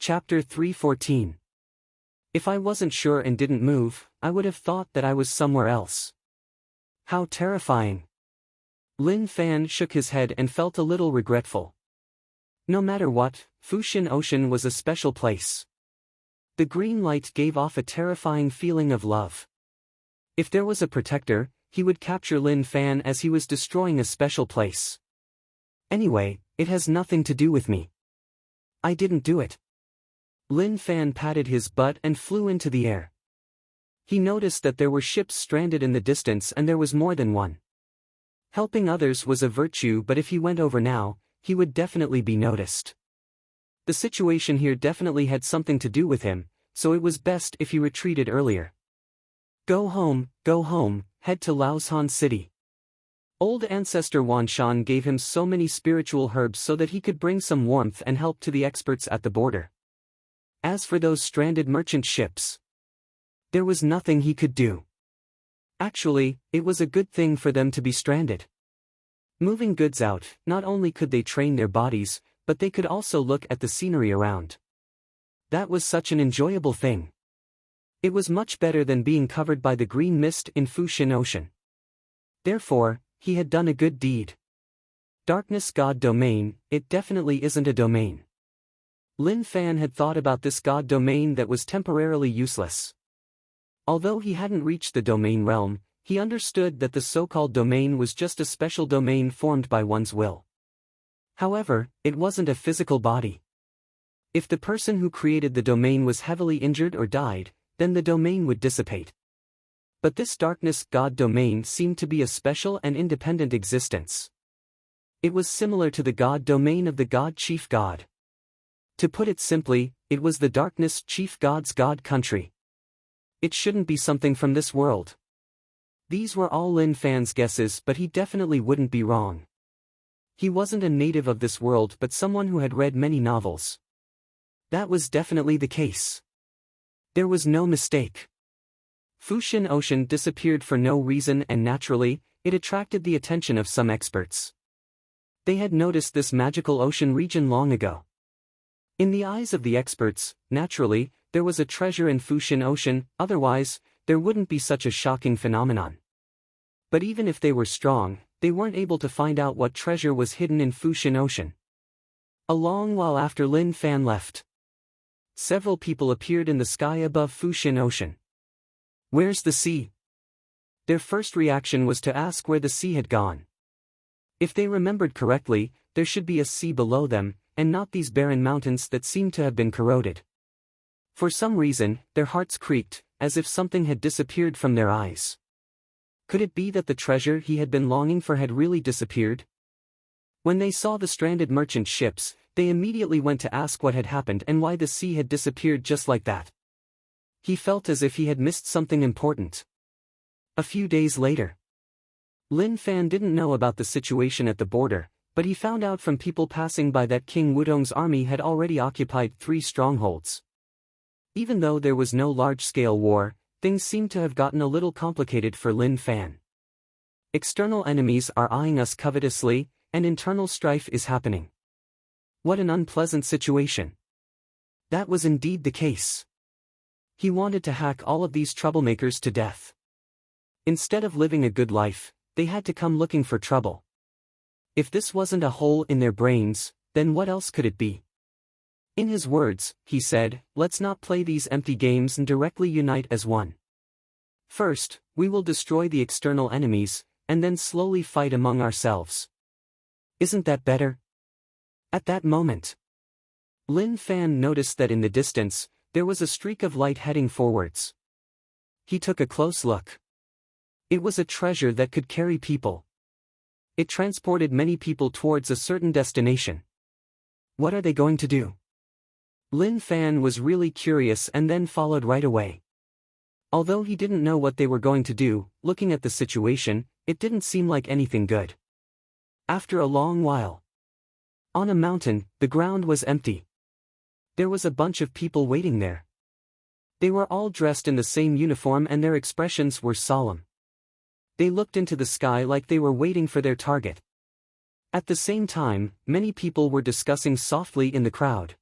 Chapter 3:14. If I wasn't sure and didn't move, I would have thought that I was somewhere else. How terrifying. Lin Fan shook his head and felt a little regretful. No matter what, Fushin Ocean was a special place. The green light gave off a terrifying feeling of love. If there was a protector, he would capture Lin Fan as he was destroying a special place. Anyway, it has nothing to do with me. I didn't do it. Lin Fan patted his butt and flew into the air. He noticed that there were ships stranded in the distance and there was more than one. Helping others was a virtue, but if he went over now, he would definitely be noticed. The situation here definitely had something to do with him, so it was best if he retreated earlier. Go home, head to Laoshan City. Old ancestor Wanshan gave him so many spiritual herbs so that he could bring some warmth and help to the experts at the border. As for those stranded merchant ships, there was nothing he could do. Actually, it was a good thing for them to be stranded. Moving goods out, not only could they train their bodies, but they could also look at the scenery around. That was such an enjoyable thing. It was much better than being covered by the green mist in Fushin Ocean. Therefore, he had done a good deed. Darkness God Domain, it definitely isn't a domain. Lin Fan had thought about this god domain that was temporarily useless. Although he hadn't reached the domain realm, he understood that the so-called domain was just a special domain formed by one's will. However, it wasn't a physical body. If the person who created the domain was heavily injured or died, then the domain would dissipate. But this darkness god domain seemed to be a special and independent existence. It was similar to the god domain of the god chief god. To put it simply, it was the darkness chief god's god country. It shouldn't be something from this world. These were all Lin Fan's guesses, but he definitely wouldn't be wrong. He wasn't a native of this world but someone who had read many novels. That was definitely the case. There was no mistake. Fushin Ocean disappeared for no reason and naturally, it attracted the attention of some experts. They had noticed this magical ocean region long ago. In the eyes of the experts, naturally, there was a treasure in Fushin Ocean, otherwise, there wouldn't be such a shocking phenomenon. But even if they were strong, they weren't able to find out what treasure was hidden in Fushin Ocean. A long while after Lin Fan left, several people appeared in the sky above Fushin Ocean. Where's the sea? Their first reaction was to ask where the sea had gone. If they remembered correctly, there should be a sea below them, and not these barren mountains that seemed to have been corroded. For some reason, their hearts creaked, as if something had disappeared from their eyes. Could it be that the treasure he had been longing for had really disappeared? When they saw the stranded merchant ships, they immediately went to ask what had happened and why the sea had disappeared just like that. He felt as if he had missed something important. A few days later, Lin Fan didn't know about the situation at the border, but he found out from people passing by that King Wudong's army had already occupied 3 strongholds. Even though there was no large-scale war, things seemed to have gotten a little complicated for Lin Fan. External enemies are eyeing us covetously, and internal strife is happening. What an unpleasant situation. That was indeed the case. He wanted to hack all of these troublemakers to death. Instead of living a good life, they had to come looking for trouble. If this wasn't a hole in their brains, then what else could it be? In his words, he said, let's not play these empty games and directly unite as one. First, we will destroy the external enemies, and then slowly fight among ourselves. Isn't that better? At that moment, Lin Fan noticed that in the distance, there was a streak of light heading forwards. He took a close look. It was a treasure that could carry people. It transported many people towards a certain destination. What are they going to do? Lin Fan was really curious and then followed right away. Although he didn't know what they were going to do, looking at the situation, it didn't seem like anything good. After a long while, on a mountain, the ground was empty. There was a bunch of people waiting there. They were all dressed in the same uniform and their expressions were solemn. They looked into the sky like they were waiting for their target. At the same time, many people were discussing softly in the crowd.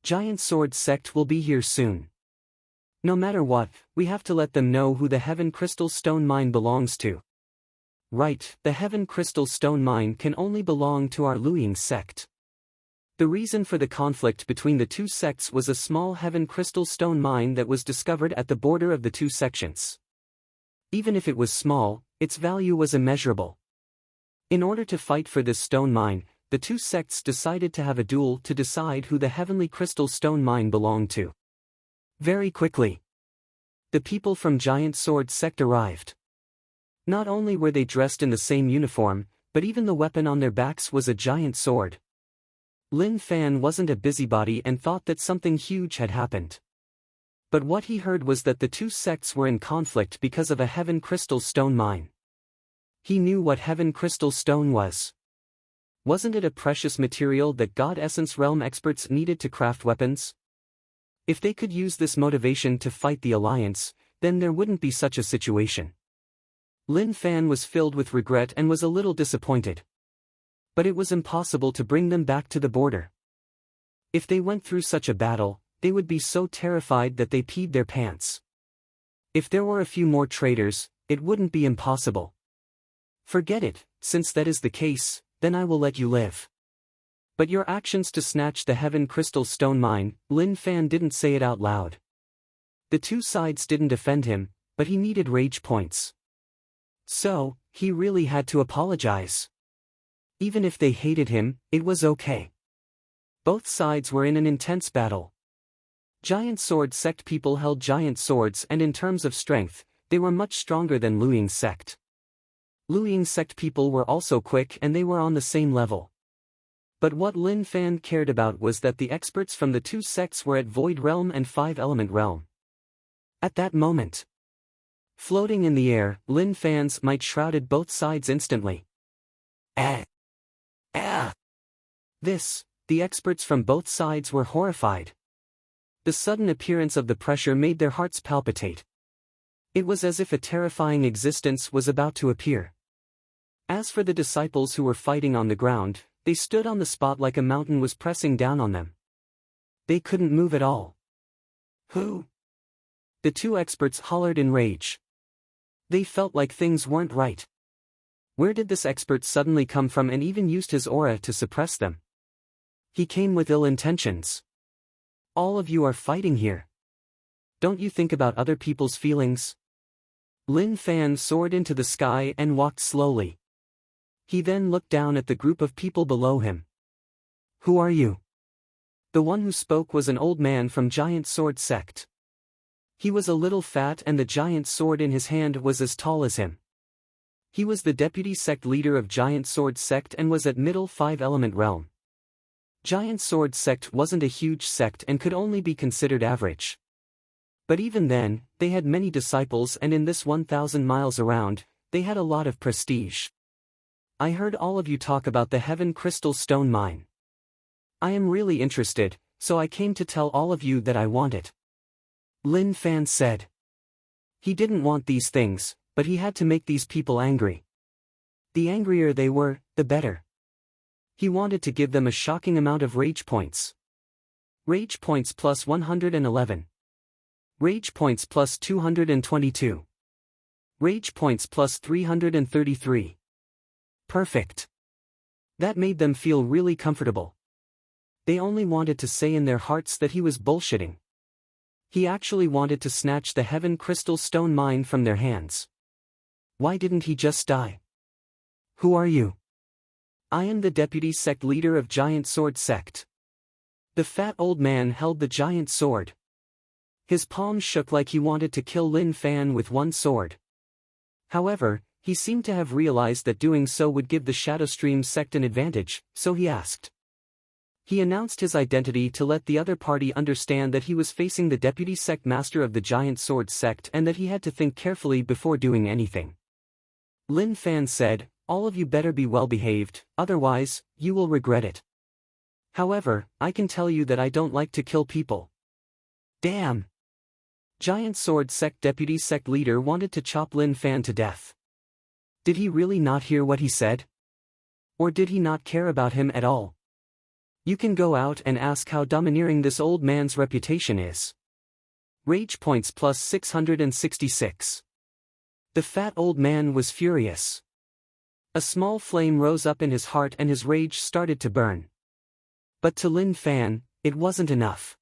Giant Sword Sect will be here soon. No matter what, we have to let them know who the Heaven Crystal Stone Mine belongs to. Right, the Heaven Crystal Stone Mine can only belong to our Luying sect. The reason for the conflict between the two sects was a small Heaven Crystal Stone Mine that was discovered at the border of the two sections. Even if it was small, its value was immeasurable. In order to fight for this stone mine, the two sects decided to have a duel to decide who the Heavenly Crystal Stone Mine belonged to. Very quickly, the people from Giant Sword Sect arrived. Not only were they dressed in the same uniform, but even the weapon on their backs was a giant sword. Lin Fan wasn't a busybody and thought that something huge had happened. But what he heard was that the two sects were in conflict because of a Heaven Crystal Stone Mine. He knew what Heaven Crystal Stone was. Wasn't it a precious material that God Essence Realm experts needed to craft weapons? If they could use this motivation to fight the Alliance, then there wouldn't be such a situation. Lin Fan was filled with regret and was a little disappointed. But it was impossible to bring them back to the border. If they went through such a battle, they would be so terrified that they peed their pants. If there were a few more traitors, it wouldn't be impossible. Forget it, since that is the case, then I will let you live. But your actions to snatch the Heaven Crystal Stone Mine, Lin Fan didn't say it out loud. The two sides didn't defend him, but he needed rage points. So, he really had to apologize. Even if they hated him, it was okay. Both sides were in an intense battle. Giant Sword Sect people held giant swords and in terms of strength, they were much stronger than Luying Sect. Luying Sect people were also quick and they were on the same level. But what Lin Fan cared about was that the experts from the two sects were at Void Realm and Five Element Realm. At that moment, floating in the air, Lin Fan's might shrouded both sides instantly. The experts from both sides were horrified. The sudden appearance of the pressure made their hearts palpitate. It was as if a terrifying existence was about to appear. As for the disciples who were fighting on the ground, they stood on the spot like a mountain was pressing down on them. They couldn't move at all. Who? The two experts hollered in rage. They felt like things weren't right. Where did this expert suddenly come from and even used his aura to suppress them? He came with ill intentions. All of you are fighting here. Don't you think about other people's feelings? Lin Fan soared into the sky and walked slowly. He then looked down at the group of people below him. Who are you? The one who spoke was an old man from Giant Sword Sect. He was a little fat and the giant sword in his hand was as tall as him. He was the deputy sect leader of Giant Sword Sect and was at Middle Five Element Realm. Giant Sword Sect wasn't a huge sect and could only be considered average. But even then, they had many disciples and in this 1,000 miles around, they had a lot of prestige. I heard all of you talk about the Heaven Crystal Stone Mine. I am really interested, so I came to tell all of you that I want it. Lin Fan said. He didn't want these things, but he had to make these people angry. The angrier they were, the better. He wanted to give them a shocking amount of rage points. Rage points plus 111. Rage points plus 222. Rage points plus 333. Perfect. That made them feel really comfortable. They only wanted to say in their hearts that he was bullshitting. He actually wanted to snatch the Heaven Crystal Stone Mine from their hands. Why didn't he just die? Who are you? I am the deputy sect leader of Giant Sword Sect. The fat old man held the giant sword. His palms shook like he wanted to kill Lin Fan with one sword. However, he seemed to have realized that doing so would give the Shadowstream sect an advantage, so he asked. He announced his identity to let the other party understand that he was facing the deputy sect master of the Giant Sword Sect and that he had to think carefully before doing anything. Lin Fan said, all of you better be well behaved, otherwise, you will regret it. However, I can tell you that I don't like to kill people. Damn! Giant Sword Sect deputy sect leader wanted to chop Lin Fan to death. Did he really not hear what he said? Or did he not care about him at all? You can go out and ask how domineering this old man's reputation is. Rage points plus 666. The fat old man was furious. A small flame rose up in his heart and his rage started to burn. But to Lin Fan, it wasn't enough.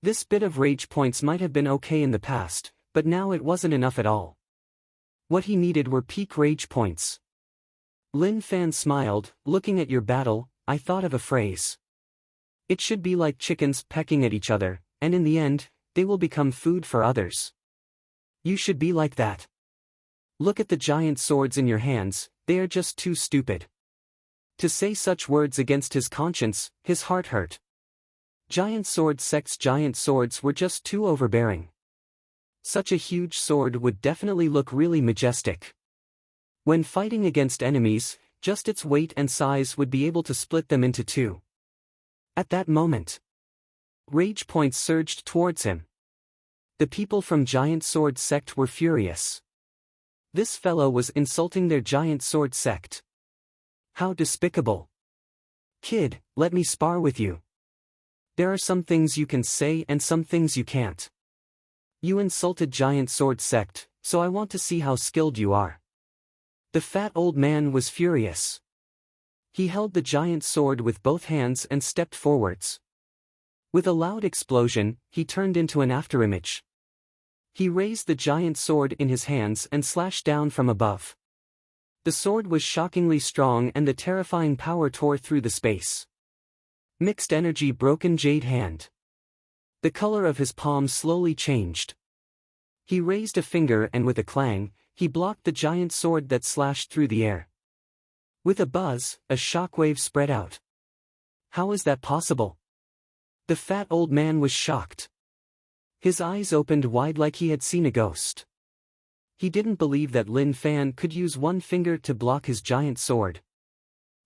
This bit of rage points might have been okay in the past, but now it wasn't enough at all. What he needed were peak rage points. Lin Fan smiled. Looking at your battle, I thought of a phrase. It should be like chickens pecking at each other, and in the end, they will become food for others. You should be like that. Look at the giant swords in your hands, they are just too stupid. To say such words against his conscience, his heart hurt. Giant swords were just too overbearing. Such a huge sword would definitely look really majestic. When fighting against enemies, just its weight and size would be able to split them into two. At that moment, rage points surged towards him. The people from Giant Sword Sect were furious. This fellow was insulting their Giant Sword Sect. How despicable. Kid, let me spar with you. There are some things you can say and some things you can't. You insulted Giant Sword Sect, so I want to see how skilled you are. The fat old man was furious. He held the giant sword with both hands and stepped forwards. With a loud explosion, he turned into an afterimage. He raised the giant sword in his hands and slashed down from above. The sword was shockingly strong and the terrifying power tore through the space. Mixed energy broken jade hand. The color of his palm slowly changed. He raised a finger and with a clang, he blocked the giant sword that slashed through the air. With a buzz, a shockwave spread out. How is that possible? The fat old man was shocked. His eyes opened wide like he had seen a ghost. He didn't believe that Lin Fan could use one finger to block his giant sword.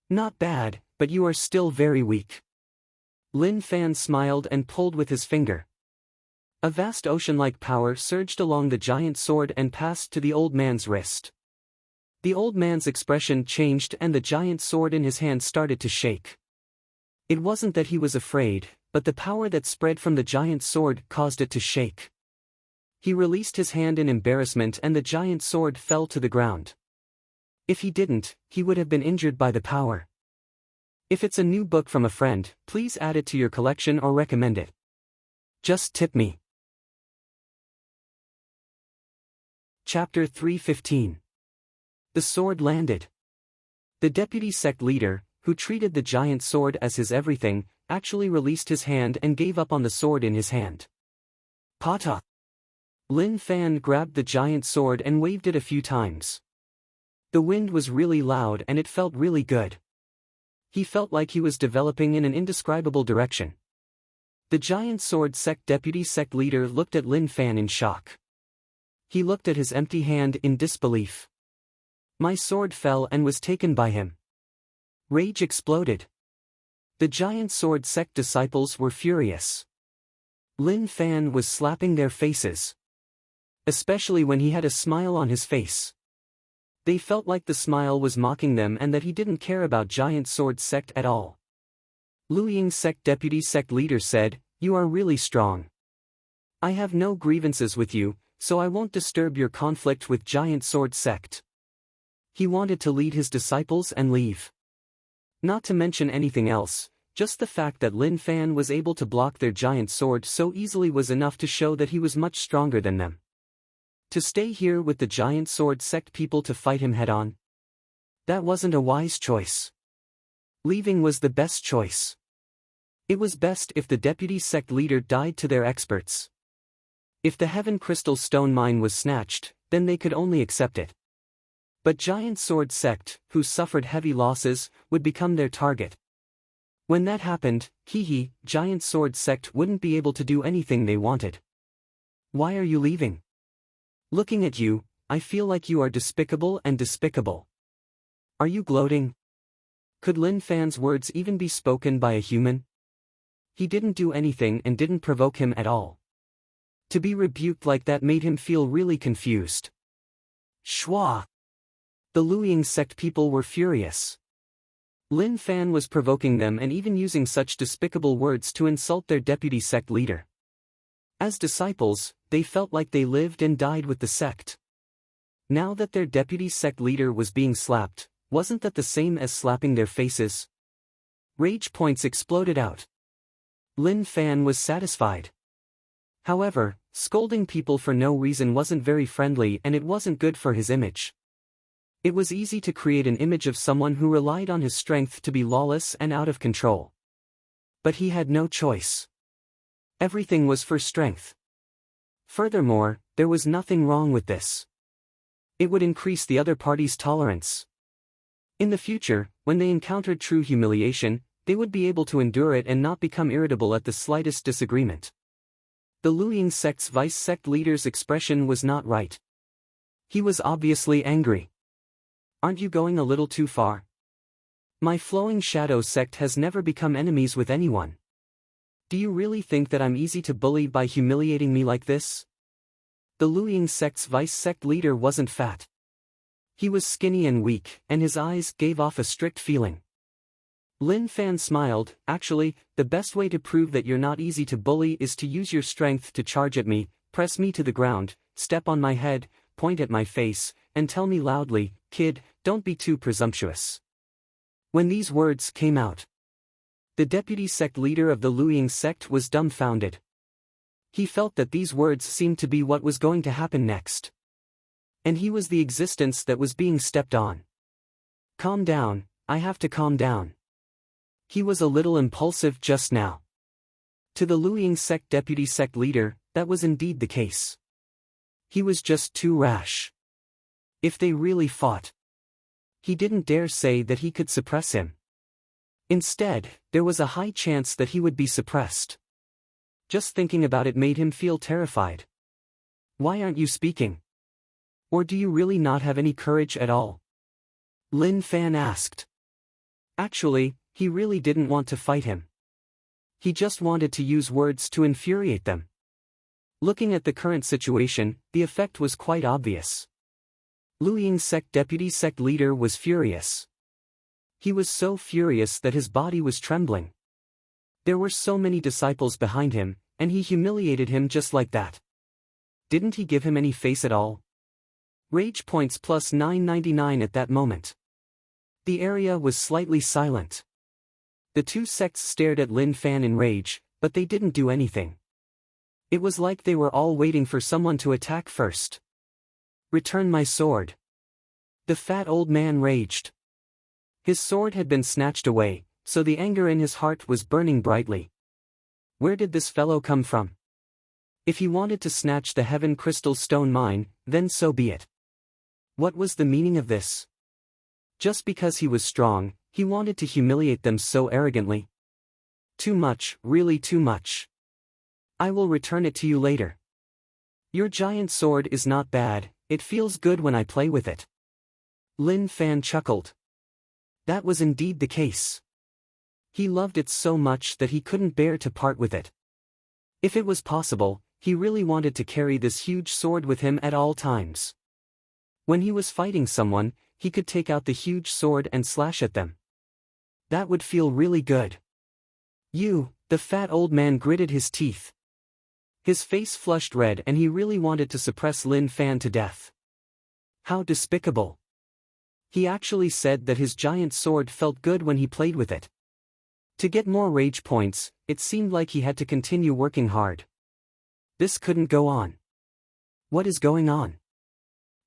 Not bad, but you are still very weak. Lin Fan smiled and pulled with his finger. A vast ocean-like power surged along the giant sword and passed to the old man's wrist. The old man's expression changed and the giant sword in his hand started to shake. It wasn't that he was afraid, but the power that spread from the giant sword caused it to shake. He released his hand in embarrassment and the giant sword fell to the ground. If he didn't, he would have been injured by the power. If it's a new book from a friend, please add it to your collection or recommend it. Just tip me. Chapter 315. The sword landed. The deputy sect leader, who treated the giant sword as his everything, actually released his hand and gave up on the sword in his hand. Pata! Lin Fan grabbed the giant sword and waved it a few times. The wind was really loud and it felt really good. He felt like he was developing in an indescribable direction. The giant sword sect deputy sect leader looked at Lin Fan in shock. He looked at his empty hand in disbelief. My sword fell and was taken by him. Rage exploded. The giant sword sect disciples were furious. Lin Fan was slapping their faces. Especially when he had a smile on his face. They felt like the smile was mocking them and that he didn't care about giant sword sect at all. Luying sect deputy sect leader said, "You are really strong. I have no grievances with you, so I won't disturb your conflict with giant sword sect." He wanted to lead his disciples and leave. Not to mention anything else, just the fact that Lin Fan was able to block their giant sword so easily was enough to show that he was much stronger than them. To stay here with the giant sword sect people to fight him head-on? That wasn't a wise choice. Leaving was the best choice. It was best if the deputy sect leader died to their experts. If the Heaven Crystal Stone Mine was snatched, then they could only accept it. But Giant Sword Sect, who suffered heavy losses, would become their target. When that happened, Giant Sword Sect wouldn't be able to do anything they wanted. Why are you leaving? Looking at you, I feel like you are despicable and despicable. Are you gloating? Could Lin Fan's words even be spoken by a human? He didn't do anything and didn't provoke him at all. To be rebuked like that made him feel really confused. Shwa! The Luying sect people were furious. Lin Fan was provoking them and even using such despicable words to insult their deputy sect leader. As disciples, they felt like they lived and died with the sect. Now that their deputy sect leader was being slapped, wasn't that the same as slapping their faces? Rage points exploded out. Lin Fan was satisfied. However, scolding people for no reason wasn't very friendly and it wasn't good for his image. It was easy to create an image of someone who relied on his strength to be lawless and out of control. But he had no choice. Everything was for strength. Furthermore, there was nothing wrong with this. It would increase the other party's tolerance. In the future, when they encountered true humiliation, they would be able to endure it and not become irritable at the slightest disagreement. The Luying sect's vice-sect leader's expression was not right. He was obviously angry. Aren't you going a little too far? My Flowing Shadow sect has never become enemies with anyone. Do you really think that I'm easy to bully by humiliating me like this? The Luying sect's vice-sect leader wasn't fat. He was skinny and weak, and his eyes gave off a strict feeling. Lin Fan smiled. Actually, the best way to prove that you're not easy to bully is to use your strength to charge at me, press me to the ground, step on my head, point at my face, and tell me loudly, "Kid, don't be too presumptuous." When these words came out, the deputy sect leader of the Luying sect was dumbfounded. He felt that these words seemed to be what was going to happen next. And he was the existence that was being stepped on. Calm down, I have to calm down. He was a little impulsive just now. To the Luying sect deputy sect leader, that was indeed the case. He was just too rash. If they really fought, he didn't dare say that he could suppress him. Instead, there was a high chance that he would be suppressed. Just thinking about it made him feel terrified. Why aren't you speaking? Or do you really not have any courage at all? Lin Fan asked. Actually, he really didn't want to fight him. He just wanted to use words to infuriate them. Looking at the current situation, the effect was quite obvious. Luying sect deputy sect leader was furious. He was so furious that his body was trembling. There were so many disciples behind him, and he humiliated him just like that. Didn't he give him any face at all? Rage points plus 999 at that moment. The area was slightly silent. The two sects stared at Lin Fan in rage, but they didn't do anything. It was like they were all waiting for someone to attack first. Return my sword. The fat old man raged. His sword had been snatched away, so the anger in his heart was burning brightly. Where did this fellow come from? If he wanted to snatch the Heaven Crystal Stone mine, then so be it. What was the meaning of this? Just because he was strong, he wanted to humiliate them so arrogantly. Too much, really too much. I will return it to you later. Your giant sword is not bad, it feels good when I play with it. Lin Fan chuckled. That was indeed the case. He loved it so much that he couldn't bear to part with it. If it was possible, he really wanted to carry this huge sword with him at all times. When he was fighting someone, he could take out the huge sword and slash at them. That would feel really good. The fat old man gritted his teeth. His face flushed red and he really wanted to suppress Lin Fan to death. How despicable. He actually said that his giant sword felt good when he played with it. To get more rage points, it seemed like he had to continue working hard. This couldn't go on. What is going on?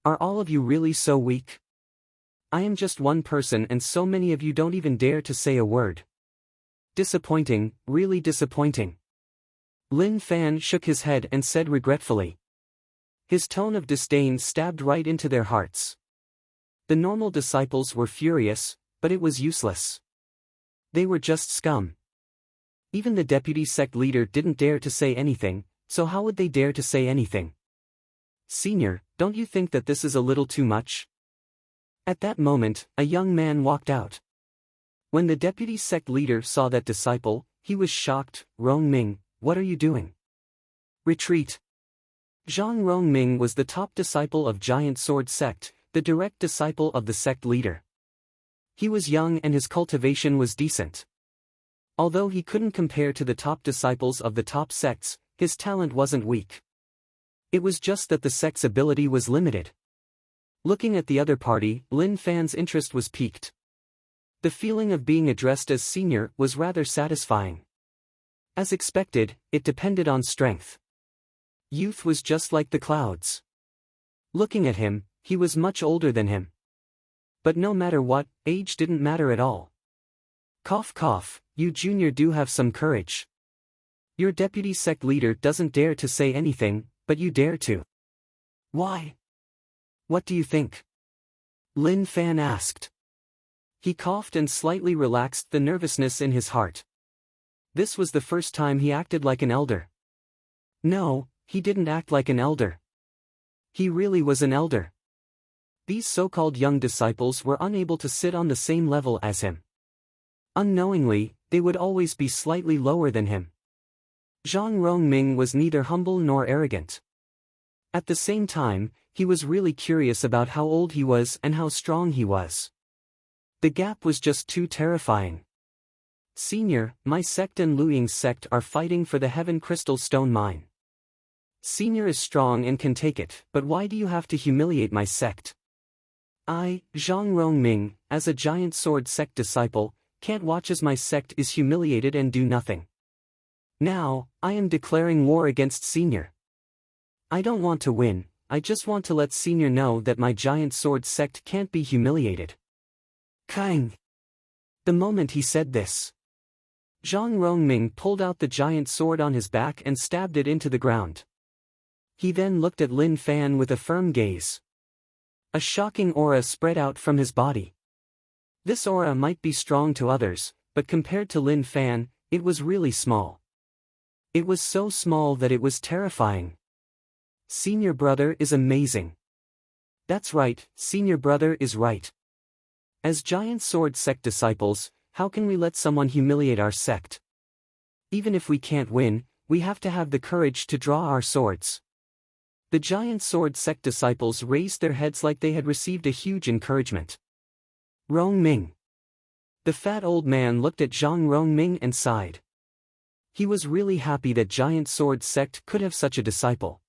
Are all of you really so weak? I am just one person and so many of you don't even dare to say a word. Disappointing, really disappointing. Lin Fan shook his head and said regretfully. His tone of disdain stabbed right into their hearts. The normal disciples were furious, but it was useless. They were just scum. Even the deputy sect leader didn't dare to say anything, so how would they dare to say anything? Senior, don't you think that this is a little too much? At that moment, a young man walked out. When the deputy sect leader saw that disciple, he was shocked. Rongming, what are you doing? Retreat. Zhang Rongming was the top disciple of Giant Sword sect, the direct disciple of the sect leader. He was young and his cultivation was decent. Although he couldn't compare to the top disciples of the top sects, his talent wasn't weak. It was just that the sect's ability was limited. Looking at the other party, Lin Fan's interest was piqued. The feeling of being addressed as senior was rather satisfying. As expected, it depended on strength. Youth was just like the clouds. Looking at him, he was much older than him. But no matter what, age didn't matter at all. Cough cough, you junior do have some courage. Your deputy sect leader doesn't dare to say anything, but you dare to. Why? What do you think? Lin Fan asked. He coughed and slightly relaxed the nervousness in his heart. This was the first time he acted like an elder. No, he didn't act like an elder. He really was an elder. These so-called young disciples were unable to sit on the same level as him. Unknowingly, they would always be slightly lower than him. Zhang Rongming was neither humble nor arrogant. At the same time, he was really curious about how old he was and how strong he was. The gap was just too terrifying. Senior, my sect and Luying's sect are fighting for the Heaven Crystal Stone Mine. Senior is strong and can take it, but why do you have to humiliate my sect? I, Zhang Rongming, as a giant sword sect disciple, can't watch as my sect is humiliated and do nothing. Now, I am declaring war against Senior. I don't want to win, I just want to let Senior know that my giant sword sect can't be humiliated. Kang! The moment he said this, Zhang Rongming pulled out the giant sword on his back and stabbed it into the ground. He then looked at Lin Fan with a firm gaze. A shocking aura spread out from his body. This aura might be strong to others, but compared to Lin Fan, it was really small. It was so small that it was terrifying. Senior brother is amazing. That's right, senior brother is right. As giant sword sect disciples, how can we let someone humiliate our sect? Even if we can't win, we have to have the courage to draw our swords. The giant sword sect disciples raised their heads like they had received a huge encouragement. Rongming. The fat old man looked at Zhang Rongming and sighed. He was really happy that giant sword sect could have such a disciple.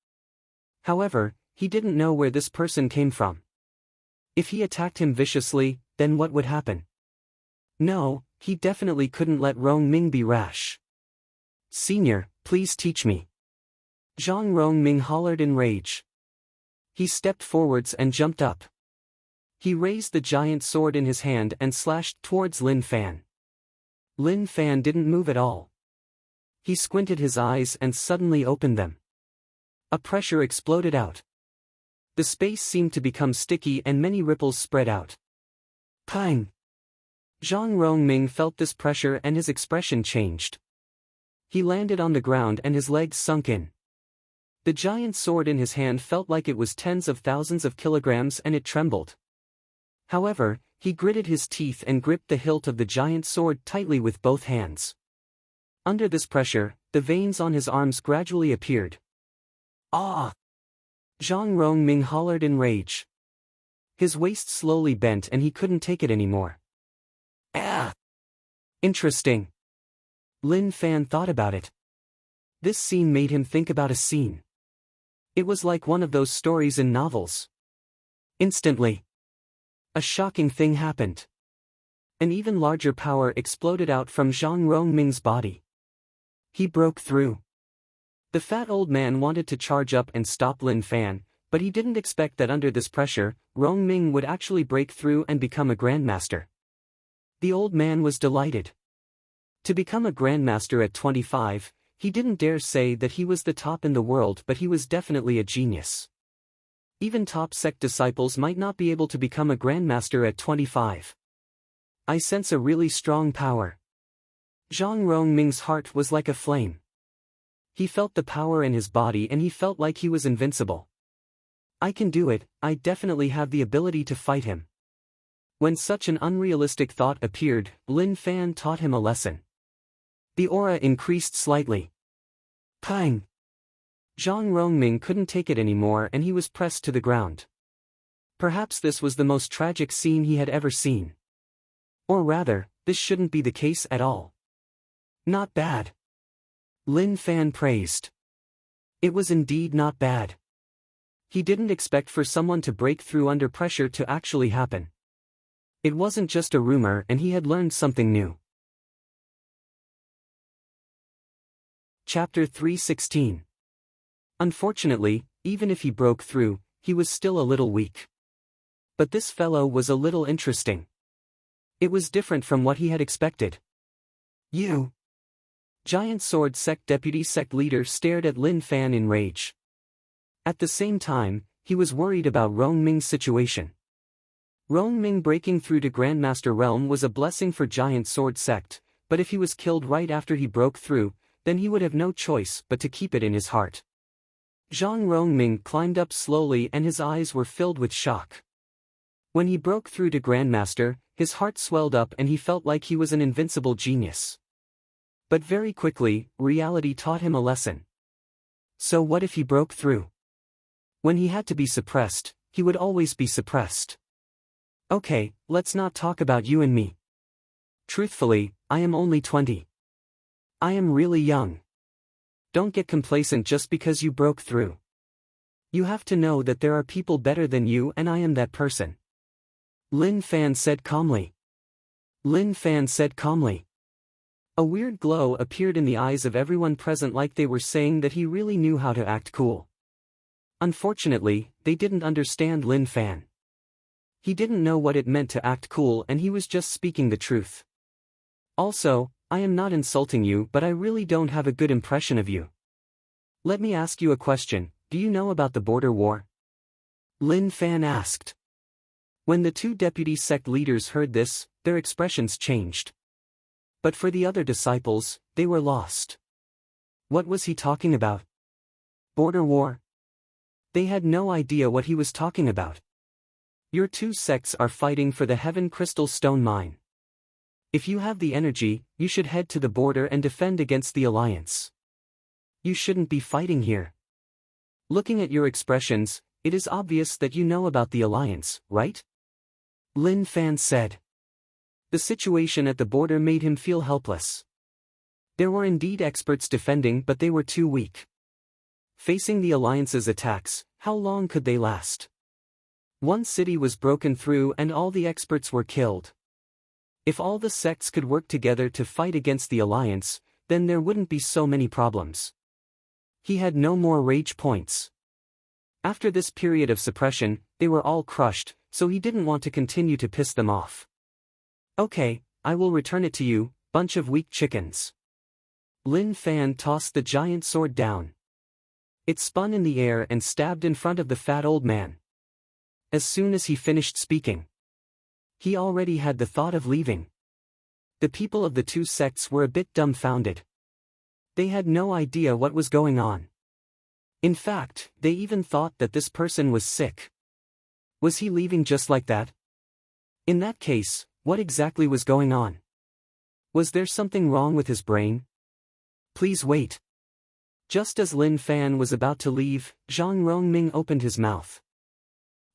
However, he didn't know where this person came from. If he attacked him viciously, then what would happen? No, he definitely couldn't let Rongming be rash. Senior, please teach me. Zhang Rongming hollered in rage. He stepped forwards and jumped up. He raised the giant sword in his hand and slashed towards Lin Fan. Lin Fan didn't move at all. He squinted his eyes and suddenly opened them. A pressure exploded out. The space seemed to become sticky and many ripples spread out. Pang! Zhang Rongming felt this pressure and his expression changed. He landed on the ground and his legs sunk in. The giant sword in his hand felt like it was tens of thousands of kilograms and it trembled. However, he gritted his teeth and gripped the hilt of the giant sword tightly with both hands. Under this pressure, the veins on his arms gradually appeared. Ah! Zhang Rongming hollered in rage. His waist slowly bent and he couldn't take it anymore. Ah! Interesting. Lin Fan thought about it. This scene made him think about a scene. It was like one of those stories in novels. Instantly, a shocking thing happened. An even larger power exploded out from Zhang Rongming's body. He broke through. The fat old man wanted to charge up and stop Lin Fan, but he didn't expect that under this pressure, Rongming would actually break through and become a grandmaster. The old man was delighted. To become a grandmaster at 25, he didn't dare say that he was the top in the world, but he was definitely a genius. Even top sect disciples might not be able to become a grandmaster at 25. I sense a really strong power. Zhang Rongming's heart was like a flame. He felt the power in his body and he felt like he was invincible. I can do it, I definitely have the ability to fight him. When such an unrealistic thought appeared, Lin Fan taught him a lesson. The aura increased slightly. Pang! Zhang Rongming couldn't take it anymore and he was pressed to the ground. Perhaps this was the most tragic scene he had ever seen. Or rather, this shouldn't be the case at all. Not bad. Lin Fan praised. It was indeed not bad. He didn't expect for someone to break through under pressure to actually happen. It wasn't just a rumor, and he had learned something new. Chapter 3:16. Unfortunately, even if he broke through, he was still a little weak. But this fellow was a little interesting. It was different from what he had expected. You! Giant Sword Sect Deputy Sect Leader stared at Lin Fan in rage. At the same time, he was worried about Rong Ming's situation. Rong Ming breaking through to Grandmaster Realm was a blessing for Giant Sword Sect, but if he was killed right after he broke through, then he would have no choice but to keep it in his heart. Zhang Rongming climbed up slowly and his eyes were filled with shock. When he broke through to Grandmaster, his heart swelled up and he felt like he was an invincible genius. But very quickly, reality taught him a lesson. So what if he broke through? When he had to be suppressed, he would always be suppressed. Okay, let's not talk about you and me. Truthfully, I am only 20. I am really young. Don't get complacent just because you broke through. You have to know that there are people better than you and I am that person. Lin Fan said calmly. Lin Fan said calmly. A weird glow appeared in the eyes of everyone present, like they were saying that he really knew how to act cool. Unfortunately, they didn't understand Lin Fan. He didn't know what it meant to act cool and he was just speaking the truth. Also, I am not insulting you, but I really don't have a good impression of you. Let me ask you a question, do you know about the border war? Lin Fan asked. When the two deputy sect leaders heard this, their expressions changed. But for the other disciples, they were lost. What was he talking about? Border war? They had no idea what he was talking about. Your two sects are fighting for the Heaven Crystal Stone Mine. If you have the energy, you should head to the border and defend against the Alliance. You shouldn't be fighting here. Looking at your expressions, it is obvious that you know about the Alliance, right? Lin Fan said. The situation at the border made him feel helpless. There were indeed experts defending, but they were too weak. Facing the Alliance's attacks, how long could they last? One city was broken through and all the experts were killed. If all the sects could work together to fight against the Alliance, then there wouldn't be so many problems. He had no more rage points. After this period of suppression, they were all crushed, so he didn't want to continue to piss them off. Okay, I will return it to you, bunch of weak chickens. Lin Fan tossed the giant sword down. It spun in the air and stabbed in front of the fat old man. As soon as he finished speaking, he already had the thought of leaving. The people of the two sects were a bit dumbfounded. They had no idea what was going on. In fact, they even thought that this person was sick. Was he leaving just like that? In that case, what exactly was going on? Was there something wrong with his brain? Please wait. Just as Lin Fan was about to leave, Zhang Rongming opened his mouth.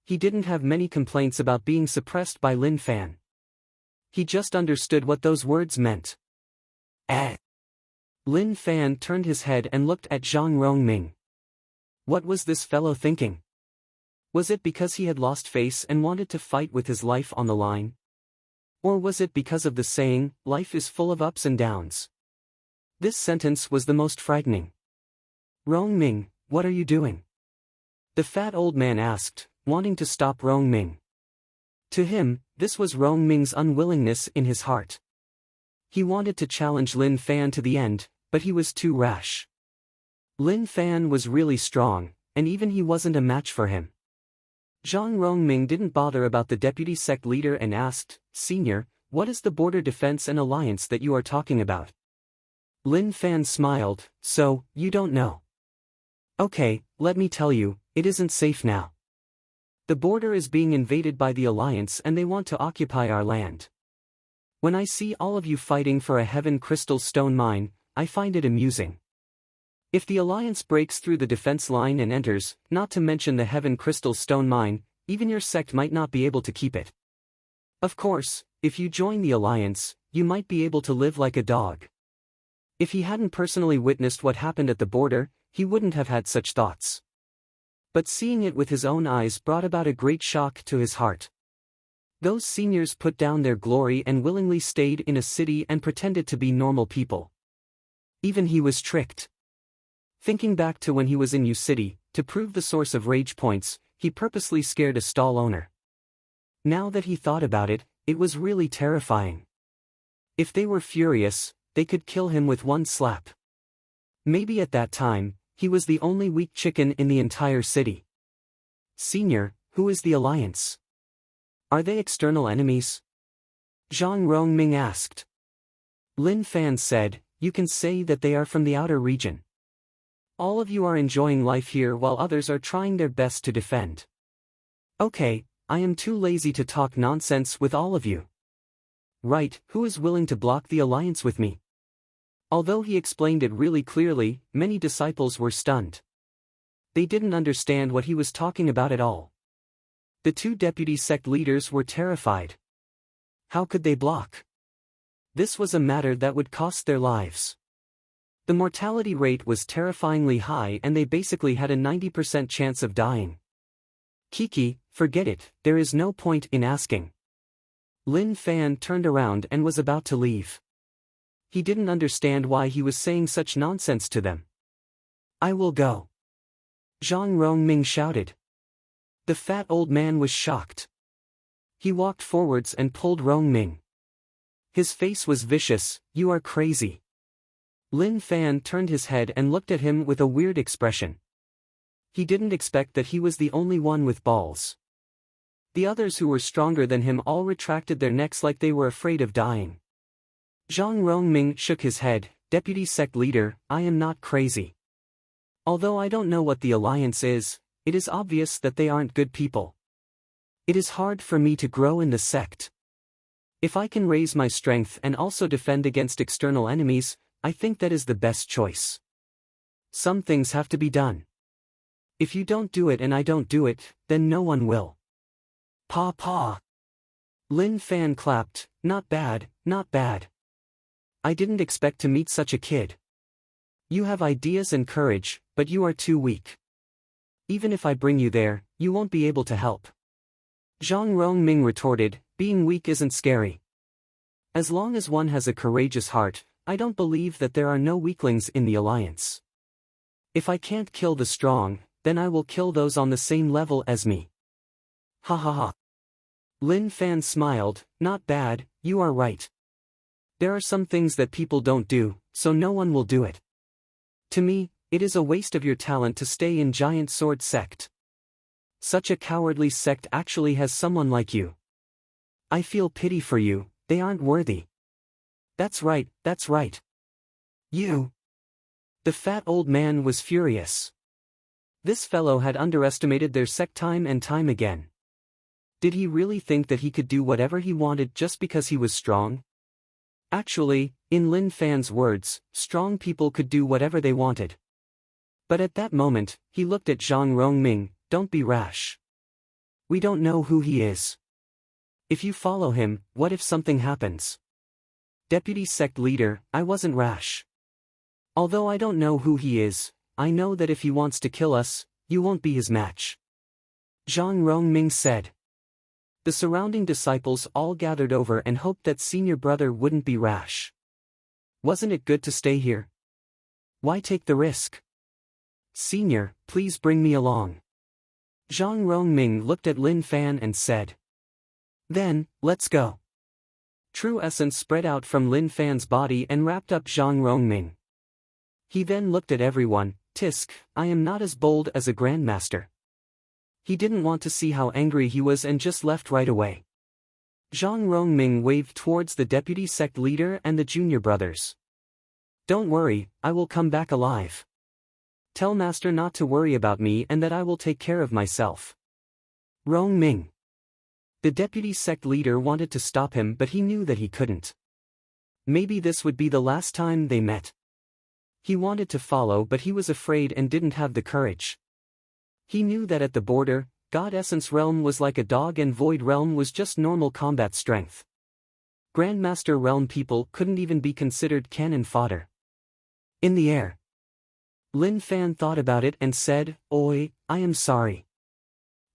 He didn't have many complaints about being suppressed by Lin Fan. He just understood what those words meant. Lin Fan turned his head and looked at Zhang Rongming. What was this fellow thinking? Was it because he had lost face and wanted to fight with his life on the line? Or was it because of the saying, life is full of ups and downs? This sentence was the most frightening. Rongming, what are you doing? The fat old man asked, wanting to stop Rongming. To him, this was Rongming's unwillingness in his heart. He wanted to challenge Lin Fan to the end, but he was too rash. Lin Fan was really strong, and even he wasn't a match for him. Zhang Rongming didn't bother about the deputy sect leader and asked, Senior, what is the border defense and alliance that you are talking about? Lin Fan smiled, so, you don't know. Okay, let me tell you, it isn't safe now. The border is being invaded by the Alliance and they want to occupy our land. When I see all of you fighting for a Heaven Crystal Stone Mine, I find it amusing. If the Alliance breaks through the defense line and enters, not to mention the Heaven Crystal Stone Mine, even your sect might not be able to keep it. Of course, if you join the alliance, you might be able to live like a dog. If he hadn't personally witnessed what happened at the border, he wouldn't have had such thoughts. But seeing it with his own eyes brought about a great shock to his heart. Those seniors put down their glory and willingly stayed in a city and pretended to be normal people. Even he was tricked. Thinking back to when he was in U City, to prove the source of rage points, he purposely scared a stall owner. Now that he thought about it, it was really terrifying. If they were furious, they could kill him with one slap. Maybe at that time, he was the only weak chicken in the entire city. Senior, who is the alliance? Are they external enemies? Zhang Rongming asked. Lin Fan said, you can say that they are from the outer region. All of you are enjoying life here while others are trying their best to defend. Okay, I am too lazy to talk nonsense with all of you. Right, who is willing to block the alliance with me? Although he explained it really clearly, many disciples were stunned. They didn't understand what he was talking about at all. The two deputy sect leaders were terrified. How could they block? This was a matter that would cost their lives. The mortality rate was terrifyingly high and they basically had a 90% chance of dying. Kiki, forget it, there is no point in asking. Lin Fan turned around and was about to leave. He didn't understand why he was saying such nonsense to them. I will go. Zhang Rongming shouted. The fat old man was shocked. He walked forwards and pulled Rongming. His face was vicious, you are crazy. Lin Fan turned his head and looked at him with a weird expression. He didn't expect that he was the only one with balls. The others who were stronger than him all retracted their necks like they were afraid of dying. Zhang Rongming shook his head, Deputy Sect Leader, I am not crazy. Although I don't know what the alliance is, it is obvious that they aren't good people. It is hard for me to grow in the sect. If I can raise my strength and also defend against external enemies, I think that is the best choice. Some things have to be done. If you don't do it and I don't do it, then no one will. Pa pa. Lin Fan clapped, not bad, not bad. I didn't expect to meet such a kid. You have ideas and courage, but you are too weak. Even if I bring you there, you won't be able to help. Zhang Rongming retorted, being weak isn't scary. As long as one has a courageous heart, I don't believe that there are no weaklings in the alliance. If I can't kill the strong, then I will kill those on the same level as me. Ha ha ha. Lin Fan smiled, not bad, you are right. There are some things that people don't do, so no one will do it. To me, it is a waste of your talent to stay in Giant Sword Sect. Such a cowardly sect actually has someone like you. I feel pity for you, they aren't worthy. That's right, that's right. You. The fat old man was furious. This fellow had underestimated their sect time and time again. Did he really think that he could do whatever he wanted just because he was strong? Actually, in Lin Fan's words, strong people could do whatever they wanted. But at that moment, he looked at Zhang Rongming, don't be rash. We don't know who he is. If you follow him, what if something happens? Deputy Sect Leader, I wasn't rash. Although I don't know who he is, I know that if he wants to kill us, you won't be his match. Zhang Rongming said. The surrounding disciples all gathered over and hoped that senior brother wouldn't be rash. Wasn't it good to stay here? Why take the risk? Senior, please bring me along. Zhang Rongming looked at Lin Fan and said. Then, let's go. True essence spread out from Lin Fan's body and wrapped up Zhang Rongming. He then looked at everyone, Tisk, I am not as bold as a grandmaster. He didn't want to see how angry he was and just left right away. Zhang Rongming waved towards the deputy sect leader and the junior brothers. Don't worry, I will come back alive. Tell master not to worry about me and that I will take care of myself. Rongming. The deputy sect leader wanted to stop him but he knew that he couldn't. Maybe this would be the last time they met. He wanted to follow but he was afraid and didn't have the courage. He knew that at the border, God Essence Realm was like a dog and Void Realm was just normal combat strength. Grandmaster Realm people couldn't even be considered cannon fodder. In the air. Lin Fan thought about it and said, "Oi, I am sorry.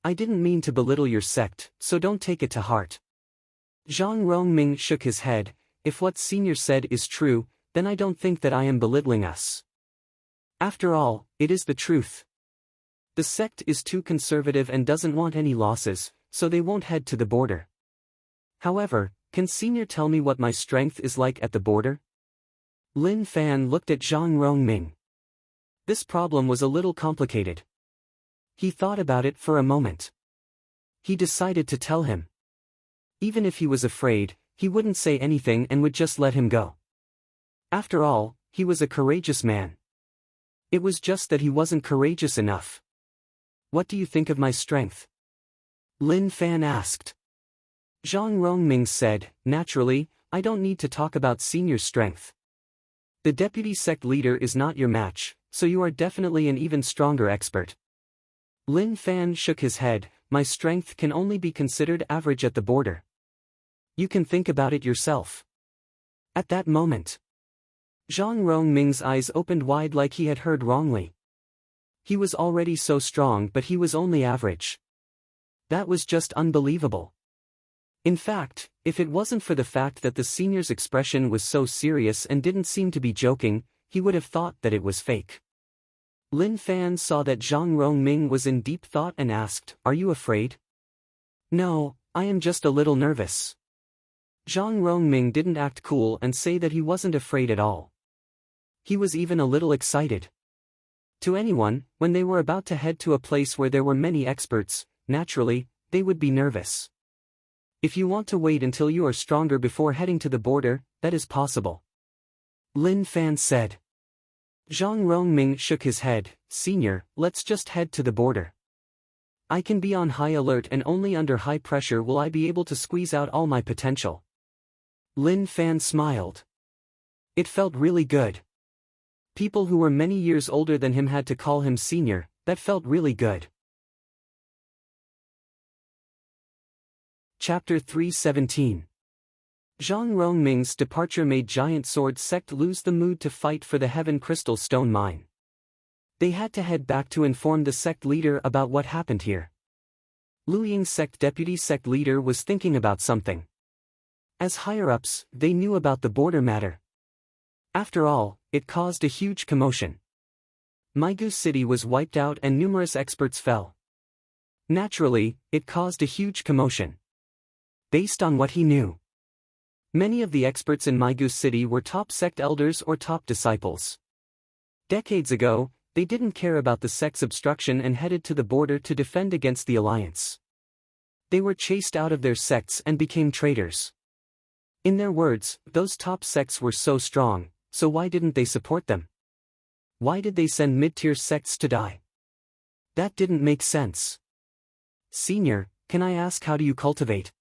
I didn't mean to belittle your sect, so don't take it to heart." Zhang Rongming shook his head. "If what Senior said is true, then I don't think that I am belittling us. After all, it is the truth. The sect is too conservative and doesn't want any losses, so they won't head to the border. However, can Senior tell me what my strength is like at the border?" Lin Fan looked at Zhang Rongming. This problem was a little complicated. He thought about it for a moment. He decided to tell him. Even if he was afraid, he wouldn't say anything and would just let him go. After all, he was a courageous man. It was just that he wasn't courageous enough. "What do you think of my strength?" Lin Fan asked. Zhang Rongming said, "Naturally, I don't need to talk about Senior's strength. The deputy sect leader is not your match, so you are definitely an even stronger expert." Lin Fan shook his head. "My strength can only be considered average at the border. You can think about it yourself." At that moment, Zhang Rongming's eyes opened wide like he had heard wrongly. He was already so strong, but he was only average. That was just unbelievable. In fact, if it wasn't for the fact that the Senior's expression was so serious and didn't seem to be joking, he would have thought that it was fake. Lin Fan saw that Zhang Rongming was in deep thought and asked, "Are you afraid?" "No, I am just a little nervous." Zhang Rongming didn't act cool and say that he wasn't afraid at all. He was even a little excited. To anyone, when they were about to head to a place where there were many experts, naturally, they would be nervous. If you want to wait until you are stronger before heading to the border, that is possible. Lin Fan said. Zhang Rongming shook his head. "Senior, let's just head to the border. I can be on high alert and only under high pressure will I be able to squeeze out all my potential." Lin Fan smiled. It felt really good. People who were many years older than him had to call him senior, that felt really good. Chapter 317. Zhang Rongming's departure made Giant Sword Sect lose the mood to fight for the Heaven Crystal Stone Mine. They had to head back to inform the sect leader about what happened here. Luying's sect deputy sect leader was thinking about something. As higher-ups, they knew about the border matter. After all, it caused a huge commotion. Maigu City was wiped out and numerous experts fell. Naturally, it caused a huge commotion. Based on what he knew, many of the experts in Maigu City were top sect elders or top disciples. Decades ago, they didn't care about the sect's obstruction and headed to the border to defend against the alliance. They were chased out of their sects and became traitors. In their words, those top sects were so strong, so why didn't they support them? Why did they send mid-tier sects to die? That didn't make sense. "Senior, can I ask, how do you cultivate?"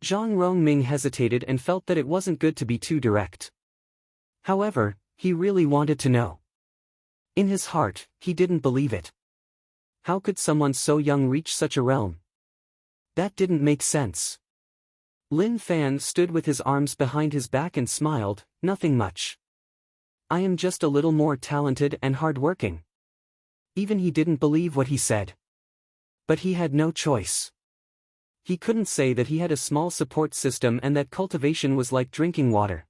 Zhang Rongming hesitated and felt that it wasn't good to be too direct. However, he really wanted to know. In his heart, he didn't believe it. How could someone so young reach such a realm? That didn't make sense. Lin Fan stood with his arms behind his back and smiled. "Nothing much. I am just a little more talented and hard-working." Even he didn't believe what he said. But he had no choice. He couldn't say that he had a small support system and that cultivation was like drinking water.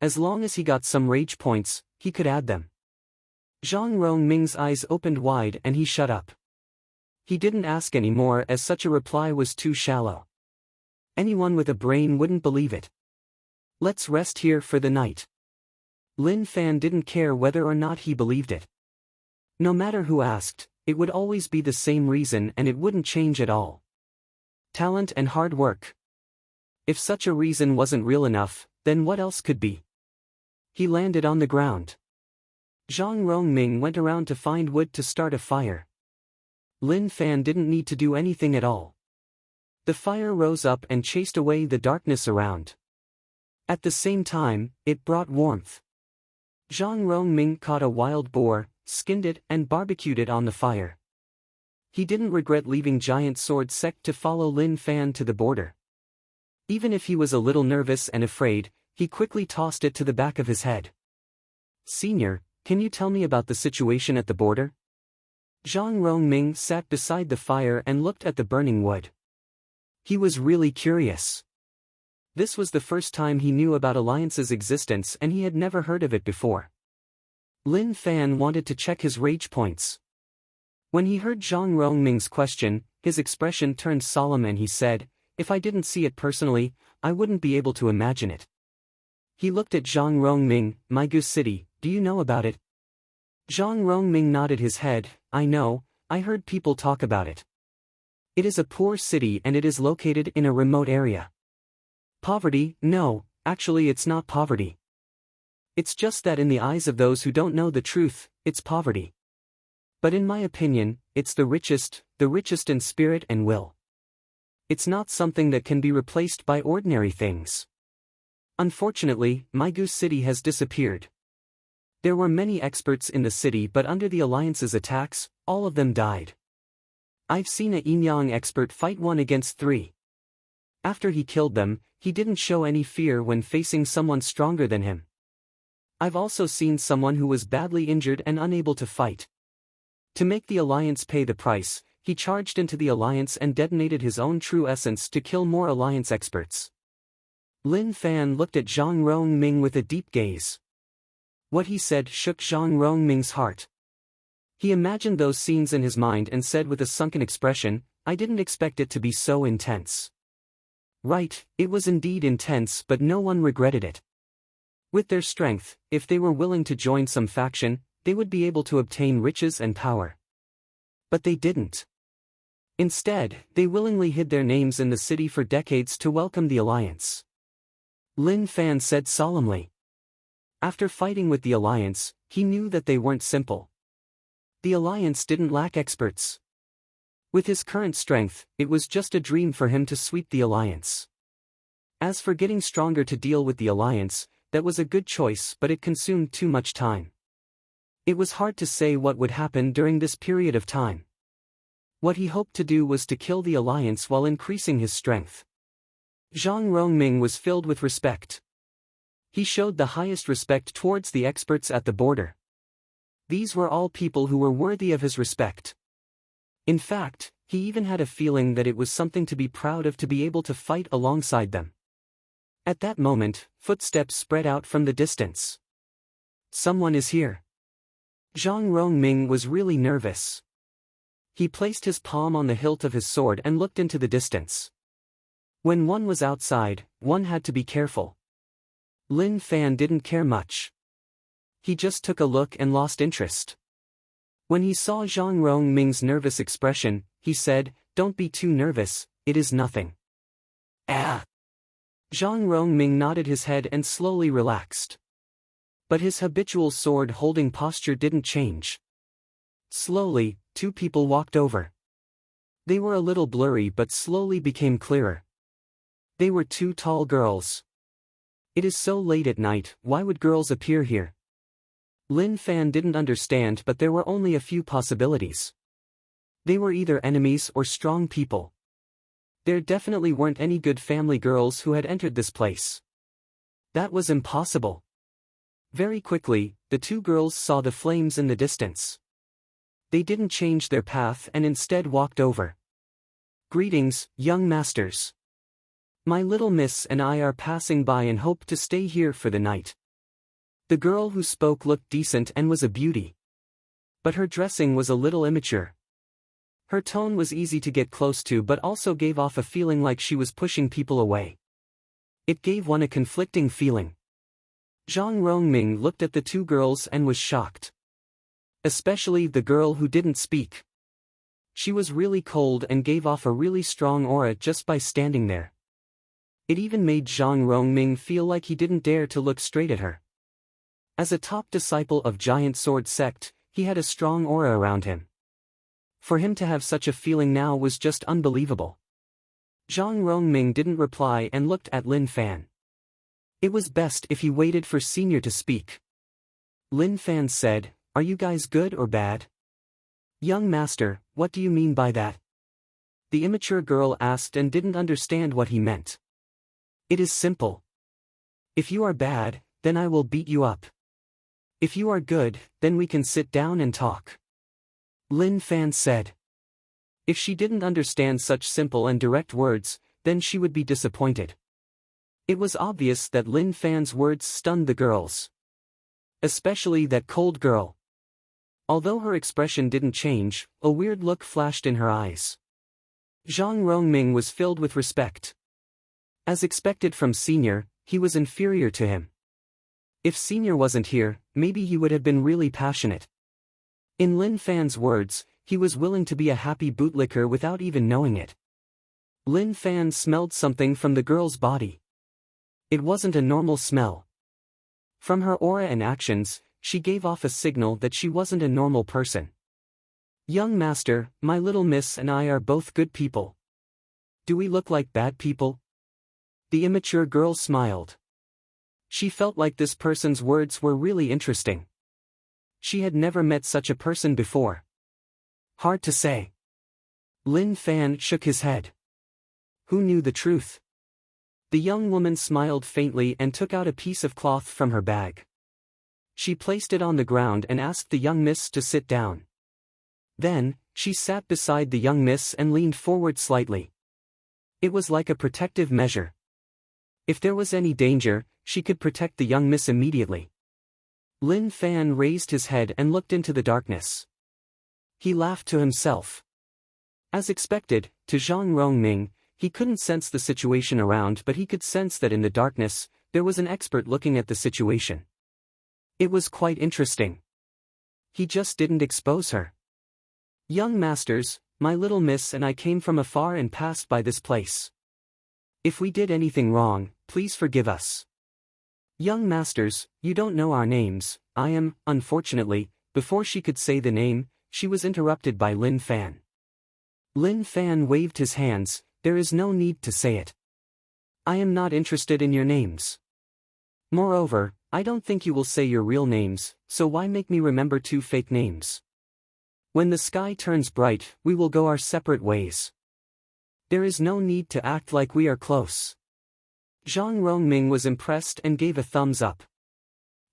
As long as he got some rage points, he could add them. Zhang Rongming's eyes opened wide and he shut up. He didn't ask any more as such a reply was too shallow. Anyone with a brain wouldn't believe it. "Let's rest here for the night." Lin Fan didn't care whether or not he believed it. No matter who asked, it would always be the same reason and it wouldn't change at all. Talent and hard work. If such a reason wasn't real enough, then what else could be? He landed on the ground. Zhang Rongming went around to find wood to start a fire. Lin Fan didn't need to do anything at all. The fire rose up and chased away the darkness around. At the same time, it brought warmth. Zhang Rongming caught a wild boar, skinned it and barbecued it on the fire. He didn't regret leaving Giant Sword Sect to follow Lin Fan to the border. Even if he was a little nervous and afraid, he quickly tossed it to the back of his head. "Senior, can you tell me about the situation at the border?" Zhang Rongming sat beside the fire and looked at the burning wood. He was really curious. This was the first time he knew about Alliance's existence and he had never heard of it before. Lin Fan wanted to check his rage points. When he heard Zhang Rongming's question, his expression turned solemn and he said, "If I didn't see it personally, I wouldn't be able to imagine it." He looked at Zhang Rongming. "My Goose City, do you know about it?" Zhang Rongming nodded his head. "I know, I heard people talk about it. It is a poor city and it is located in a remote area." "Poverty? No, actually it's not poverty. It's just that in the eyes of those who don't know the truth, it's poverty. But in my opinion, it's the richest in spirit and will. It's not something that can be replaced by ordinary things. Unfortunately, my Goose City has disappeared. There were many experts in the city but under the Alliance's attacks, all of them died. I've seen a Yinyang expert fight 1 against 3. After he killed them, he didn't show any fear when facing someone stronger than him. I've also seen someone who was badly injured and unable to fight. To make the Alliance pay the price, he charged into the Alliance and detonated his own true essence to kill more Alliance experts." Lin Fan looked at Zhang Rongming with a deep gaze. What he said shook Zhang Rongming's heart. He imagined those scenes in his mind and said with a sunken expression, "I didn't expect it to be so intense." Right, it was indeed intense but no one regretted it. With their strength, if they were willing to join some faction, they would be able to obtain riches and power. But they didn't. Instead, they willingly hid their names in the city for decades to welcome the Alliance. Lin Fan said solemnly. After fighting with the Alliance, he knew that they weren't simple. The Alliance didn't lack experts. With his current strength, it was just a dream for him to sweep the Alliance. As for getting stronger to deal with the Alliance, that was a good choice but it consumed too much time. It was hard to say what would happen during this period of time. What he hoped to do was to kill the Alliance while increasing his strength. Zhang Rongming was filled with respect. He showed the highest respect towards the experts at the border. These were all people who were worthy of his respect. In fact, he even had a feeling that it was something to be proud of to be able to fight alongside them. At that moment, footsteps spread out from the distance. "Someone is here." Zhang Rongming was really nervous. He placed his palm on the hilt of his sword and looked into the distance. When one was outside, one had to be careful. Lin Fan didn't care much. He just took a look and lost interest. When he saw Zhang Rongming's nervous expression, he said, "Don't be too nervous, it is nothing." "Ah!" Zhang Rongming nodded his head and slowly relaxed. But his habitual sword-holding posture didn't change. Slowly, 2 people walked over. They were a little blurry but slowly became clearer. They were 2 tall girls. It is so late at night, why would girls appear here? Lin Fan didn't understand but there were only a few possibilities. They were either enemies or strong people. There definitely weren't any good family girls who had entered this place. That was impossible. Very quickly, the 2 girls saw the flames in the distance. They didn't change their path and instead walked over. "Greetings, young masters. My little miss and I are passing by and hope to stay here for the night." The girl who spoke looked decent and was a beauty. But her dressing was a little immature. Her tone was easy to get close to but also gave off a feeling like she was pushing people away. It gave one a conflicting feeling. Zhang Rongming looked at the 2 girls and was shocked. Especially the girl who didn't speak. She was really cold and gave off a really strong aura just by standing there. It even made Zhang Rongming feel like he didn't dare to look straight at her. As a top disciple of Giant Sword Sect, he had a strong aura around him. For him to have such a feeling now was just unbelievable. Zhang Rongming didn't reply and looked at Lin Fan. It was best if he waited for Senior to speak. Lin Fan said, "Are you guys good or bad?" Young master, what do you mean by that? The immature girl asked and didn't understand what he meant. It is simple. If you are bad, then I will beat you up. If you are good, then we can sit down and talk. Lin Fan said. If she didn't understand such simple and direct words, then she would be disappointed. It was obvious that Lin Fan's words stunned the girls. Especially that cold girl. Although her expression didn't change, a weird look flashed in her eyes. Zhang Rongming was filled with respect. As expected from Senior, he was inferior to him. If Senior wasn't here, maybe he would have been really passionate. In Lin Fan's words, he was willing to be a happy bootlicker without even knowing it. Lin Fan smelled something from the girl's body. It wasn't a normal smell. From her aura and actions, she gave off a signal that she wasn't a normal person. Young master, my little miss and I are both good people. Do we look like bad people? The immature girl smiled. She felt like this person's words were really interesting. She had never met such a person before. Hard to say. Lin Fan shook his head. Who knew the truth? The young woman smiled faintly and took out a piece of cloth from her bag. She placed it on the ground and asked the young miss to sit down. Then, she sat beside the young miss and leaned forward slightly. It was like a protective measure. If there was any danger, she could protect the young miss immediately. Lin Fan raised his head and looked into the darkness. He laughed to himself. As expected, to Zhang Rongming, he couldn't sense the situation around, but he could sense that in the darkness, there was an expert looking at the situation. It was quite interesting. He just didn't expose her. Young masters, my little miss and I came from afar and passed by this place. If we did anything wrong, please forgive us. Young masters, you don't know our names. I am, unfortunately. Before she could say the name, she was interrupted by Lin Fan. Lin Fan waved his hands. There is no need to say it. I am not interested in your names. Moreover, I don't think you will say your real names, so why make me remember two fake names? When the sky turns bright, we will go our separate ways. There is no need to act like we are close. Zhang Rongming was impressed and gave a thumbs up.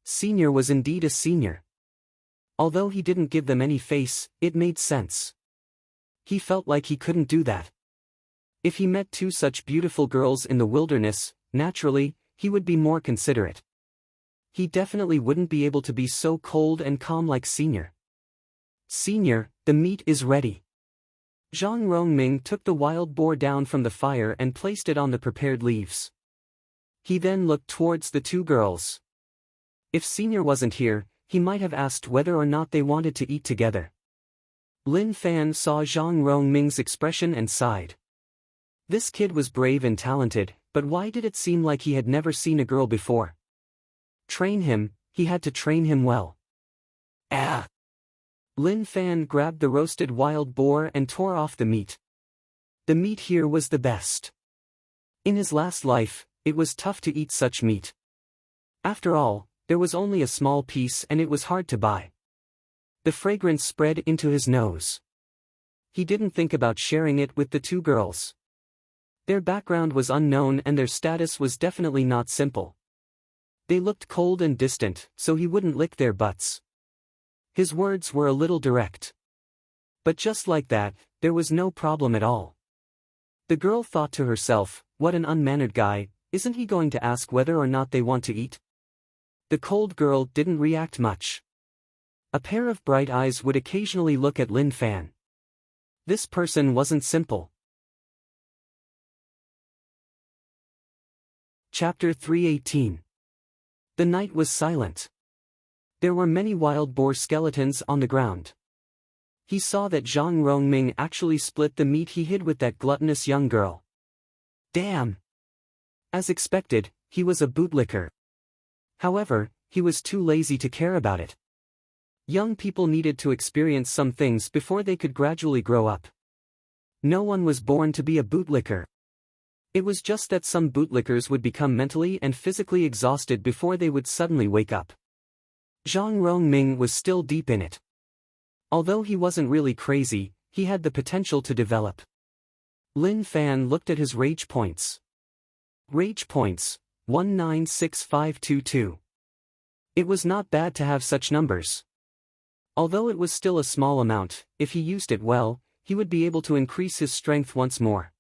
Senior was indeed a senior. Although he didn't give them any face, it made sense. He felt like he couldn't do that. If he met two such beautiful girls in the wilderness, naturally, he would be more considerate. He definitely wouldn't be able to be so cold and calm like Senior. Senior, the meat is ready. Zhang Rongming took the wild boar down from the fire and placed it on the prepared leaves. He then looked towards the two girls. If Senior wasn't here, he might have asked whether or not they wanted to eat together. Lin Fan saw Zhang Rongming's expression and sighed. This kid was brave and talented, but why did it seem like he had never seen a girl before? Train him, he had to train him well. Ah! Lin Fan grabbed the roasted wild boar and tore off the meat. The meat here was the best. In his last life, it was tough to eat such meat. After all, there was only a small piece and it was hard to buy. The fragrance spread into his nose. He didn't think about sharing it with the two girls. Their background was unknown and their status was definitely not simple. They looked cold and distant, so he wouldn't lick their butts. His words were a little direct. But just like that, there was no problem at all. The girl thought to herself, what an unmannered guy, isn't he going to ask whether or not they want to eat? The cold girl didn't react much. A pair of bright eyes would occasionally look at Lin Fan. This person wasn't simple. Chapter 318. The night was silent. There were many wild boar skeletons on the ground. He saw that Zhang Rongming actually split the meat he hid with that gluttonous young girl. Damn! As expected, he was a bootlicker. However, he was too lazy to care about it. Young people needed to experience some things before they could gradually grow up. No one was born to be a bootlicker. It was just that some bootlickers would become mentally and physically exhausted before they would suddenly wake up. Zhang Rongming was still deep in it. Although he wasn't really crazy, he had the potential to develop. Lin Fan looked at his rage points. Rage points, 196522. It was not bad to have such numbers. Although it was still a small amount, if he used it well, he would be able to increase his strength once more.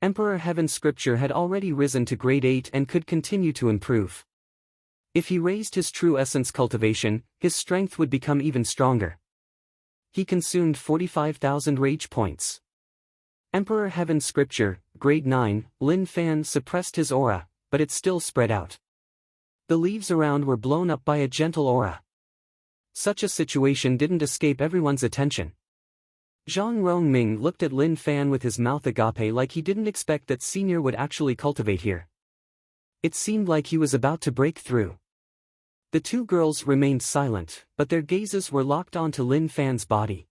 Emperor Heaven's scripture had already risen to grade 8 and could continue to improve. If he raised his true essence cultivation, his strength would become even stronger. He consumed 45,000 rage points. Emperor Heaven's scripture, grade 9, Lin Fan suppressed his aura, but it still spread out. The leaves around were blown up by a gentle aura. Such a situation didn't escape everyone's attention. Zhang Rongming looked at Lin Fan with his mouth agape like he didn't expect that Senior would actually cultivate here. It seemed like he was about to break through. The two girls remained silent, but their gazes were locked onto Lin Fan's body.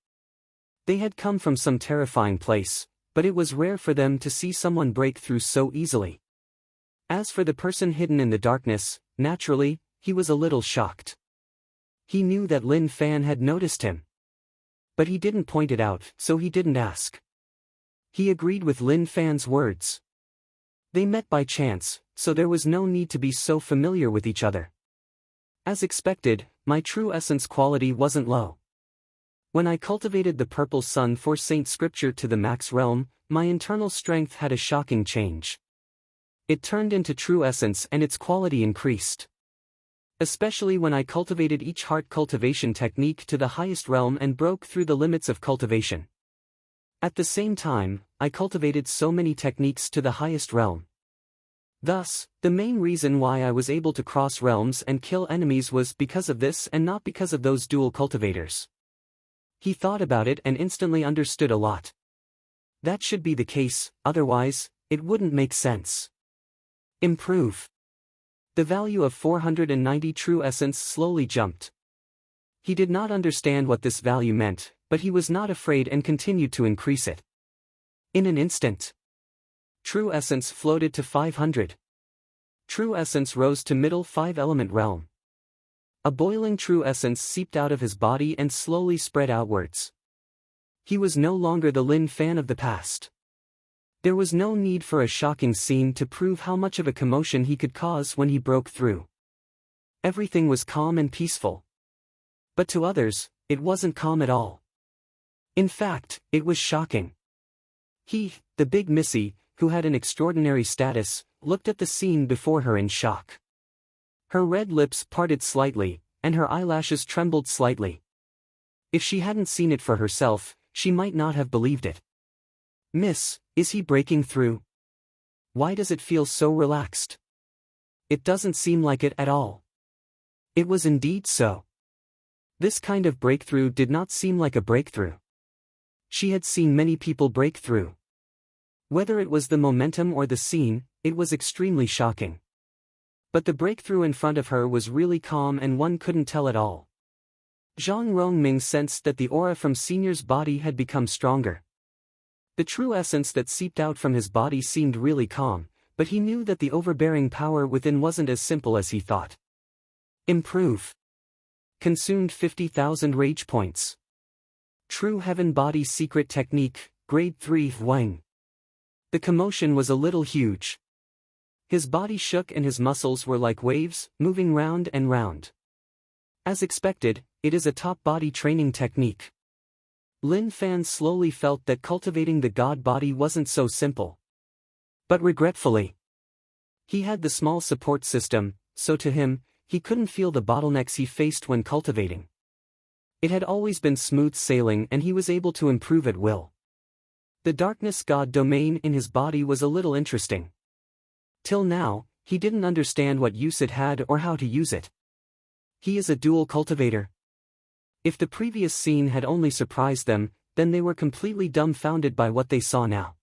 They had come from some terrifying place, but it was rare for them to see someone break through so easily. As for the person hidden in the darkness, naturally, he was a little shocked. He knew that Lin Fan had noticed him. But he didn't point it out, so he didn't ask. He agreed with Lin Fan's words. They met by chance, so there was no need to be so familiar with each other. As expected, my true essence quality wasn't low. When I cultivated the Purple Sun for Saint Scripture to the max realm, my internal strength had a shocking change. It turned into true essence and its quality increased. Especially when I cultivated each heart cultivation technique to the highest realm and broke through the limits of cultivation. At the same time, I cultivated so many techniques to the highest realm. Thus, the main reason why I was able to cross realms and kill enemies was because of this and not because of those dual cultivators. He thought about it and instantly understood a lot. That should be the case, otherwise, it wouldn't make sense. Improve. The value of 490 true essence slowly jumped. He did not understand what this value meant, but he was not afraid and continued to increase it. In an instant, true essence floated to 500. True essence rose to middle 5-element realm. A boiling true essence seeped out of his body and slowly spread outwards. He was no longer the Lin Fan of the past. There was no need for a shocking scene to prove how much of a commotion he could cause when he broke through. Everything was calm and peaceful. But to others, it wasn't calm at all. In fact, it was shocking. He, the big Missy, who had an extraordinary status, looked at the scene before her in shock. Her red lips parted slightly, and her eyelashes trembled slightly. If she hadn't seen it for herself, she might not have believed it. "Miss, is he breaking through? Why does it feel so relaxed? It doesn't seem like it at all." It was indeed so. This kind of breakthrough did not seem like a breakthrough. She had seen many people break through. Whether it was the momentum or the scene, it was extremely shocking. But the breakthrough in front of her was really calm and one couldn't tell at all. Zhang Rongming sensed that the aura from Senior's body had become stronger. The true essence that seeped out from his body seemed really calm, but he knew that the overbearing power within wasn't as simple as he thought. Improve. Consumed 50,000 rage points. True Heaven Body Secret Technique, Grade 3 Wang. The commotion was a little huge. His body shook and his muscles were like waves, moving round and round. As expected, it is a top body training technique. Lin Fan slowly felt that cultivating the god body wasn't so simple. But regretfully, he had the small support system, so to him, he couldn't feel the bottlenecks he faced when cultivating. It had always been smooth sailing and he was able to improve at will. The darkness god domain in his body was a little interesting. Till now, he didn't understand what use it had or how to use it. He is a dual cultivator. If the previous scene had only surprised them, then they were completely dumbfounded by what they saw now.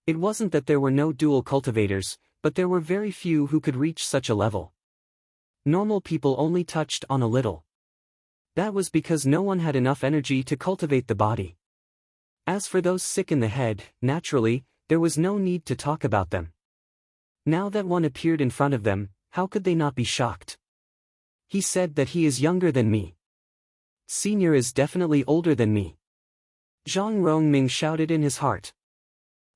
It wasn't that there were no dual cultivators, but there were very few who could reach such a level. Normal people only touched on a little. That was because no one had enough energy to cultivate the body. As for those sick in the head, naturally, there was no need to talk about them. Now that one appeared in front of them, how could they not be shocked? He said that he is younger than me. Senior is definitely older than me. Zhang Rongming shouted in his heart.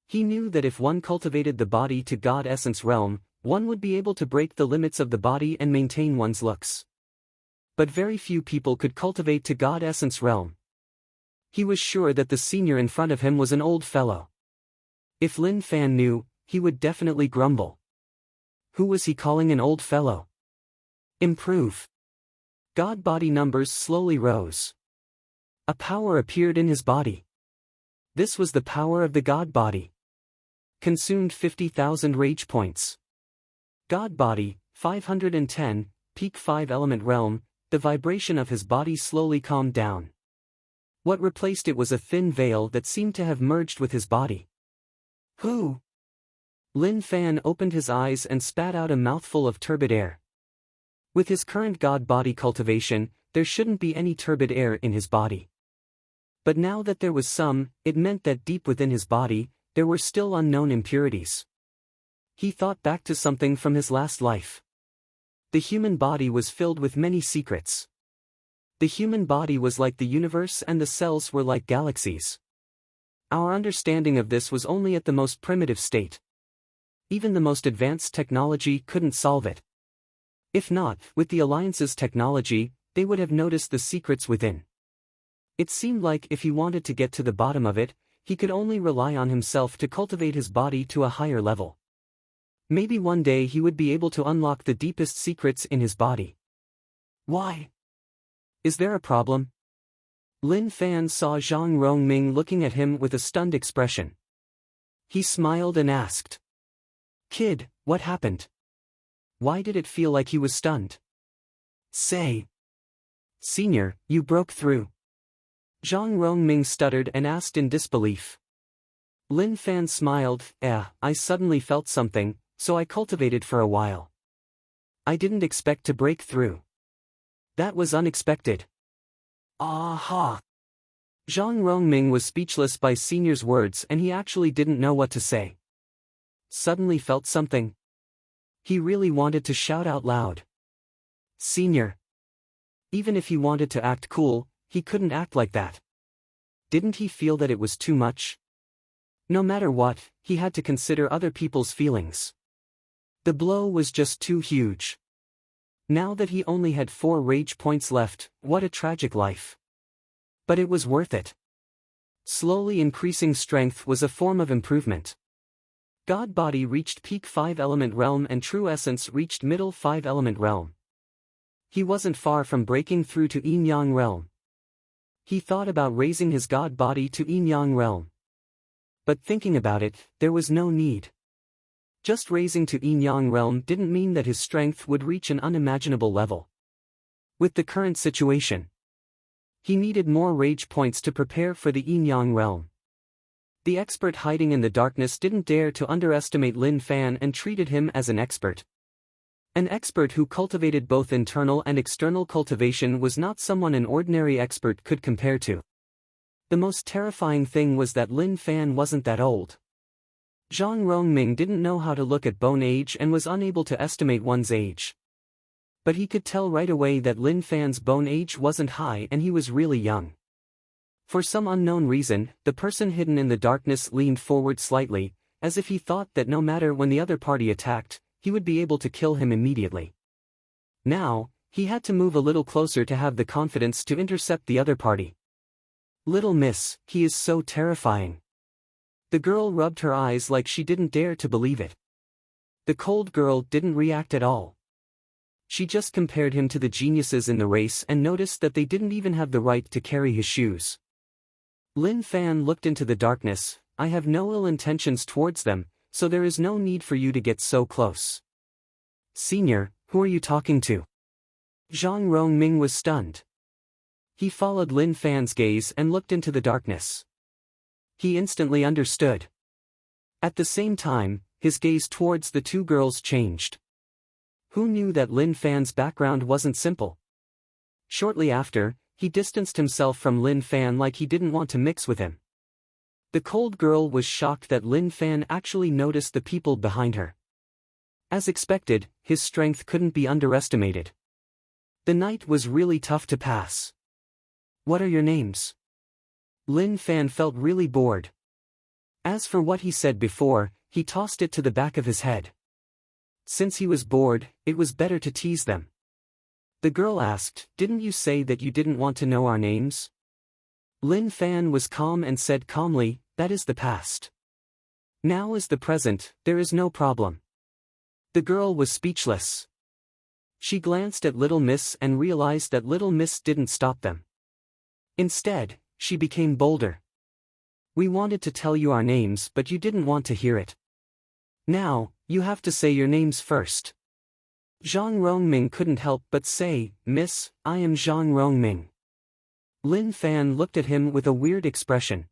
He knew that if one cultivated the body to God Essence realm, one would be able to break the limits of the body and maintain one's looks. But very few people could cultivate to God Essence realm. He was sure that the senior in front of him was an old fellow. If Lin Fan knew, he would definitely grumble. Who was he calling an old fellow? Improve. God body numbers slowly rose. A power appeared in his body. This was the power of the God body. Consumed 50,000 rage points. God body, 510, peak 5 element realm. The vibration of his body slowly calmed down. What replaced it was a thin veil that seemed to have merged with his body. Who? Lin Fan opened his eyes and spat out a mouthful of turbid air. With his current God body cultivation, there shouldn't be any turbid air in his body. But now that there was some, it meant that deep within his body, there were still unknown impurities. He thought back to something from his last life. The human body was filled with many secrets. The human body was like the universe and the cells were like galaxies. Our understanding of this was only at the most primitive state. Even the most advanced technology couldn't solve it. If not, with the Alliance's technology, they would have noticed the secrets within. It seemed like if he wanted to get to the bottom of it, he could only rely on himself to cultivate his body to a higher level. Maybe one day he would be able to unlock the deepest secrets in his body. Why? Is there a problem? Lin Fan saw Zhang Rongming looking at him with a stunned expression. He smiled and asked. Kid, what happened? Why did it feel like he was stunned? Say. Senior, you broke through. Zhang Rongming stuttered and asked in disbelief. Lin Fan smiled. I suddenly felt something, so I cultivated for a while. I didn't expect to break through. That was unexpected. Aha! Zhang Rongming was speechless by Senior's words and he actually didn't know what to say. Suddenly felt something. He really wanted to shout out loud. Senior. Even if he wanted to act cool, he couldn't act like that. Didn't he feel that it was too much? No matter what, he had to consider other people's feelings. The blow was just too huge. Now that he only had 4 rage points left, what a tragic life. But it was worth it. Slowly increasing strength was a form of improvement. God body reached peak 5 element realm and true essence reached middle 5 element realm. He wasn't far from breaking through to yin yang realm. He thought about raising his God body to yin yang realm. But thinking about it, there was no need. Just raising to yin yang realm didn't mean that his strength would reach an unimaginable level. With the current situation, he needed more rage points to prepare for the yin yang realm. The expert hiding in the darkness didn't dare to underestimate Lin Fan and treated him as an expert. An expert who cultivated both internal and external cultivation was not someone an ordinary expert could compare to. The most terrifying thing was that Lin Fan wasn't that old. Zhang Rongming didn't know how to look at bone age and was unable to estimate one's age. But he could tell right away that Lin Fan's bone age wasn't high and he was really young. For some unknown reason, the person hidden in the darkness leaned forward slightly, as if he thought that no matter when the other party attacked, he would be able to kill him immediately. Now, he had to move a little closer to have the confidence to intercept the other party. Little miss, he is so terrifying. The girl rubbed her eyes like she didn't dare to believe it. The cold girl didn't react at all. She just compared him to the geniuses in the race and noticed that they didn't even have the right to carry his shoes. Lin Fan looked into the darkness. I have no ill intentions towards them, so there is no need for you to get so close. Senior, who are you talking to? Zhang Rongming was stunned. He followed Lin Fan's gaze and looked into the darkness. He instantly understood. At the same time, his gaze towards the two girls changed. Who knew that Lin Fan's background wasn't simple? Shortly after, he distanced himself from Lin Fan like he didn't want to mix with him. The cold girl was shocked that Lin Fan actually noticed the people behind her. As expected, his strength couldn't be underestimated. The night was really tough to pass. What are your names? Lin Fan felt really bored. As for what he said before, he tossed it to the back of his head. Since he was bored, it was better to tease them. The girl asked, "Didn't you say that you didn't want to know our names?" Lin Fan was calm and said calmly, "That is the past. Now is the present, there is no problem." The girl was speechless. She glanced at Little Miss and realized that Little Miss didn't stop them. Instead, she became bolder. "We wanted to tell you our names but you didn't want to hear it. Now, you have to say your names first." Zhang Rongming couldn't help but say, "Miss, I am Zhang Rongming." Lin Fan looked at him with a weird expression.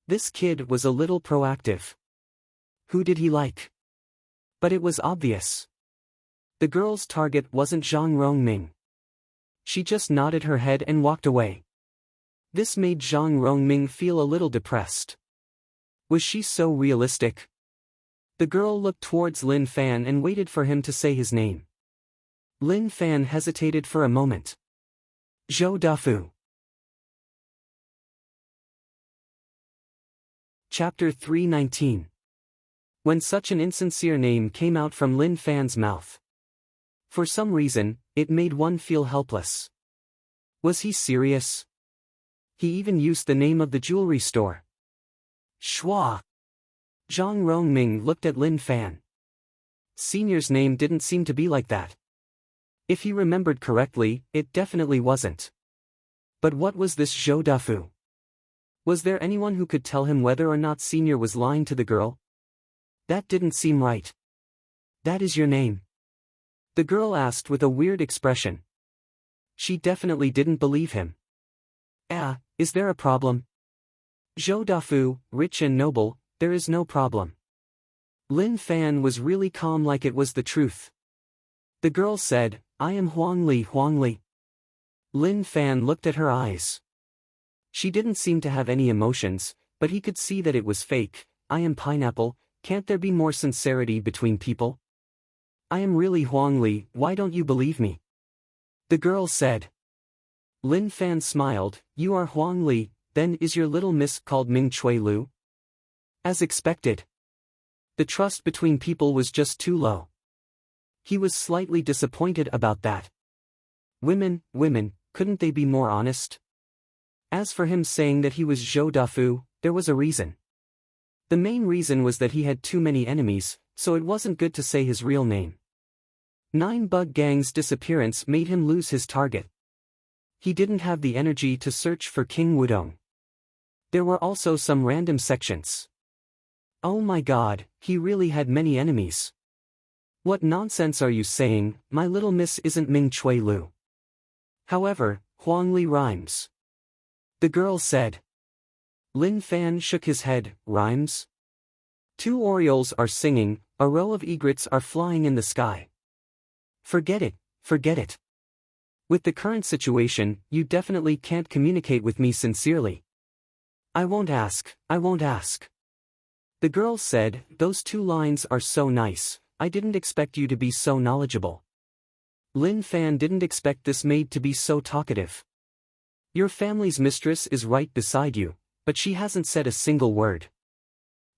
This kid was a little proactive. Who did he like? But it was obvious. The girl's target wasn't Zhang Rongming. She just nodded her head and walked away. This made Zhang Rongming feel a little depressed. Was she so realistic? The girl looked towards Lin Fan and waited for him to say his name. Lin Fan hesitated for a moment. Zhou Dafu. Chapter 319. When such an insincere name came out from Lin Fan's mouth. For some reason, it made one feel helpless. Was he serious? He even used the name of the jewelry store. Schwa. Zhang Rongming looked at Lin Fan. Senior's name didn't seem to be like that. If he remembered correctly, it definitely wasn't. But what was this Zhou Dafu? Was there anyone who could tell him whether or not Senior was lying to the girl? That didn't seem right. "That is your name?" the girl asked with a weird expression. She definitely didn't believe him. Is there a problem?" "Zhou Dafu, rich and noble, there is no problem." Lin Fan was really calm like it was the truth. The girl said, "I am Huang Li. Lin Fan looked at her eyes. She didn't seem to have any emotions, but he could see that it was fake. "I am Pineapple, can't there be more sincerity between people?" "I am really Huang Li, why don't you believe me?" the girl said. Lin Fan smiled, "You are Huang Li, then is your little miss called Ming Chui Lu?" As expected. The trust between people was just too low. He was slightly disappointed about that. Women, couldn't they be more honest? As for him saying that he was Zhou Dafu, there was a reason. The main reason was that he had too many enemies, so it wasn't good to say his real name. 9 Bug Gang's disappearance made him lose his target. He didn't have the energy to search for King Wudong. There were also some random sections. Oh my god, he really had many enemies. What nonsense are you saying? My little miss isn't Ming Chui Lu. However, Huang Li rhymes. The girl said. Lin Fan shook his head. Rhymes? 2 orioles are singing, a row of egrets are flying in the sky. Forget it. With the current situation, you definitely can't communicate with me sincerely. I won't ask. The girl said, those 2 lines are so nice, I didn't expect you to be so knowledgeable. Lin Fan didn't expect this maid to be so talkative. Your family's mistress is right beside you, but she hasn't said a single word.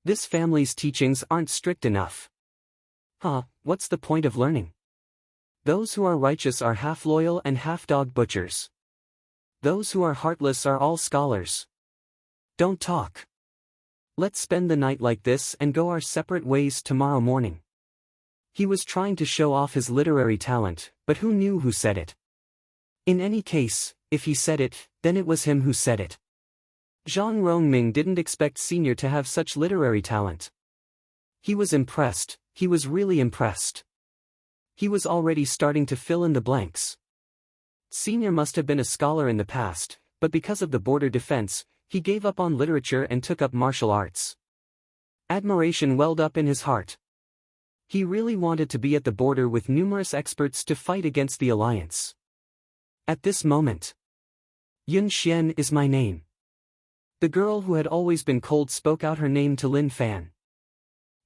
This family's teachings aren't strict enough. What's the point of learning? Those who are righteous are half loyal and half dog butchers. Those who are heartless are all scholars. Don't talk. Let's spend the night like this and go our separate ways tomorrow morning. He was trying to show off his literary talent, but who knew who said it? In any case, if he said it, then it was him who said it. Zhang Rongming didn't expect Senior to have such literary talent. He was impressed, he was really impressed. He was already starting to fill in the blanks. Senior must have been a scholar in the past, but because of the border defense, he gave up on literature and took up martial arts. Admiration welled up in his heart. He really wanted to be at the border with numerous experts to fight against the alliance. At this moment, Yun Xian is my name. The girl who had always been cold spoke out her name to Lin Fan.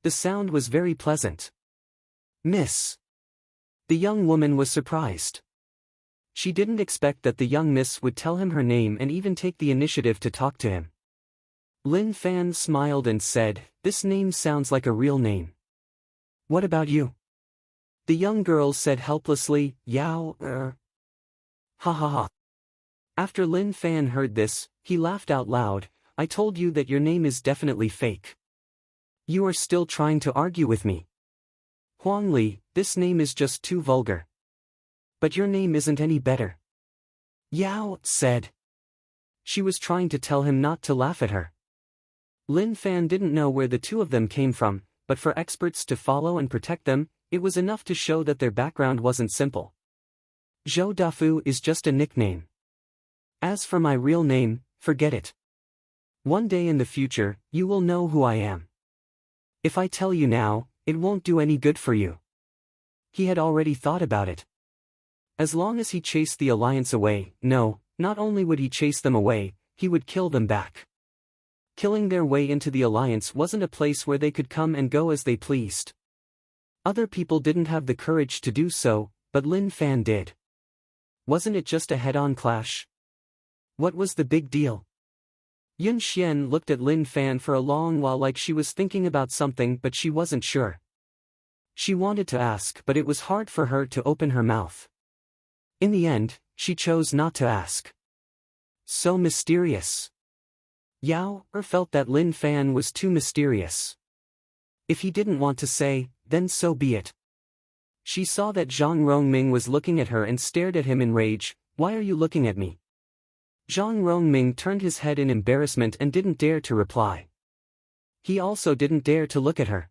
The sound was very pleasant. Miss. The young woman was surprised. She didn't expect that the young miss would tell him her name and even take the initiative to talk to him. Lin Fan smiled and said, "This name sounds like a real name. What about you?" The young girl said helplessly, "Yao, Ha ha ha." After Lin Fan heard this, he laughed out loud. "I told you that your name is definitely fake. You are still trying to argue with me. Huang Li, this name is just too vulgar. But your name isn't any better," Yao said. She was trying to tell him not to laugh at her. Lin Fan didn't know where the two of them came from, but for experts to follow and protect them, it was enough to show that their background wasn't simple. Zhou Dafu is just a nickname. As for my real name, forget it. One day in the future, you will know who I am. If I tell you now, it won't do any good for you. He had already thought about it. As long as he chased the alliance away, no, not only would he chase them away, he would kill them back. Killing their way into the alliance wasn't a place where they could come and go as they pleased. Other people didn't have the courage to do so, but Lin Fan did. Wasn't it just a head-on clash? What was the big deal? Yun Xian looked at Lin Fan for a long while like she was thinking about something but she wasn't sure. She wanted to ask but it was hard for her to open her mouth. In the end, she chose not to ask. So mysterious. Yao felt that Lin Fan was too mysterious. If he didn't want to say, then so be it. She saw that Zhang Rongming was looking at her and stared at him in rage. "Why are you looking at me?" Zhang Rongming turned his head in embarrassment and didn't dare to reply. He also didn't dare to look at her.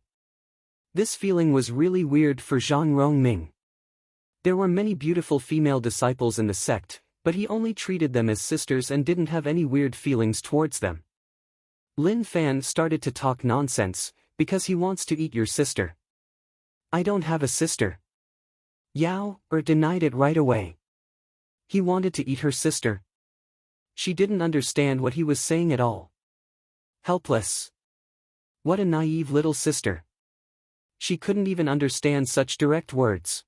This feeling was really weird for Zhang Rongming. There were many beautiful female disciples in the sect, but he only treated them as sisters and didn't have any weird feelings towards them. Lin Fan started to talk nonsense, "Because he wants to eat your sister." "I don't have a sister." Yao denied it right away. He wanted to eat her sister. She didn't understand what he was saying at all. Helpless. What a naive little sister. She couldn't even understand such direct words.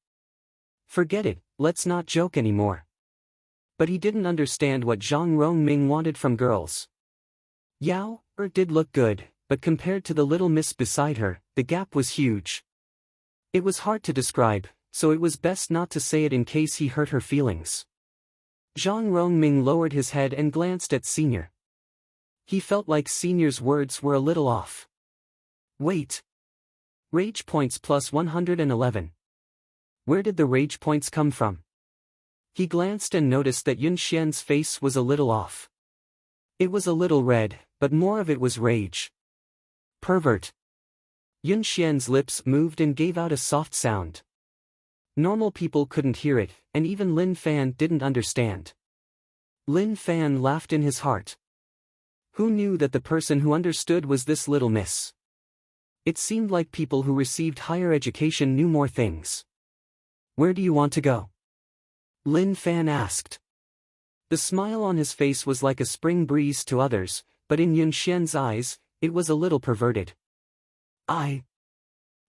Forget it, let's not joke anymore. But he didn't understand what Zhang Rongming wanted from girls. Yao did look good, but compared to the little miss beside her, the gap was huge. It was hard to describe, so it was best not to say it in case he hurt her feelings. Zhang Rongming lowered his head and glanced at Senior. He felt like Senior's words were a little off. Wait. Rage points plus 111. Where did the rage points come from? He glanced and noticed that Yun Xian's face was a little off. It was a little red, but more of it was rage. Pervert. Yun Xian's lips moved and gave out a soft sound. Normal people couldn't hear it, and even Lin Fan didn't understand. Lin Fan laughed in his heart. Who knew that the person who understood was this little miss? It seemed like people who received higher education knew more things. "Where do you want to go?" Lin Fan asked. The smile on his face was like a spring breeze to others, but in Yun Xian's eyes, it was a little perverted.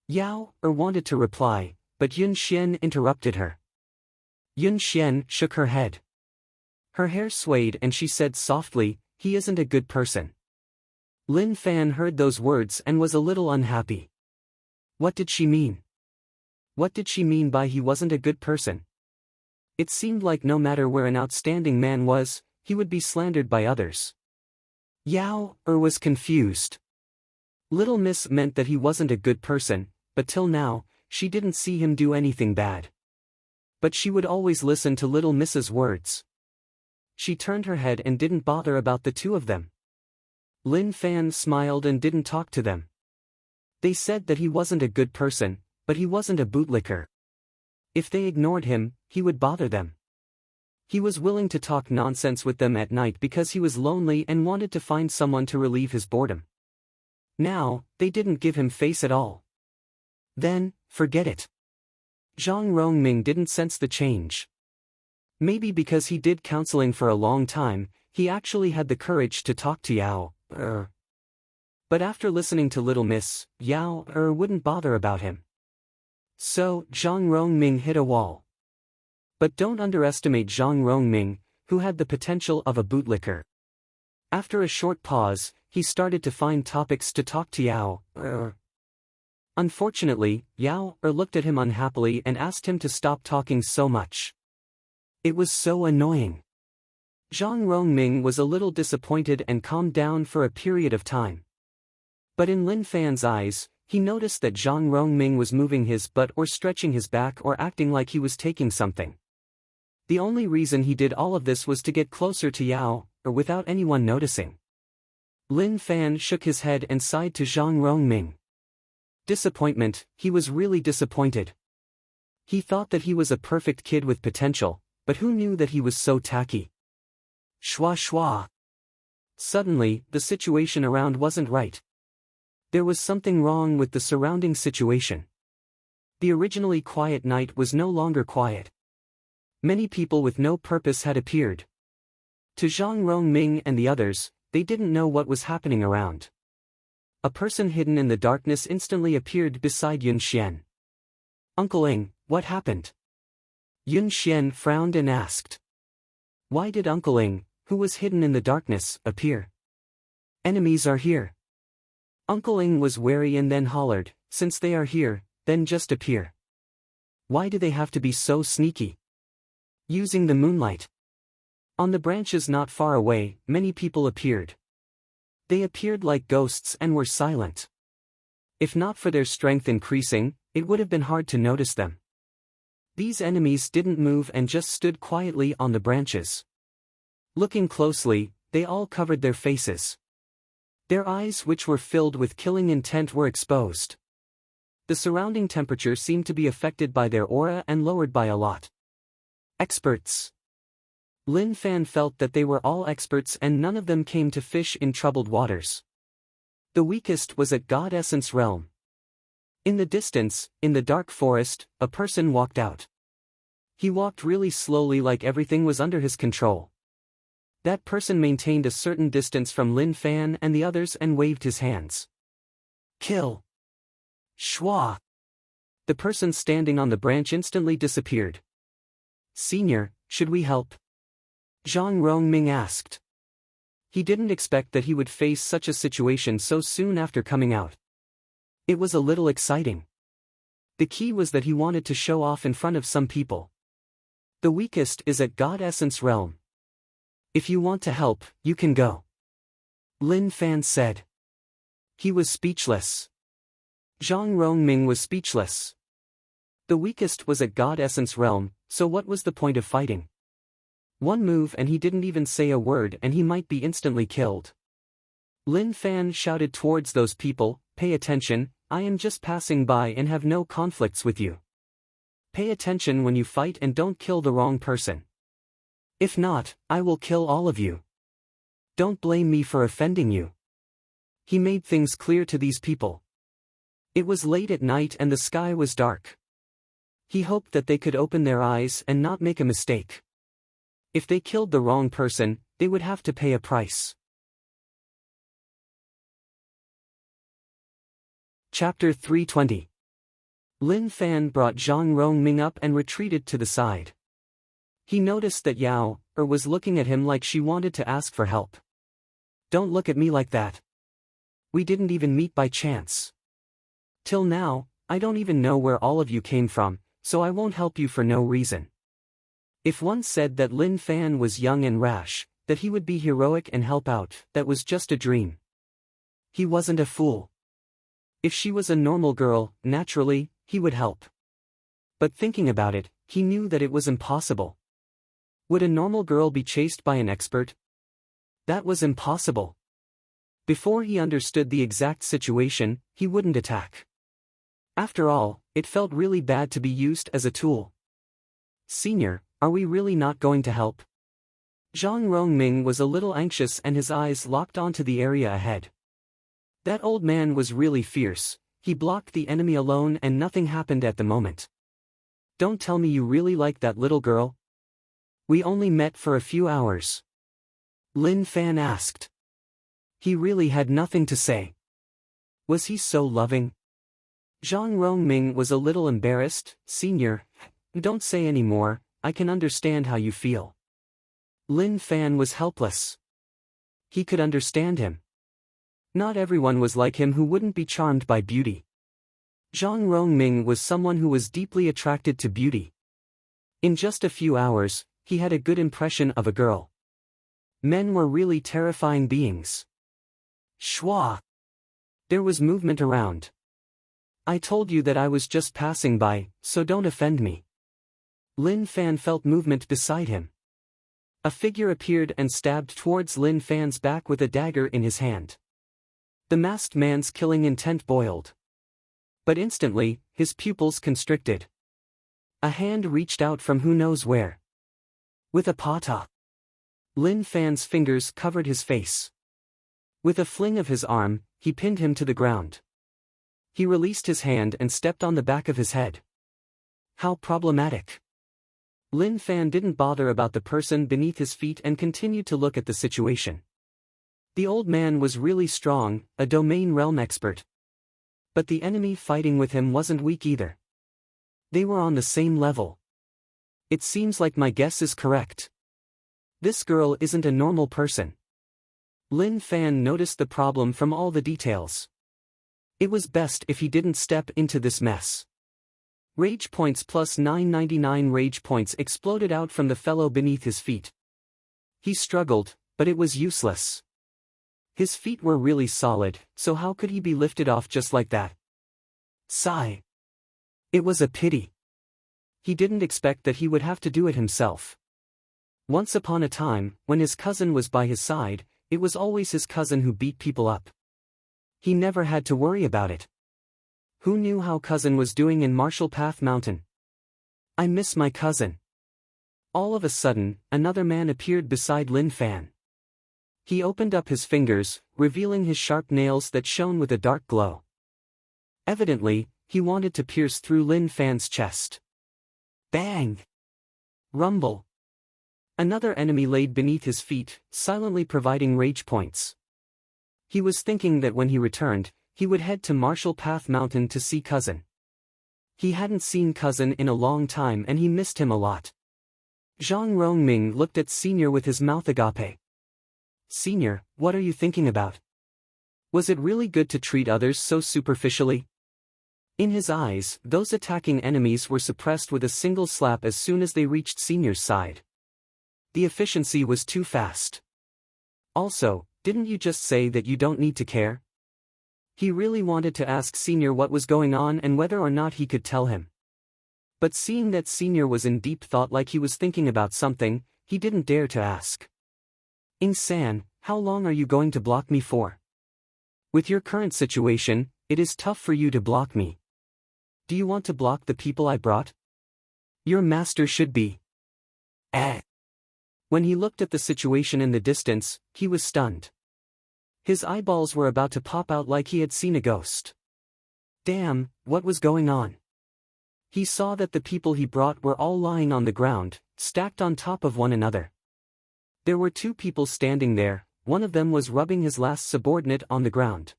Yao wanted to reply, but Yun Xian interrupted her. Yun Xian shook her head. Her hair swayed and she said softly, "He isn't a good person." Lin Fan heard those words and was a little unhappy. What did she mean? What did she mean by he wasn't a good person? It seemed like no matter where an outstanding man was, he would be slandered by others. Yao was confused. Little Miss meant that he wasn't a good person, but till now, she didn't see him do anything bad. But she would always listen to Little Miss's words. She turned her head and didn't bother about the two of them. Lin Fan smiled and didn't talk to them. They said that he wasn't a good person, but he wasn't a bootlicker. If they ignored him, he would bother them. He was willing to talk nonsense with them at night because he was lonely and wanted to find someone to relieve his boredom. Now, they didn't give him face at all. Then, forget it. Zhang Rongming didn't sense the change. Maybe because he did counseling for a long time, he actually had the courage to talk to Yao. But after listening to Little Miss, Yao wouldn't bother about him. So, Zhang Rongming hit a wall. But don't underestimate Zhang Rongming, who had the potential of a bootlicker. After a short pause, he started to find topics to talk to Yao. Unfortunately, Yao looked at him unhappily and asked him to stop talking so much. It was so annoying. Zhang Rongming was a little disappointed and calmed down for a period of time. But in Lin Fan's eyes, he noticed that Zhang Rongming was moving his butt or stretching his back or acting like he was taking something. The only reason he did all of this was to get closer to Yao, without anyone noticing. Lin Fan shook his head and sighed to Zhang Rongming. Disappointment, he was really disappointed. He thought that he was a perfect kid with potential, but who knew that he was so tacky? Shwa shwa. Suddenly, the situation around wasn't right. There was something wrong with the surrounding situation. The originally quiet night was no longer quiet. Many people with no purpose had appeared. To Zhang Rongming and the others, they didn't know what was happening around. A person hidden in the darkness instantly appeared beside Yun Xian. Uncle Ing, what happened? Yun Xian frowned and asked. Why did Uncle Ing, who was hidden in the darkness, appear? Enemies are here. Uncle Ing was wary and then hollered, since they are here, then just appear. Why do they have to be so sneaky? Using the moonlight. On the branches not far away, many people appeared. They appeared like ghosts and were silent. If not for their strength increasing, it would have been hard to notice them. These enemies didn't move and just stood quietly on the branches. Looking closely, they all covered their faces. Their eyes, which were filled with killing intent, were exposed. The surrounding temperature seemed to be affected by their aura and lowered by a lot. Experts. Lin Fan felt that they were all experts and none of them came to fish in troubled waters. The weakest was at God Essence Realm. In the distance, in the dark forest, a person walked out. He walked really slowly like everything was under his control. That person maintained a certain distance from Lin Fan and the others and waved his hands. Kill! Shwa! The person standing on the branch instantly disappeared. Senior, should we help? Zhang Rongming asked. He didn't expect that he would face such a situation so soon after coming out. It was a little exciting. The key was that he wanted to show off in front of some people. The weakest is at God Essence Realm. If you want to help, you can go. Lin Fan said. He was speechless. Zhang Rongming was speechless. The weakest was at God Essence Realm, so what was the point of fighting? One move and he didn't even say a word and he might be instantly killed. Lin Fan shouted towards those people, pay attention, I am just passing by and have no conflicts with you. Pay attention when you fight and don't kill the wrong person. If not, I will kill all of you. Don't blame me for offending you. He made things clear to these people. It was late at night and the sky was dark. He hoped that they could open their eyes and not make a mistake. If they killed the wrong person, they would have to pay a price. Chapter 320. Lin Fan brought Zhang Rongming up and retreated to the side. He noticed that Yao was looking at him like she wanted to ask for help. Don't look at me like that. We didn't even meet by chance. Till now, I don't even know where all of you came from, so I won't help you for no reason. If one said that Lin Fan was young and rash, that he would be heroic and help out, that was just a dream. He wasn't a fool. If she was a normal girl, naturally, he would help. But thinking about it, he knew that it was impossible. Would a normal girl be chased by an expert? That was impossible. Before he understood the exact situation, he wouldn't attack. After all, it felt really bad to be used as a tool. Senior, are we really not going to help? Zhang Rongming was a little anxious and his eyes locked onto the area ahead. That old man was really fierce, he blocked the enemy alone and nothing happened at the moment. Don't tell me you really like that little girl? We only met for a few hours. Lin Fan asked. He really had nothing to say. Was he so loving? Zhang Rongming was a little embarrassed. Senior, don't say any more, I can understand how you feel. Lin Fan was helpless. He could understand him. Not everyone was like him who wouldn't be charmed by beauty. Zhang Rongming was someone who was deeply attracted to beauty. In just a few hours, he had a good impression of a girl. Men were really terrifying beings. Shwa! There was movement around. I told you that I was just passing by, so don't offend me. Lin Fan felt movement beside him. A figure appeared and stabbed towards Lin Fan's back with a dagger in his hand. The masked man's killing intent boiled. But instantly, his pupils constricted. A hand reached out from who knows where. With a pata. Lin Fan's fingers covered his face. With a fling of his arm, he pinned him to the ground. He released his hand and stepped on the back of his head. How problematic. Lin Fan didn't bother about the person beneath his feet and continued to look at the situation. The old man was really strong, a domain realm expert. But the enemy fighting with him wasn't weak either. They were on the same level. It seems like my guess is correct. This girl isn't a normal person. Lin Fan noticed the problem from all the details. It was best if he didn't step into this mess. Rage points plus 999 rage points exploded out from the fellow beneath his feet. He struggled, but it was useless. His feet were really solid, so how could he be lifted off just like that? Sigh. It was a pity. He didn't expect that he would have to do it himself. Once upon a time, when his cousin was by his side, it was always his cousin who beat people up. He never had to worry about it. Who knew how cousin was doing in Marshall Path Mountain? I miss my cousin. All of a sudden, another man appeared beside Lin Fan. He opened up his fingers, revealing his sharp nails that shone with a dark glow. Evidently, he wanted to pierce through Lin Fan's chest. Bang! Rumble. Another enemy laid beneath his feet, silently providing rage points. He was thinking that when he returned, he would head to Marshall Path Mountain to see cousin. He hadn't seen cousin in a long time and he missed him a lot. Zhang Rongming looked at Senior with his mouth agape. Senior, what are you thinking about? Was it really good to treat others so superficially? In his eyes, those attacking enemies were suppressed with a single slap as soon as they reached Senior's side. The efficiency was too fast. Also, didn't you just say that you don't need to care? He really wanted to ask Senior what was going on and whether or not he could tell him. But seeing that Senior was in deep thought like he was thinking about something, he didn't dare to ask. Ing-san, how long are you going to block me for? With your current situation, it is tough for you to block me. Do you want to block the people I brought? Your master should be. When he looked at the situation in the distance, he was stunned. His eyeballs were about to pop out like he had seen a ghost. Damn, what was going on? He saw that the people he brought were all lying on the ground, stacked on top of one another. There were two people standing there, one of them was rubbing his last subordinate on the ground.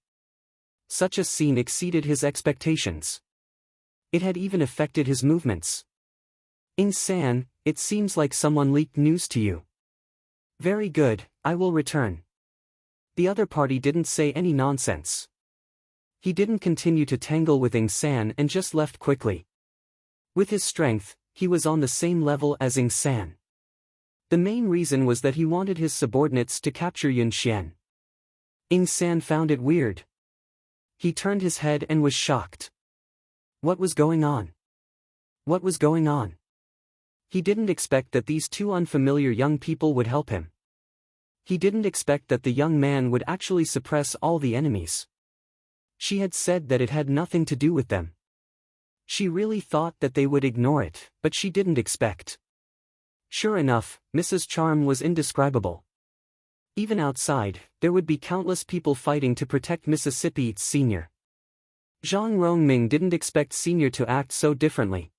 Such a scene exceeded his expectations. It had even affected his movements. Ing-san, it seems like someone leaked news to you. Very good, I will return. The other party didn't say any nonsense. He didn't continue to tangle with Ing-san and just left quickly. With his strength, he was on the same level as Ing-san. The main reason was that he wanted his subordinates to capture Yun Xian. Ing-san found it weird. He turned his head and was shocked. What was going on? What was going on? He didn't expect that these two unfamiliar young people would help him. He didn't expect that the young man would actually suppress all the enemies. She had said that it had nothing to do with them. She really thought that they would ignore it, but she didn't expect. Sure enough, Mrs. Charm was indescribable. Even outside, there would be countless people fighting to protect Mississippi Senior. Zhang Rongming didn't expect Senior to act so differently.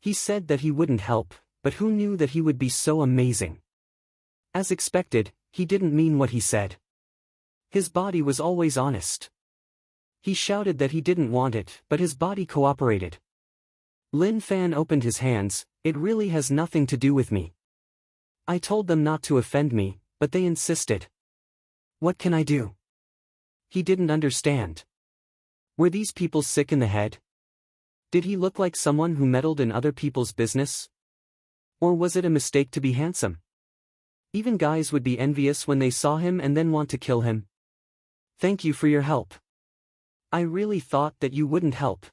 He said that he wouldn't help, but who knew that he would be so amazing? As expected, he didn't mean what he said. His body was always honest. He shouted that he didn't want it, but his body cooperated. Lin Fan opened his hands. It really has nothing to do with me. I told them not to offend me, but they insisted. What can I do? He didn't understand. Were these people sick in the head? Did he look like someone who meddled in other people's business? Or was it a mistake to be handsome? Even guys would be envious when they saw him and then want to kill him. Thank you for your help. I really thought that you wouldn't help.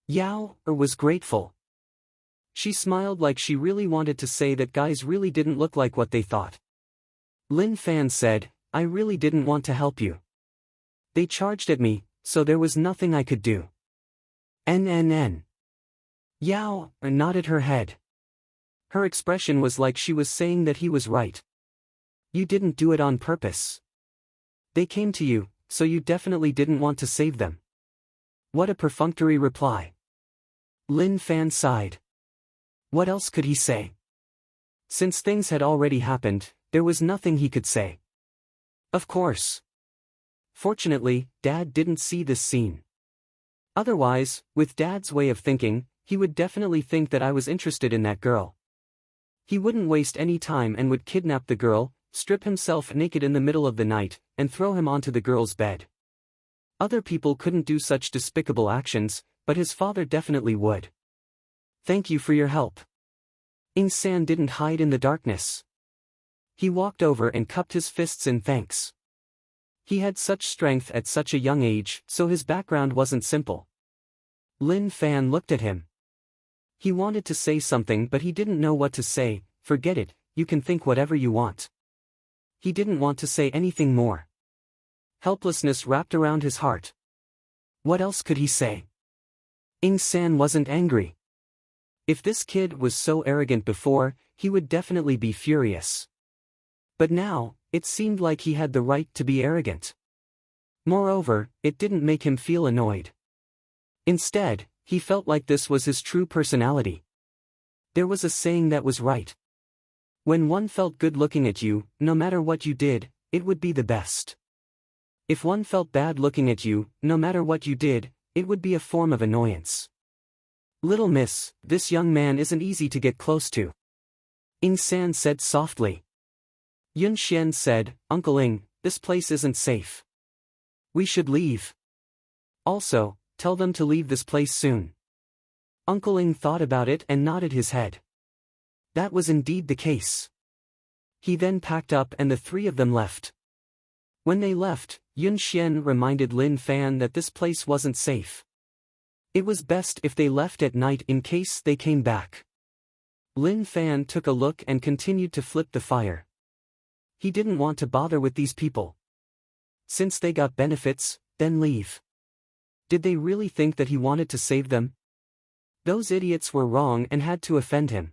Yao was grateful. She smiled like she really wanted to say that guys really didn't look like what they thought. Lin Fan said, I really didn't want to help you. They charged at me, so there was nothing I could do. NNN. Yao nodded her head. Her expression was like she was saying that he was right. You didn't do it on purpose. They came to you, so you definitely didn't want to save them. What a perfunctory reply. Lin Fan sighed. What else could he say? Since things had already happened, there was nothing he could say. Of course. Fortunately, Dad didn't see this scene. Otherwise, with Dad's way of thinking, he would definitely think that I was interested in that girl. He wouldn't waste any time and would kidnap the girl, strip himself naked in the middle of the night, and throw him onto the girl's bed. Other people couldn't do such despicable actions, but his father definitely would. Thank you for your help. Ing San didn't hide in the darkness. He walked over and cupped his fists in thanks. He had such strength at such a young age, so his background wasn't simple. Lin Fan looked at him. He wanted to say something but he didn't know what to say. Forget it, you can think whatever you want. He didn't want to say anything more. Helplessness wrapped around his heart. What else could he say? Ing San wasn't angry. If this kid was so arrogant before, he would definitely be furious. But now, it seemed like he had the right to be arrogant. Moreover, it didn't make him feel annoyed. Instead, he felt like this was his true personality. There was a saying that was right. When one felt good looking at you, no matter what you did, it would be the best. If one felt bad looking at you, no matter what you did, it would be a form of annoyance. Little miss, this young man isn't easy to get close to. Ing San said softly. Yun Xian said, Uncle Ing, this place isn't safe. We should leave. Also, tell them to leave this place soon. Uncle Ing thought about it and nodded his head. That was indeed the case. He then packed up and the three of them left. When they left, Yun Xian reminded Lin Fan that this place wasn't safe. It was best if they left at night in case they came back. Lin Fan took a look and continued to flip the fire. He didn't want to bother with these people. Since they got benefits, then leave. Did they really think that he wanted to save them? Those idiots were wrong and had to offend him.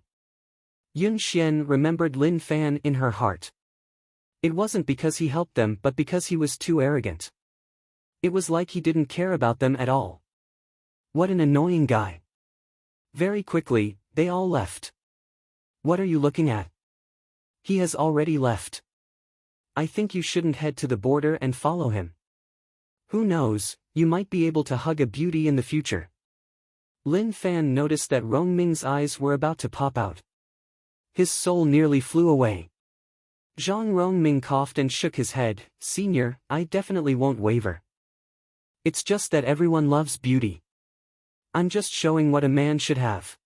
Yun Xian remembered Lin Fan in her heart. It wasn't because he helped them but because he was too arrogant. It was like he didn't care about them at all. What an annoying guy. Very quickly, they all left. What are you looking at? He has already left. I think you shouldn't head to the border and follow him. Who knows, you might be able to hug a beauty in the future. Lin Fan noticed that Rongming's eyes were about to pop out. His soul nearly flew away. Zhang Rongming coughed and shook his head. Senior, I definitely won't waver. It's just that everyone loves beauty. I'm just showing what a man should have.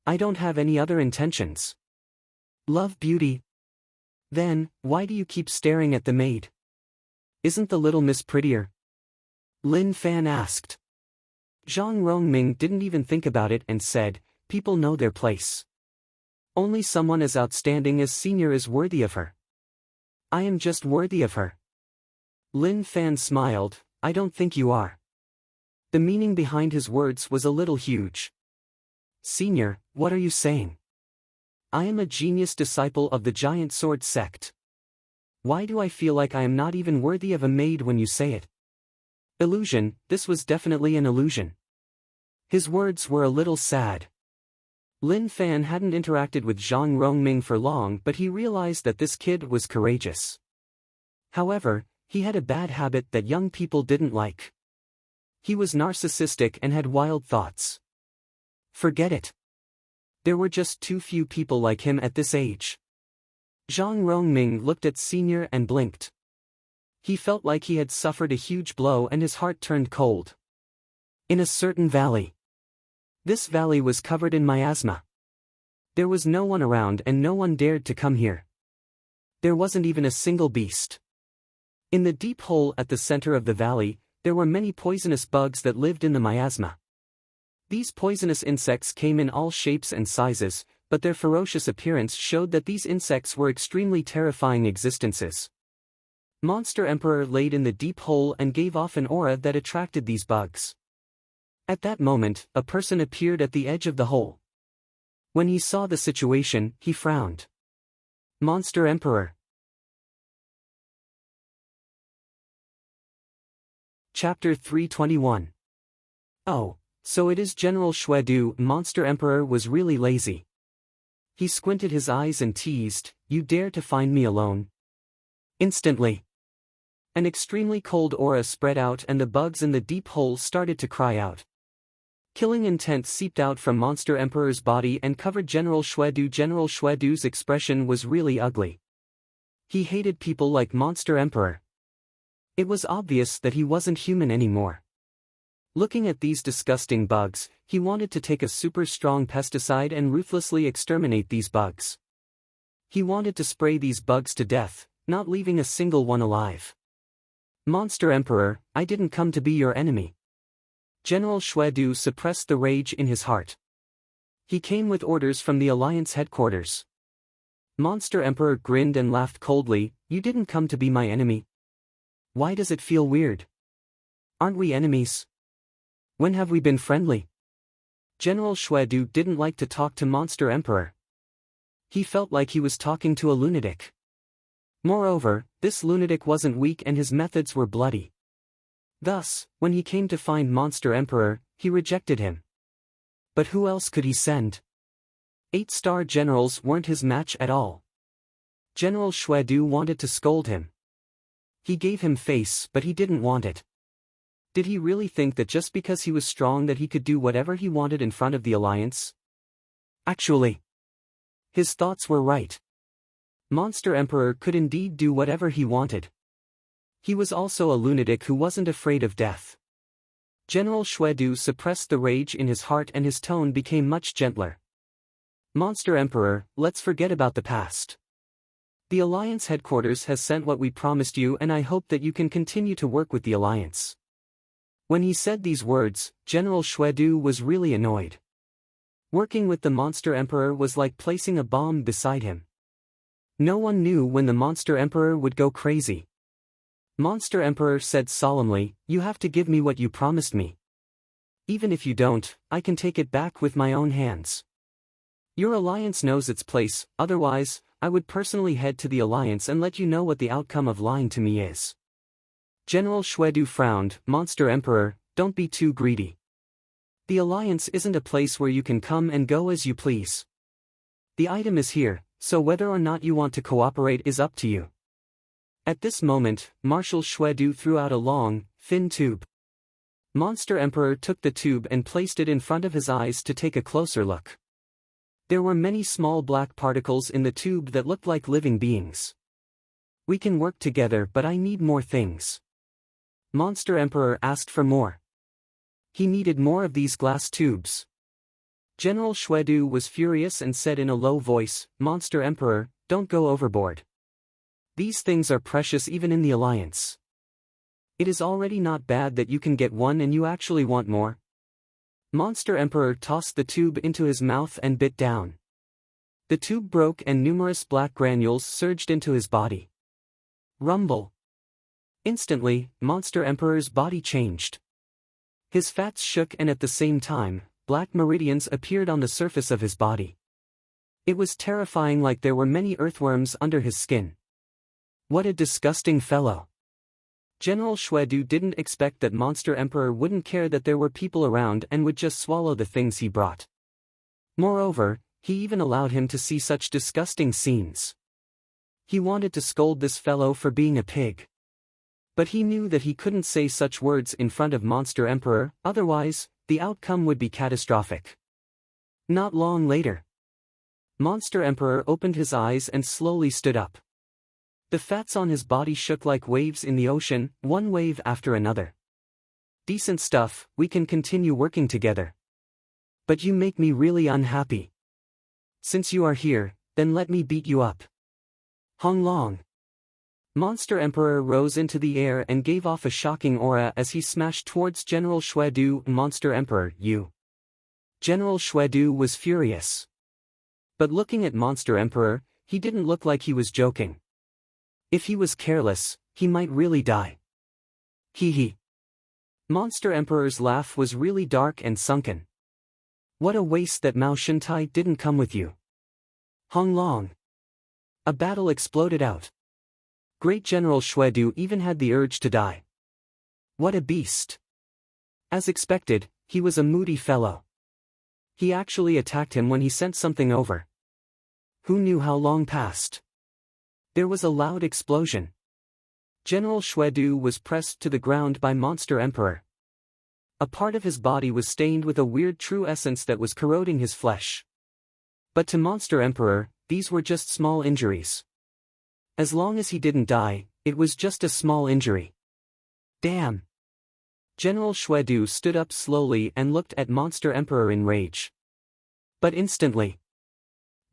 I don't have any other intentions. Love beauty? Then, why do you keep staring at the maid? Isn't the little miss prettier? Lin Fan asked. Zhang Rongming didn't even think about it and said, people know their place. Only someone as outstanding as Senior is worthy of her. I am just worthy of her. Lin Fan smiled, I don't think you are. The meaning behind his words was a little huge. Senior, what are you saying? I am a genius disciple of the giant sword sect. Why do I feel like I am not even worthy of a maid when you say it? Illusion, this was definitely an illusion. His words were a little sad. Lin Fan hadn't interacted with Zhang Rongming for long but he realized that this kid was courageous. However, he had a bad habit that young people didn't like. He was narcissistic and had wild thoughts. Forget it. There were just too few people like him at this age. Zhang Rongming looked at Senior and blinked. He felt like he had suffered a huge blow and his heart turned cold. In a certain valley. This valley was covered in miasma. There was no one around and no one dared to come here. There wasn't even a single beast. In the deep hole at the center of the valley, there were many poisonous bugs that lived in the miasma. These poisonous insects came in all shapes and sizes, but their ferocious appearance showed that these insects were extremely terrifying existences. Monster Emperor laid in the deep hole and gave off an aura that attracted these bugs. At that moment, a person appeared at the edge of the hole. When he saw the situation, he frowned. Monster Emperor. Chapter 321. Oh, so it is General Xuedu. Monster Emperor was really lazy. He squinted his eyes and teased, "You dare to find me alone?" Instantly, an extremely cold aura spread out and the bugs in the deep hole started to cry out. Killing intent seeped out from Monster Emperor's body and covered General Xuedu. General Xuedu's expression was really ugly. He hated people like Monster Emperor. It was obvious that he wasn't human anymore. Looking at these disgusting bugs, he wanted to take a super strong pesticide and ruthlessly exterminate these bugs. He wanted to spray these bugs to death, not leaving a single one alive. Monster Emperor, I didn't come to be your enemy. General Xuedu suppressed the rage in his heart. He came with orders from the Alliance headquarters. Monster Emperor grinned and laughed coldly, "You didn't come to be my enemy. Why does it feel weird? Aren't we enemies? When have we been friendly?" General Xuedu didn't like to talk to Monster Emperor. He felt like he was talking to a lunatic. Moreover, this lunatic wasn't weak and his methods were bloody. Thus, when he came to find Monster Emperor, he rejected him. But who else could he send? 8-star generals weren't his match at all. General Xuedu wanted to scold him. He gave him face, but he didn't want it. Did he really think that just because he was strong that he could do whatever he wanted in front of the Alliance? Actually, his thoughts were right. Monster Emperor could indeed do whatever he wanted. He was also a lunatic who wasn't afraid of death. General Xuedu suppressed the rage in his heart and his tone became much gentler. Monster Emperor, let's forget about the past. The Alliance headquarters has sent what we promised you and I hope that you can continue to work with the Alliance. When he said these words, General Xuedu was really annoyed. Working with the Monster Emperor was like placing a bomb beside him. No one knew when the Monster Emperor would go crazy. Monster Emperor said solemnly, "You have to give me what you promised me. Even if you don't, I can take it back with my own hands. Your Alliance knows its place, otherwise, I would personally head to the Alliance and let you know what the outcome of lying to me is." General Xuedu frowned, "Monster Emperor, don't be too greedy. The Alliance isn't a place where you can come and go as you please. The item is here, so whether or not you want to cooperate is up to you." At this moment, Marshal Xuedu threw out a long, thin tube. Monster Emperor took the tube and placed it in front of his eyes to take a closer look. There were many small black particles in the tube that looked like living beings. "We can work together, but I need more things." Monster Emperor asked for more. He needed more of these glass tubes. General Xuedu was furious and said in a low voice, "Monster Emperor, don't go overboard. These things are precious even in the Alliance. It is already not bad that you can get one and you actually want more." Monster Emperor tossed the tube into his mouth and bit down. The tube broke and numerous black granules surged into his body. Rumble. Instantly, Monster Emperor's body changed. His fats shook and at the same time, black meridians appeared on the surface of his body. It was terrifying, like there were many earthworms under his skin. What a disgusting fellow. General Xuedu didn't expect that Monster Emperor wouldn't care that there were people around and would just swallow the things he brought. Moreover, he even allowed him to see such disgusting scenes. He wanted to scold this fellow for being a pig. But he knew that he couldn't say such words in front of Monster Emperor, otherwise, the outcome would be catastrophic. Not long later, Monster Emperor opened his eyes and slowly stood up. The fats on his body shook like waves in the ocean, one wave after another. Decent stuff, we can continue working together. But you make me really unhappy. Since you are here, then let me beat you up. Hong Long. Monster Emperor rose into the air and gave off a shocking aura as he smashed towards General Xuedu. Monster Emperor, you. General Xuedu was furious. But looking at Monster Emperor, he didn't look like he was joking. If he was careless, he might really die. Hee hee. Monster Emperor's laugh was really dark and sunken. What a waste that Mao Shintai didn't come with you. Hong Long. A battle exploded out. Great General Xuedu even had the urge to die. What a beast. As expected, he was a moody fellow. He actually attacked him when he sent something over. Who knew how long passed? There was a loud explosion. General Xuedu was pressed to the ground by Monster Emperor. A part of his body was stained with a weird true essence that was corroding his flesh. But to Monster Emperor, these were just small injuries. As long as he didn't die, it was just a small injury. Damn. General Xuedu stood up slowly and looked at Monster Emperor in rage. But instantly,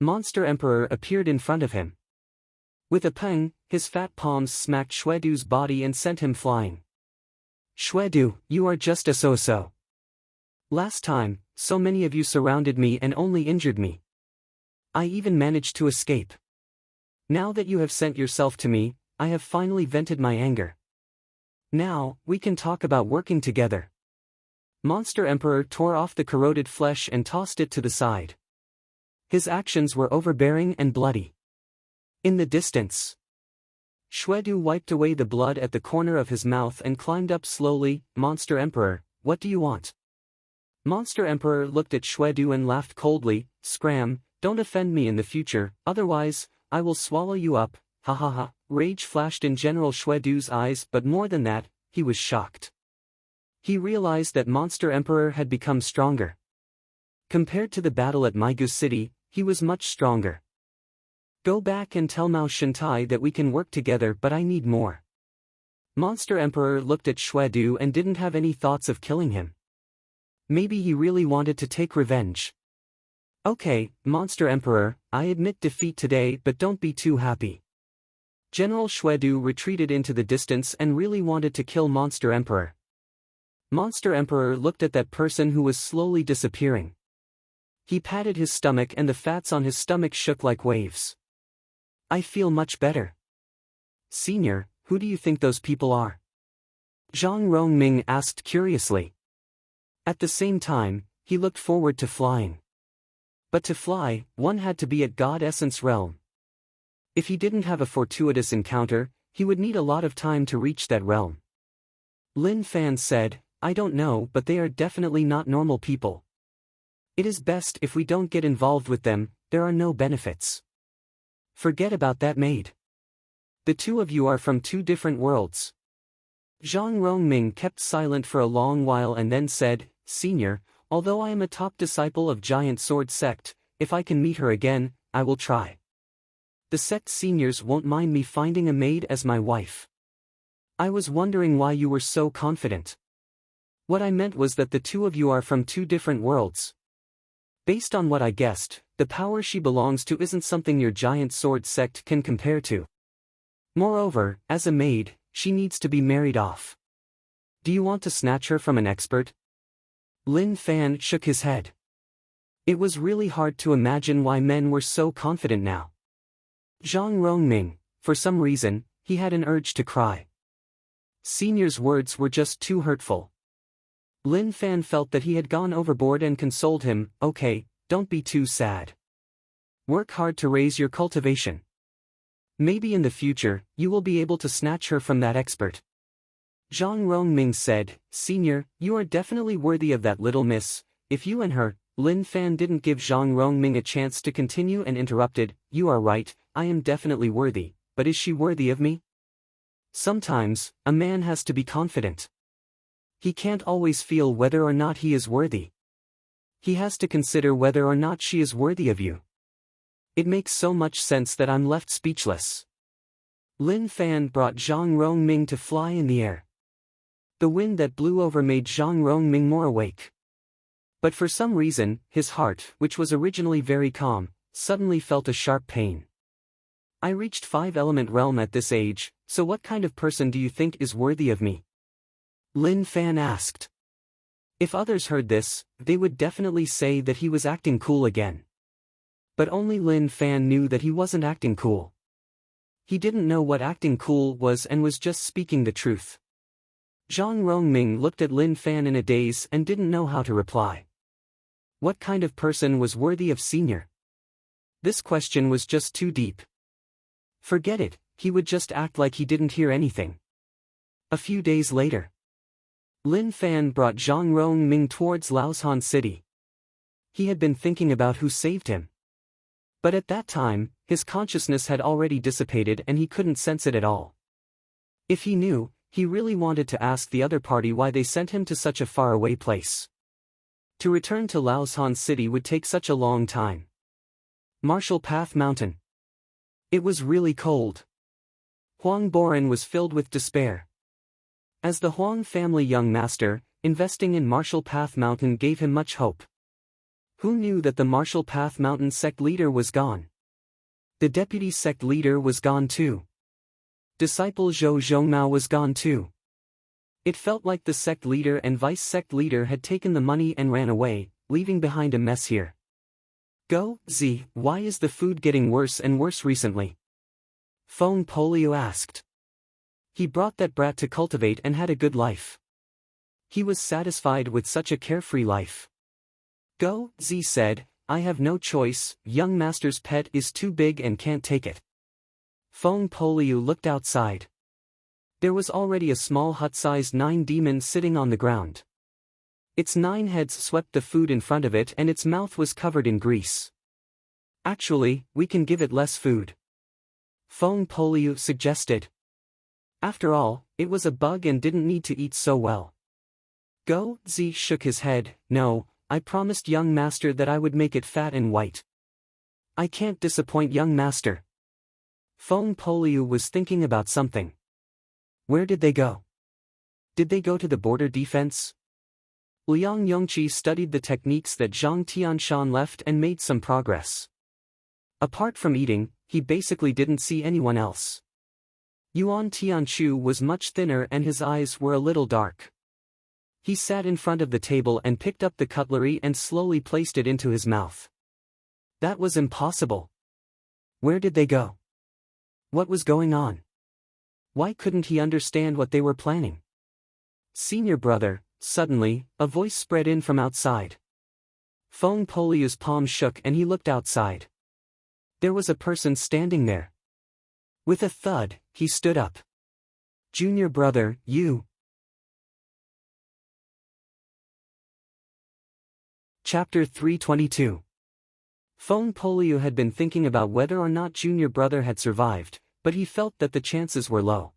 Monster Emperor appeared in front of him. With a pang, his fat palms smacked Xuedu's body and sent him flying. Xuedu, you are just a so-so. Last time, so many of you surrounded me and only injured me. I even managed to escape. Now that you have sent yourself to me, I have finally vented my anger. Now, we can talk about working together. Monster Emperor tore off the corroded flesh and tossed it to the side. His actions were overbearing and bloody. In the distance, Xuedu wiped away the blood at the corner of his mouth and climbed up slowly. Monster Emperor, what do you want? Monster Emperor looked at Xuedu and laughed coldly. Scram, don't offend me in the future, otherwise, I will swallow you up. Ha ha ha. Rage flashed in General Xuedu's eyes, but more than that, he was shocked. He realized that Monster Emperor had become stronger. Compared to the battle at Maigu City, he was much stronger. Go back and tell Mao Shintai that we can work together, but I need more. Monster Emperor looked at Xuedu and didn't have any thoughts of killing him. Maybe he really wanted to take revenge. Okay, Monster Emperor, I admit defeat today, but don't be too happy. General Xuedu retreated into the distance and really wanted to kill Monster Emperor. Monster Emperor looked at that person who was slowly disappearing. He patted his stomach and the fats on his stomach shook like waves. I feel much better. Senior, who do you think those people are? Zhang Rongming asked curiously. At the same time, he looked forward to flying. But to fly, one had to be at God Essence Realm. If he didn't have a fortuitous encounter, he would need a lot of time to reach that realm. Lin Fan said, I don't know, but they are definitely not normal people. It is best if we don't get involved with them, there are no benefits. Forget about that maid. The two of you are from two different worlds. Zhang Rongming kept silent for a long while and then said, Senior, although I am a top disciple of Giant Sword Sect, if I can meet her again, I will try. The sect seniors won't mind me finding a maid as my wife. I was wondering why you were so confident. What I meant was that the two of you are from two different worlds. Based on what I guessed, the power she belongs to isn't something your Giant Sword Sect can compare to. Moreover, as a maid, she needs to be married off. Do you want to snatch her from an expert? Lin Fan shook his head. It was really hard to imagine why men were so confident now. Zhang Rongming, for some reason, he had an urge to cry. Senior's words were just too hurtful. Lin Fan felt that he had gone overboard and consoled him, okay, don't be too sad. Work hard to raise your cultivation. Maybe in the future, you will be able to snatch her from that expert. Zhang Rongming said, Senior, you are definitely worthy of that little miss, if you and her. Lin Fan didn't give Zhang Rongming a chance to continue and interrupted, you are right, I am definitely worthy, but is she worthy of me? Sometimes, a man has to be confident. He can't always feel whether or not he is worthy. He has to consider whether or not she is worthy of you. It makes so much sense that I'm left speechless. Lin Fan brought Zhang Rongming to fly in the air. The wind that blew over made Zhang Rongming more awake. But for some reason, his heart, which was originally very calm, suddenly felt a sharp pain. I reached 5-element realm at this age, so what kind of person do you think is worthy of me? Lin Fan asked. If others heard this, they would definitely say that he was acting cool again. But only Lin Fan knew that he wasn't acting cool. He didn't know what acting cool was and was just speaking the truth. Zhang Rongming looked at Lin Fan in a daze and didn't know how to reply. What kind of person was worthy of senior? This question was just too deep. Forget it, he would just act like he didn't hear anything. A few days later, Lin Fan brought Zhang Rongming towards Laoshan City. He had been thinking about who saved him. But at that time, his consciousness had already dissipated and he couldn't sense it at all. If he knew, he really wanted to ask the other party why they sent him to such a faraway place. To return to Laoshan City would take such a long time. Martial Path Mountain. It was really cold. Huang Boran was filled with despair. As the Huang family young master, investing in Martial Path Mountain gave him much hope. Who knew that the Martial Path Mountain sect leader was gone? The deputy sect leader was gone too. Disciple Zhou Zhongmao was gone too. It felt like the sect leader and vice sect leader had taken the money and ran away, leaving behind a mess here. Go, Z, why is the food getting worse and worse recently? Feng Polio asked. He brought that brat to cultivate and had a good life. He was satisfied with such a carefree life. Go, Z said, I have no choice, young master's pet is too big and can't take it. Feng Polio looked outside. There was already a small hut-sized 9 demon sitting on the ground. Its 9 heads swept the food in front of it and its mouth was covered in grease. Actually, we can give it less food. Feng Polio suggested. After all, it was a bug and didn't need to eat so well. Go, Z shook his head, no, I promised young master that I would make it fat and white. I can't disappoint young master. Feng Polio was thinking about something. Where did they go? Did they go to the border defense? Liang Yongqi studied the techniques that Zhang Tianshan left and made some progress. Apart from eating, he basically didn't see anyone else. Yuan Tianchu was much thinner and his eyes were a little dark. He sat in front of the table and picked up the cutlery and slowly placed it into his mouth. That was impossible. Where did they go? What was going on? Why couldn't he understand what they were planning? Senior brother, suddenly, a voice spread in from outside. Feng Polio's palm shook and he looked outside. There was a person standing there. With a thud, he stood up. Junior brother, you. Chapter 322. Feng Polio had been thinking about whether or not junior brother had survived, but he felt that the chances were low.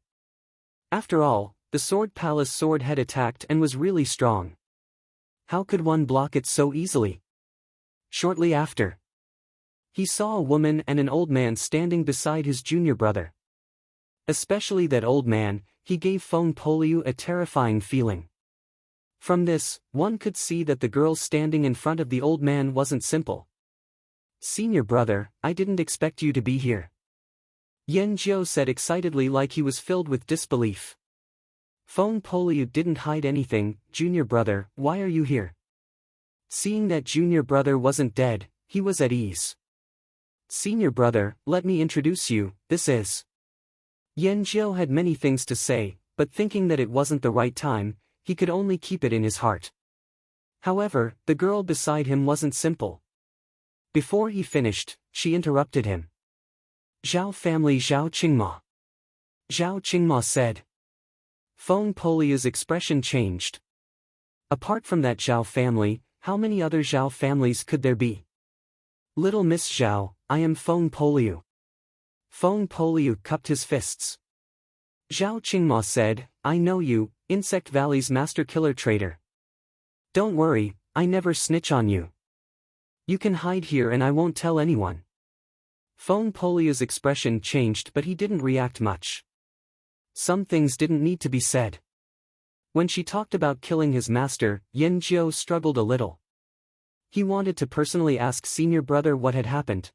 After all, the Sword Palace sword had attacked and was really strong. How could one block it so easily? Shortly after, he saw a woman and an old man standing beside his junior brother. Especially that old man, he gave Feng Polio a terrifying feeling. From this, one could see that the girl standing in front of the old man wasn't simple. Senior brother, I didn't expect you to be here. Yan Jiu said excitedly like he was filled with disbelief. Feng Polio didn't hide anything, junior brother, why are you here? Seeing that junior brother wasn't dead, he was at ease. Senior brother, let me introduce you, this is. Yan Jiu had many things to say, but thinking that it wasn't the right time, he could only keep it in his heart. However, the girl beside him wasn't simple. Before he finished, she interrupted him. Zhao family Zhao Qingma. Zhao Qingma said. Feng Polio's expression changed. Apart from that Zhao family, how many other Zhao families could there be? Little Miss Zhao, I am Feng Polio. Feng Polio cupped his fists. Zhao Qingma said, I know you, Insect Valley's master killer trader. Don't worry, I never snitch on you. You can hide here and I won't tell anyone. Feng Poliu's expression changed, but he didn't react much. Some things didn't need to be said. When she talked about killing his master, Yin Jiao struggled a little. He wanted to personally ask senior brother what had happened.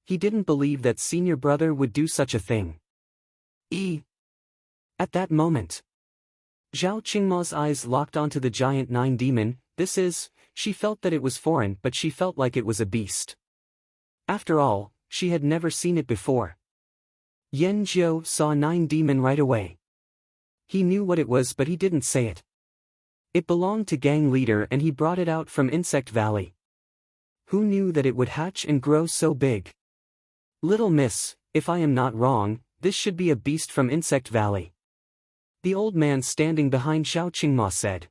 He didn't believe that senior brother would do such a thing. At that moment, Zhao Qingma's eyes locked onto the giant nine demon. She felt that it was foreign, but she felt like it was a beast. After all, she had never seen it before. Yen Jiao saw nine demon right away. He knew what it was, but he didn't say it. It belonged to gang leader and he brought it out from Insect Valley. Who knew that it would hatch and grow so big? Little miss, if I am not wrong, this should be a beast from Insect Valley. The old man standing behind Zhao Qingma said.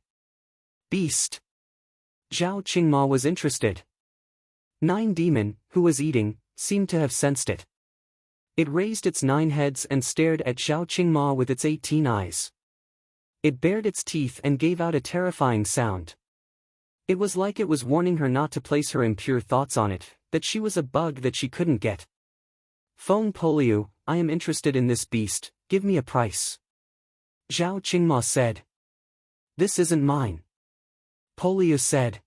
Beast. Zhao Qingma was interested. Nine demon, who was eating, seemed to have sensed it. It raised its 9 heads and stared at Zhao Qingma with its 18 eyes. It bared its teeth and gave out a terrifying sound. It was like it was warning her not to place her impure thoughts on it, that she was a bug that she couldn't get. Feng Poliu, I am interested in this beast, give me a price. Zhao Qingma said. This isn't mine. Poliu said.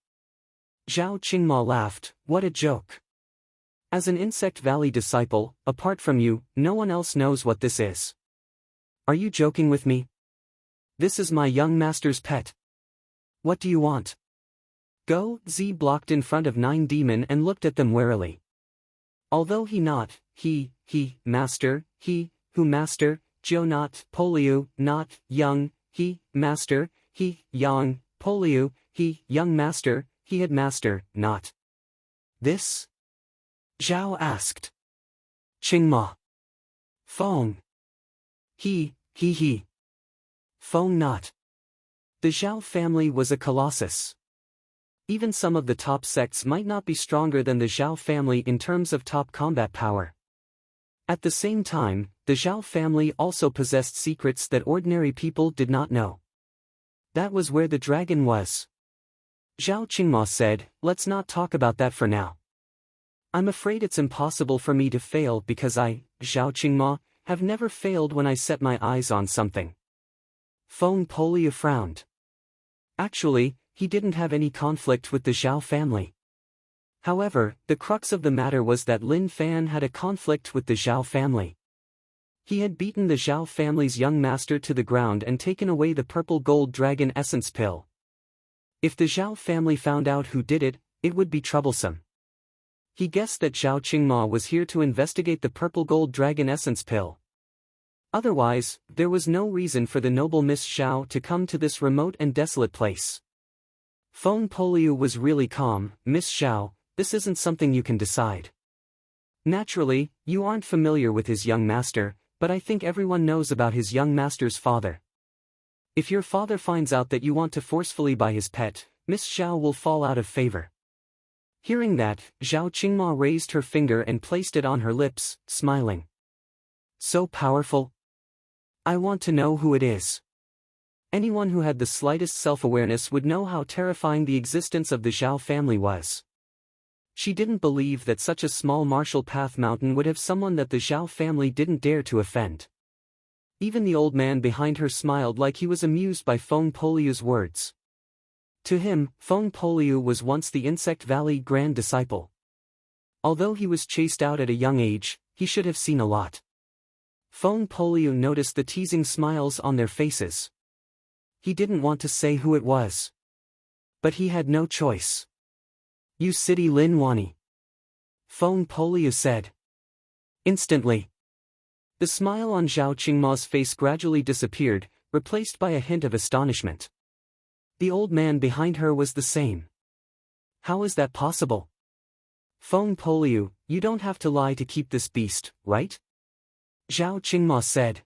Zhao Qingma laughed, what a joke. As an Insect Valley disciple, apart from you, no one else knows what this is. Are you joking with me? This is my young master's pet. What do you want? Go, Z blocked in front of nine demon and looked at them warily. Although master, Jiao not, Poliu, not, young, master, young, Poliu, young master, he had master, not. This? Zhao asked. Qingma. Feng. He. Feng not. The Zhao family was a colossus. Even some of the top sects might not be stronger than the Zhao family in terms of top combat power. At the same time, the Zhao family also possessed secrets that ordinary people did not know. That was where the dragon was. Zhao Qingma said, let's not talk about that for now. I'm afraid it's impossible for me to fail because I, Zhao Qingma, have never failed when I set my eyes on something. Feng Poliu frowned. Actually, he didn't have any conflict with the Zhao family. However, the crux of the matter was that Lin Fan had a conflict with the Zhao family. He had beaten the Zhao family's young master to the ground and taken away the purple gold dragon essence pill. If the Zhao family found out who did it, it would be troublesome. He guessed that Zhao Qingma was here to investigate the purple gold dragon essence pill. Otherwise, there was no reason for the noble Miss Zhao to come to this remote and desolate place. Feng Poliu was really calm. Miss Zhao, this isn't something you can decide. Naturally, you aren't familiar with his young master, but I think everyone knows about his young master's father. If your father finds out that you want to forcefully buy his pet, Miss Zhao will fall out of favor. Hearing that, Zhao Qingma raised her finger and placed it on her lips, smiling. So powerful? I want to know who it is. Anyone who had the slightest self-awareness would know how terrifying the existence of the Zhao family was. She didn't believe that such a small martial path mountain would have someone that the Zhao family didn't dare to offend. Even the old man behind her smiled like he was amused by Feng Poliu's words. To him, Feng Poliu was once the Insect Valley Grand Disciple. Although he was chased out at a young age, he should have seen a lot. Feng Poliu noticed the teasing smiles on their faces. He didn't want to say who it was. But he had no choice. You city Lin Wani. Feng Poliu said. Instantly. The smile on Zhao Qingma's face gradually disappeared, replaced by a hint of astonishment. The old man behind her was the same. How is that possible? Feng Poliu, you don't have to lie to keep this beast, right? Zhao Qingma said.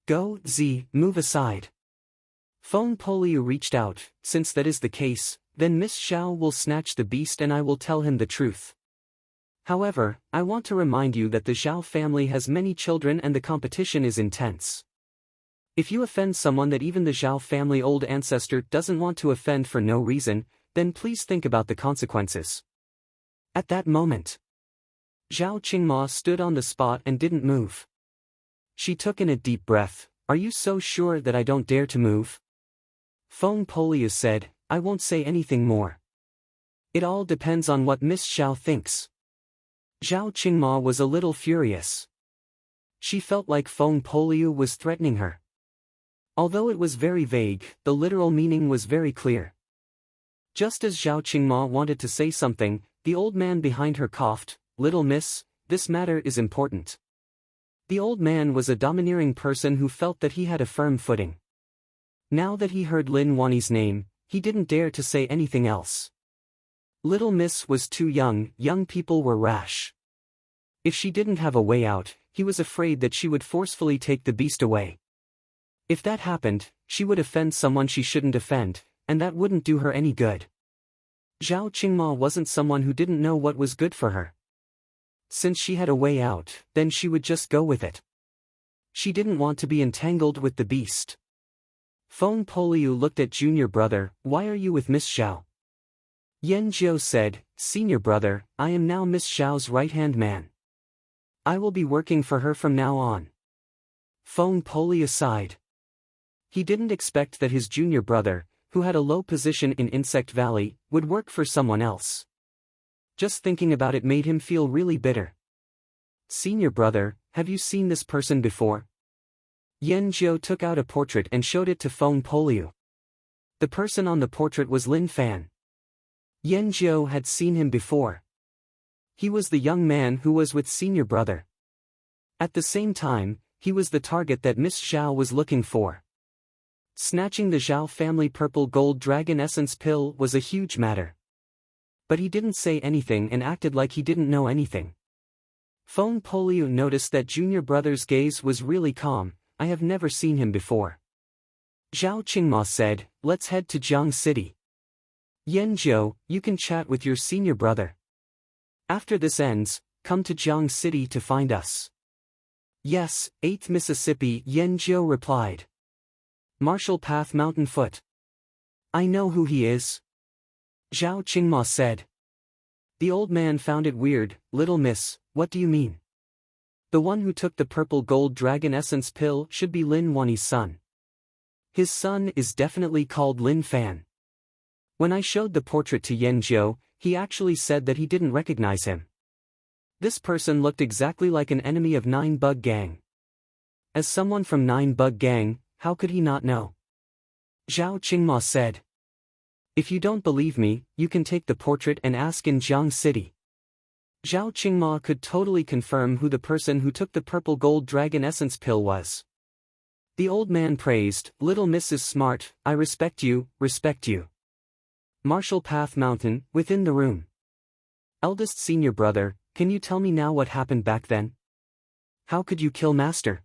Go, Z, move aside. Feng Poliu reached out. Since that is the case, then Miss Zhao will snatch the beast and I will tell him the truth. However, I want to remind you that the Zhao family has many children and the competition is intense. If you offend someone that even the Zhao family old ancestor doesn't want to offend for no reason, then please think about the consequences. At that moment, Zhao Qingma stood on the spot and didn't move. She took in a deep breath. Are you so sure that I don't dare to move? Feng Poliu said, I won't say anything more. It all depends on what Miss Zhao thinks. Zhao Qingma was a little furious. She felt like Feng Poliu was threatening her. Although it was very vague, the literal meaning was very clear. Just as Zhao Qingma wanted to say something, the old man behind her coughed, Little miss, this matter is important. The old man was a domineering person who felt that he had a firm footing. Now that he heard Lin Wanni's name, he didn't dare to say anything else. Little miss was too young people were rash. If she didn't have a way out, he was afraid that she would forcefully take the beast away. If that happened, she would offend someone she shouldn't offend, and that wouldn't do her any good. Zhao Qingma wasn't someone who didn't know what was good for her. Since she had a way out, then she would just go with it. She didn't want to be entangled with the beast. Feng Poliu looked at junior brother, why are you with Miss Zhao? Yan Jiu said, senior brother, I am now Miss Zhao's right-hand man. I will be working for her from now on. Feng Poliu sighed. He didn't expect that his junior brother, who had a low position in Insect Valley, would work for someone else. Just thinking about it made him feel really bitter. Senior brother, have you seen this person before? Yan Jiu took out a portrait and showed it to Feng Poliu. The person on the portrait was Lin Fan. Yan Jiu had seen him before. He was the young man who was with senior brother. At the same time, he was the target that Miss Zhao was looking for. Snatching the Zhao family purple gold dragon essence pill was a huge matter. But he didn't say anything and acted like he didn't know anything. Feng Poliu noticed that junior brother's gaze was really calm. I have never seen him before. Zhao Qingma said, let's head to Jiang City. Yan Jiu, you can chat with your senior brother. After this ends, come to Jiang City to find us. Yes, 8th Mississippi, Yan Jiu replied. Marshall Path Mountain Foot. I know who he is. Zhao Qingma said. The old man found it weird, little miss, what do you mean? The one who took the purple gold dragon essence pill should be Lin Wanni's son. His son is definitely called Lin Fan. When I showed the portrait to Yan Jiu, he actually said that he didn't recognize him. This person looked exactly like an enemy of Nine Bug Gang. As someone from Nine Bug Gang, how could he not know? Zhao Qingma said. If you don't believe me, you can take the portrait and ask in Jiang City. Zhao Qingma could totally confirm who the person who took the purple gold dragon essence pill was. The old man praised, little miss is smart, I respect you, respect you. Marshall Path Mountain, within the room. Eldest senior brother, can you tell me now what happened back then? How could you kill Master?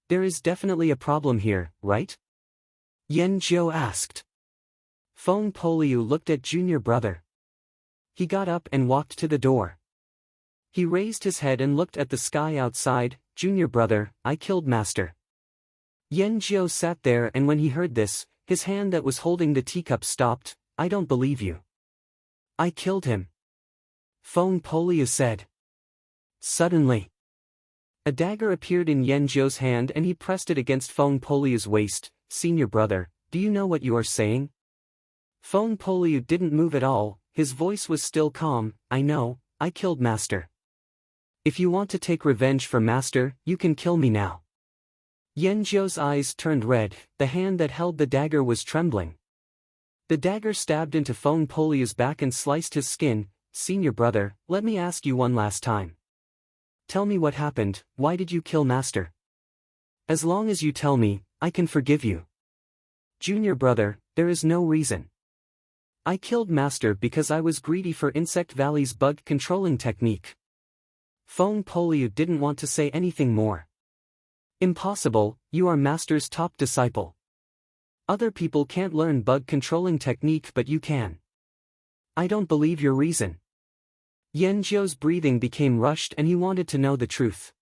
There is definitely a problem here, right? Yan Jiu asked. Feng Poliu looked at junior brother. He got up and walked to the door. He raised his head and looked at the sky outside, junior brother, I killed Master. Yan Jiu sat there and when he heard this, his hand that was holding the teacup stopped, I don't believe you. I killed him. Feng Poliu said. Suddenly, a dagger appeared in Yan Jiu's hand and he pressed it against Feng Poliu's waist. Senior brother, do you know what you are saying? Feng Poliu didn't move at all, his voice was still calm, I know, I killed Master. If you want to take revenge for Master, you can kill me now. Yan Jiu's eyes turned red, the hand that held the dagger was trembling. The dagger stabbed into Feng Poliu's back and sliced his skin. Senior brother, let me ask you one last time. Tell me what happened, why did you kill Master? As long as you tell me, I can forgive you. Junior brother, there is no reason. I killed Master because I was greedy for Insect Valley's bug controlling technique. Feng Poliu didn't want to say anything more. Impossible, you are Master's top disciple. Other people can't learn bug controlling technique but you can. I don't believe your reason. Yan Jiu's breathing became rushed and he wanted to know the truth.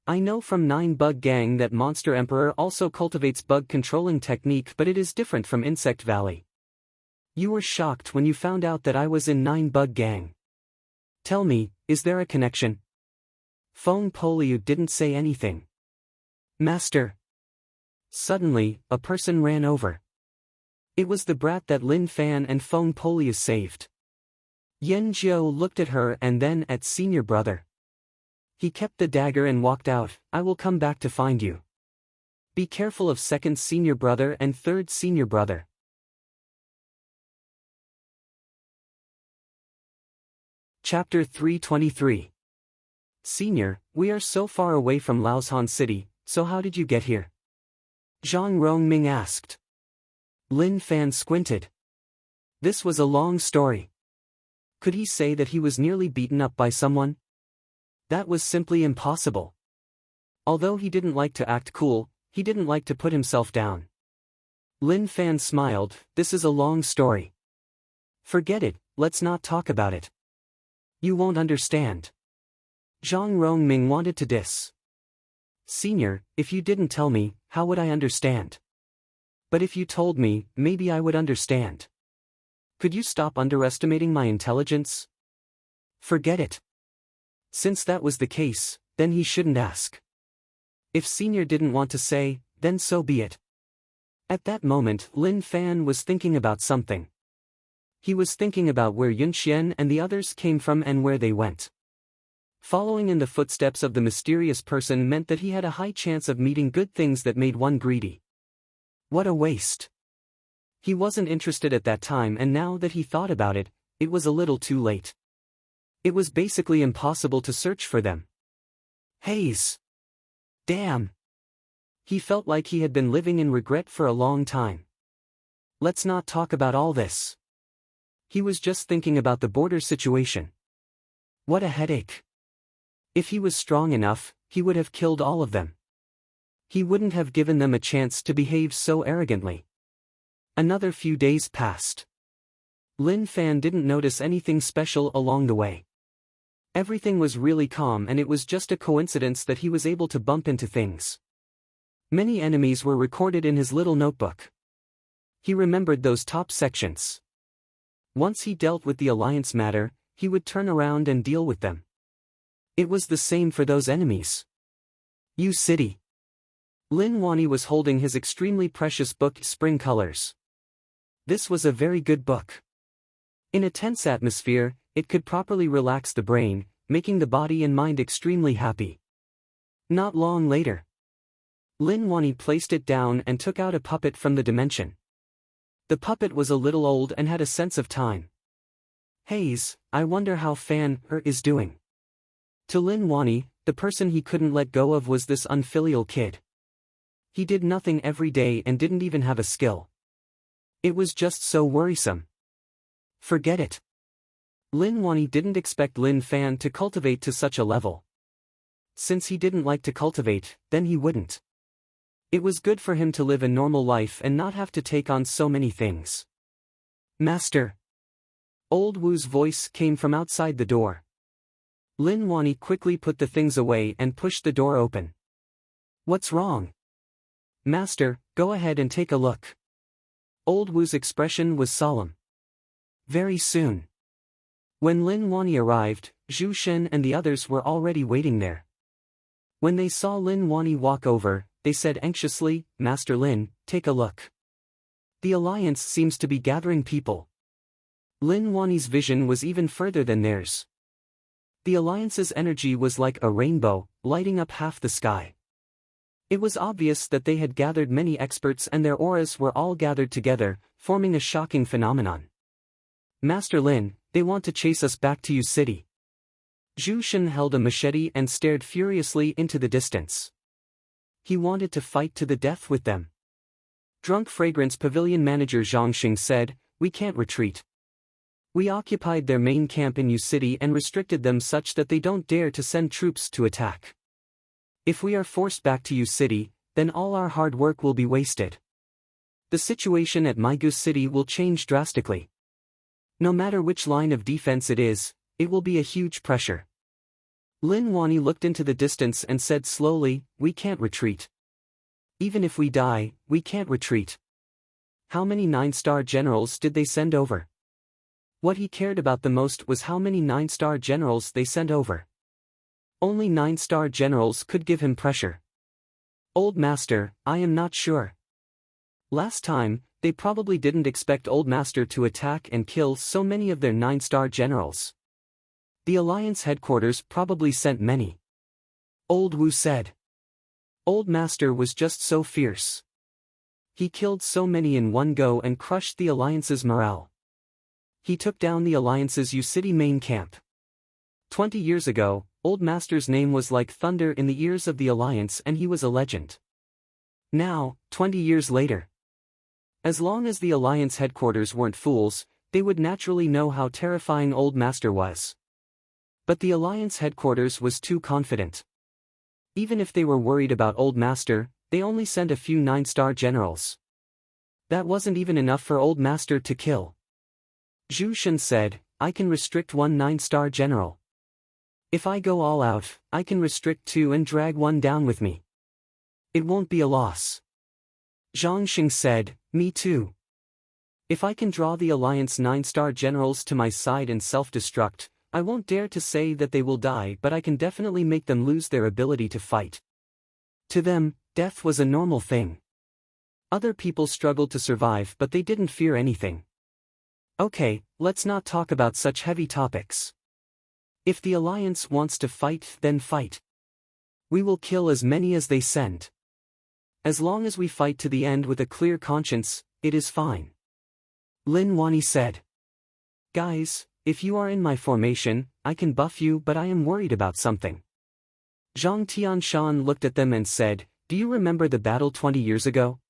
I know from Nine Bug Gang that Monster Emperor also cultivates bug controlling technique but it is different from Insect Valley. You were shocked when you found out that I was in Nine Bug Gang. Tell me, is there a connection? Feng Poliu didn't say anything. Master. Suddenly, a person ran over. It was the brat that Lin Fan and Feng Poliu saved. Yen Jiao looked at her and then at senior brother. He kept the dagger and walked out. I will come back to find you. Be careful of second senior brother and third senior brother. Chapter 323. Senior, we are so far away from Laoshan City, so how did you get here? Zhang Rongming asked. Lin Fan squinted. This was a long story. Could he say that he was nearly beaten up by someone? That was simply impossible. Although he didn't like to act cool, he didn't like to put himself down. Lin Fan smiled. This is a long story. Forget it, let's not talk about it. You won't understand. Zhang Rongming wanted to diss. Senior, if you didn't tell me, how would I understand? But if you told me, maybe I would understand. Could you stop underestimating my intelligence? Forget it. Since that was the case, then he shouldn't ask. If Senior didn't want to say, then so be it. At that moment, Lin Fan was thinking about something. He was thinking about where Yunxian and the others came from and where they went. Following in the footsteps of the mysterious person meant that he had a high chance of meeting good things that made one greedy. What a waste. He wasn't interested at that time, and now that he thought about it, it was a little too late. It was basically impossible to search for them. Haze. Damn. He felt like he had been living in regret for a long time. Let's not talk about all this. He was just thinking about the border situation. What a headache. If he was strong enough, he would have killed all of them. He wouldn't have given them a chance to behave so arrogantly. Another few days passed. Lin Fan didn't notice anything special along the way. Everything was really calm, and it was just a coincidence that he was able to bump into things. Many enemies were recorded in his little notebook. He remembered those top sections. Once he dealt with the alliance matter, he would turn around and deal with them. It was the same for those enemies. Yu City. Lin Wani was holding his extremely precious book, Spring Colors. This was a very good book. In a tense atmosphere, it could properly relax the brain, making the body and mind extremely happy. Not long later, Lin Wani placed it down and took out a puppet from the dimension. The puppet was a little old and had a sense of time. Haze, I wonder how Fan is doing. To Lin Wani, the person he couldn't let go of was this unfilial kid. He did nothing every day and didn't even have a skill. It was just so worrisome. Forget it. Lin Wani didn't expect Lin Fan to cultivate to such a level. Since he didn't like to cultivate, then he wouldn't. It was good for him to live a normal life and not have to take on so many things. Master. Old Wu's voice came from outside the door. Lin Wani quickly put the things away and pushed the door open. What's wrong? Master, go ahead and take a look. Old Wu's expression was solemn. Very soon. When Lin Wani arrived, Zhu Shen and the others were already waiting there. When they saw Lin Wani walk over, they said anxiously, Master Lin, take a look. The alliance seems to be gathering people. Lin Wani's vision was even further than theirs. The alliance's energy was like a rainbow, lighting up half the sky. It was obvious that they had gathered many experts and their auras were all gathered together, forming a shocking phenomenon. Master Lin, they want to chase us back to Yu City. Zhu Shen held a machete and stared furiously into the distance. He wanted to fight to the death with them. Drunk Fragrance Pavilion manager Zhang Xing said, we can't retreat. We occupied their main camp in Yu City and restricted them such that they don't dare to send troops to attack. If we are forced back to Yu City, then all our hard work will be wasted. The situation at Maigu City will change drastically. No matter which line of defense it will be a huge pressure. Lin Wani looked into the distance and said slowly, we can't retreat. Even if we die, we can't retreat. How many 9-star generals did they send over? What he cared about the most was how many 9-star generals they sent over. Only 9-star generals could give him pressure. Old Master, I am not sure. Last time, they probably didn't expect Old Master to attack and kill so many of their 9-star generals. The Alliance headquarters probably sent many. Old Wu said. Old Master was just so fierce. He killed so many in one go and crushed the Alliance's morale. He took down the Alliance's U-City main camp. 20 years ago, Old Master's name was like thunder in the ears of the Alliance and he was a legend. Now, 20 years later. As long as the Alliance headquarters weren't fools, they would naturally know how terrifying Old Master was. But the Alliance headquarters was too confident. Even if they were worried about Old Master, they only sent a few 9-star generals. That wasn't even enough for Old Master to kill. Zhu Shen said, I can restrict one 9-star general. If I go all out, I can restrict 2 and drag 1 down with me. It won't be a loss. Zhang Xing said, me too. If I can draw the Alliance 9-star generals to my side and self-destruct, I won't dare to say that they will die, but I can definitely make them lose their ability to fight. To them, death was a normal thing. Other people struggled to survive, but they didn't fear anything. Okay, let's not talk about such heavy topics. If the Alliance wants to fight, then fight. We will kill as many as they send. As long as we fight to the end with a clear conscience, it is fine. Lin Wani said. Guys, if you are in my formation, I can buff you, but I am worried about something. Zhang Tianshan looked at them and said, do you remember the battle 20 years ago?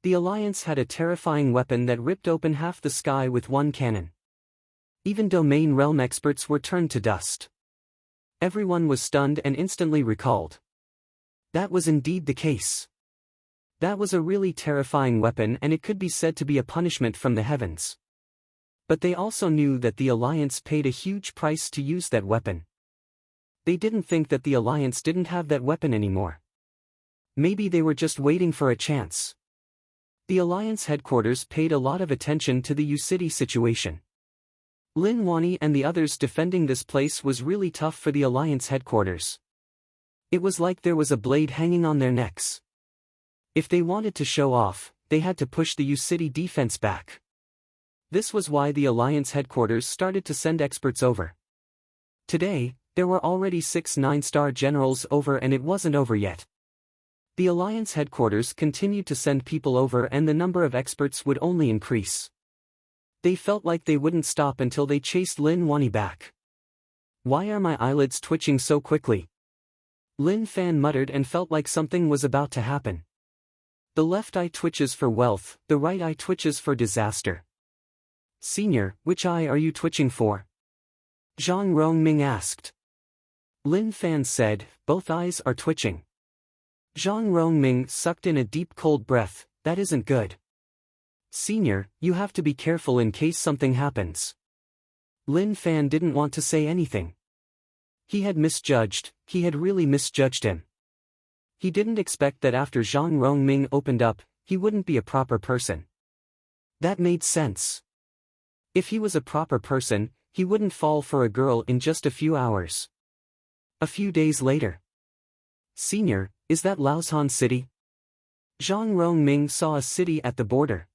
The Alliance had a terrifying weapon that ripped open half the sky with one cannon. Even domain realm experts were turned to dust. Everyone was stunned and instantly recalled. That was indeed the case. That was a really terrifying weapon and it could be said to be a punishment from the heavens. But they also knew that the Alliance paid a huge price to use that weapon. They didn't think that the Alliance didn't have that weapon anymore. Maybe they were just waiting for a chance. The Alliance headquarters paid a lot of attention to the U-City situation. Lin Wani and the others defending this place was really tough for the Alliance headquarters. It was like there was a blade hanging on their necks. If they wanted to show off, they had to push the U-City defense back. This was why the Alliance headquarters started to send experts over. Today, there were already 6 9-star generals over and it wasn't over yet. The Alliance headquarters continued to send people over and the number of experts would only increase. They felt like they wouldn't stop until they chased Lin Wani back. Why are my eyelids twitching so quickly? Lin Fan muttered and felt like something was about to happen. The left eye twitches for wealth, the right eye twitches for disaster. Senior, which eye are you twitching for? Zhang Rongming asked. Lin Fan said, both eyes are twitching. Zhang Rongming sucked in a deep cold breath, that isn't good. Senior, you have to be careful in case something happens. Lin Fan didn't want to say anything. He had really misjudged him. He didn't expect that after Zhang Rongming opened up, he wouldn't be a proper person. That made sense. If he was a proper person, he wouldn't fall for a girl in just a few hours. A few days later. Senior, is that Laoshan City? Zhang Rongming saw a city at the border.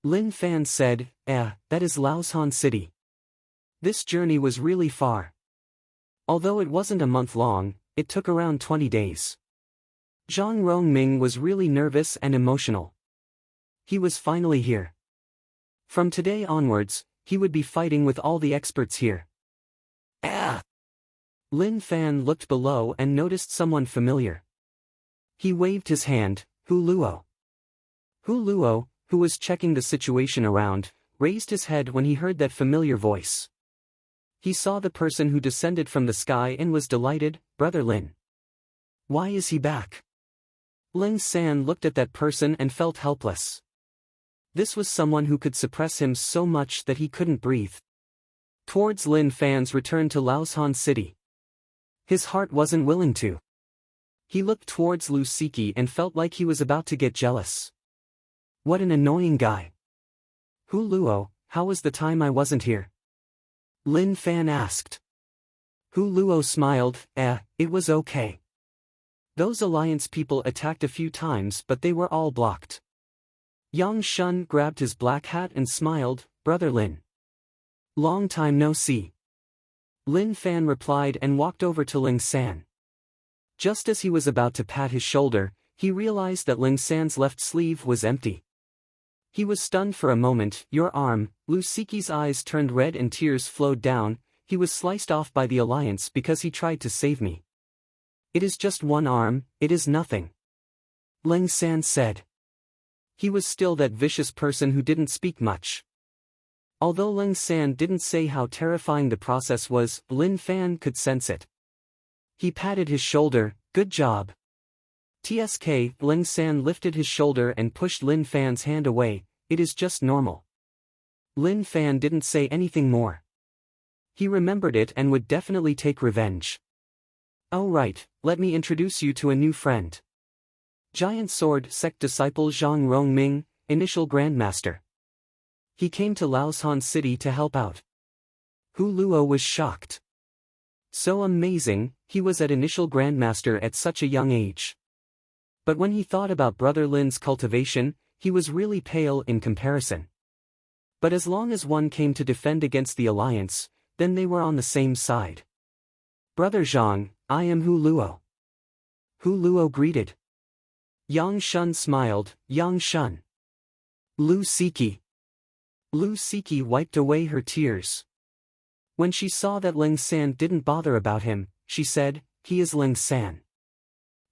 Lin Fan said, that is Laoshan City. This journey was really far. Although it wasn't a month long, it took around 20 days. Zhang Rongming was really nervous and emotional. He was finally here. From today onwards, he would be fighting with all the experts here. Lin Fan looked below and noticed someone familiar. He waved his hand, Hu Luo. Hu Luo, who was checking the situation around, raised his head when he heard that familiar voice. He saw the person who descended from the sky and was delighted, Brother Lin. Why is he back? Ling San looked at that person and felt helpless. This was someone who could suppress him so much that he couldn't breathe. Towards Lin Fan's return to Laoshan City. His heart wasn't willing to. He looked towards Lu Siki and felt like he was about to get jealous. What an annoying guy. Hu Luo, How was the time I wasn't here? Lin Fan asked. Hu Luo smiled, it was okay. Those alliance people attacked a few times but they were all blocked. Yang Shun grabbed his black hat and smiled, Brother Lin. Long time no see. Lin Fan replied and walked over to Ling San. Just as he was about to pat his shoulder, he realized that Ling San's left sleeve was empty. He was stunned for a moment. Your arm. Lu Siki's eyes turned red and tears flowed down. He was sliced off by the alliance because he tried to save me. It is just one arm, it is nothing. Ling San said. He was still that vicious person who didn't speak much. Although Ling San didn't say how terrifying the process was, Lin Fan could sense it. He patted his shoulder, good job. TSK, Ling San lifted his shoulder and pushed Lin Fan's hand away, it is just normal. Lin Fan didn't say anything more. He remembered it and would definitely take revenge. Oh right, let me introduce you to a new friend. Giant Sword Sect disciple Zhang Rongming, initial Grandmaster. He came to Laoshan City to help out. Hu Luo was shocked. So amazing, he was at initial Grandmaster at such a young age. But when he thought about Brother Lin's cultivation, he was really pale in comparison. But as long as one came to defend against the alliance, then they were on the same side. Brother Zhang, I am Hu Luo. Hu Luo greeted. Yang Shun smiled, Yang Shun. Lu Siki. Lu Siki wiped away her tears. When she saw that Ling San didn't bother about him, she said, he is Ling San.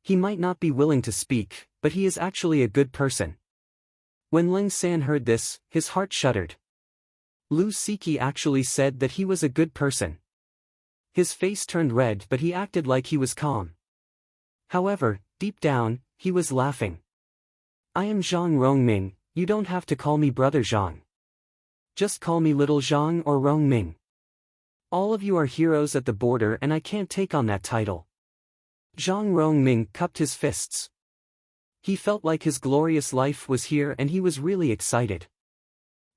He might not be willing to speak, but he is actually a good person. When Ling San heard this, his heart shuddered. Lu Siki actually said that he was a good person. His face turned red but he acted like he was calm. However, deep down, he was laughing. I am Zhang Rongming, you don't have to call me Brother Zhang. Just call me Little Zhang or Rongming. All of you are heroes at the border and I can't take on that title. Zhang Rongming cupped his fists. He felt like his glorious life was here and he was really excited.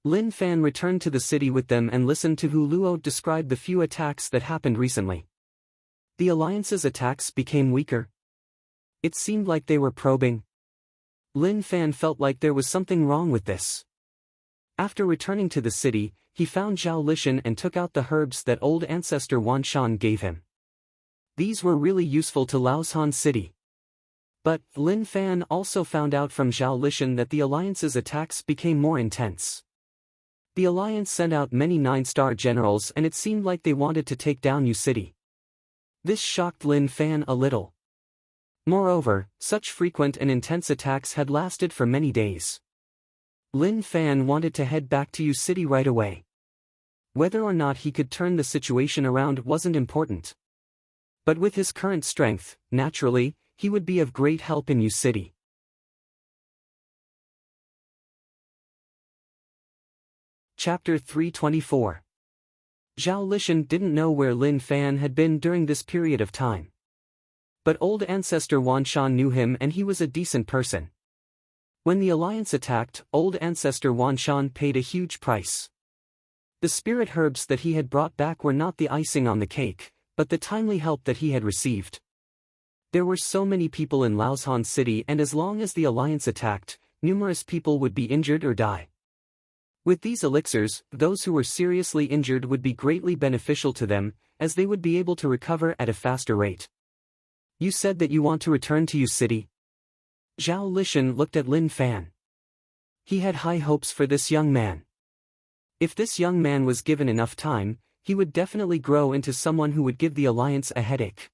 Lin Fan returned to the city with them and listened to Hu Luo describe the few attacks that happened recently. The alliance's attacks became weaker. It seemed like they were probing. Lin Fan felt like there was something wrong with this. After returning to the city, he found Zhao Lishan and took out the herbs that old ancestor Wan Shan gave him. These were really useful to Laoshan City. But, Lin Fan also found out from Zhao Lishan that the alliance's attacks became more intense. The alliance sent out many 9-star generals and it seemed like they wanted to take down Yu City. This shocked Lin Fan a little. Moreover, such frequent and intense attacks had lasted for many days. Lin Fan wanted to head back to Yu City right away. Whether or not he could turn the situation around wasn't important. But with his current strength, naturally, he would be of great help in Yu City. Chapter 324. Zhao Lishan didn't know where Lin Fan had been during this period of time. But old ancestor Wan Shan knew him and he was a decent person. When the alliance attacked, old ancestor Wan Shan paid a huge price. The spirit herbs that he had brought back were not the icing on the cake, but the timely help that he had received. There were so many people in Laoshan City and as long as the alliance attacked, numerous people would be injured or die. With these elixirs, those who were seriously injured would be greatly beneficial to them, as they would be able to recover at a faster rate. You said that you want to return to Yu City? Zhao Lishan looked at Lin Fan. He had high hopes for this young man. If this young man was given enough time, he would definitely grow into someone who would give the alliance a headache.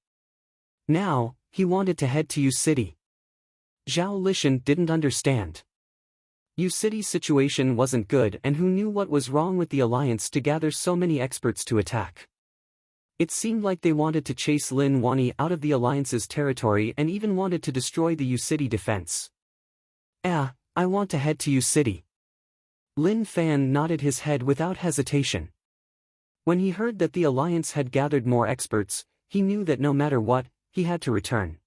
Now, he wanted to head to Yu City. Zhao Lishan didn't understand. Yu City's situation wasn't good and who knew what was wrong with the alliance to gather so many experts to attack. It seemed like they wanted to chase Lin Wani out of the alliance's territory and even wanted to destroy the Yu City defense. I want to head to Yu City. Lin Fan nodded his head without hesitation. When he heard that the alliance had gathered more experts, he knew that no matter what, he had to return.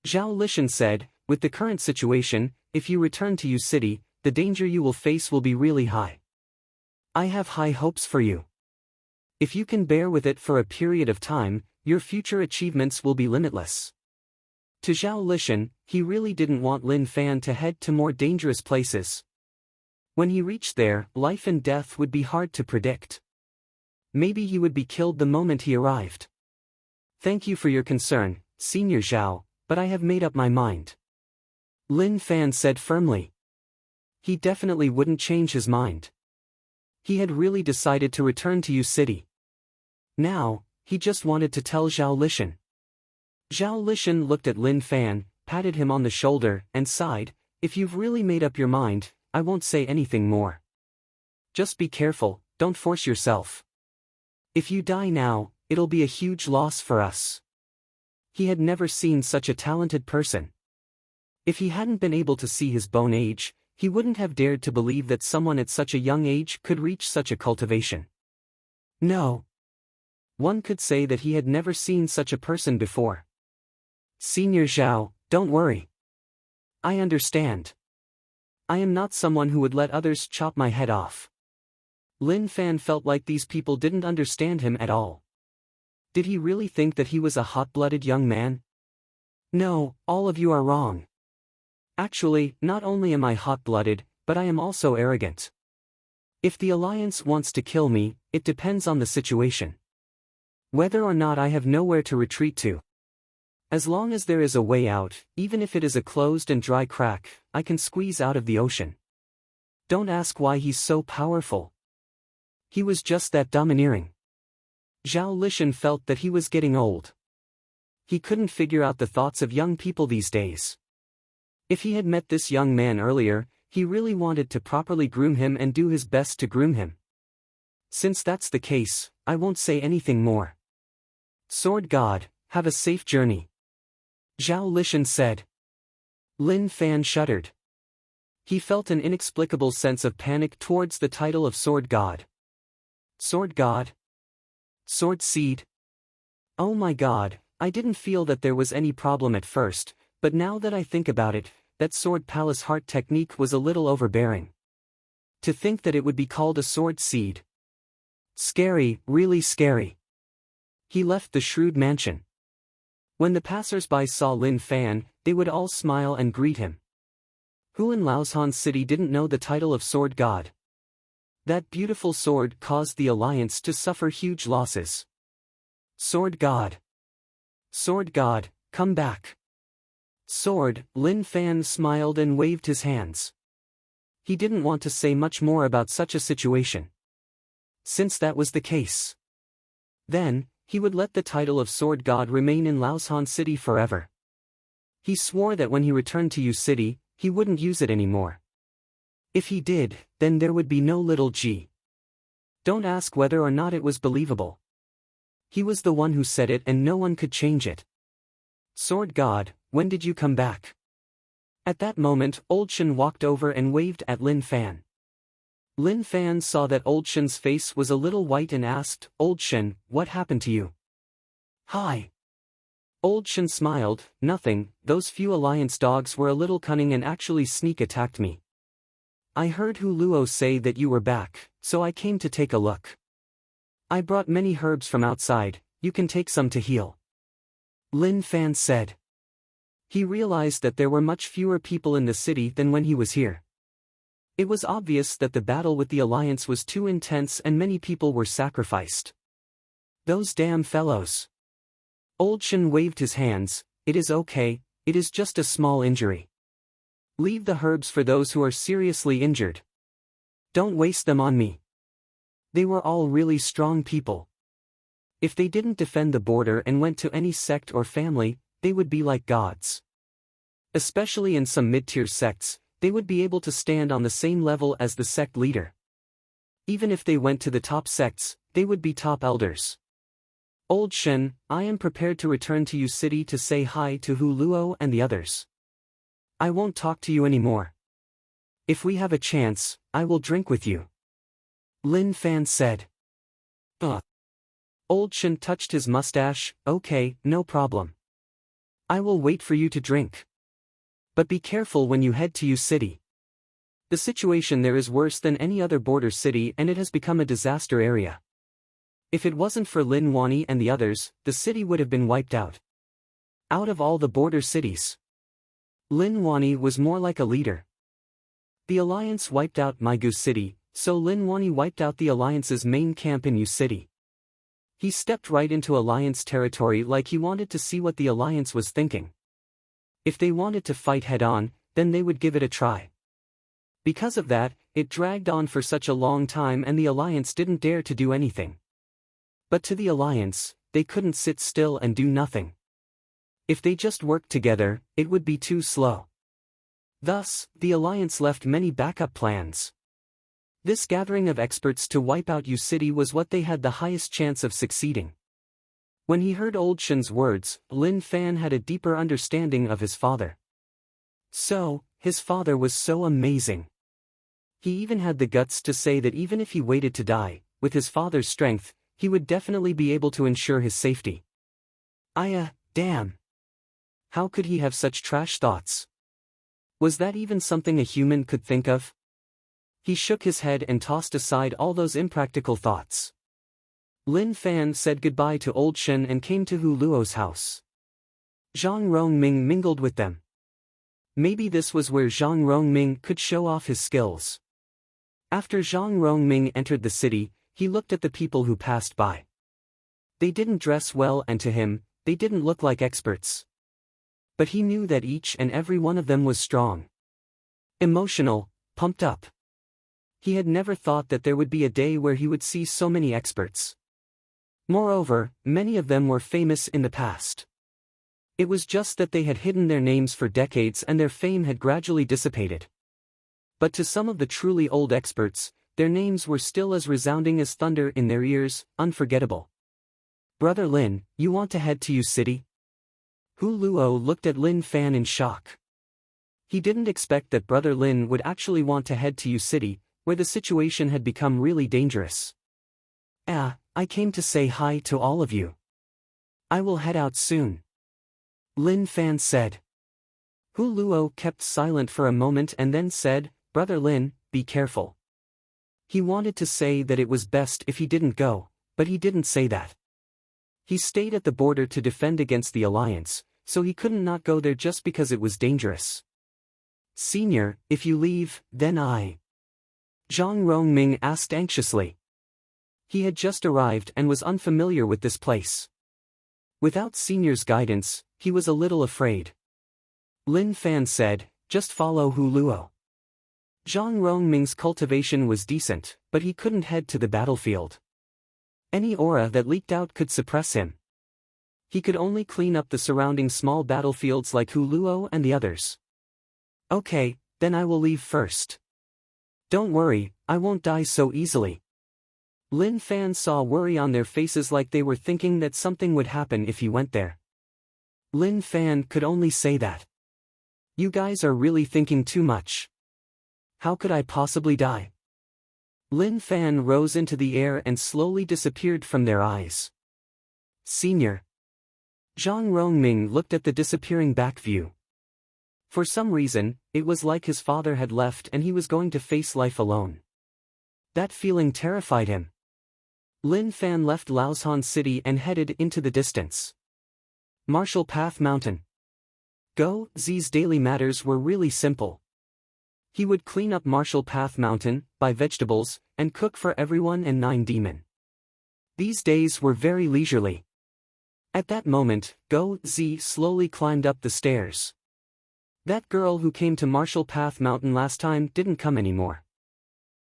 Zhao Lishan said, with the current situation, if you return to Yu City, the danger you will face will be really high. I have high hopes for you. If you can bear with it for a period of time, your future achievements will be limitless. To Zhao Lishan, he really didn't want Lin Fan to head to more dangerous places. When he reached there, life and death would be hard to predict. Maybe he would be killed the moment he arrived. Thank you for your concern, Senior Zhao, but I have made up my mind. Lin Fan said firmly. He definitely wouldn't change his mind. He had really decided to return to Yu City. Now, he just wanted to tell Zhao Lishan. Zhao Lishan looked at Lin Fan, patted him on the shoulder, and sighed, "If you've really made up your mind, I won't say anything more. Just be careful, don't force yourself. If you die now, it'll be a huge loss for us." He had never seen such a talented person. If he hadn't been able to see his bone age, he wouldn't have dared to believe that someone at such a young age could reach such a cultivation. No. One could say that he had never seen such a person before. Senior Zhao, don't worry. I understand. I am not someone who would let others chop my head off. Lin Fan felt like these people didn't understand him at all. Did he really think that he was a hot-blooded young man? No, all of you are wrong. Actually, not only am I hot-blooded, but I am also arrogant. If the Alliance wants to kill me, it depends on the situation. Whether or not I have nowhere to retreat to. As long as there is a way out, even if it is a closed and dry crack, I can squeeze out of the ocean. Don't ask why he's so powerful. He was just that domineering. Zhao Lishan felt that he was getting old. He couldn't figure out the thoughts of young people these days. If he had met this young man earlier, he really wanted to properly groom him and do his best to groom him. Since that's the case, I won't say anything more. Sword God, have a safe journey. Zhao Lishan said. Lin Fan shuddered. He felt an inexplicable sense of panic towards the title of Sword God. Sword God? Sword Seed? Oh my God, I didn't feel that there was any problem at first, but now that I think about it, that Sword Palace Heart technique was a little overbearing. To think that it would be called a Sword Seed. Scary, really scary. He left the shrewd mansion. When the passers-by saw Lin Fan, they would all smile and greet him. Who in Laoshan City didn't know the title of Sword God? That beautiful sword caused the Alliance to suffer huge losses. Sword God. Sword God, come back. Sword, Lin Fan smiled and waved his hands. He didn't want to say much more about such a situation. Since that was the case, then, he would let the title of Sword God remain in Laoshan City forever. He swore that when he returned to Yu City, he wouldn't use it anymore. If he did, then there would be no little G. Don't ask whether or not it was believable. He was the one who said it and no one could change it. Sword God, when did you come back? At that moment, Old Shen walked over and waved at Lin Fan. Lin Fan saw that Old Shen's face was a little white and asked, Old Shen, what happened to you? Hi. Old Shen smiled, nothing, those few Alliance dogs were a little cunning and actually sneak attacked me. I heard Hu Luo say that you were back, so I came to take a look. I brought many herbs from outside, you can take some to heal. Lin Fan said. He realized that there were much fewer people in the city than when he was here. It was obvious that the battle with the Alliance was too intense and many people were sacrificed. Those damn fellows. Old Shen waved his hands, it is okay, it is just a small injury. Leave the herbs for those who are seriously injured. Don't waste them on me. They were all really strong people. If they didn't defend the border and went to any sect or family, they would be like gods. Especially in some mid-tier sects, they would be able to stand on the same level as the sect leader. Even if they went to the top sects, they would be top elders. Old Shen, I am prepared to return to Yu City to say hi to Hu Luo and the others. I won't talk to you anymore. If we have a chance, I will drink with you. Lin Fan said. Old Shen touched his mustache, okay, no problem. I will wait for you to drink. But be careful when you head to Yu City. The situation there is worse than any other border city and it has become a disaster area. If it wasn't for Lin Wani and the others, the city would have been wiped out. Out of all the border cities, Lin Wani was more like a leader. The Alliance wiped out Maigu City, so Lin Wani wiped out the Alliance's main camp in Yu City. He stepped right into Alliance territory like he wanted to see what the Alliance was thinking. If they wanted to fight head-on, then they would give it a try. Because of that, it dragged on for such a long time and the Alliance didn't dare to do anything. But to the Alliance, they couldn't sit still and do nothing. If they just worked together, it would be too slow. Thus, the Alliance left many backup plans. This gathering of experts to wipe out Yu City was what they had the highest chance of succeeding. When he heard Old Shen's words, Lin Fan had a deeper understanding of his father. So, his father was so amazing. He even had the guts to say that even if he waited to die, with his father's strength, he would definitely be able to ensure his safety. Damn. How could he have such trash thoughts? Was that even something a human could think of? He shook his head and tossed aside all those impractical thoughts. Lin Fan said goodbye to Old Shen and came to Hu Luo's house. Zhang Rongming mingled with them. Maybe this was where Zhang Rongming could show off his skills. After Zhang Rongming entered the city, he looked at the people who passed by. They didn't dress well and to him, they didn't look like experts. But he knew that each and every one of them was strong, emotional, pumped up. He had never thought that there would be a day where he would see so many experts. Moreover, many of them were famous in the past. It was just that they had hidden their names for decades and their fame had gradually dissipated. But to some of the truly old experts, their names were still as resounding as thunder in their ears, unforgettable. Brother Lin, you want to head to Yu City? Hu Luo looked at Lin Fan in shock. He didn't expect that Brother Lin would actually want to head to Yu City, where the situation had become really dangerous. I came to say hi to all of you. I will head out soon. Lin Fan said. Hu Luo kept silent for a moment and then said, Brother Lin, be careful. He wanted to say that it was best if he didn't go, but he didn't say that. He stayed at the border to defend against the Alliance, so he couldn't not go there just because it was dangerous. Senior, if you leave, then I. Zhang Rongming asked anxiously. He had just arrived and was unfamiliar with this place. Without Senior's guidance, he was a little afraid. Lin Fan said, just follow Hu Luo. Zhang Rongming's cultivation was decent, but he couldn't head to the battlefield. Any aura that leaked out could suppress him. He could only clean up the surrounding small battlefields like Hu Luo and the others. Okay, then I will leave first. Don't worry, I won't die so easily. Lin Fan saw worry on their faces like they were thinking that something would happen if he went there. Lin Fan could only say that. You guys are really thinking too much. How could I possibly die? Lin Fan rose into the air and slowly disappeared from their eyes. Senior. Zhang Rongming looked at the disappearing back view. For some reason, it was like his father had left and he was going to face life alone. That feeling terrified him. Lin Fan left Laoshan City and headed into the distance. Martial Path Mountain. Go Z's daily matters were really simple. He would clean up Martial Path Mountain, buy vegetables, and cook for everyone and 9 demon. These days were very leisurely. At that moment, Go Z slowly climbed up the stairs. That girl who came to Martial Path Mountain last time didn't come anymore.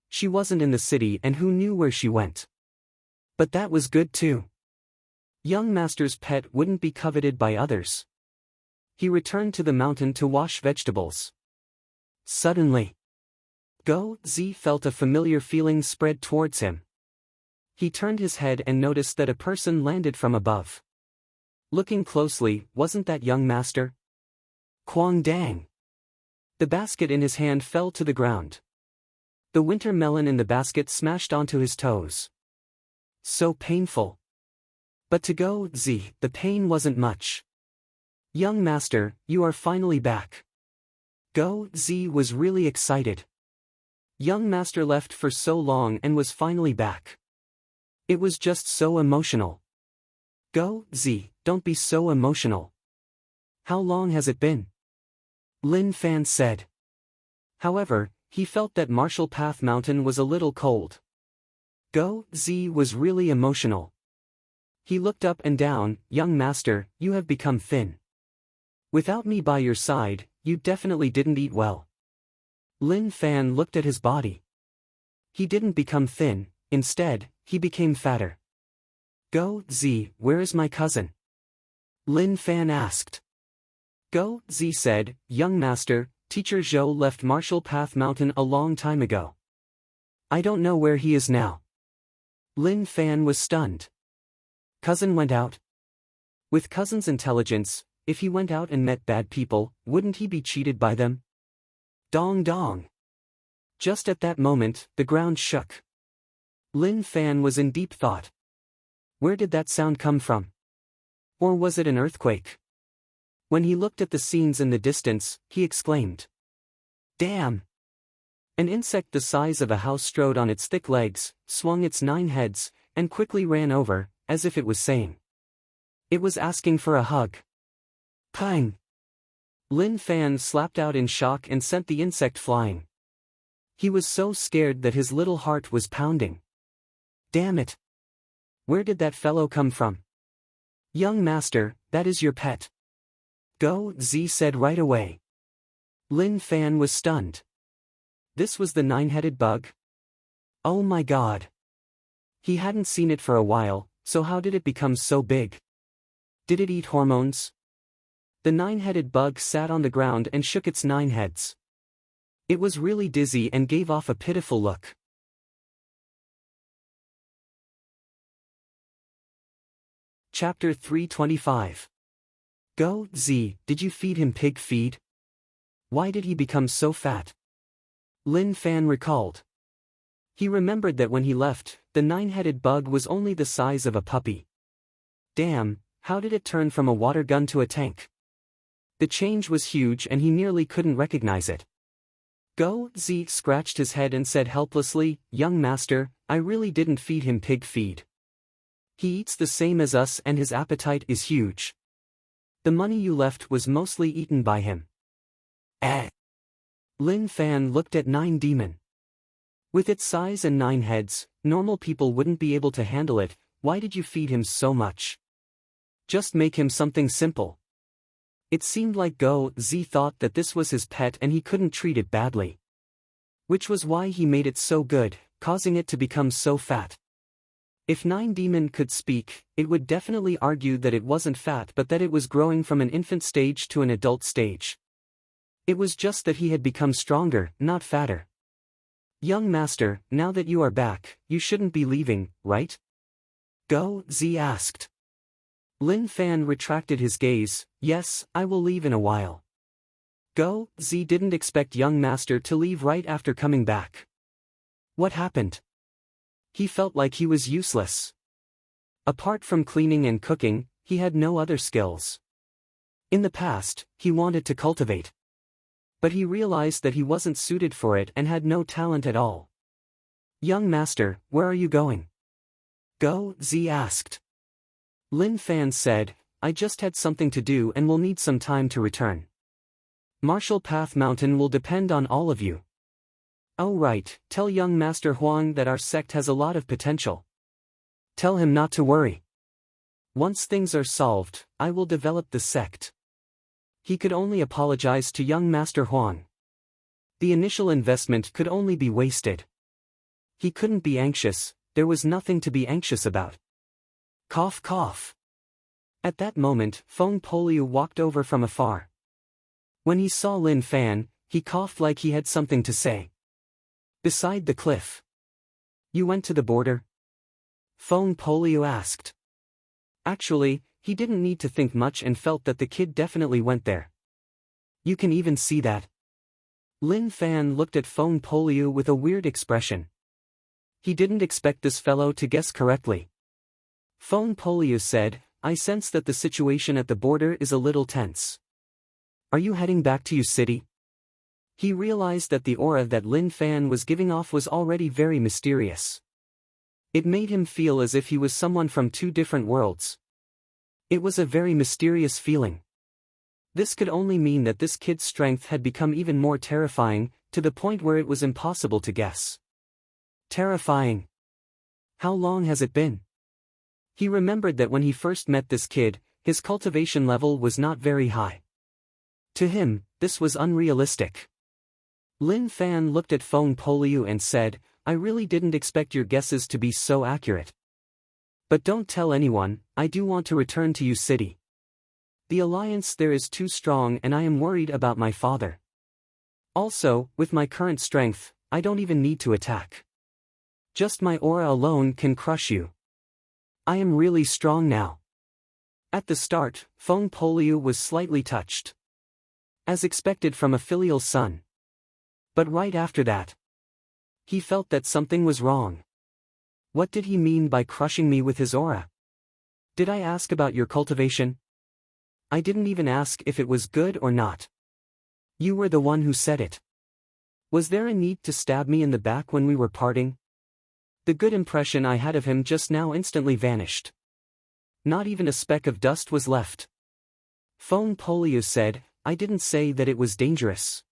She wasn't in the city and who knew where she went. But that was good too. Young Master's pet wouldn't be coveted by others. He returned to the mountain to wash vegetables. Suddenly, Go Z felt a familiar feeling spread towards him. He turned his head and noticed that a person landed from above. Looking closely, wasn't that young master? Quang Dang. The basket in his hand fell to the ground. The winter melon in the basket smashed onto his toes. So painful. But to Go Z, the pain wasn't much. Young master, you are finally back. Go Z was really excited. Young master left for so long and was finally back. It was just so emotional. Go, Z, don't be so emotional. How long has it been? Lin Fan said. However, he felt that Marshall Path Mountain was a little cold. Go, Z was really emotional. He looked up and down. Young master, you have become thin. Without me by your side, you definitely didn't eat well. Lin Fan looked at his body. He didn't become thin, instead, he became fatter. Go, Z, where is my cousin? Lin Fan asked. Go, Z said, young master, Teacher Zhou left Marshall Path Mountain a long time ago. I don't know where he is now. Lin Fan was stunned. Cousin went out? With cousin's intelligence, if he went out and met bad people, wouldn't he be cheated by them? Dong dong. Just at that moment, the ground shook. Lin Fan was in deep thought. Where did that sound come from? Or was it an earthquake? When he looked at the scenes in the distance, he exclaimed. Damn! An insect the size of a house strode on its thick legs, swung its 9 heads, and quickly ran over, as if it was saying. It was asking for a hug. Pang! Lin Fan slapped out in shock and sent the insect flying. He was so scared that his little heart was pounding. Damn it! Where did that fellow come from? Young master, that is your pet. Go, Z said right away. Lin Fan was stunned. This was the 9-headed bug? Oh my god. He hadn't seen it for a while, so how did it become so big? Did it eat hormones? The 9-headed bug sat on the ground and shook its 9 heads. It was really dizzy and gave off a pitiful look. Chapter 325. Go, Z, did you feed him pig feed? Why did he become so fat? Lin Fan recalled. He remembered that when he left, the 9-headed bug was only the size of a puppy. Damn, how did it turn from a water gun to a tank? The change was huge and he nearly couldn't recognize it. Go, Z scratched his head and said helplessly, young master, I really didn't feed him pig feed. He eats the same as us and his appetite is huge. The money you left was mostly eaten by him. Lin Fan looked at 9 Demon. With its size and 9 heads, normal people wouldn't be able to handle it. Why did you feed him so much? Just make him something simple. It seemed like Go Z thought that this was his pet and he couldn't treat it badly. Which was why he made it so good, causing it to become so fat. If 9 Demon could speak, it would definitely argue that it wasn't fat but that it was growing from an infant stage to an adult stage. It was just that he had become stronger, not fatter. Young master, now that you are back, you shouldn't be leaving, right? Go, Z asked. Lin Fan retracted his gaze. Yes, I will leave in a while. Go, Z didn't expect young master to leave right after coming back. What happened? He felt like he was useless. Apart from cleaning and cooking, he had no other skills. In the past, he wanted to cultivate. But he realized that he wasn't suited for it and had no talent at all. Young master, where are you going? Go, Z asked. Lin Fan said, I just had something to do and will need some time to return. Marshall Path Mountain will depend on all of you. Oh right, tell young Master Huang that our sect has a lot of potential. Tell him not to worry. Once things are solved, I will develop the sect. He could only apologize to young Master Huang. The initial investment could only be wasted. He couldn't be anxious, there was nothing to be anxious about. Cough cough. At that moment, Feng Poliu walked over from afar. When he saw Lin Fan, he coughed like he had something to say. Beside the cliff. You went to the border? Feng Poliu asked. Actually, he didn't need to think much and felt that the kid definitely went there. You can even see that. Lin Fan looked at Feng Poliu with a weird expression. He didn't expect this fellow to guess correctly. Feng Poliu said, I sense that the situation at the border is a little tense. Are you heading back to your city? He realized that the aura that Lin Fan was giving off was already very mysterious. It made him feel as if he was someone from two different worlds. It was a very mysterious feeling. This could only mean that this kid's strength had become even more terrifying, to the point where it was impossible to guess. Terrifying. How long has it been? He remembered that when he first met this kid, his cultivation level was not very high. To him, this was unrealistic. Lin Fan looked at Feng Poliu and said, I really didn't expect your guesses to be so accurate. But don't tell anyone, I do want to return to Yu City. The alliance there is too strong and I am worried about my father. Also, with my current strength, I don't even need to attack. Just my aura alone can crush you. I am really strong now. At the start, Feng Poliu was slightly touched. As expected from a filial son. But right after that, he felt that something was wrong. What did he mean by crushing me with his aura? Did I ask about your cultivation? I didn't even ask if it was good or not. You were the one who said it. Was there a need to stab me in the back when we were parting? The good impression I had of him just now instantly vanished. Not even a speck of dust was left. Feng Poliu said, I didn't say that it was dangerous.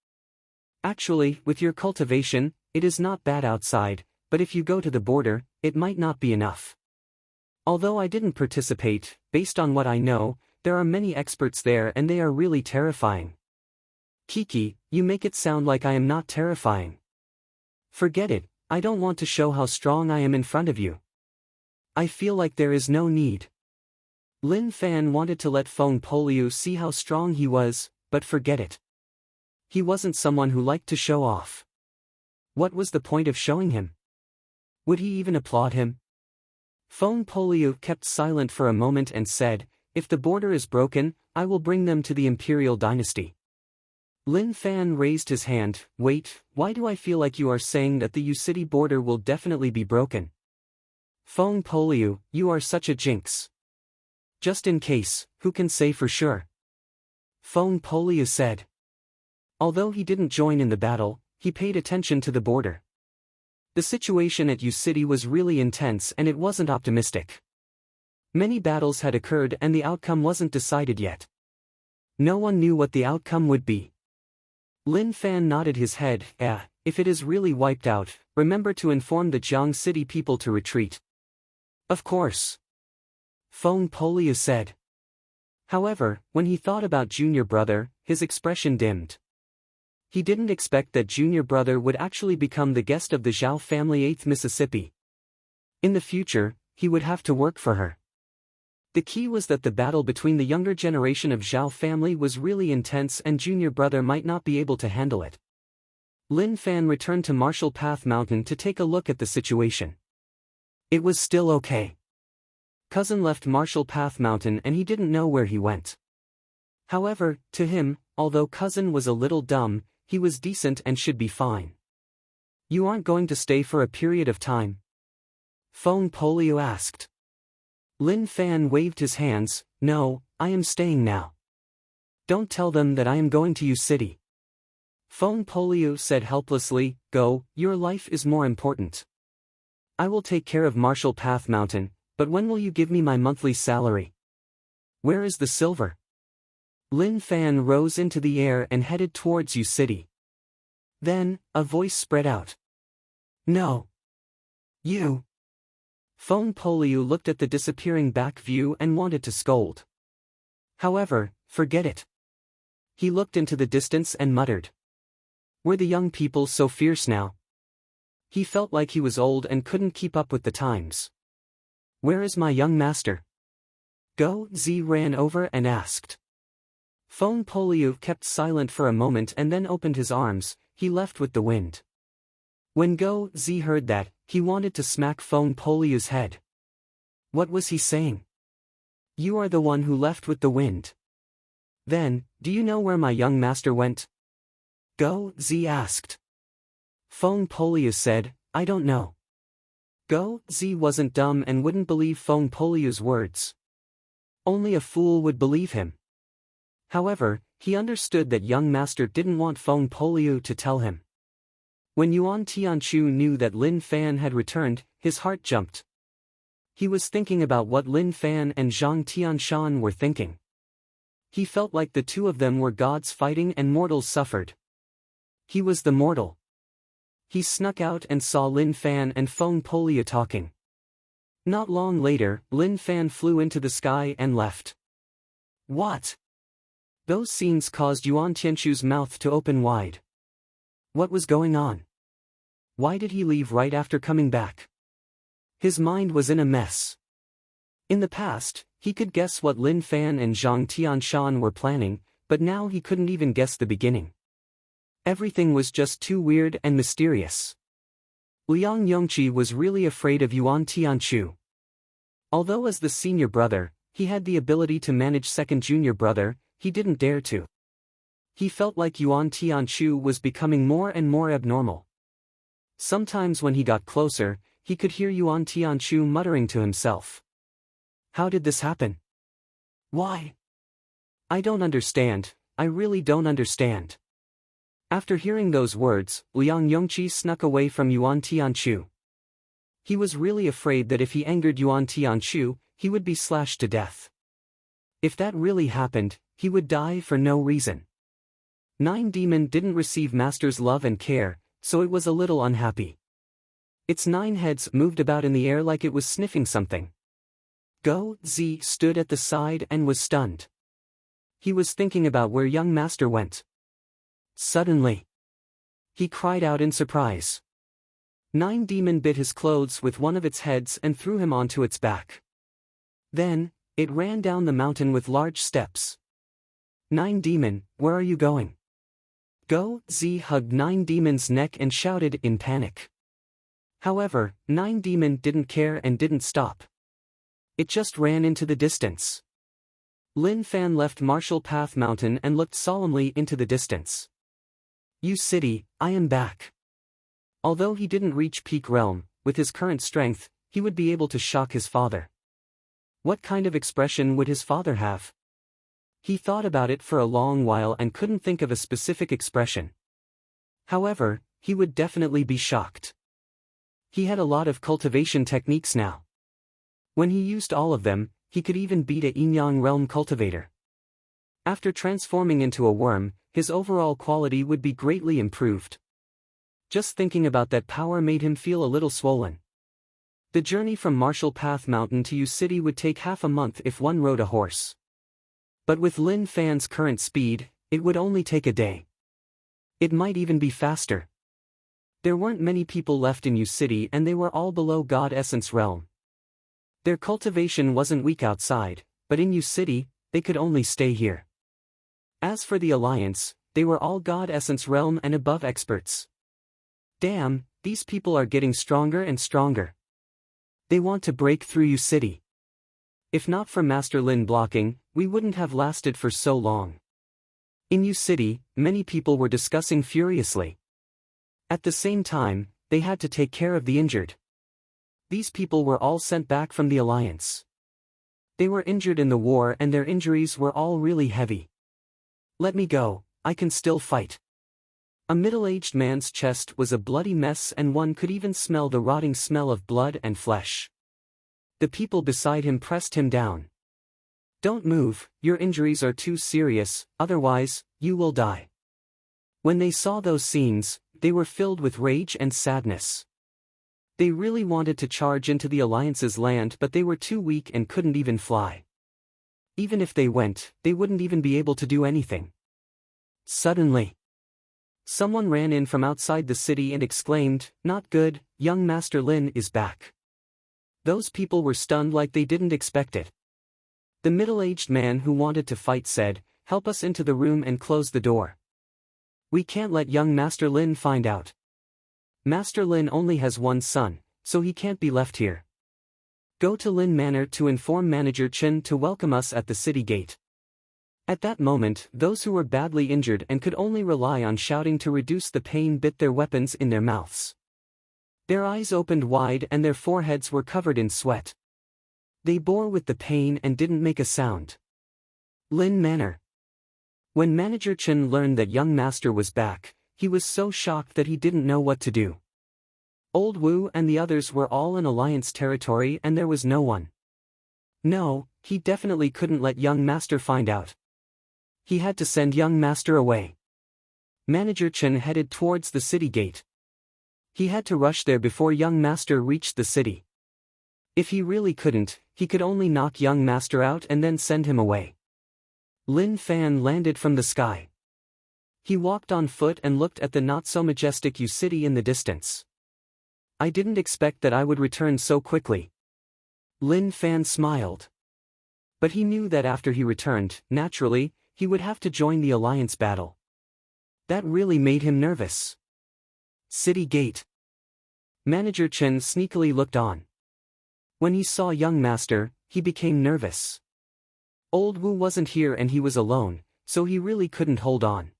Actually, with your cultivation, it is not bad outside, but if you go to the border, it might not be enough. Although I didn't participate, based on what I know, there are many experts there and they are really terrifying. Kiki, you make it sound like I am not terrifying. Forget it, I don't want to show how strong I am in front of you. I feel like there is no need. Lin Fan wanted to let Feng Poliu see how strong he was, but forget it. He wasn't someone who liked to show off. What was the point of showing him? Would he even applaud him? Feng Poliu kept silent for a moment and said, if the border is broken, I will bring them to the imperial dynasty. Lin Fan raised his hand, wait, why do I feel like you are saying that the Yu City border will definitely be broken? Feng Poliu, you are such a jinx. Just in case, who can say for sure? Feng Poliu said. Although he didn't join in the battle, he paid attention to the border. The situation at Yu City was really intense and it wasn't optimistic. Many battles had occurred and the outcome wasn't decided yet. No one knew what the outcome would be. Lin Fan nodded his head, if it is really wiped out, remember to inform the Jiang City people to retreat. Of course. Feng Poliu said. However, when he thought about Junior Brother, his expression dimmed. He didn't expect that Junior Brother would actually become the guest of the Zhao family 8th Mississippi. In the future, he would have to work for her. The key was that the battle between the younger generation of Zhao family was really intense and Junior Brother might not be able to handle it. Lin Fan returned to Marshall Path Mountain to take a look at the situation. It was still okay. Cousin left Marshall Path Mountain and he didn't know where he went. However, to him, although Cousin was a little dumb, he was decent and should be fine. You aren't going to stay for a period of time? Feng Poliu asked. Lin Fan waved his hands, no, I am staying now. Don't tell them that I am going to Yu City. Feng Poliu said helplessly, go, your life is more important. I will take care of Marshall Path Mountain, but when will you give me my monthly salary? Where is the silver? Lin Fan rose into the air and headed towards Yu City. Then, a voice spread out. No. You. Feng Poliu looked at the disappearing back view and wanted to scold. However, forget it. He looked into the distance and muttered. Were the young people so fierce now? He felt like he was old and couldn't keep up with the times. Where is my young master? Go Z ran over and asked. Feng Poliu kept silent for a moment and then opened his arms, he left with the wind. When Go Z heard that, he wanted to smack Feng Poliu's head. What was he saying? You are the one who left with the wind. Then, do you know where my young master went? Go Z asked. Feng Poliu said, I don't know. Go Z wasn't dumb and wouldn't believe Feng Poliu's words. Only a fool would believe him. However, he understood that young master didn't want Feng Polio to tell him. When Yuan Tianchu knew that Lin Fan had returned, his heart jumped. He was thinking about what Lin Fan and Zhang Tianshan were thinking. He felt like the two of them were gods fighting and mortals suffered. He was the mortal. He snuck out and saw Lin Fan and Feng Polio talking. Not long later, Lin Fan flew into the sky and left. What? Those scenes caused Yuan Tianchu's mouth to open wide. What was going on? Why did he leave right after coming back? His mind was in a mess. In the past, he could guess what Lin Fan and Zhang Tianshan were planning, but now he couldn't even guess the beginning. Everything was just too weird and mysterious. Liang Yongqi was really afraid of Yuan Tianchu. Although as the senior brother, he had the ability to manage second junior brother, he didn't dare to. He felt like Yuan Tianchu was becoming more and more abnormal. Sometimes when he got closer, he could hear Yuan Tianchu muttering to himself. How did this happen? Why? I don't understand, I really don't understand. After hearing those words, Liang Yongqi snuck away from Yuan Tianchu. He was really afraid that if he angered Yuan Tianchu, he would be slashed to death. If that really happened, he would die for no reason. Nine Demon didn't receive Master's love and care, so it was a little unhappy. Its 9 heads moved about in the air like it was sniffing something. Go Zi stood at the side and was stunned. He was thinking about where young Master went. Suddenly, he cried out in surprise. 9 Demon bit his clothes with one of its heads and threw him onto its back. Then, it ran down the mountain with large steps. 9 Demon, where are you going? Go Zi hugged 9 Demon's neck and shouted in panic. However, 9 Demon didn't care and didn't stop. It just ran into the distance. Lin Fan left Martial Path Mountain and looked solemnly into the distance. You city, I am back. Although he didn't reach peak realm, with his current strength, he would be able to shock his father. What kind of expression would his father have? He thought about it for a long while and couldn't think of a specific expression. However, he would definitely be shocked. He had a lot of cultivation techniques now. When he used all of them, he could even beat a yin-yang realm cultivator. After transforming into a worm, his overall quality would be greatly improved. Just thinking about that power made him feel a little swollen. The journey from Martial Path Mountain to U City would take half a month if one rode a horse. But with Lin Fan's current speed, it would only take a day. It might even be faster. There weren't many people left in U City and they were all below God Essence Realm. Their cultivation wasn't weak outside, but in U City, they could only stay here. As for the Alliance, they were all God Essence Realm and above experts. Damn, these people are getting stronger and stronger. They want to break through U City. If not for Master Lin blocking, we wouldn't have lasted for so long. In U City, many people were discussing furiously. At the same time, they had to take care of the injured. These people were all sent back from the Alliance. They were injured in the war and their injuries were all really heavy. Let me go, I can still fight. A middle-aged man's chest was a bloody mess and one could even smell the rotting smell of blood and flesh. The people beside him pressed him down. Don't move, your injuries are too serious, otherwise, you will die. When they saw those scenes, they were filled with rage and sadness. They really wanted to charge into the Alliance's land but they were too weak and couldn't even fly. Even if they went, they wouldn't even be able to do anything. Suddenly, someone ran in from outside the city and exclaimed, "Not good, young Master Lin is back." Those people were stunned like they didn't expect it. The middle-aged man who wanted to fight said, "Help us into the room and close the door. We can't let young Master Lin find out. Master Lin only has one son, so he can't be left here. Go to Lin Manor to inform Manager Chen to welcome us at the city gate." At that moment, those who were badly injured and could only rely on shouting to reduce the pain bit their weapons in their mouths. Their eyes opened wide and their foreheads were covered in sweat. They bore with the pain and didn't make a sound. Lin Manor. When Manager Chen learned that young master was back, he was so shocked that he didn't know what to do. Old Wu and the others were all in alliance territory and there was no one. No, he definitely couldn't let young master find out. He had to send young master away. Manager Chen headed towards the city gate. He had to rush there before young master reached the city. If he really couldn't, he could only knock young master out and then send him away. Lin Fan landed from the sky. He walked on foot and looked at the not-so-majestic Yu city in the distance. I didn't expect that I would return so quickly. Lin Fan smiled. But he knew that after he returned, naturally, he would have to join the alliance battle. That really made him nervous. City gate. Manager Chen sneakily looked on. When he saw young master, he became nervous. Old Wu wasn't here and he was alone, so he really couldn't hold on.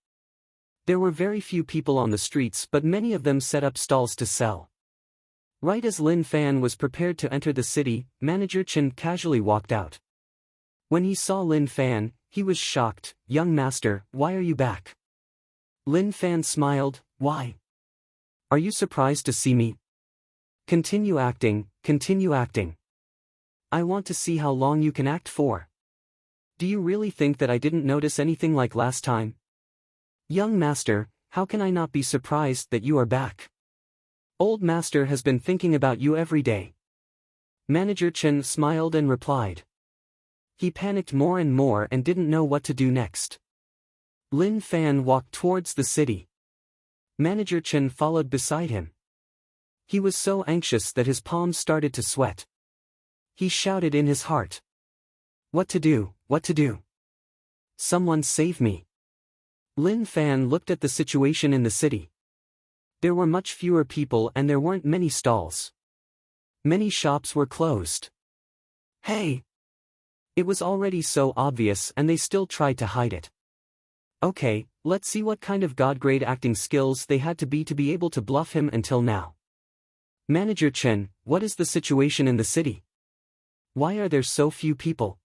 There were very few people on the streets but many of them set up stalls to sell. Right as Lin Fan was prepared to enter the city, Manager Chen casually walked out. When he saw Lin Fan, he was shocked. "Young master, why are you back?" Lin Fan smiled. "Why? Are you surprised to see me?" Continue acting, continue acting. I want to see how long you can act for. Do you really think that I didn't notice anything like last time? Young master, how can I not be surprised that you are back? Old master has been thinking about you every day. Manager Chen smiled and replied. He panicked more and more and didn't know what to do next. Lin Fan walked towards the city. Manager Chen followed beside him. He was so anxious that his palms started to sweat. He shouted in his heart. What to do, what to do? Someone save me. Lin Fan looked at the situation in the city. There were much fewer people and there weren't many stalls. Many shops were closed. Hey! It was already so obvious and they still tried to hide it. Okay, let's see what kind of god-grade acting skills they had to be able to bluff him until now. Manager Chen, what is the situation in the city? Why are there so few people?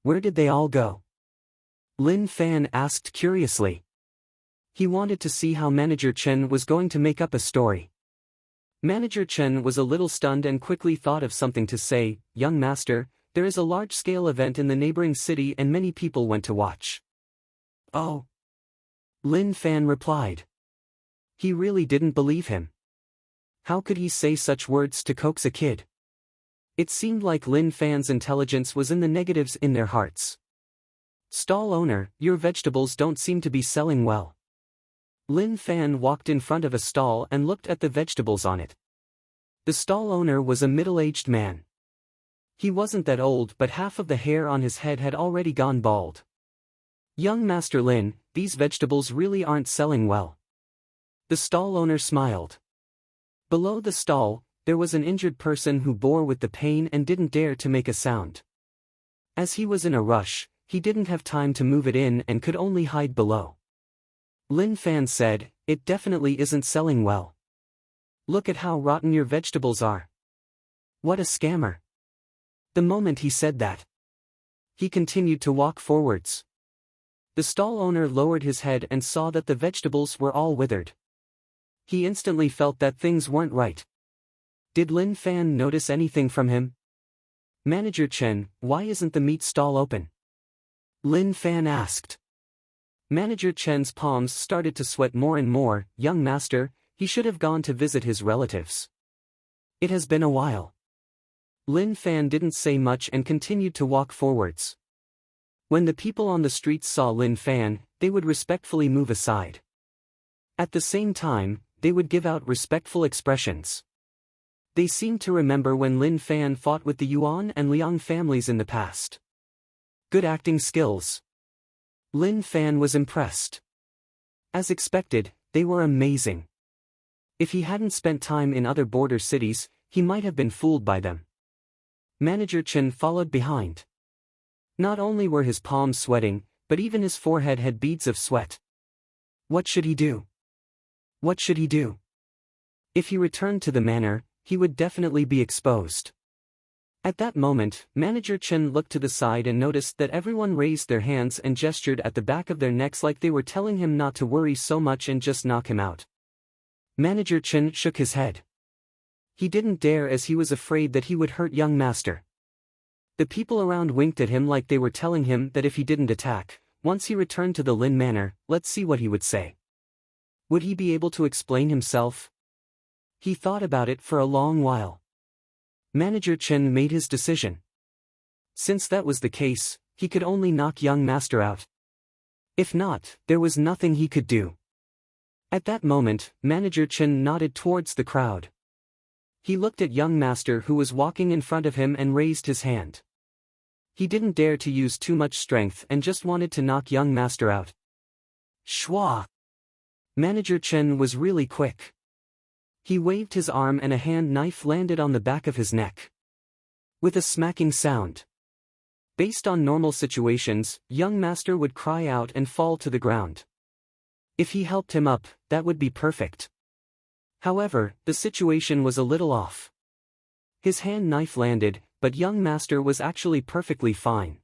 Where did they all go? Lin Fan asked curiously. He wanted to see how Manager Chen was going to make up a story. Manager Chen was a little stunned and quickly thought of something to say. Young master, there is a large-scale event in the neighboring city and many people went to watch. Oh. Lin Fan replied. He really didn't believe him. How could he say such words to coax a kid? It seemed like Lin Fan's intelligence was in the negatives in their hearts. Stall owner, your vegetables don't seem to be selling well. Lin Fan walked in front of a stall and looked at the vegetables on it. The stall owner was a middle-aged man. He wasn't that old but half of the hair on his head had already gone bald. Young Master Lin, these vegetables really aren't selling well. The stall owner smiled. Below the stall, there was an injured person who bore with the pain and didn't dare to make a sound. As he was in a rush, he didn't have time to move it in and could only hide below. Lin Fan said, it definitely isn't selling well. Look at how rotten your vegetables are. What a scammer. The moment he said that, he continued to walk forwards. The stall owner lowered his head and saw that the vegetables were all withered. He instantly felt that things weren't right. Did Lin Fan notice anything from him? Manager Chen, why isn't the meat stall open? Lin Fan asked. Manager Chen's palms started to sweat more and more. Young master, he should have gone to visit his relatives. It has been a while. Lin Fan didn't say much and continued to walk forwards. When the people on the streets saw Lin Fan, they would respectfully move aside. At the same time, they would give out respectful expressions. They seemed to remember when Lin Fan fought with the Yuan and Liang families in the past. Good acting skills. Lin Fan was impressed. As expected, they were amazing. If he hadn't spent time in other border cities, he might have been fooled by them. Manager Chen followed behind. Not only were his palms sweating, but even his forehead had beads of sweat. What should he do? What should he do? If he returned to the manor, he would definitely be exposed. At that moment, Manager Chen looked to the side and noticed that everyone raised their hands and gestured at the back of their necks like they were telling him not to worry so much and just knock him out. Manager Chen shook his head. He didn't dare as he was afraid that he would hurt young master. The people around winked at him like they were telling him that if he didn't attack, once he returned to the Lin Manor, let's see what he would say. Would he be able to explain himself? He thought about it for a long while. Manager Chen made his decision. Since that was the case, he could only knock young master out. If not, there was nothing he could do. At that moment, Manager Chen nodded towards the crowd. He looked at young master who was walking in front of him and raised his hand. He didn't dare to use too much strength and just wanted to knock young master out. Shwa! Manager Chen was really quick. He waved his arm and a hand knife landed on the back of his neck. With a smacking sound. Based on normal situations, young master would cry out and fall to the ground. If he helped him up, that would be perfect. However, the situation was a little off. His hand knife landed, but young master was actually perfectly fine.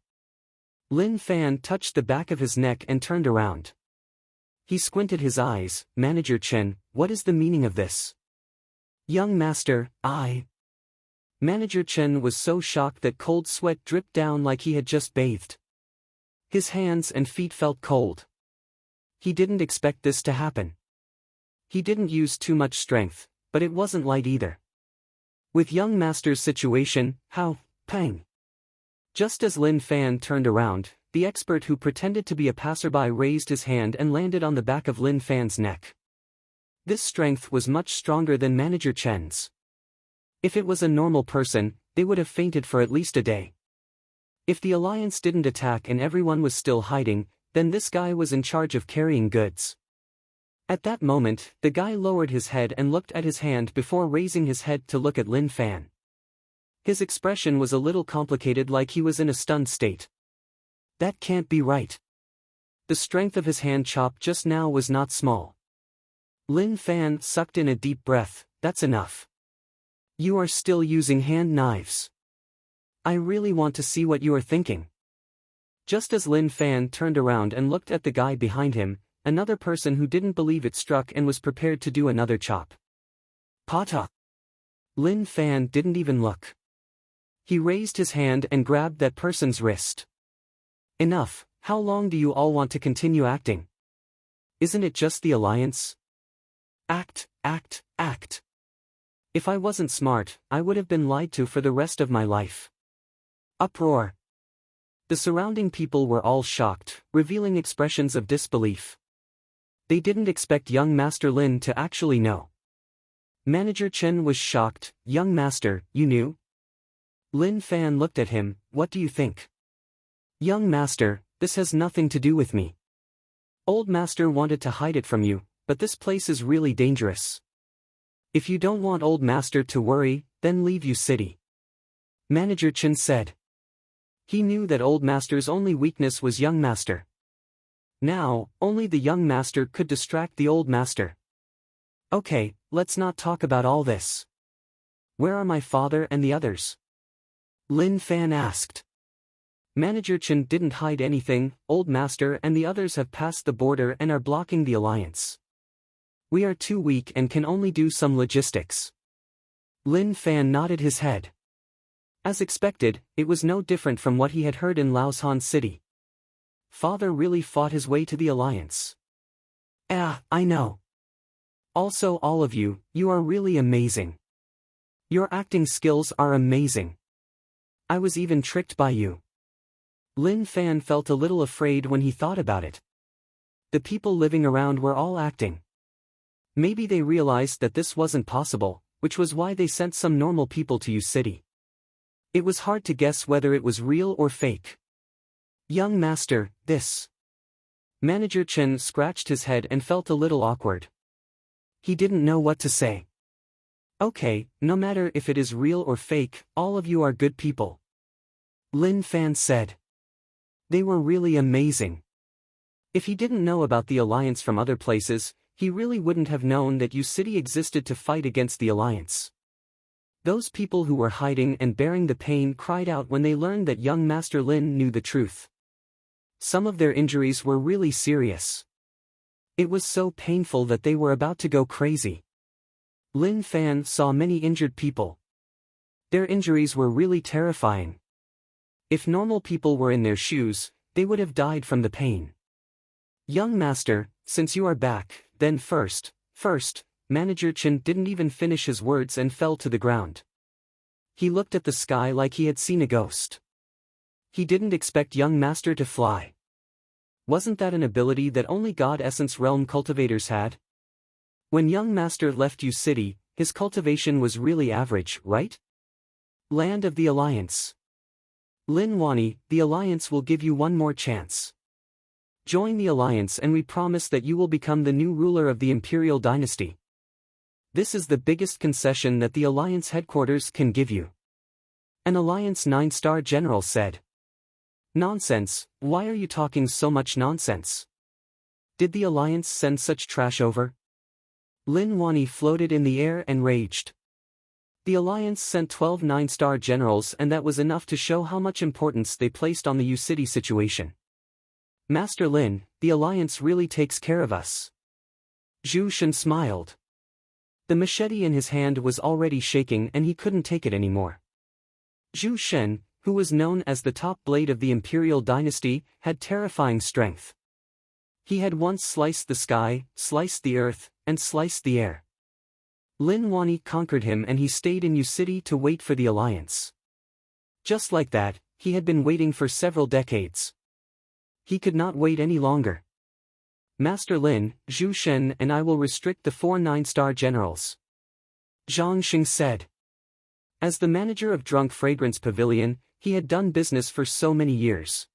Lin Fan touched the back of his neck and turned around. He squinted his eyes. Manager Chen, what is the meaning of this? Young master, Manager Chen was so shocked that cold sweat dripped down like he had just bathed. His hands and feet felt cold. He didn't expect this to happen. He didn't use too much strength, but it wasn't light either. With young master's situation, how, pang. Just as Lin Fan turned around, the expert who pretended to be a passerby raised his hand and landed on the back of Lin Fan's neck. This strength was much stronger than Manager Chen's. If it was a normal person, they would have fainted for at least a day. If the alliance didn't attack and everyone was still hiding, then this guy was in charge of carrying goods. At that moment, the guy lowered his head and looked at his hand before raising his head to look at Lin Fan. His expression was a little complicated, like he was in a stunned state. That can't be right. The strength of his hand chop just now was not small. Lin Fan sucked in a deep breath. That's enough. You are still using hand knives. I really want to see what you are thinking. Just as Lin Fan turned around and looked at the guy behind him, another person who didn't believe it struck and was prepared to do another chop. Pata! Lin Fan didn't even look. He raised his hand and grabbed that person's wrist. Enough, how long do you all want to continue acting? Isn't it just the alliance? Act, act, act. If I wasn't smart, I would have been lied to for the rest of my life. Uproar. The surrounding people were all shocked, revealing expressions of disbelief. They didn't expect young Master Lin to actually know. Manager Chen was shocked. Young Master, you knew? Lin Fan looked at him. What do you think? Young Master, this has nothing to do with me. Old Master wanted to hide it from you, but this place is really dangerous. If you don't want Old Master to worry, then leave you city. Manager Chen said. He knew that Old Master's only weakness was Young Master. Now, only the Young Master could distract the Old Master. Okay, let's not talk about all this. Where are my father and the others? Lin Fan asked. Manager Chen didn't hide anything. Old Master and the others have passed the border and are blocking the alliance. We are too weak and can only do some logistics. Lin Fan nodded his head. As expected, it was no different from what he had heard in Laoshan City. Father really fought his way to the alliance. I know. Also, all of you, you are really amazing. Your acting skills are amazing. I was even tricked by you. Lin Fan felt a little afraid when he thought about it. The people living around were all acting. Maybe they realized that this wasn't possible, which was why they sent some normal people to Yu City. It was hard to guess whether it was real or fake. Young Master, this. Manager Chen scratched his head and felt a little awkward. He didn't know what to say. Okay, no matter if it is real or fake, all of you are good people. Lin Fan said. They were really amazing. If he didn't know about the alliance from other places, he really wouldn't have known that Yu City existed to fight against the alliance. Those people who were hiding and bearing the pain cried out when they learned that young Master Lin knew the truth. Some of their injuries were really serious. It was so painful that they were about to go crazy. Lin Fan saw many injured people. Their injuries were really terrifying. If normal people were in their shoes, they would have died from the pain. Young Master, since you are back, then first, Manager Chen didn't even finish his words and fell to the ground. He looked at the sky like he had seen a ghost. He didn't expect young Master to fly. Wasn't that an ability that only God Essence Realm cultivators had? When young Master left U City, his cultivation was really average, right? Land of the Alliance. Lin Wani, the Alliance will give you one more chance. Join the Alliance and we promise that you will become the new ruler of the Imperial Dynasty. This is the biggest concession that the Alliance headquarters can give you. An Alliance 9-star general said. Nonsense, why are you talking so much nonsense? Did the Alliance send such trash over? Lin Wani floated in the air and raged. The Alliance sent 12 9-star generals and that was enough to show how much importance they placed on the U City situation. Master Lin, the Alliance really takes care of us. Zhu Shen smiled. The machete in his hand was already shaking and he couldn't take it anymore. Zhu Shen, who was known as the top blade of the Imperial Dynasty, had terrifying strength. He had once sliced the sky, sliced the earth, and sliced the air. Lin Wani conquered him and he stayed in U City to wait for the Alliance. Just like that, he had been waiting for several decades. He could not wait any longer. Master Lin, Zhu Shen and I will restrict the 4 9-star generals. Zhang Xing said. As the manager of Drunk Fragrance Pavilion, he had done business for so many years.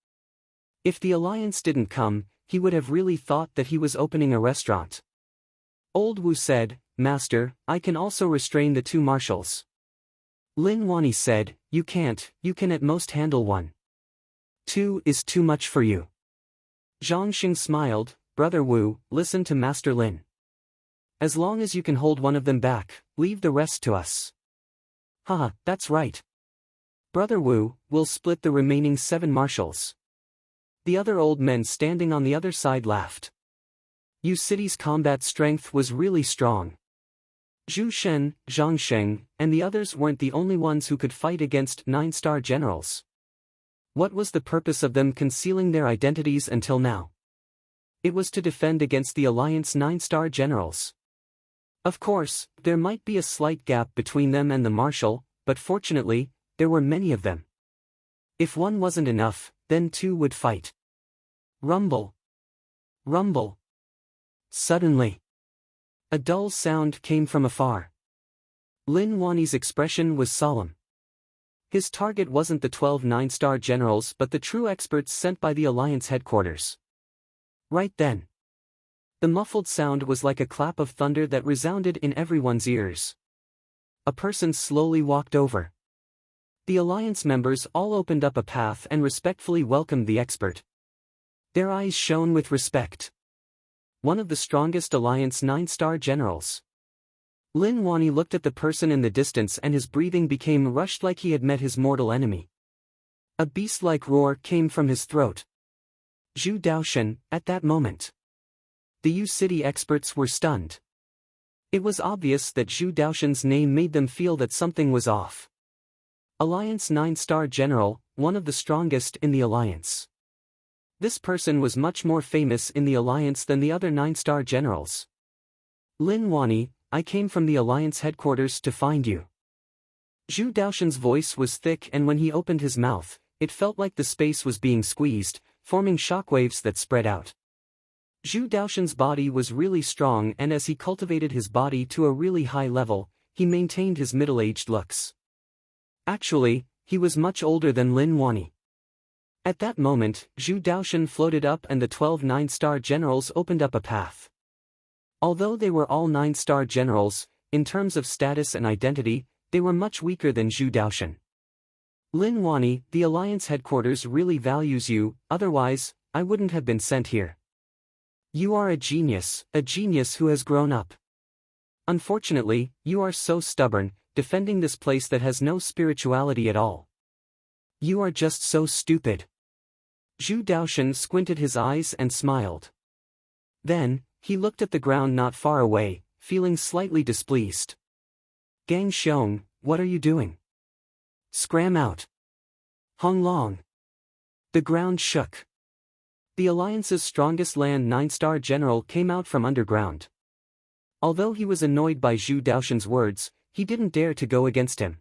If the Alliance didn't come, he would have really thought that he was opening a restaurant. Old Wu said, Master, I can also restrain the 2 marshals. Lin Wani said, you can't, you can at most handle 1. 2 is too much for you. Zhang Xing smiled, Brother Wu, listen to Master Lin. As long as you can hold one of them back, leave the rest to us. Haha, that's right. Brother Wu, we'll split the remaining 7 marshals. The other old men standing on the other side laughed. U City's combat strength was really strong. Zhu Shen, Zhang Sheng, and the others weren't the only ones who could fight against 9-star generals. What was the purpose of them concealing their identities until now? It was to defend against the Alliance 9-star generals. Of course, there might be a slight gap between them and the marshal, but fortunately, there were many of them. If 1 wasn't enough, then 2 would fight. Rumble. Rumble. Suddenly, a dull sound came from afar. Lin Wani's expression was solemn. His target wasn't the 12 9-star generals but the true experts sent by the Alliance headquarters. Right then, the muffled sound was like a clap of thunder that resounded in everyone's ears. A person slowly walked over. The Alliance members all opened up a path and respectfully welcomed the expert. Their eyes shone with respect. One of the strongest Alliance 9-star generals. Lin Wani looked at the person in the distance and his breathing became rushed like he had met his mortal enemy. A beast-like roar came from his throat. Zhu Daoshan, at that moment. The U City experts were stunned. It was obvious that Zhu Daoshan's name made them feel that something was off. Alliance 9-star general, one of the strongest in the Alliance. This person was much more famous in the Alliance than the other 9-star generals. Lin Wani, I came from the Alliance headquarters to find you. Zhu Daoshan's voice was thick and when he opened his mouth, it felt like the space was being squeezed, forming shockwaves that spread out. Zhu Daoshan's body was really strong and as he cultivated his body to a really high level, he maintained his middle-aged looks. Actually, he was much older than Lin Wani. At that moment, Zhu Daoshan floated up and the 12 9-star generals opened up a path. Although they were all 9-star generals, in terms of status and identity, they were much weaker than Zhu Daoshan. Lin Wani, the Alliance headquarters really values you, otherwise, I wouldn't have been sent here. You are a genius who has grown up. Unfortunately, you are so stubborn, defending this place that has no spirituality at all. You are just so stupid. Zhu Daoshan squinted his eyes and smiled. Then, he looked at the ground not far away, feeling slightly displeased. Gang Xiong, what are you doing? Scram out. Hong Long. The ground shook. The Alliance's strongest land 9-star general came out from underground. Although he was annoyed by Zhu Daoshan's words, he didn't dare to go against him.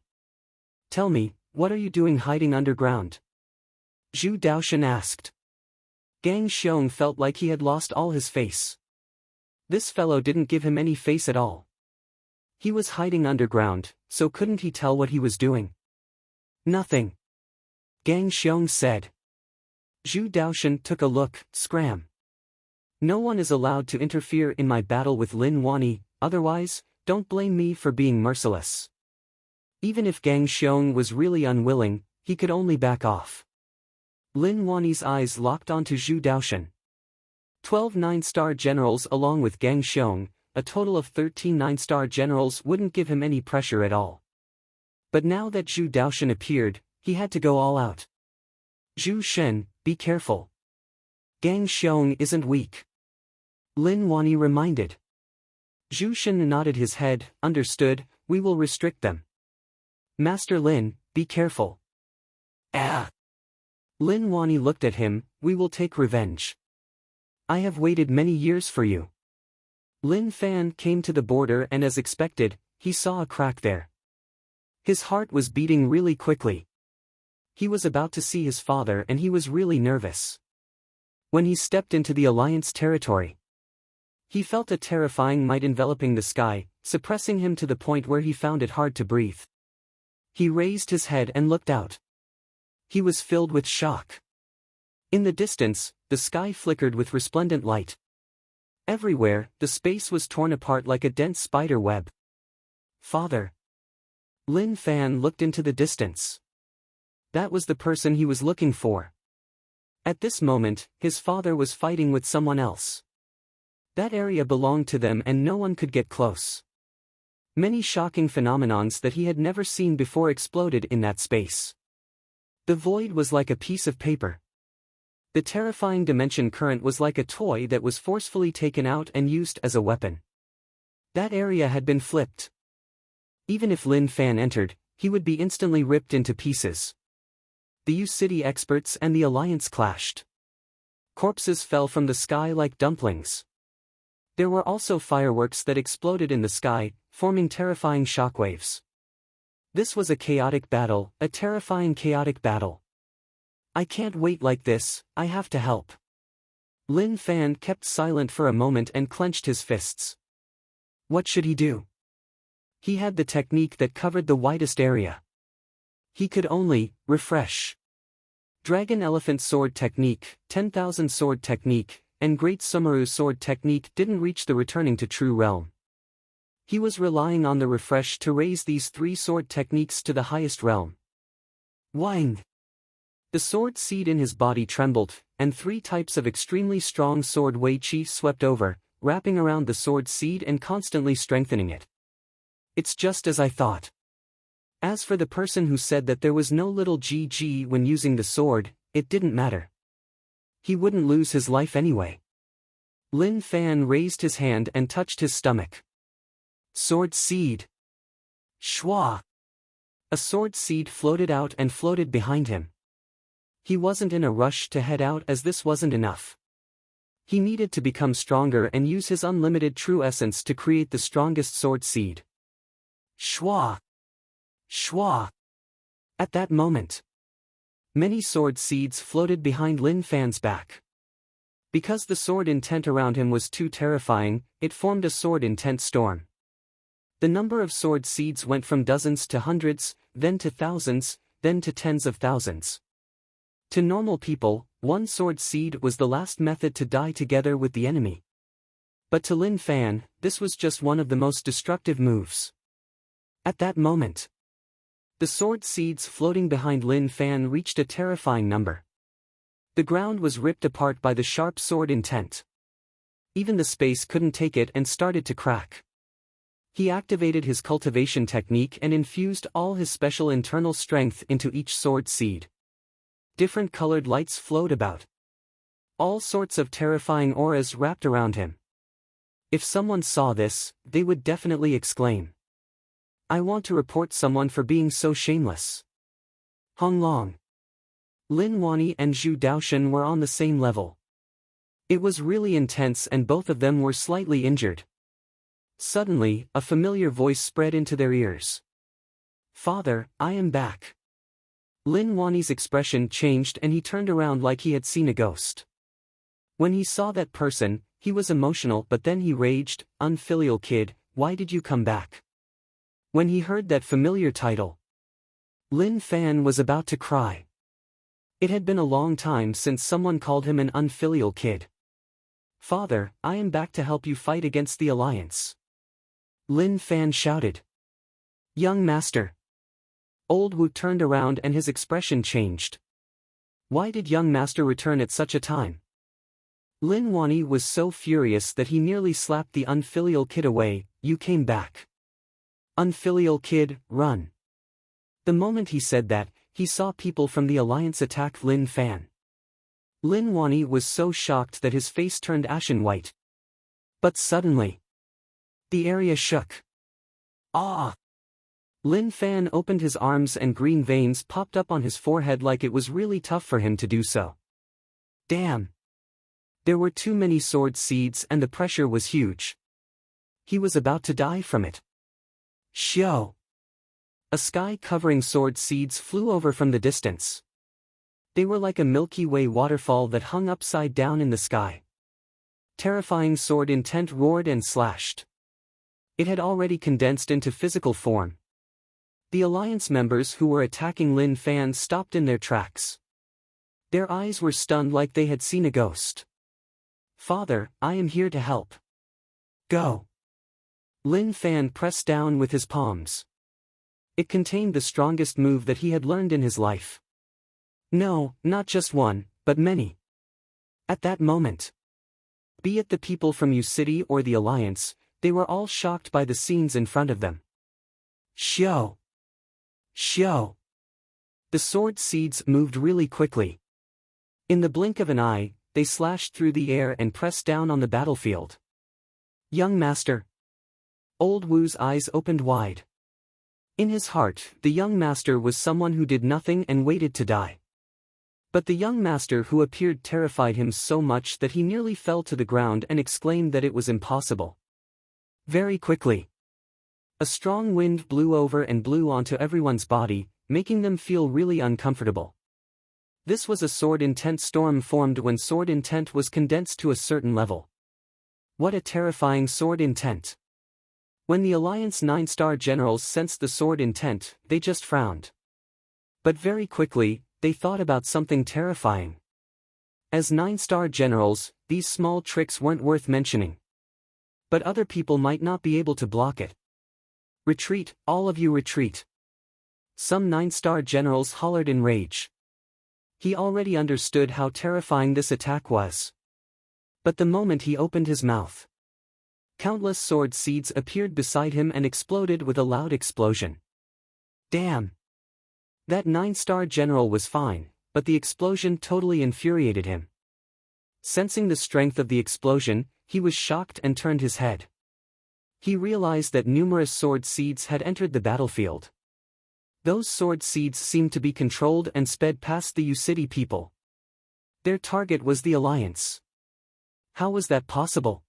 Tell me, what are you doing hiding underground? Zhu Daoshan asked. Gang Xiong felt like he had lost all his face. This fellow didn't give him any face at all. He was hiding underground, so couldn't he tell what he was doing? Nothing. Gang Xiong said. Zhu Daoshan took a look. Scram. No one is allowed to interfere in my battle with Lin Wani, otherwise, don't blame me for being merciless. Even if Gang Xiong was really unwilling, he could only back off. Lin Wani's eyes locked onto Zhu Daoshan. 12 9-star generals along with Gang Xiong, a total of 13 9-star generals wouldn't give him any pressure at all. But now that Zhu Daoshan appeared, he had to go all out. Zhu Shen, be careful. Gang Xiong isn't weak. Lin Wani reminded. Zhu Shen nodded his head. Understood, we will restrict them. Master Lin, be careful. Ah! Lin Wani looked at him. We will take revenge. I have waited many years for you. Lin Fan came to the border and as expected, he saw a crack there. His heart was beating really quickly. He was about to see his father and he was really nervous. When he stepped into the Alliance territory, he felt a terrifying might enveloping the sky, suppressing him to the point where he found it hard to breathe. He raised his head and looked out. He was filled with shock. In the distance, the sky flickered with resplendent light. Everywhere, the space was torn apart like a dense spider web. Father. Lin Fan looked into the distance. That was the person he was looking for. At this moment, his father was fighting with someone else. That area belonged to them and no one could get close. Many shocking phenomenons that he had never seen before exploded in that space. The void was like a piece of paper. The terrifying dimension current was like a toy that was forcefully taken out and used as a weapon. That area had been flipped. Even if Lin Fan entered, he would be instantly ripped into pieces. The U-City experts and the Alliance clashed. Corpses fell from the sky like dumplings. There were also fireworks that exploded in the sky, forming terrifying shockwaves. This was a chaotic battle, a terrifying chaotic battle. I can't wait like this, I have to help. Lin Fan kept silent for a moment and clenched his fists. What should he do? He had the technique that covered the widest area. He could only refresh. Dragon Elephant Sword Technique, 10,000 Sword Technique, and Great Sumeru Sword Technique didn't reach the returning to true realm. He was relying on the refresh to raise these 3 sword techniques to the highest realm. Wang! The sword seed in his body trembled, and 3 types of extremely strong sword Wei Qi swept over, wrapping around the sword seed and constantly strengthening it. It's just as I thought. As for the person who said that there was no little GG when using the sword, it didn't matter. He wouldn't lose his life anyway. Lin Fan raised his hand and touched his stomach. Sword seed. Shwa! A sword seed floated out and floated behind him. He wasn't in a rush to head out as this wasn't enough. He needed to become stronger and use his unlimited true essence to create the strongest sword seed. Shwa! Shwa! At that moment, many sword seeds floated behind Lin Fan's back. Because the sword intent around him was too terrifying, it formed a sword intent storm. The number of sword seeds went from dozens to hundreds, then to thousands, then to tens of thousands. To normal people, one sword seed was the last method to die together with the enemy. But to Lin Fan, this was just one of the most destructive moves. At that moment, the sword seeds floating behind Lin Fan reached a terrifying number. The ground was ripped apart by the sharp sword intent. Even the space couldn't take it and started to crack. He activated his cultivation technique and infused all his special internal strength into each sword seed. Different colored lights flowed about. All sorts of terrifying auras wrapped around him. If someone saw this, they would definitely exclaim, "I want to report someone for being so shameless." Hong Long, Lin Wani and Zhu Daoshan were on the same level. It was really intense and both of them were slightly injured. Suddenly, a familiar voice spread into their ears. "Father, I am back." Lin Wani's expression changed and he turned around like he had seen a ghost. When he saw that person, he was emotional but then he raged, "Unfilial kid, why did you come back?" When he heard that familiar title, Lin Fan was about to cry. It had been a long time since someone called him an unfilial kid. "Father, I am back to help you fight against the Alliance," Lin Fan shouted. "Young master." Old Wu turned around and his expression changed. Why did young master return at such a time? Lin Wani was so furious that he nearly slapped the unfilial kid away. "You came back. Unfilial kid, run." The moment he said that, he saw people from the Alliance attack Lin Fan. Lin Wani was so shocked that his face turned ashen white. But suddenly, the area shook. Ah! Lin Fan opened his arms and green veins popped up on his forehead like it was really tough for him to do so. Damn! There were too many sword seeds and the pressure was huge. He was about to die from it. Xiao! A sky-covering sword seeds flew over from the distance. They were like a Milky Way waterfall that hung upside down in the sky. Terrifying sword intent roared and slashed. It had already condensed into physical form. The Alliance members who were attacking Lin Fan stopped in their tracks. Their eyes were stunned like they had seen a ghost. "Father, I am here to help." "Go." Lin Fan pressed down with his palms. It contained the strongest move that he had learned in his life. No, not just one, but many. At that moment, be it the people from U City or the Alliance, they were all shocked by the scenes in front of them. Xiao! Xiao! The sword seeds moved really quickly. In the blink of an eye, they slashed through the air and pressed down on the battlefield. "Young master." Old Wu's eyes opened wide. In his heart, the young master was someone who did nothing and waited to die. But the young master who appeared terrified him so much that he nearly fell to the ground and exclaimed that it was impossible. Very quickly, a strong wind blew over and blew onto everyone's body, making them feel really uncomfortable. This was a sword intent storm formed when sword intent was condensed to a certain level. What a terrifying sword intent! When the Alliance 9-star generals sensed the sword intent, they just frowned. But very quickly, they thought about something terrifying. As 9-star generals, these small tricks weren't worth mentioning. But other people might not be able to block it. "Retreat, all of you retreat!" Some 9-star generals hollered in rage. He already understood how terrifying this attack was. But the moment he opened his mouth, countless sword seeds appeared beside him and exploded with a loud explosion. Damn! That 9-star general was fine, but the explosion totally infuriated him. Sensing the strength of the explosion, he was shocked and turned his head. He realized that numerous sword seeds had entered the battlefield. Those sword seeds seemed to be controlled and sped past the U City people. Their target was the Alliance. How was that possible?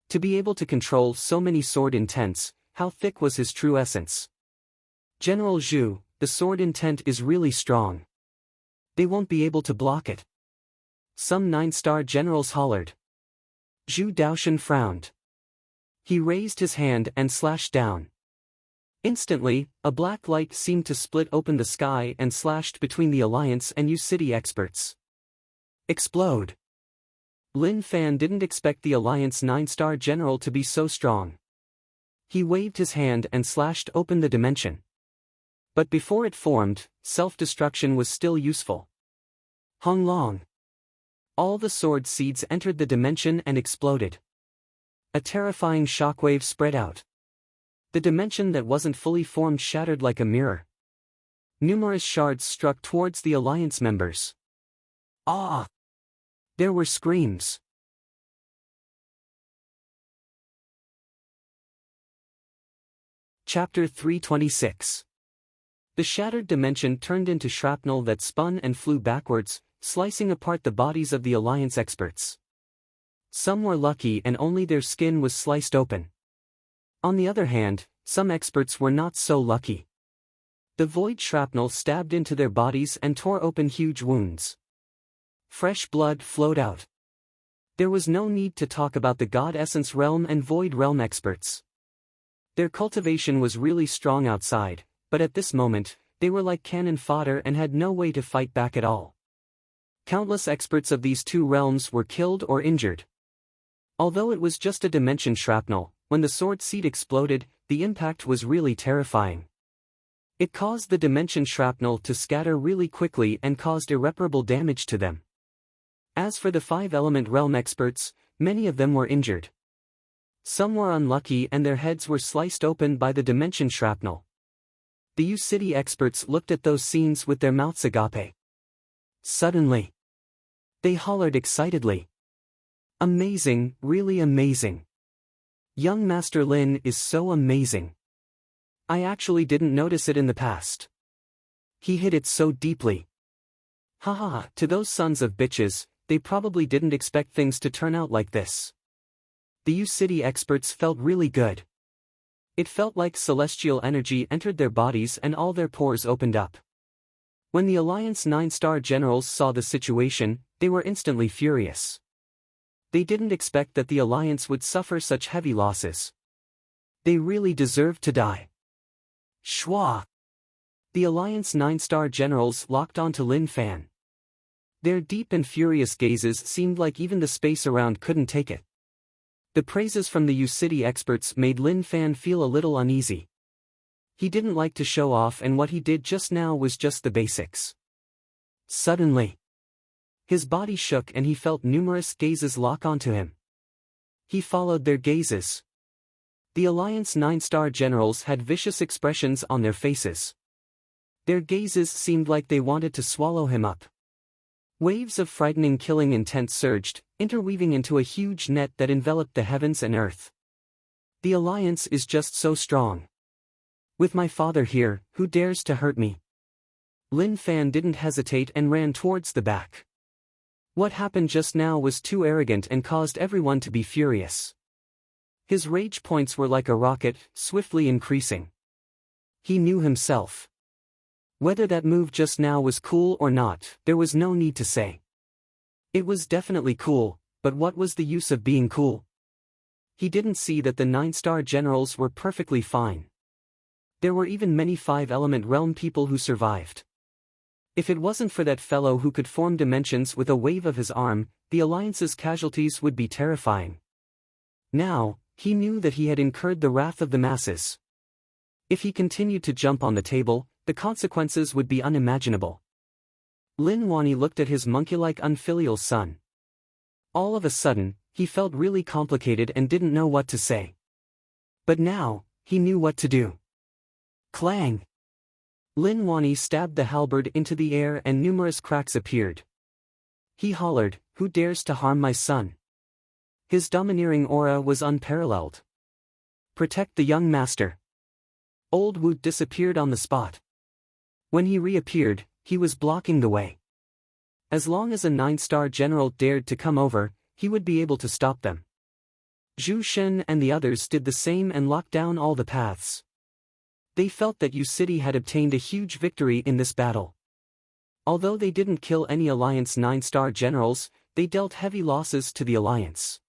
To be able to control so many sword intents, how thick was his true essence? "General Zhu, the sword intent is really strong. They won't be able to block it." Some 9-star generals hollered. Zhu Daoshan frowned. He raised his hand and slashed down. Instantly, a black light seemed to split open the sky and slashed between the Alliance and U City experts. Explode! Lin Fan didn't expect the Alliance 9-star general to be so strong. He waved his hand and slashed open the dimension. But before it formed, self-destruction was still useful. Hong Long! All the sword seeds entered the dimension and exploded. A terrifying shockwave spread out. The dimension that wasn't fully formed shattered like a mirror. Numerous shards struck towards the Alliance members. Ah! There were screams. Chapter 326. The shattered dimension turned into shrapnel that spun and flew backwards, slicing apart the bodies of the Alliance experts. Some were lucky and only their skin was sliced open. On the other hand, some experts were not so lucky. The void shrapnel stabbed into their bodies and tore open huge wounds. Fresh blood flowed out. There was no need to talk about the God Essence Realm and Void Realm experts. Their cultivation was really strong outside, but at this moment, they were like cannon fodder and had no way to fight back at all. Countless experts of these two realms were killed or injured. Although it was just a dimension shrapnel, when the sword seed exploded, the impact was really terrifying. It caused the dimension shrapnel to scatter really quickly and caused irreparable damage to them. As for the 5-element realm experts, many of them were injured. Some were unlucky and their heads were sliced open by the dimension shrapnel. The U-City experts looked at those scenes with their mouths agape. Suddenly, they hollered excitedly. Amazing, really amazing. Young Master Lin is so amazing. I actually didn't notice it in the past. He hit it so deeply. Haha, to those sons of bitches, they probably didn't expect things to turn out like this. The U-City experts felt really good. It felt like celestial energy entered their bodies and all their pores opened up. When the Alliance 9-star generals saw the situation, they were instantly furious. They didn't expect that the Alliance would suffer such heavy losses. They really deserved to die. Shwa! The Alliance 9-star generals locked onto Lin Fan. Their deep and furious gazes seemed like even the space around couldn't take it. The praises from the U-City experts made Lin Fan feel a little uneasy. He didn't like to show off and what he did just now was just the basics. Suddenly, his body shook and he felt numerous gazes lock onto him. He followed their gazes. The Alliance 9-star generals had vicious expressions on their faces. Their gazes seemed like they wanted to swallow him up. Waves of frightening killing intent surged, interweaving into a huge net that enveloped the heavens and earth. The Alliance is just so strong. With my father here, who dares to hurt me? Lin Fan didn't hesitate and ran towards the back. What happened just now was too arrogant and caused everyone to be furious. His rage points were like a rocket, swiftly increasing. He knew himself. Whether that move just now was cool or not, there was no need to say. It was definitely cool, but what was the use of being cool? He didn't see that the 9-star generals were perfectly fine. There were even many 5-element realm people who survived. If it wasn't for that fellow who could form dimensions with a wave of his arm, the Alliance's casualties would be terrifying. Now, he knew that he had incurred the wrath of the masses. If he continued to jump on the table, the consequences would be unimaginable. Lin Wani looked at his monkey-like unfilial son. All of a sudden, he felt really complicated and didn't know what to say. But now, he knew what to do. Clang! Lin Wani stabbed the halberd into the air and numerous cracks appeared. He hollered, "Who dares to harm my son?" His domineering aura was unparalleled. Protect the young master. Old Wu disappeared on the spot. When he reappeared, he was blocking the way. As long as a 9-star general dared to come over, he would be able to stop them. Zhu Shen and the others did the same and locked down all the paths. They felt that U-City had obtained a huge victory in this battle. Although they didn't kill any Alliance 9-star generals, they dealt heavy losses to the Alliance.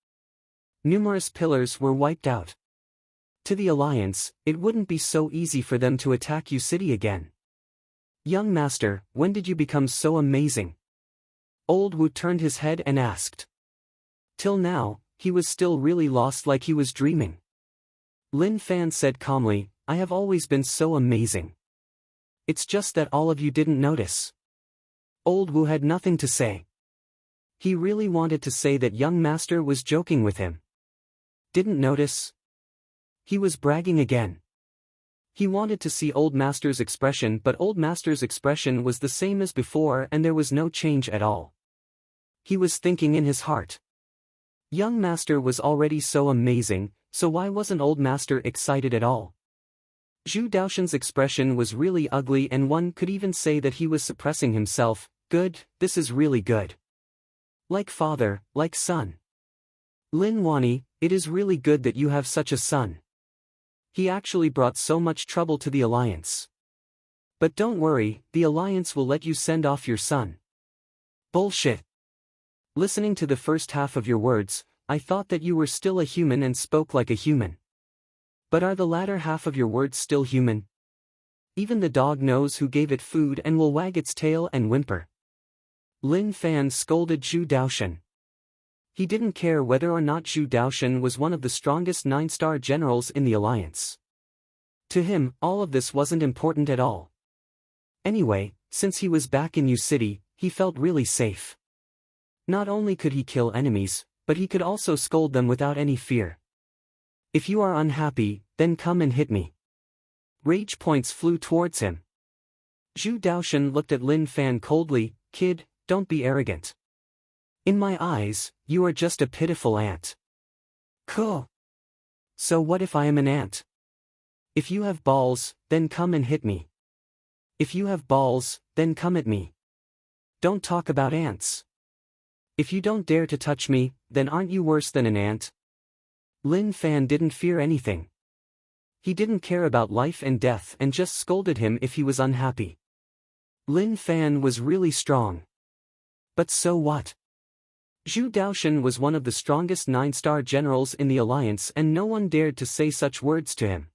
Numerous pillars were wiped out. To the Alliance, it wouldn't be so easy for them to attack U-City again. Young master, when did you become so amazing? Old Wu turned his head and asked. Till now, he was still really lost like he was dreaming. Lin Fan said calmly, I have always been so amazing. It's just that all of you didn't notice. Old Wu had nothing to say. He really wanted to say that young master was joking with him. Didn't notice? He was bragging again. He wanted to see Old Master's expression, but Old Master's expression was the same as before and there was no change at all. He was thinking in his heart. Young Master was already so amazing, so why wasn't Old Master excited at all? Zhu Daoshen's expression was really ugly and one could even say that he was suppressing himself. Good, this is really good. Like father, like son. Lin Wani, it is really good that you have such a son. He actually brought so much trouble to the alliance. But don't worry, the alliance will let you send off your son. Bullshit. Listening to the first half of your words, I thought that you were still a human and spoke like a human. But are the latter half of your words still human? Even the dog knows who gave it food and will wag its tail and whimper. Lin Fan scolded Zhu Daoshen. He didn't care whether or not Zhu Daoshen was one of the strongest 9-star generals in the alliance. To him, all of this wasn't important at all. Anyway, since he was back in Yu City, he felt really safe. Not only could he kill enemies, but he could also scold them without any fear. If you are unhappy, then come and hit me. Rage points flew towards him. Zhu Daoshen looked at Lin Fan coldly. Kid, don't be arrogant. In my eyes, you are just a pitiful ant. Cool. So what if I am an ant? If you have balls, then come and hit me. If you have balls, then come at me. Don't talk about ants. If you don't dare to touch me, then aren't you worse than an ant? Lin Fan didn't fear anything. He didn't care about life and death and just scolded him if he was unhappy. Lin Fan was really strong. But so what? Zhu Daoshen was one of the strongest 9-star generals in the alliance and no one dared to say such words to him.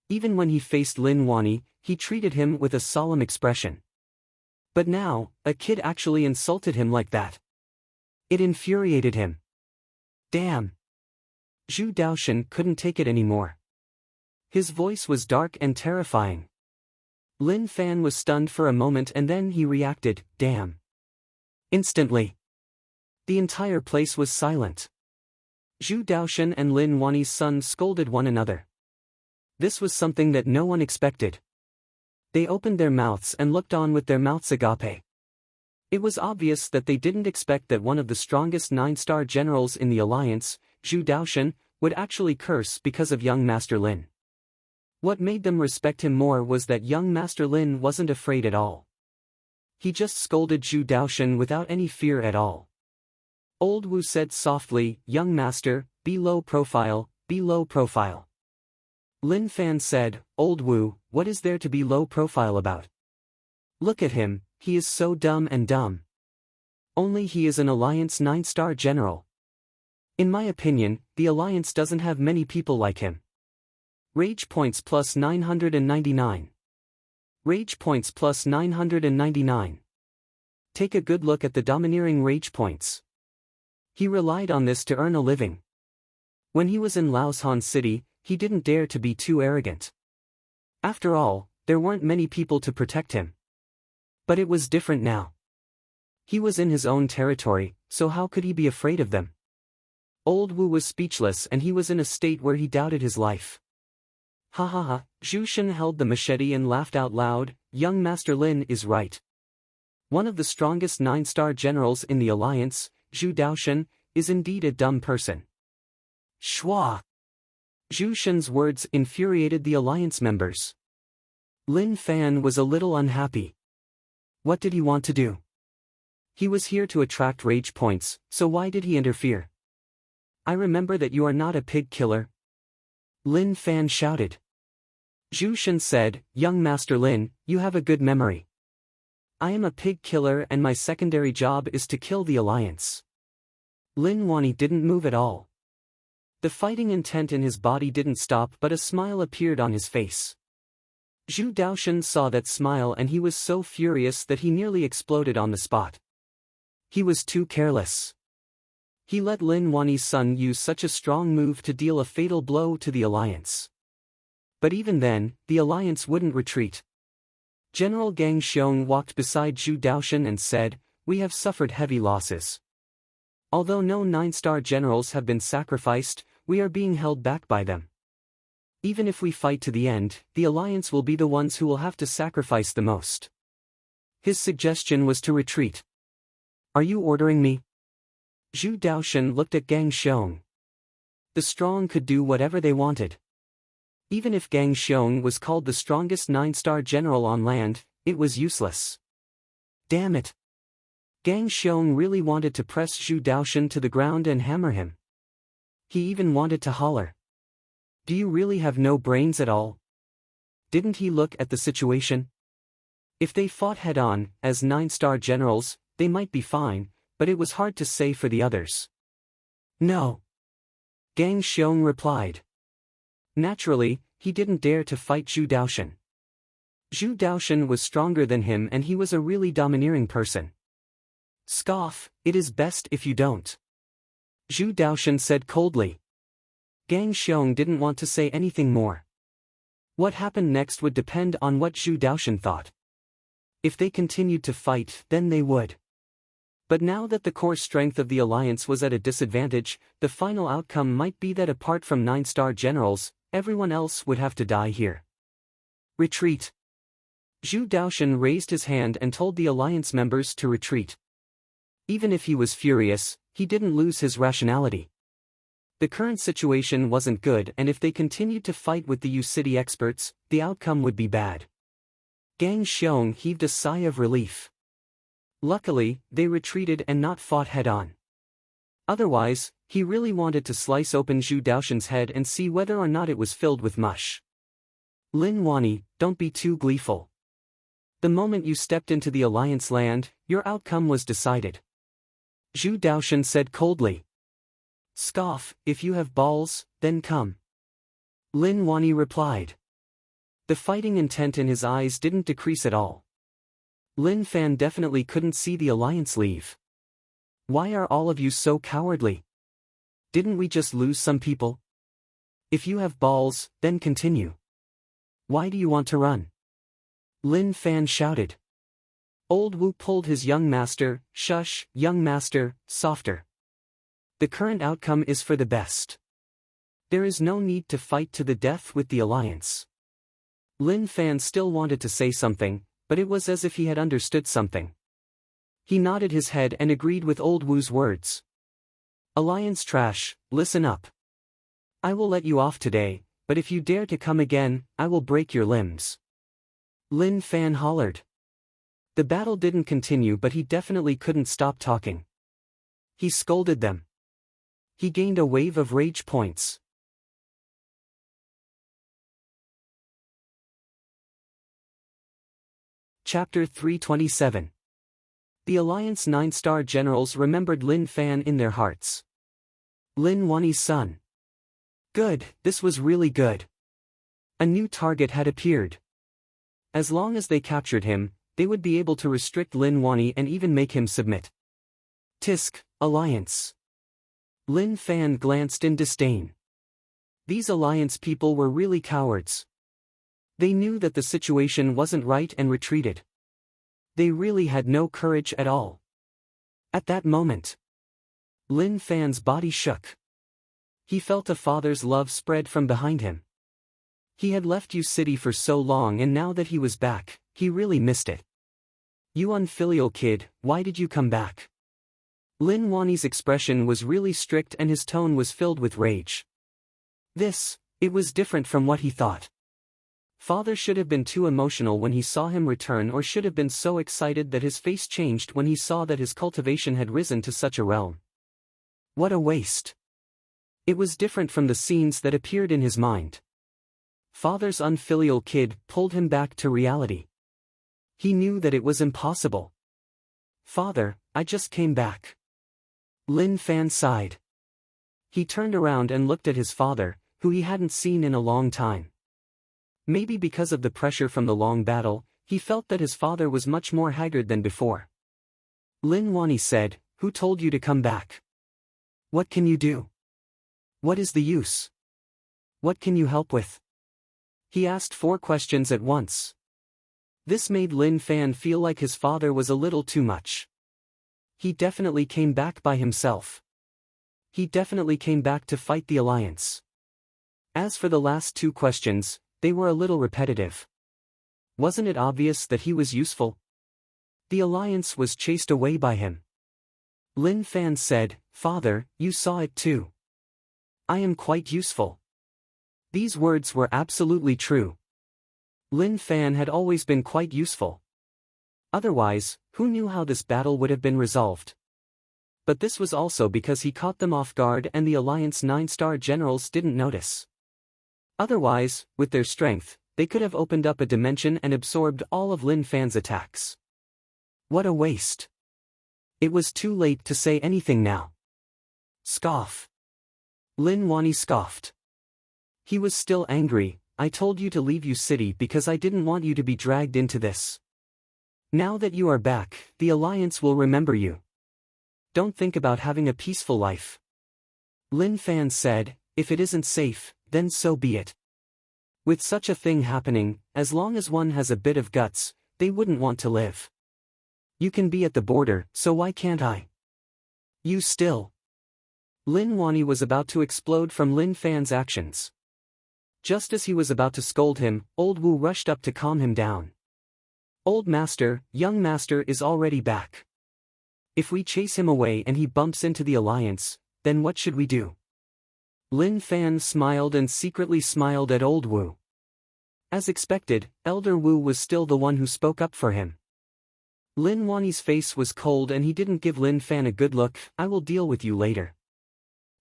Even when he faced Lin Wani, he treated him with a solemn expression. But now, a kid actually insulted him like that. It infuriated him. Damn. Zhu Daoshen couldn't take it anymore. His voice was dark and terrifying. Lin Fan was stunned for a moment and then he reacted, damn. Instantly. The entire place was silent. Zhu Daoshen and Lin Wani's son scolded one another. This was something that no one expected. They opened their mouths and looked on with their mouths agape. It was obvious that they didn't expect that one of the strongest 9-star generals in the alliance, Zhu Daoshen, would actually curse because of young Master Lin. What made them respect him more was that young Master Lin wasn't afraid at all. He just scolded Zhu Daoshen without any fear at all. Old Wu said softly, young master, be low profile, be low profile. Lin Fan said, Old Wu, what is there to be low profile about? Look at him, he is so dumb and dumb. Only he is an alliance 9-star general. In my opinion, the alliance doesn't have many people like him. Rage points plus 999. Rage points plus 999. Take a good look at the domineering rage points. He relied on this to earn a living. When he was in Laoshan City, he didn't dare to be too arrogant. After all, there weren't many people to protect him. But it was different now. He was in his own territory, so how could he be afraid of them? Old Wu was speechless and he was in a state where he doubted his life. Ha ha ha, Zhu Shen held the machete and laughed out loud, young Master Lin is right. One of the strongest 9-star generals in the alliance, Zhu Daoshen, is indeed a dumb person. Shwa! Zhu Shen's words infuriated the alliance members. Lin Fan was a little unhappy. What did he want to do? He was here to attract rage points, so why did he interfere? I remember that you are not a pig killer. Lin Fan shouted. Zhu Shen said, young Master Lin, you have a good memory. I am a pig killer and my secondary job is to kill the alliance. Lin Wani didn't move at all. The fighting intent in his body didn't stop but a smile appeared on his face. Zhu Daoshen saw that smile and he was so furious that he nearly exploded on the spot. He was too careless. He let Lin Wani's son use such a strong move to deal a fatal blow to the alliance. But even then, the alliance wouldn't retreat. General Gang Xiong walked beside Zhu Daoshen and said, we have suffered heavy losses. Although no 9-star generals have been sacrificed, we are being held back by them. Even if we fight to the end, the Alliance will be the ones who will have to sacrifice the most. His suggestion was to retreat. Are you ordering me? Zhu Daoshan looked at Gang Xiong. The strong could do whatever they wanted. Even if Gang Xiong was called the strongest 9-star general on land, it was useless. Damn it! Gang Xiong really wanted to press Zhu Daoshan to the ground and hammer him. He even wanted to holler. Do you really have no brains at all? Didn't he look at the situation? If they fought head-on, as 9-star generals, they might be fine, but it was hard to say for the others. No. Gang Xiong replied. Naturally, he didn't dare to fight Zhu Daoshan. Zhu Daoshan was stronger than him and he was a really domineering person. Scoff, it is best if you don't. Zhu Daoshan said coldly. Gang Xiong didn't want to say anything more. What happened next would depend on what Zhu Daoshan thought. If they continued to fight, then they would. But now that the core strength of the Alliance was at a disadvantage, the final outcome might be that apart from 9-star generals, everyone else would have to die here. Retreat. Zhu Daoshan raised his hand and told the Alliance members to retreat. Even if he was furious, he didn't lose his rationality. The current situation wasn't good and if they continued to fight with the U-City experts, the outcome would be bad. Gang Xiong heaved a sigh of relief. Luckily, they retreated and not fought head-on. Otherwise, he really wanted to slice open Zhu Daoshan's head and see whether or not it was filled with mush. Lin Wani, don't be too gleeful. The moment you stepped into the Alliance land, your outcome was decided. Zhu Daoshan said coldly. Scoff, if you have balls, then come. Lin Wani replied. The fighting intent in his eyes didn't decrease at all. Lin Fan definitely couldn't see the Alliance leave. Why are all of you so cowardly? Didn't we just lose some people? If you have balls, then continue. Why do you want to run? Lin Fan shouted. Old Wu pulled his young master, shush, young master, softer. The current outcome is for the best. There is no need to fight to the death with the Alliance. Lin Fan still wanted to say something, but it was as if he had understood something. He nodded his head and agreed with Old Wu's words. Alliance trash, listen up. I will let you off today, but if you dare to come again, I will break your limbs. Lin Fan hollered. The battle didn't continue but he definitely couldn't stop talking. He scolded them. He gained a wave of rage points. Chapter 327. The Alliance 9-star generals remembered Lin Fan in their hearts. Lin Wani's son. Good, this was really good. A new target had appeared. As long as they captured him, they would be able to restrict Lin Wani and even make him submit. Tisk, Alliance. Lin Fan glanced in disdain. These Alliance people were really cowards. They knew that the situation wasn't right and retreated. They really had no courage at all. At that moment, Lin Fan's body shook. He felt a father's love spread from behind him. He had left U-City for so long and now that he was back, he really missed it. You unfilial kid, why did you come back? Lin Wani's expression was really strict and his tone was filled with rage. It was different from what he thought. Father should have been too emotional when he saw him return or should have been so excited that his face changed when he saw that his cultivation had risen to such a realm. What a waste. It was different from the scenes that appeared in his mind. Father's unfilial kid pulled him back to reality. He knew that it was impossible. Father, I just came back. Lin Fan sighed. He turned around and looked at his father, who he hadn't seen in a long time. Maybe because of the pressure from the long battle, he felt that his father was much more haggard than before. Lin Wani said, "Who told you to come back? What can you do? What is the use? What can you help with?" He asked 4 questions at once. This made Lin Fan feel like his father was a little too much. He definitely came back by himself. He definitely came back to fight the Alliance. As for the last two questions, they were a little repetitive. Wasn't it obvious that he was useful? The Alliance was chased away by him. Lin Fan said, "Father, you saw it too. I am quite useful." These words were absolutely true. Lin Fan had always been quite useful. Otherwise, who knew how this battle would have been resolved? But this was also because he caught them off guard and the Alliance 9-star generals didn't notice. Otherwise, with their strength, they could have opened up a dimension and absorbed all of Lin Fan's attacks. What a waste. It was too late to say anything now. Scoff. Lin Wani scoffed. He was still angry. "I told you to leave Yu City because I didn't want you to be dragged into this. Now that you are back, the Alliance will remember you. Don't think about having a peaceful life." Lin Fan said, "If it isn't safe, then so be it. With such a thing happening, as long as one has a bit of guts, they wouldn't want to live. You can be at the border, so why can't I? You still." Lin Wani was about to explode from Lin Fan's actions. Just as he was about to scold him, Old Wu rushed up to calm him down. "Old Master, young Master is already back. If we chase him away and he bumps into the Alliance, then what should we do?" Lin Fan smiled and secretly smiled at Old Wu. As expected, Elder Wu was still the one who spoke up for him. Lin Wani's face was cold and he didn't give Lin Fan a good look. "I will deal with you later."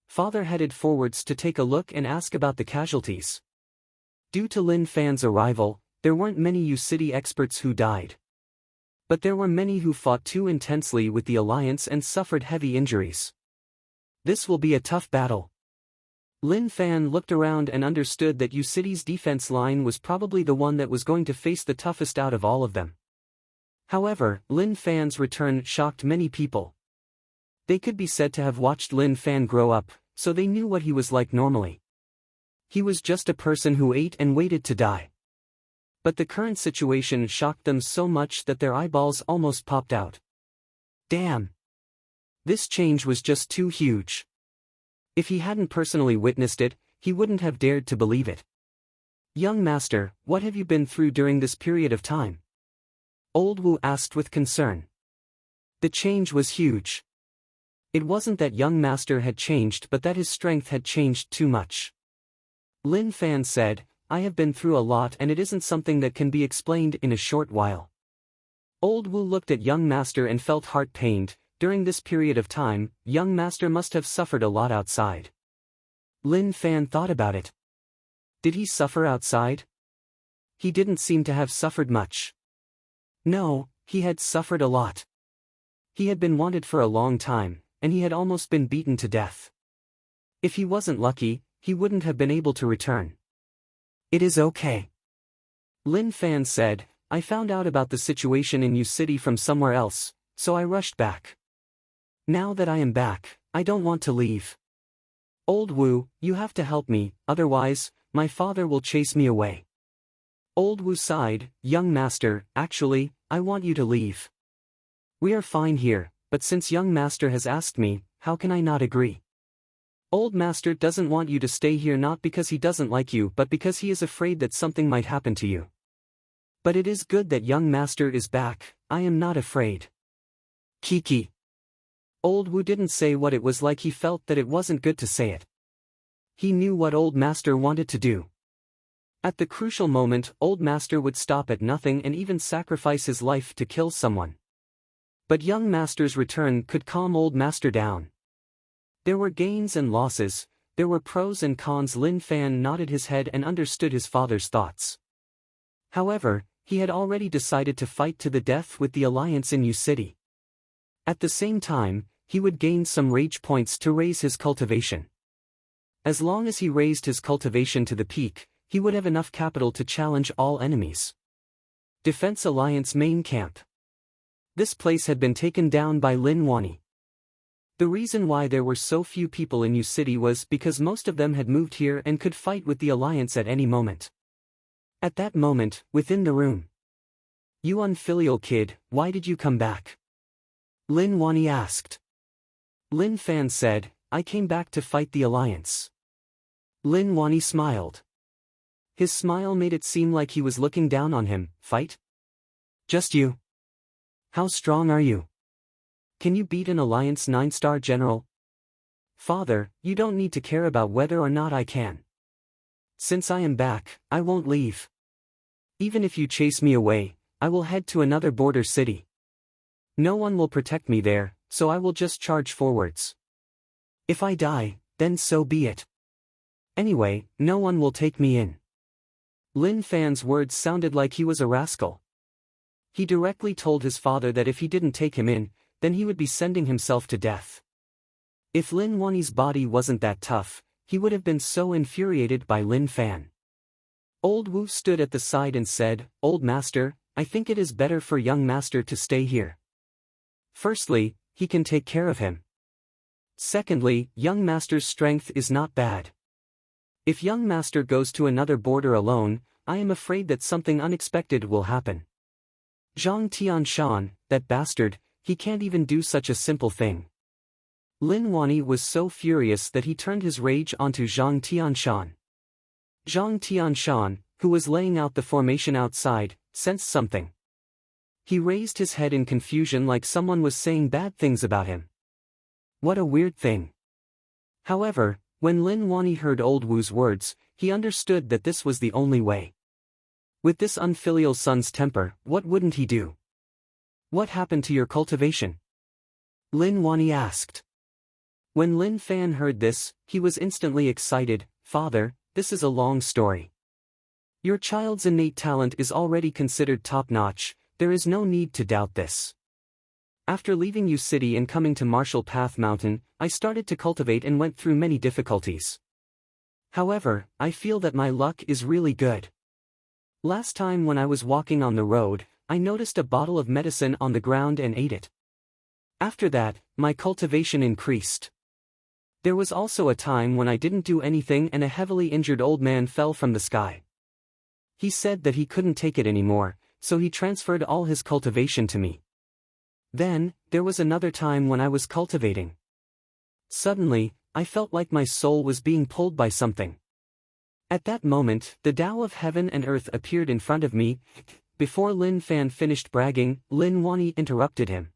Father headed forwards to take a look and ask about the casualties. Due to Lin Fan's arrival, there weren't many Yu City experts who died. But there were many who fought too intensely with the Alliance and suffered heavy injuries. This will be a tough battle. Lin Fan looked around and understood that Yu City's defense line was probably the one that was going to face the toughest out of all of them. However, Lin Fan's return shocked many people. They could be said to have watched Lin Fan grow up, so they knew what he was like normally. He was just a person who ate and waited to die. But the current situation shocked them so much that their eyeballs almost popped out. Damn! This change was just too huge. If he hadn't personally witnessed it, he wouldn't have dared to believe it. "Young Master, what have you been through during this period of time?" Old Wu asked with concern. The change was huge. It wasn't that young Master had changed but that his strength had changed too much. Lin Fan said, "I have been through a lot and it isn't something that can be explained in a short while." Old Wu looked at young Master and felt heart-pained. During this period of time, young Master must have suffered a lot outside. Lin Fan thought about it. Did he suffer outside? He didn't seem to have suffered much. No, he had suffered a lot. He had been wanted for a long time, and he had almost been beaten to death. If he wasn't lucky, he wouldn't have been able to return. "It is okay." Lin Fan said, "I found out about the situation in Yu City from somewhere else, so I rushed back. Now that I am back, I don't want to leave. Old Wu, you have to help me, otherwise, my father will chase me away." Old Wu sighed, "Young Master, actually, I want you to leave. We are fine here, but since young Master has asked me, how can I not agree? Old Master doesn't want you to stay here not because he doesn't like you but because he is afraid that something might happen to you. But it is good that young Master is back, I am not afraid." Kiki. Old Wu didn't say what it was like. He felt that it wasn't good to say it. He knew what Old Master wanted to do. At the crucial moment, Old Master would stop at nothing and even sacrifice his life to kill someone. But young Master's return could calm Old Master down. There were gains and losses, there were pros and cons. Lin Fan nodded his head and understood his father's thoughts. However, he had already decided to fight to the death with the Alliance in Yu City. At the same time, he would gain some rage points to raise his cultivation. As long as he raised his cultivation to the peak, he would have enough capital to challenge all enemies. Defense Alliance main camp. This place had been taken down by Lin Wani. The reason why there were so few people in Yu City was because most of them had moved here and could fight with the Alliance at any moment. At that moment, within the room. "You unfilial kid, why did you come back?" Lin Wani asked. Lin Fan said, "I came back to fight the Alliance." Lin Wani smiled. His smile made it seem like he was looking down on him. Fight? Just you? How strong are you? Can you beat an Alliance 9-star general? Father, you don't need to care about whether or not I can. Since I am back, I won't leave. Even if you chase me away, I will head to another border city. No one will protect me there, so I will just charge forwards. If I die, then so be it. Anyway, no one will take me in. Lin Fan's words sounded like he was a rascal. He directly told his father that if he didn't take him in, then he would be sending himself to death. If Lin Wani's body wasn't that tough, he would have been so infuriated by Lin Fan. Old Wu stood at the side and said, "Old master, I think it is better for young master to stay here. Firstly, he can take care of him. Secondly, young master's strength is not bad. If young master goes to another border alone, I am afraid that something unexpected will happen. Zhang Tianshan, that bastard, he can't even do such a simple thing." Lin Wani was so furious that he turned his rage onto Zhang Tianshan. Zhang Tianshan, who was laying out the formation outside, sensed something. He raised his head in confusion like someone was saying bad things about him. What a weird thing. However, when Lin Wani heard Old Wu's words, he understood that this was the only way. With this unfilial son's temper, what wouldn't he do? "What happened to your cultivation?" Lin Wani asked. When Lin Fan heard this, he was instantly excited. "Father, this is a long story. Your child's innate talent is already considered top-notch, there is no need to doubt this. After leaving U City and coming to Marshall Path Mountain, I started to cultivate and went through many difficulties. However, I feel that my luck is really good. Last time when I was walking on the road, I noticed a bottle of medicine on the ground and ate it. After that, my cultivation increased. There was also a time when I didn't do anything and a heavily injured old man fell from the sky. He said that he couldn't take it anymore, so he transferred all his cultivation to me. Then, there was another time when I was cultivating. Suddenly, I felt like my soul was being pulled by something. At that moment, the Tao of heaven and earth appeared in front of me." Before Lin Fan finished bragging, Lin Wani interrupted him.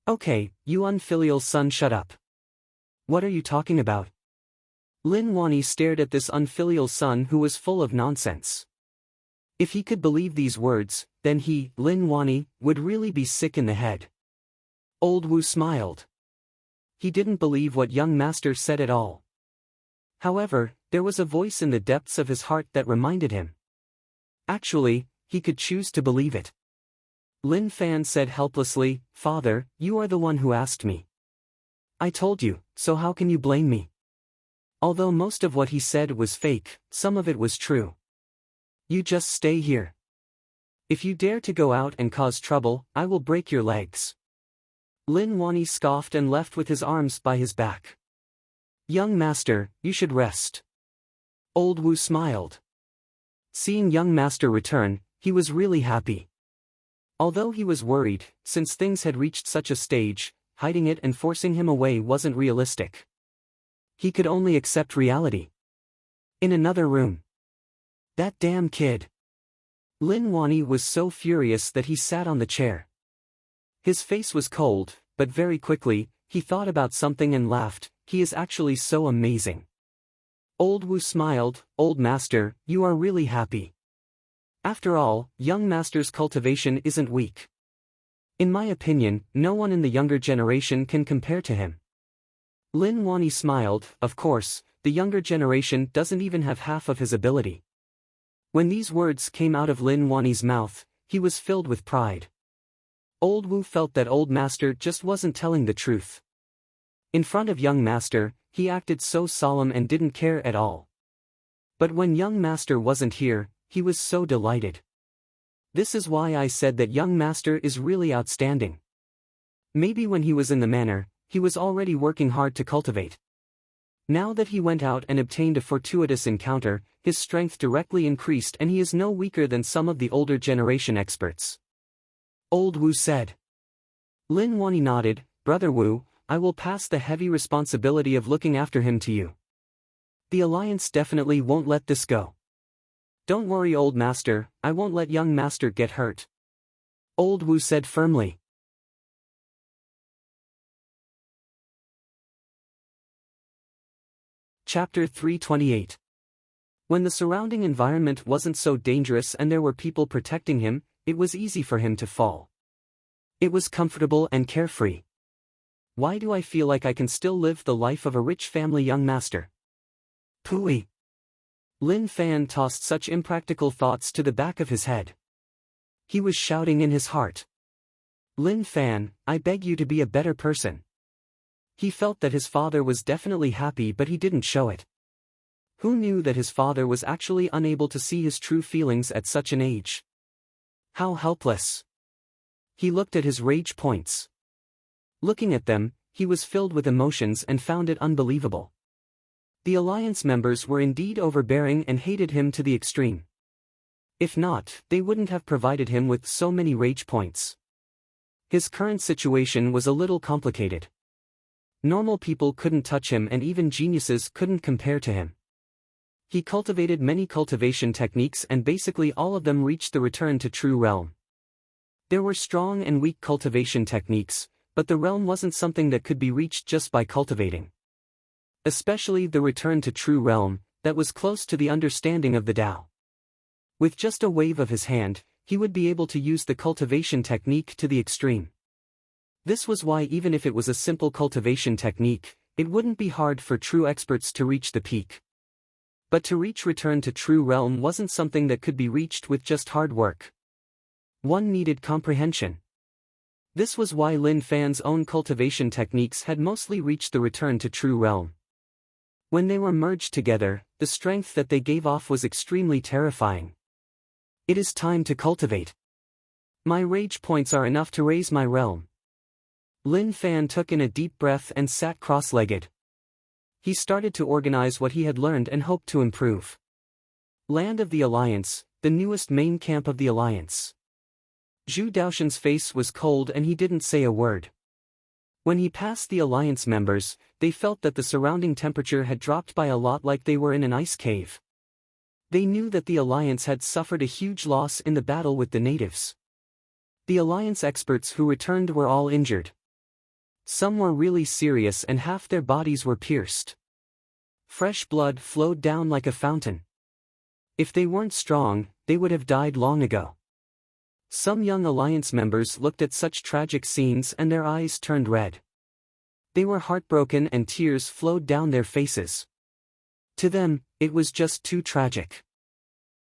"Okay, you unfilial son, shut up. What are you talking about?" Lin Wani stared at this unfilial son who was full of nonsense. If he could believe these words, then he, Lin Wani, would really be sick in the head. Old Wu smiled. He didn't believe what young master said at all. However, there was a voice in the depths of his heart that reminded him. Actually, he could choose to believe it. Lin Fan said helplessly, "Father, you are the one who asked me. I told you, so how can you blame me?" Although most of what he said was fake, some of it was true. "You just stay here. If you dare to go out and cause trouble, I will break your legs." Lin Wani scoffed and left with his arms by his back. "Young master, you should rest." Old Wu smiled. Seeing young master return, he was really happy. Although he was worried, since things had reached such a stage, hiding it and forcing him away wasn't realistic. He could only accept reality. In another room. That damn kid. Lin Wani was so furious that he sat on the chair. His face was cold, but very quickly, he thought about something and laughed. "He is actually so amazing." Old Wu smiled. "Old master, you are really happy. After all, young master's cultivation isn't weak. In my opinion, no one in the younger generation can compare to him." Lin Wani smiled. Of course, the younger generation doesn't even have half of his ability. When these words came out of Lin Wani's mouth, he was filled with pride. Old Wu felt that old master just wasn't telling the truth. In front of young master, he acted so solemn and didn't care at all. But when young master wasn't here, he was so delighted. This is why I said that young master is really outstanding. Maybe when he was in the manor, he was already working hard to cultivate. Now that he went out and obtained a fortuitous encounter, his strength directly increased and he is no weaker than some of the older generation experts. Old Wu said. Lin Wani nodded. "Brother Wu, I will pass the heavy responsibility of looking after him to you." The Alliance definitely won't let this go. Don't worry, old master, I won't let young master get hurt. Old Wu said firmly. Chapter 328. When the surrounding environment wasn't so dangerous and there were people protecting him, it was easy for him to fall. It was comfortable and carefree. Why do I feel like I can still live the life of a rich family young master? Pooey. Lin Fan tossed such impractical thoughts to the back of his head. He was shouting in his heart. Lin Fan, I beg you to be a better person. He felt that his father was definitely happy, but he didn't show it. Who knew that his father was actually unable to see his true feelings at such an age? How helpless. He looked at his rage points. Looking at them, he was filled with emotions and found it unbelievable. The Alliance members were indeed overbearing and hated him to the extreme. If not, they wouldn't have provided him with so many rage points. His current situation was a little complicated. Normal people couldn't touch him and even geniuses couldn't compare to him. He cultivated many cultivation techniques and basically all of them reached the return to true realm. There were strong and weak cultivation techniques, but the realm wasn't something that could be reached just by cultivating. Especially the return to true realm, that was close to the understanding of the Tao. With just a wave of his hand, he would be able to use the cultivation technique to the extreme. This was why even if it was a simple cultivation technique, it wouldn't be hard for true experts to reach the peak. But to reach return to true realm wasn't something that could be reached with just hard work. One needed comprehension. This was why Lin Fan's own cultivation techniques had mostly reached the return to true realm. When they were merged together, the strength that they gave off was extremely terrifying. It is time to cultivate. My rage points are enough to raise my realm. Lin Fan took in a deep breath and sat cross-legged. He started to organize what he had learned and hoped to improve. Land of the Alliance, the newest main camp of the Alliance. Zhu Daoshan's face was cold and he didn't say a word. When he passed the Alliance members, they felt that the surrounding temperature had dropped by a lot, like they were in an ice cave. They knew that the Alliance had suffered a huge loss in the battle with the natives. The Alliance experts who returned were all injured. Some were really serious and half their bodies were pierced. Fresh blood flowed down like a fountain. If they weren't strong, they would have died long ago. Some young Alliance members looked at such tragic scenes and their eyes turned red. They were heartbroken and tears flowed down their faces. To them, it was just too tragic.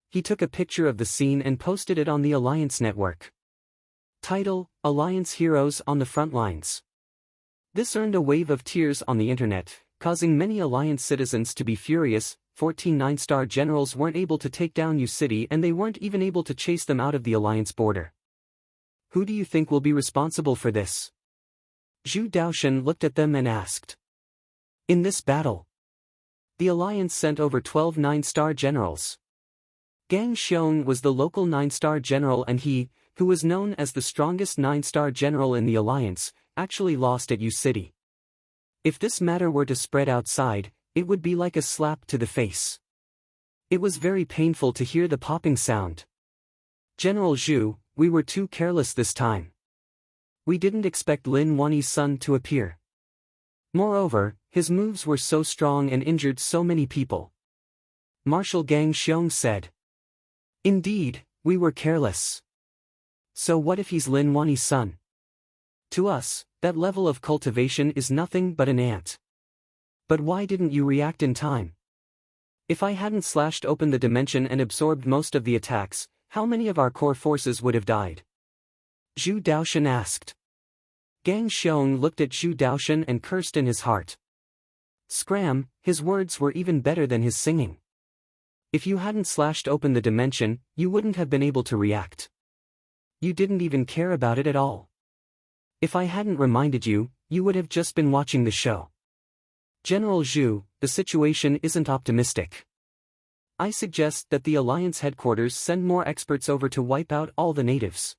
He took a picture of the scene and posted it on the Alliance network. Title: Alliance Heroes on the Front Lines. This earned a wave of tears on the internet, causing many Alliance citizens to be furious. 14 9-star generals weren't able to take down U City and they weren't even able to chase them out of the Alliance border. Who do you think will be responsible for this? Zhu Daoshan looked at them and asked. In this battle, the Alliance sent over 12 9-star generals. Gang Xiong was the local 9-star general and he, who was known as the strongest 9-star general in the Alliance, actually lost at U City. If this matter were to spread outside, it would be like a slap to the face. It was very painful to hear the popping sound. General Zhu, we were too careless this time. We didn't expect Lin Wanni's son to appear. Moreover, his moves were so strong and injured so many people. Marshal Gang Xiong said. Indeed, we were careless. So what if he's Lin Wanni's son? To us, that level of cultivation is nothing but an ant. But why didn't you react in time? If I hadn't slashed open the dimension and absorbed most of the attacks, how many of our core forces would have died? Zhu Daoshan asked. Gang Xiong looked at Zhu Daoshan and cursed in his heart. Scram, his words were even better than his singing. If you hadn't slashed open the dimension, you wouldn't have been able to react. You didn't even care about it at all. If I hadn't reminded you, you would have just been watching the show. General Zhu, the situation isn't optimistic. I suggest that the Alliance headquarters send more experts over to wipe out all the natives.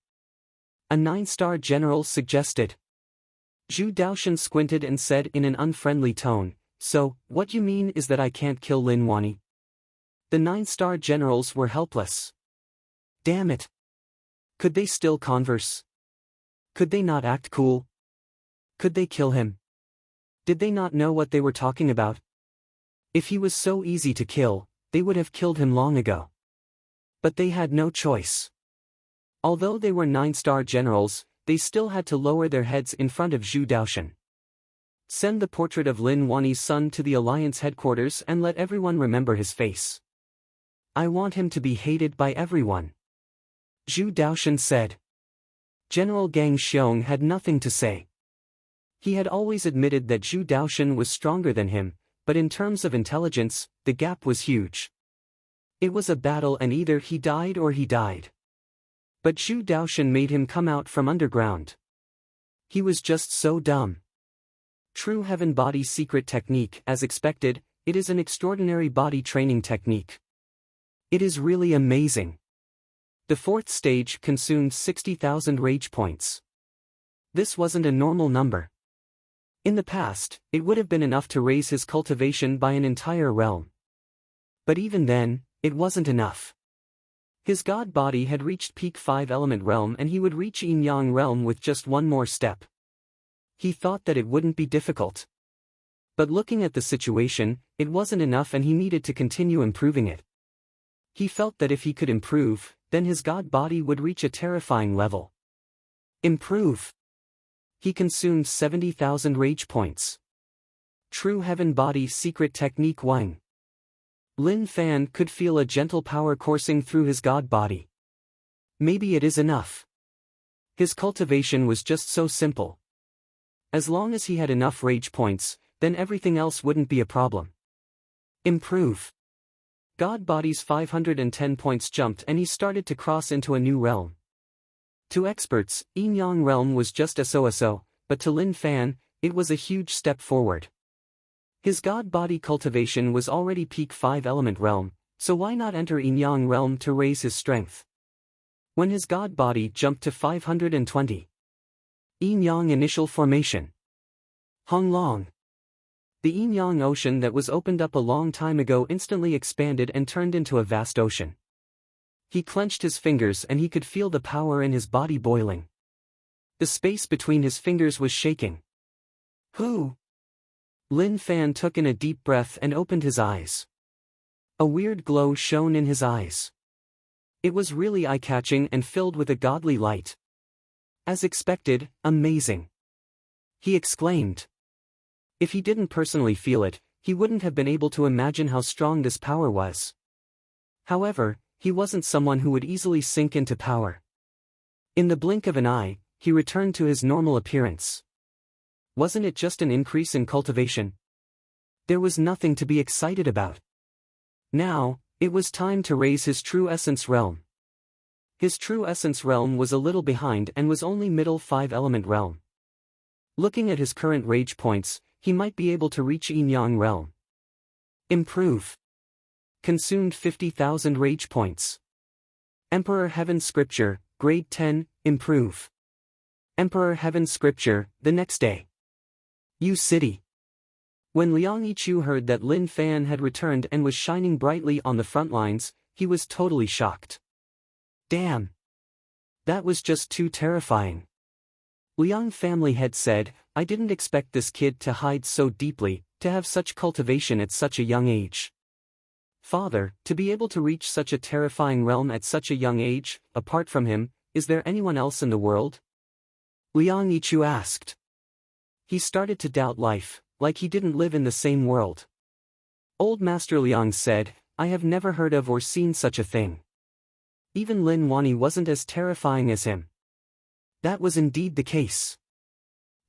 A 9-star general suggested. Zhu Daoshan squinted and said in an unfriendly tone, So, what you mean is that I can't kill Lin Wani? The 9-star generals were helpless. Damn it. Could they still converse? Could they not act cool? Could they kill him? Did they not know what they were talking about? If he was so easy to kill, they would have killed him long ago. But they had no choice. Although they were 9-star generals, they still had to lower their heads in front of Zhu Daoshan. Send the portrait of Lin Wani's son to the Alliance headquarters and let everyone remember his face. I want him to be hated by everyone. Zhu Daoshan said. General Gang Xiong had nothing to say. He had always admitted that Zhu Daoshan was stronger than him, but in terms of intelligence, the gap was huge. It was a battle and either he died or he died. But Zhu Daoshan made him come out from underground. He was just so dumb. True Heaven Body Secret Technique. As expected, it is an extraordinary body training technique. It is really amazing. The 4th stage consumed 60,000 rage points. This wasn't a normal number. In the past, it would have been enough to raise his cultivation by an entire realm. But even then, it wasn't enough. His god body had reached peak 5-element realm and he would reach yin-yang realm with just one more step. He thought that it wouldn't be difficult. But looking at the situation, it wasn't enough and he needed to continue improving it. He felt that if he could improve, then his god body would reach a terrifying level. Improve. He consumed 70,000 rage points. True Heaven Body Secret Technique. Wang Lin Fan could feel a gentle power coursing through his god body. Maybe it is enough. His cultivation was just so simple. As long as he had enough rage points, then everything else wouldn't be a problem. Improve. God body's 510 points jumped and he started to cross into a new realm. To experts, yin-yang realm was just so, but to Lin Fan, it was a huge step forward. His god body cultivation was already peak 5-element realm, so why not enter yin-yang realm to raise his strength? When his god body jumped to 520. Yin-yang initial formation. Hong Long. The yin-yang ocean that was opened up a long time ago instantly expanded and turned into a vast ocean. He clenched his fingers and he could feel the power in his body boiling. The space between his fingers was shaking. Who? Lin Fan took in a deep breath and opened his eyes. A weird glow shone in his eyes. It was really eye-catching and filled with a godly light. As expected, amazing. He exclaimed. If he didn't personally feel it, he wouldn't have been able to imagine how strong this power was. However, he wasn't someone who would easily sink into power. In the blink of an eye, he returned to his normal appearance. Wasn't it just an increase in cultivation? There was nothing to be excited about. Now, it was time to raise his true essence realm. His true essence realm was a little behind and was only middle 5-element realm. Looking at his current rage points, he might be able to reach yin-yang realm. Improve. Consumed 50,000 rage points. Emperor Heaven Scripture, Grade 10, improve. Emperor Heaven Scripture, the next day. Yu City. When Liang Yichu heard that Lin Fan had returned and was shining brightly on the front lines, he was totally shocked. Damn. That was just too terrifying. Liang family had said, I didn't expect this kid to hide so deeply, to have such cultivation at such a young age. Father, to be able to reach such a terrifying realm at such a young age, apart from him, is there anyone else in the world? Liang Yichu asked. He started to doubt life, like he didn't live in the same world. Old Master Liang said, I have never heard of or seen such a thing. Even Lin Wani wasn't as terrifying as him. That was indeed the case.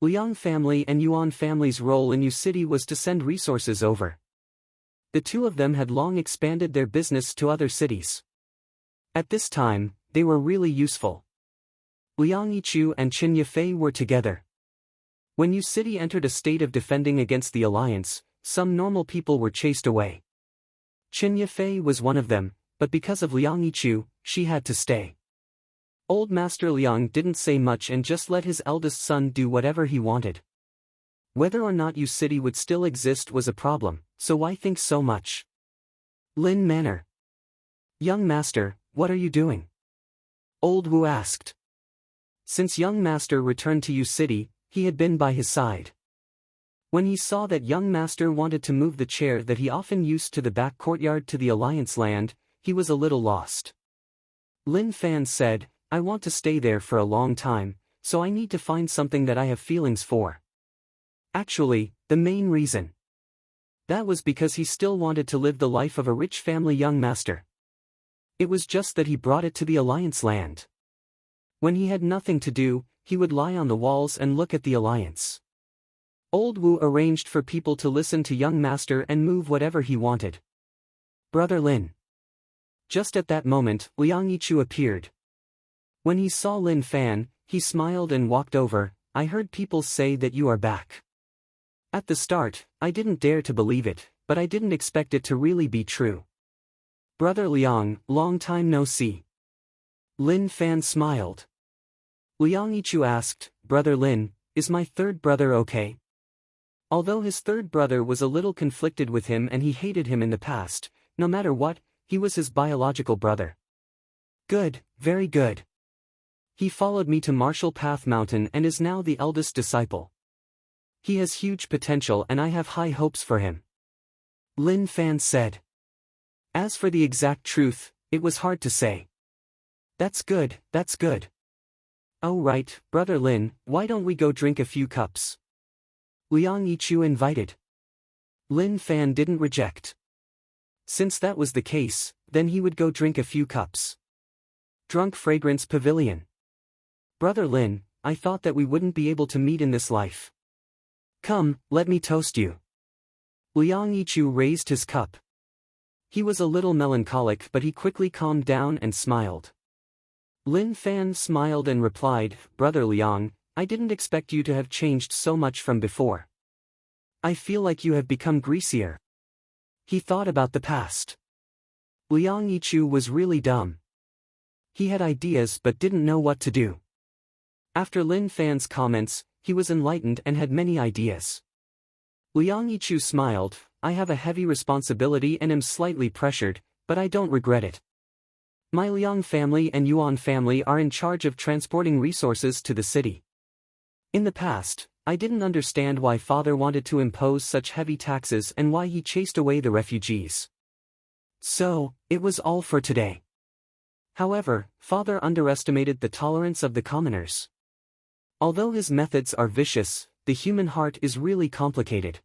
Liang family and Yuan family's role in Yu City was to send resources over. The two of them had long expanded their business to other cities. At this time, they were really useful. Liang Yichu and Qin Yifei were together. When Yu City entered a state of defending against the alliance, some normal people were chased away. Qin Yifei was one of them, but because of Liang Yichu, she had to stay. Old Master Liang didn't say much and just let his eldest son do whatever he wanted. Whether or not Yu City would still exist was a problem, so why think so much? Lin Manor. Young master, what are you doing? Old Wu asked. Since young master returned to Yu City, he had been by his side. When he saw that young master wanted to move the chair that he often used to the back courtyard to the Alliance land, he was a little lost. Lin Fan said, I want to stay there for a long time, so I need to find something that I have feelings for. Actually, the main reason. That was because he still wanted to live the life of a rich family young master. It was just that he brought it to the Alliance land. When he had nothing to do, he would lie on the walls and look at the Alliance. Old Wu arranged for people to listen to young master and move whatever he wanted. Brother Lin. Just at that moment, Liang Yichu appeared. When he saw Lin Fan, he smiled and walked over. I heard people say that you are back. At the start, I didn't dare to believe it, but I didn't expect it to really be true. Brother Liang, long time no see. Lin Fan smiled. Liang Yichu asked, Brother Lin, is my third brother okay? Although his third brother was a little conflicted with him and he hated him in the past, no matter what, he was his biological brother. Good, very good. He followed me to Martial Path Mountain and is now the eldest disciple. He has huge potential and I have high hopes for him. Lin Fan said. As for the exact truth, it was hard to say. That's good, that's good. Oh right, Brother Lin, why don't we go drink a few cups? Liang Yichu invited. Lin Fan didn't reject. Since that was the case, then he would go drink a few cups. Drunk Fragrance Pavilion. Brother Lin, I thought that we wouldn't be able to meet in this life. Come, let me toast you. Liang Yichu raised his cup. He was a little melancholic but he quickly calmed down and smiled. Lin Fan smiled and replied, Brother Liang, I didn't expect you to have changed so much from before. I feel like you have become greasier. He thought about the past. Liang Yichu was really dumb. He had ideas but didn't know what to do. After Lin Fan's comments, he was enlightened and had many ideas. Liang Yichu smiled, I have a heavy responsibility and am slightly pressured, but I don't regret it. My Liang family and Yuan family are in charge of transporting resources to the city. In the past, I didn't understand why father wanted to impose such heavy taxes and why he chased away the refugees. So, it was all for today. However, father underestimated the tolerance of the commoners. Although his methods are vicious, the human heart is really complicated.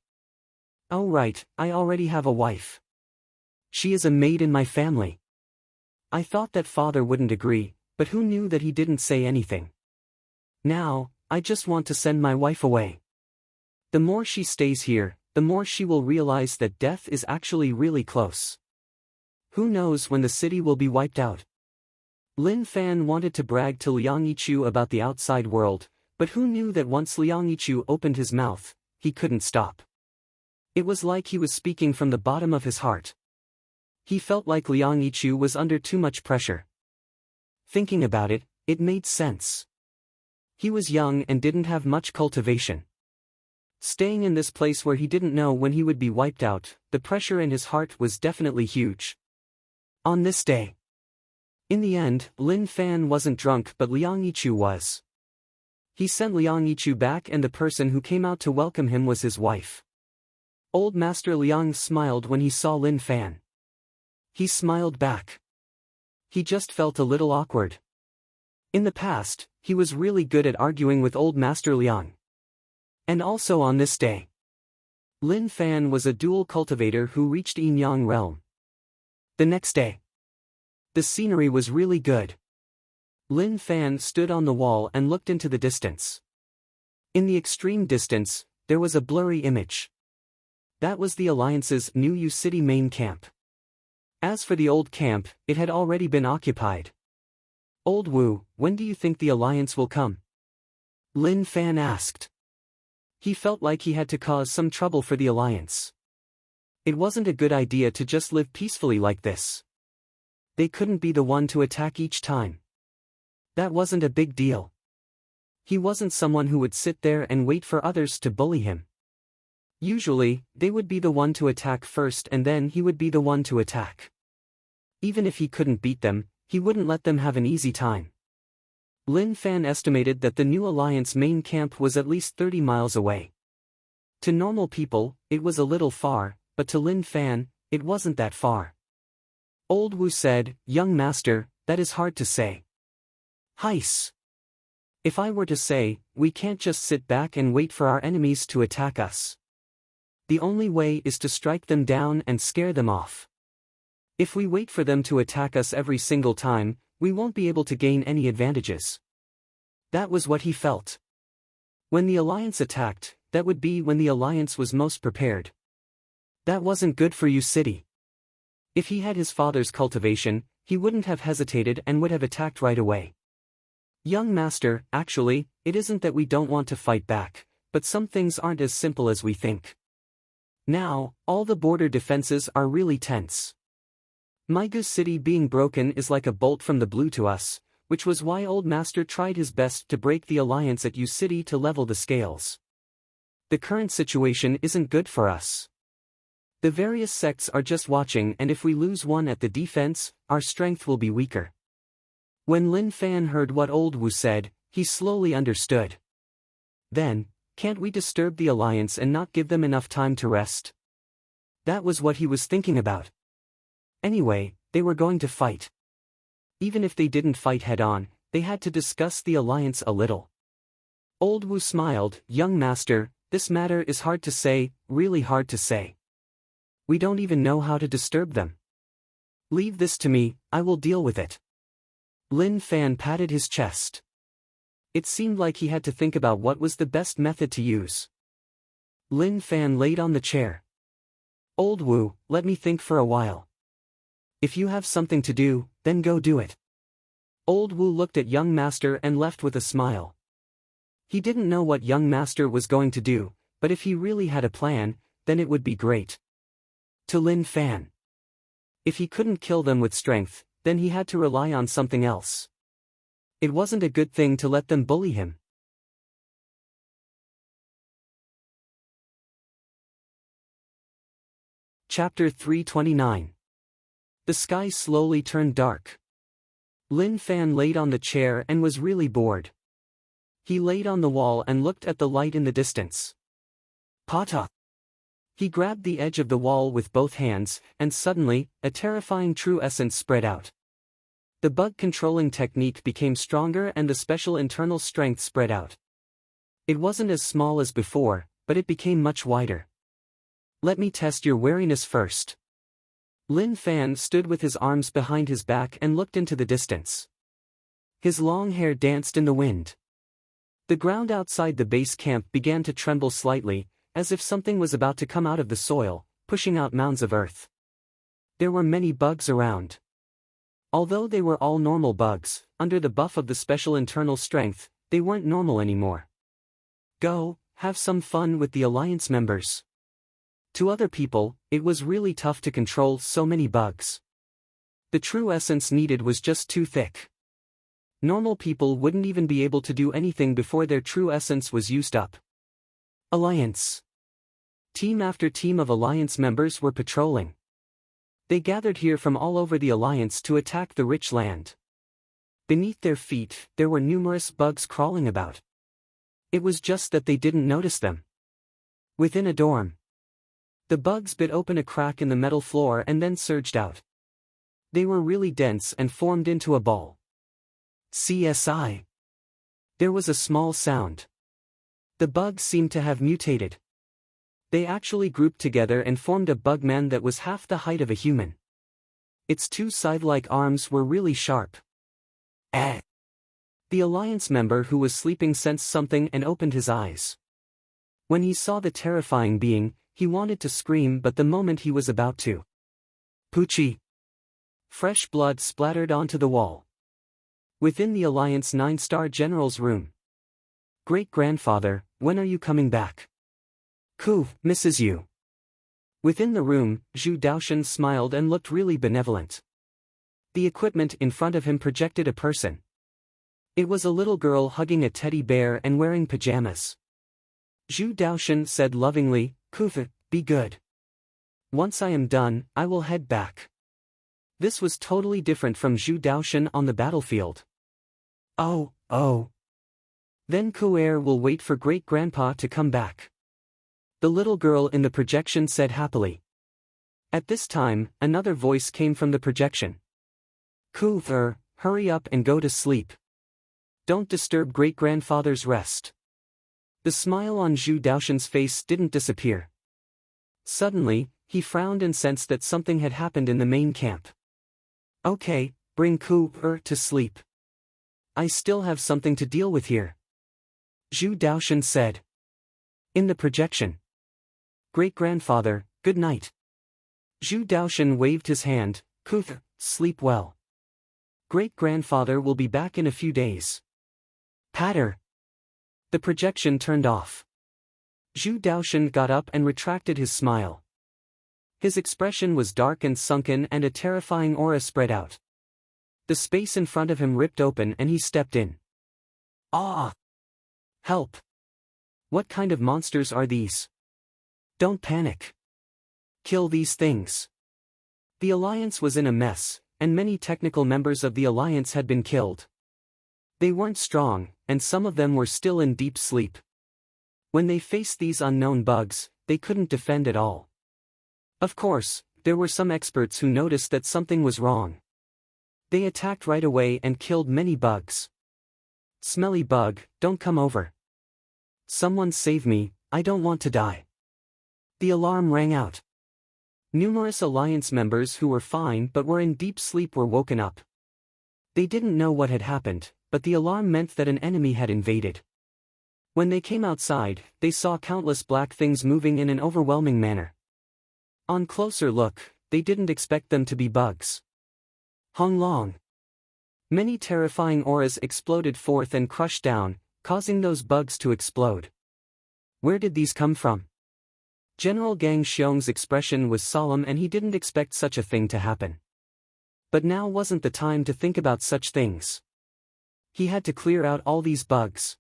Oh right, I already have a wife. She is a maid in my family. I thought that father wouldn't agree, but who knew that he didn't say anything. Now, I just want to send my wife away. The more she stays here, the more she will realize that death is actually really close. Who knows when the city will be wiped out? Lin Fan wanted to brag to Liang Yichu about the outside world, but who knew that once Liang Yichu opened his mouth, he couldn't stop. It was like he was speaking from the bottom of his heart. He felt like Liang Yichu was under too much pressure. Thinking about it, it made sense. He was young and didn't have much cultivation. Staying in this place where he didn't know when he would be wiped out, the pressure in his heart was definitely huge. On this day. In the end, Lin Fan wasn't drunk but Liang Yichu was. He sent Liang Yichu back and the person who came out to welcome him was his wife. Old Master Liang smiled when he saw Lin Fan. He smiled back. He just felt a little awkward. In the past, he was really good at arguing with Old Master Liang. And also on this day. Lin Fan was a dual cultivator who reached Yin Yang realm. The next day. The scenery was really good. Lin Fan stood on the wall and looked into the distance. In the extreme distance, there was a blurry image. That was the Alliance's new Yu City main camp. As for the old camp, it had already been occupied. Old Wu, when do you think the Alliance will come? Lin Fan asked. He felt like he had to cause some trouble for the Alliance. It wasn't a good idea to just live peacefully like this. They couldn't be the one to attack each time. That wasn't a big deal. He wasn't someone who would sit there and wait for others to bully him. Usually, they would be the one to attack first and then he would be the one to attack. Even if he couldn't beat them, he wouldn't let them have an easy time. Lin Fan estimated that the new alliance main camp was at least 30 miles away. To normal people, it was a little far, but to Lin Fan, it wasn't that far. Old Wu said, "Young master, that is hard to say." Heis. If I were to say, we can't just sit back and wait for our enemies to attack us. The only way is to strike them down and scare them off. If we wait for them to attack us every single time, we won't be able to gain any advantages. That was what he felt. When the alliance attacked, that would be when the alliance was most prepared. That wasn't good for Yu City. If he had his father's cultivation, he wouldn't have hesitated and would have attacked right away. Young master, actually, it isn't that we don't want to fight back, but some things aren't as simple as we think. Now, all the border defenses are really tense. Maigu City being broken is like a bolt from the blue to us, which was why Old Master tried his best to break the alliance at Yu City to level the scales. The current situation isn't good for us. The various sects are just watching, and if we lose one at the defense, our strength will be weaker. When Lin Fan heard what Old Wu said, he slowly understood. Then, can't we disturb the alliance and not give them enough time to rest? That was what he was thinking about. Anyway, they were going to fight. Even if they didn't fight head-on, they had to discuss the alliance a little. Old Wu smiled, "Young master, this matter is hard to say, really hard to say. We don't even know how to disturb them. Leave this to me, I will deal with it." Lin Fan patted his chest. It seemed like he had to think about what was the best method to use. Lin Fan laid on the chair. "Old Wu, let me think for a while. If you have something to do, then go do it." Old Wu looked at young master and left with a smile. He didn't know what young master was going to do, but if he really had a plan, then it would be great. To Lin Fan. If he couldn't kill them with strength, then he had to rely on something else. It wasn't a good thing to let them bully him. Chapter 329. The sky slowly turned dark. Lin Fan laid on the chair and was really bored. He laid on the wall and looked at the light in the distance. Pata! He grabbed the edge of the wall with both hands, and suddenly, a terrifying true essence spread out. The bug controlling technique became stronger and the special internal strength spread out. It wasn't as small as before, but it became much wider. "Let me test your wariness first." Lin Fan stood with his arms behind his back and looked into the distance. His long hair danced in the wind. The ground outside the base camp began to tremble slightly, as if something was about to come out of the soil, pushing out mounds of earth. There were many bugs around. Although they were all normal bugs, under the buff of the special internal strength, they weren't normal anymore. Go, have some fun with the alliance members. To other people, it was really tough to control so many bugs. The true essence needed was just too thick. Normal people wouldn't even be able to do anything before their true essence was used up. Alliance. Team after team of alliance members were patrolling. They gathered here from all over the alliance to attack the rich land. Beneath their feet, there were numerous bugs crawling about. It was just that they didn't notice them. Within a dorm, the bugs bit open a crack in the metal floor and then surged out. They were really dense and formed into a ball. CSI. There was a small sound. The bugs seemed to have mutated. They actually grouped together and formed a bugman that was half the height of a human. Its two scythe-like arms were really sharp. Eh. The alliance member who was sleeping sensed something and opened his eyes. When he saw the terrifying being, he wanted to scream, but the moment he was about to, Poochie! Fresh blood splattered onto the wall. Within the Alliance 9-star General's room. "Great-grandfather, when are you coming back? Ku misses you." Within the room, Zhu Daoshan smiled and looked really benevolent. The equipment in front of him projected a person. It was a little girl hugging a teddy bear and wearing pajamas. Zhu Daoshan said lovingly, Kufa, be good. Once I am done, I will head back. This was totally different from Zhu Daoshan on the battlefield. Oh. Then Kuer will wait for great-grandpa to come back. The little girl in the projection said happily. At this time, another voice came from the projection. Kuer, hurry up and go to sleep. Don't disturb great-grandfather's rest. The smile on Zhu Daoshan's face didn't disappear. Suddenly, he frowned and sensed that something had happened in the main camp. Okay, bring Kuer to sleep. I still have something to deal with here. Zhu Daoshan said. In the projection. Great-grandfather, good night. Zhu Daoshan waved his hand. Kuer, sleep well. Great-grandfather will be back in a few days. Patter. The projection turned off. Zhu Daoshan got up and retracted his smile. His expression was dark and sunken and a terrifying aura spread out. The space in front of him ripped open and he stepped in. Ah! Help! What kind of monsters are these? Don't panic. Kill these things. The Alliance was in a mess, and many technical members of the Alliance had been killed. They weren't strong, and some of them were still in deep sleep. When they faced these unknown bugs, they couldn't defend at all. Of course, there were some experts who noticed that something was wrong. They attacked right away and killed many bugs. Smelly bug, don't come over. Someone save me, I don't want to die. The alarm rang out. Numerous Alliance members who were fine but were in deep sleep were woken up. They didn't know what had happened, but the alarm meant that an enemy had invaded. When they came outside, they saw countless black things moving in an overwhelming manner. On closer look, they didn't expect them to be bugs. Hong Long. Many terrifying auras exploded forth and crushed down, causing those bugs to explode. Where did these come from? General Gang Xiong's expression was solemn and he didn't expect such a thing to happen. But now wasn't the time to think about such things. He had to clear out all these bugs.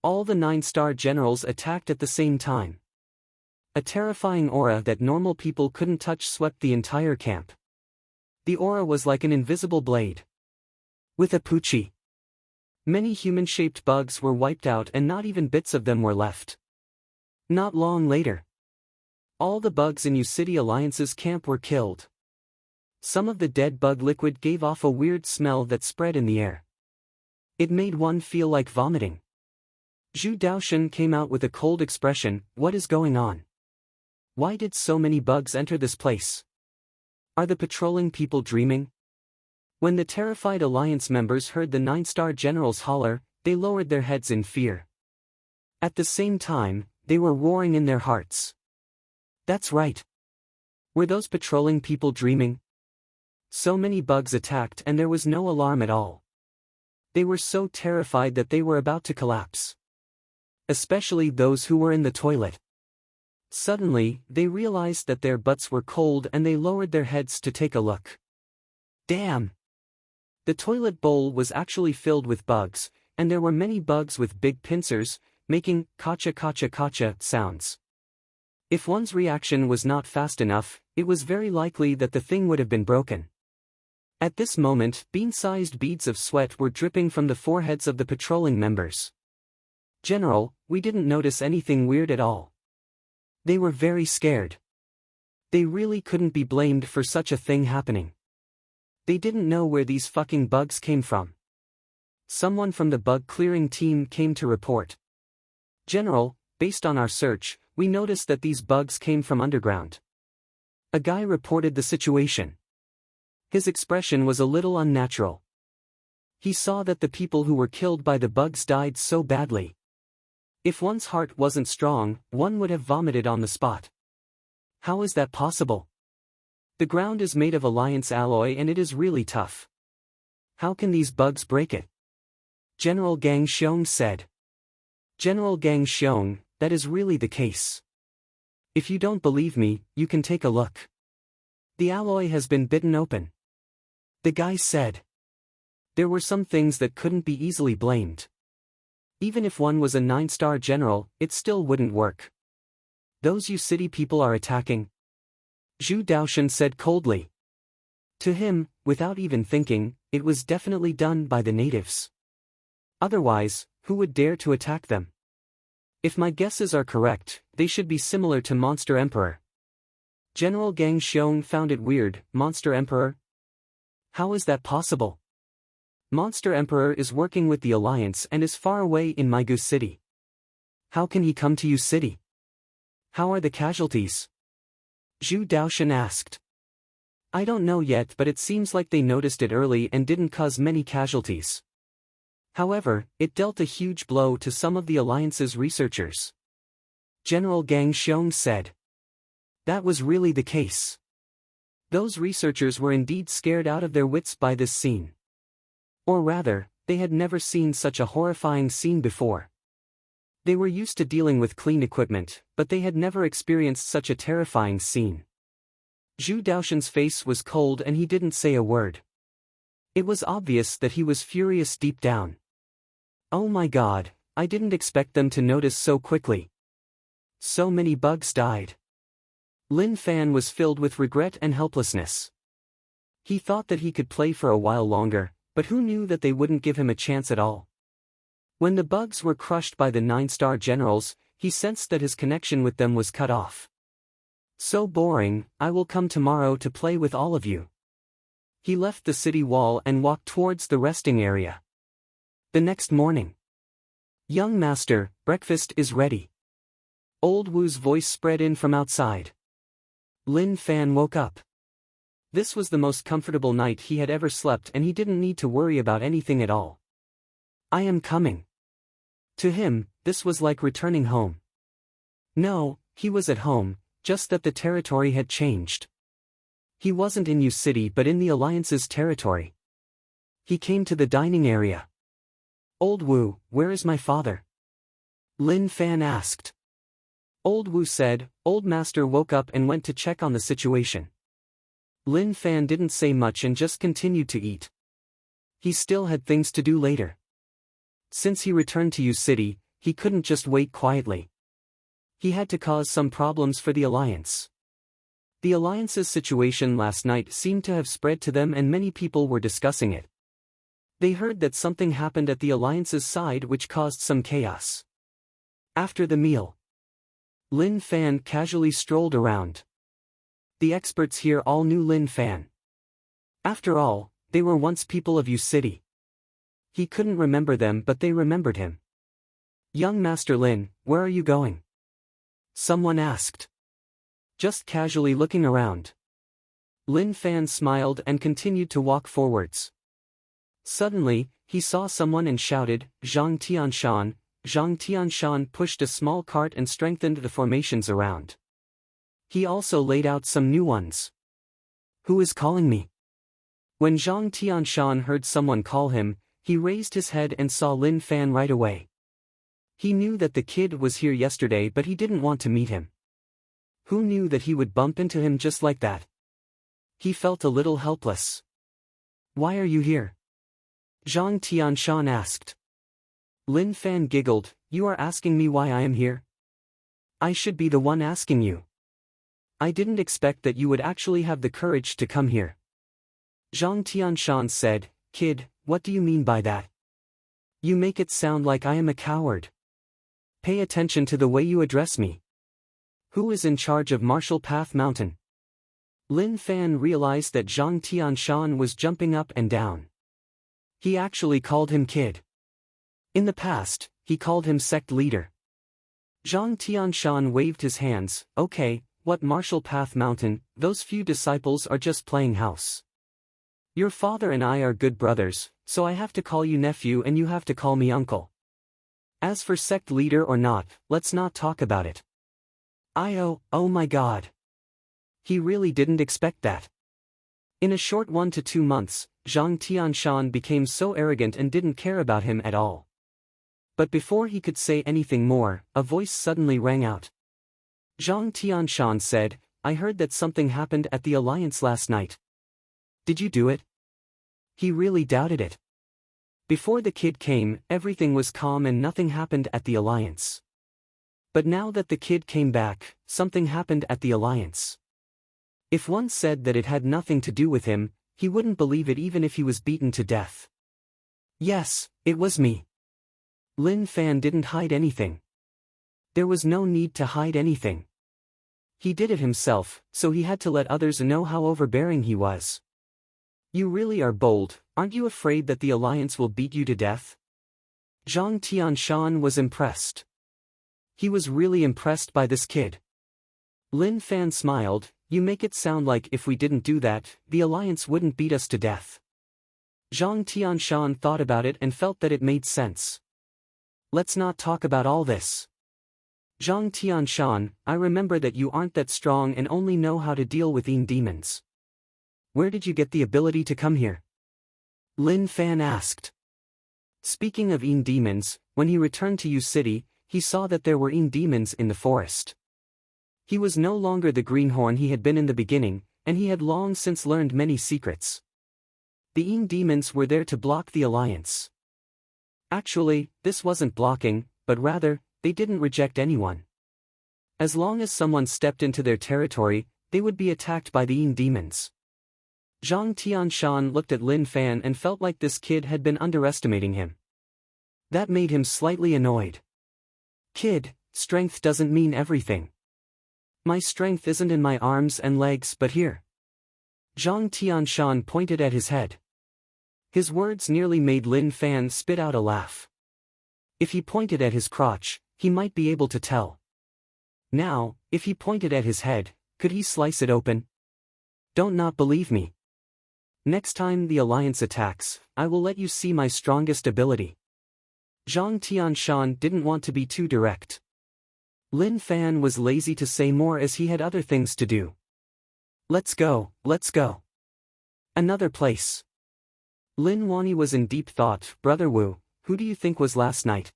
All the 9-star generals attacked at the same time. A terrifying aura that normal people couldn't touch swept the entire camp. The aura was like an invisible blade. With a Pucci. Many human-shaped bugs were wiped out and not even bits of them were left. Not long later. All the bugs in U-City Alliance's camp were killed. Some of the dead bug liquid gave off a weird smell that spread in the air. It made one feel like vomiting. Zhu Daoshan came out with a cold expression. What is going on? Why did so many bugs enter this place? Are the patrolling people dreaming? When the terrified Alliance members heard the 9-star generals holler, they lowered their heads in fear. At the same time, they were roaring in their hearts. That's right. Were those patrolling people dreaming? So many bugs attacked and there was no alarm at all. They were so terrified that they were about to collapse. Especially those who were in the toilet. Suddenly, they realized that their butts were cold and they lowered their heads to take a look. Damn! The toilet bowl was actually filled with bugs, and there were many bugs with big pincers, making kacha sounds. If one's reaction was not fast enough, it was very likely that the thing would have been broken. At this moment, bean-sized beads of sweat were dripping from the foreheads of the patrolling members. General, we didn't notice anything weird at all. They were very scared. They really couldn't be blamed for such a thing happening. They didn't know where these fucking bugs came from. Someone from the bug clearing team came to report. General, based on our search, we noticed that these bugs came from underground. A guy reported the situation. His expression was a little unnatural. He saw that the people who were killed by the bugs died so badly. If one's heart wasn't strong, one would have vomited on the spot. How is that possible? The ground is made of Alliance alloy and it is really tough. How can these bugs break it? General Gang Xiong said. General Gang Xiong, that is really the case. If you don't believe me, you can take a look. The alloy has been bitten open. The guy said. There were some things that couldn't be easily blamed. Even if one was a 9-star general, it still wouldn't work. Those you city people are attacking? Zhu Daoshan said coldly. To him, without even thinking, it was definitely done by the natives. Otherwise, who would dare to attack them? If my guesses are correct, they should be similar to Monster Emperor. General Gang Xiong found it weird. Monster Emperor? How is that possible? Monster Emperor is working with the Alliance and is far away in Maigu City. How can he come to Yu City? How are the casualties? Zhu Daoshan asked. I don't know yet, but it seems like they noticed it early and didn't cause many casualties. However, it dealt a huge blow to some of the Alliance's researchers. General Gang Xiong said. That was really the case. Those researchers were indeed scared out of their wits by this scene. Or rather, they had never seen such a horrifying scene before. They were used to dealing with clean equipment, but they had never experienced such a terrifying scene. Zhu Daoshan's face was cold and he didn't say a word. It was obvious that he was furious deep down. Oh my God, I didn't expect them to notice so quickly. So many bugs died. Lin Fan was filled with regret and helplessness. He thought that he could play for a while longer, but who knew that they wouldn't give him a chance at all? When the bugs were crushed by the 9-star generals, he sensed that his connection with them was cut off. So boring, I will come tomorrow to play with all of you. He left the city wall and walked towards the resting area. The next morning. Young master, breakfast is ready. Old Wu's voice spread in from outside. Lin Fan woke up. This was the most comfortable night he had ever slept and he didn't need to worry about anything at all. I am coming. To him, this was like returning home. No, he was at home, just that the territory had changed. He wasn't in Yu City but in the Alliance's territory. He came to the dining area. Old Wu, where is my father? Lin Fan asked. Old Wu said. Old master woke up and went to check on the situation. Lin Fan didn't say much and just continued to eat. He still had things to do later. Since he returned to Yu City, he couldn't just wait quietly. He had to cause some problems for the Alliance. The Alliance's situation last night seemed to have spread to them and many people were discussing it. They heard that something happened at the Alliance's side which caused some chaos. After the meal, Lin Fan casually strolled around. The experts here all knew Lin Fan. After all, they were once people of Yu City. He couldn't remember them but they remembered him. Young Master Lin, where are you going? Someone asked. Just casually looking around. Lin Fan smiled and continued to walk forwards. Suddenly, he saw someone and shouted, Zhang Tianshan. Zhang Tianshan pushed a small cart and strengthened the formations around. He also laid out some new ones. Who is calling me? When Zhang Tianshan heard someone call him, he raised his head and saw Lin Fan right away. He knew that the kid was here yesterday but he didn't want to meet him. Who knew that he would bump into him just like that? He felt a little helpless. Why are you here? Zhang Tianshan asked. Lin Fan giggled, you are asking me why I am here? I should be the one asking you. I didn't expect that you would actually have the courage to come here. Zhang Tianshan said, Kid, what do you mean by that? You make it sound like I am a coward. Pay attention to the way you address me. Who is in charge of Martial Path Mountain? Lin Fan realized that Zhang Tianshan was jumping up and down. He actually called him kid. In the past, he called him sect leader. Zhang Tianshan waved his hands, okay, what Martial Path Mountain, those few disciples are just playing house. Your father and I are good brothers, so I have to call you nephew and you have to call me uncle. As for sect leader or not, let's not talk about it. Oh my God. He really didn't expect that. In a short 1 to 2 months, Zhang Tianshan became so arrogant and didn't care about him at all. But before he could say anything more, a voice suddenly rang out. Zhang Tianshan said, I heard that something happened at the Alliance last night. Did you do it? He really doubted it. Before the kid came, everything was calm and nothing happened at the Alliance. But now that the kid came back, something happened at the Alliance. If one said that it had nothing to do with him, he wouldn't believe it even if he was beaten to death. Yes, it was me. Lin Fan didn't hide anything. There was no need to hide anything. He did it himself, so he had to let others know how overbearing he was. You really are bold, aren't you afraid that the Alliance will beat you to death? Zhang Tianshan was impressed. He was really impressed by this kid. Lin Fan smiled, you make it sound like if we didn't do that, the Alliance wouldn't beat us to death. Zhang Tianshan thought about it and felt that it made sense. Let's not talk about all this. Zhang Tianshan, I remember that you aren't that strong and only know how to deal with demons. Where did you get the ability to come here? Lin Fan asked. Speaking of demons, when he returned to Yu City, he saw that there were demons in the forest. He was no longer the greenhorn he had been in the beginning, and he had long since learned many secrets. The demons were there to block the Alliance. Actually, this wasn't blocking, but rather, they didn't reject anyone. As long as someone stepped into their territory, they would be attacked by the demons. Zhang Tianshan looked at Lin Fan and felt like this kid had been underestimating him. That made him slightly annoyed. Kid, strength doesn't mean everything. My strength isn't in my arms and legs but here. Zhang Tianshan pointed at his head. His words nearly made Lin Fan spit out a laugh. If he pointed at his crotch, he might be able to tell. Now, if he pointed at his head, could he slice it open? Don't not believe me. Next time the Alliance attacks, I will let you see my strongest ability. Zhang Tianshan didn't want to be too direct. Lin Fan was lazy to say more as he had other things to do. Let's go, let's go. Another place. Lin Wani was in deep thought. Brother Wu, who do you think was last night?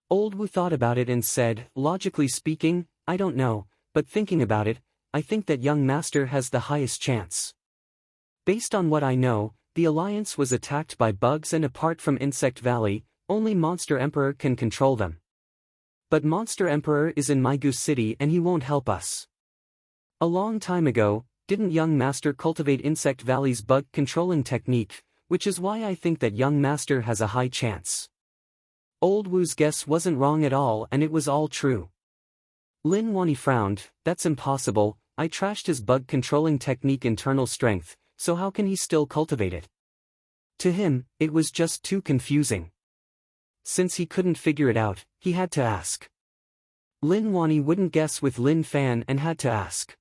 Old Wu thought about it and said, logically speaking, I don't know, but thinking about it, I think that young master has the highest chance. Based on what I know, the Alliance was attacked by bugs and apart from Insect Valley, only Monster Emperor can control them. But Monster Emperor is in Maigu City and he won't help us. A long time ago, didn't young master cultivate Insect Valley's bug controlling technique, which is why I think that young master has a high chance. Old Wu's guess wasn't wrong at all and it was all true. Lin Wani frowned, that's impossible, I trashed his bug controlling technique internal strength, so how can he still cultivate it? To him, it was just too confusing. Since he couldn't figure it out, he had to ask. Lin Wani wouldn't guess with Lin Fan and had to ask.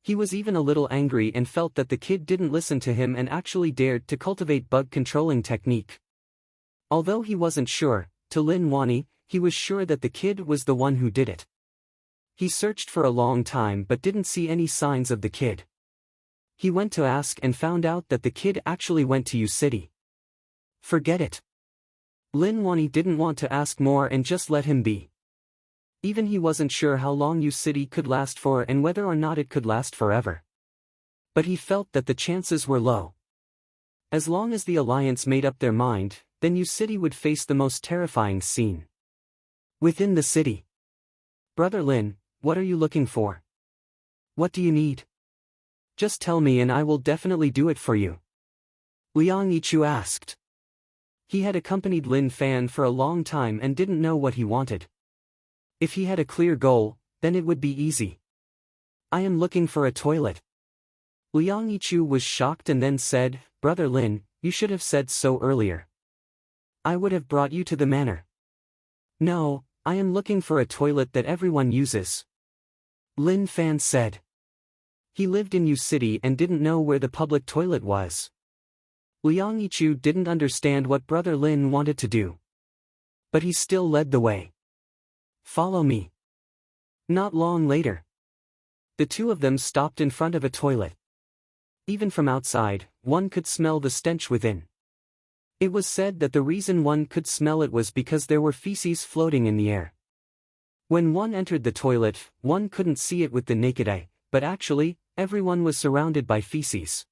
He was even a little angry and felt that the kid didn't listen to him and actually dared to cultivate bug controlling technique. Although he wasn't sure, to Lin Wani, he was sure that the kid was the one who did it. He searched for a long time but didn't see any signs of the kid. He went to ask and found out that the kid actually went to Yu City. Forget it. Lin Wani didn't want to ask more and just let him be. Even he wasn't sure how long Yu City could last for and whether or not it could last forever. But he felt that the chances were low. As long as the Alliance made up their mind, then Yu City would face the most terrifying scene. Within the city. Brother Lin, what are you looking for? What do you need? Just tell me and I will definitely do it for you. Liang Yichu asked. He had accompanied Lin Fan for a long time and didn't know what he wanted. If he had a clear goal, then it would be easy. I am looking for a toilet. Liang Yichu was shocked and then said, Brother Lin, you should have said so earlier. I would have brought you to the manor. No, I am looking for a toilet that everyone uses. Lin Fan said. He lived in Yu City and didn't know where the public toilet was. Liang Yichu didn't understand what Brother Lin wanted to do. But he still led the way. Follow me. Not long later. The two of them stopped in front of a toilet. Even from outside, one could smell the stench within. It was said that the reason one could smell it was because there were feces floating in the air. When one entered the toilet, one couldn't see it with the naked eye, but actually, everyone was surrounded by feces.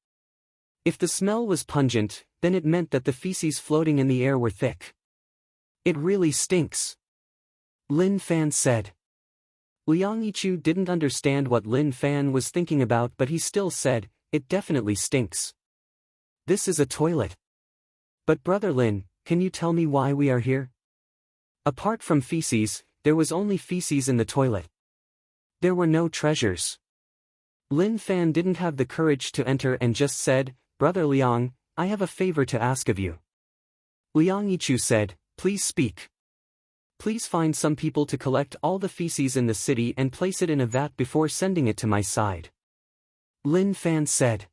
If the smell was pungent, then it meant that the feces floating in the air were thick. It really stinks. Lin Fan said. Liang Yichu didn't understand what Lin Fan was thinking about, but he still said, "It definitely stinks. This is a toilet." "But Brother Lin, can you tell me why we are here?" "Apart from feces, there was only feces in the toilet. There were no treasures." Lin Fan didn't have the courage to enter and just said, "Brother Liang, I have a favor to ask of you." Liang Yichu said, "Please speak. Please find some people to collect all the feces in the city and place it in a vat before sending it to my side." Lin Fan said.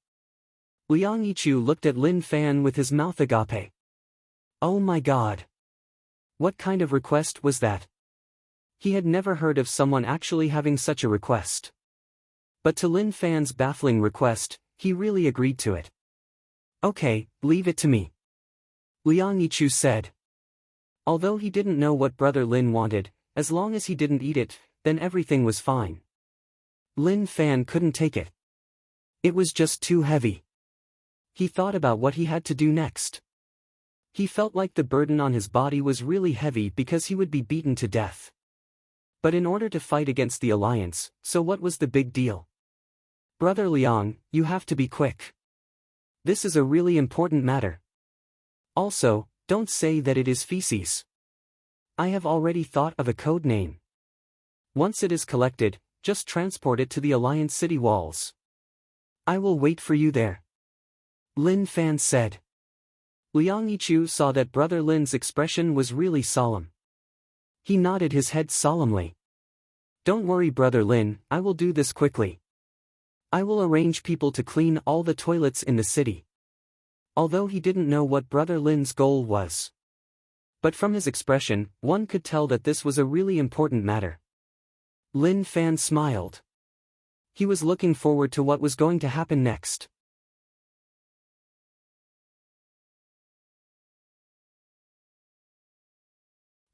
Liang Yichu looked at Lin Fan with his mouth agape. Oh my god. What kind of request was that? He had never heard of someone actually having such a request. But to Lin Fan's baffling request, he really agreed to it. "Okay, leave it to me," Liang Yichu said. Although he didn't know what Brother Lin wanted, as long as he didn't eat it, then everything was fine. Lin Fan couldn't take it. It was just too heavy. He thought about what he had to do next. He felt like the burden on his body was really heavy because he would be beaten to death. But in order to fight against the alliance, so what was the big deal? "Brother Liang, you have to be quick. This is a really important matter. Also, don't say that it is feces. I have already thought of a code name. Once it is collected, just transport it to the Alliance city walls. I will wait for you there," Lin Fan said. Liang Yichu saw that Brother Lin's expression was really solemn. He nodded his head solemnly. "Don't worry Brother Lin, I will do this quickly. I will arrange people to clean all the toilets in the city." Although he didn't know what Brother Lin's goal was. But from his expression, one could tell that this was a really important matter. Lin Fan smiled. He was looking forward to what was going to happen next.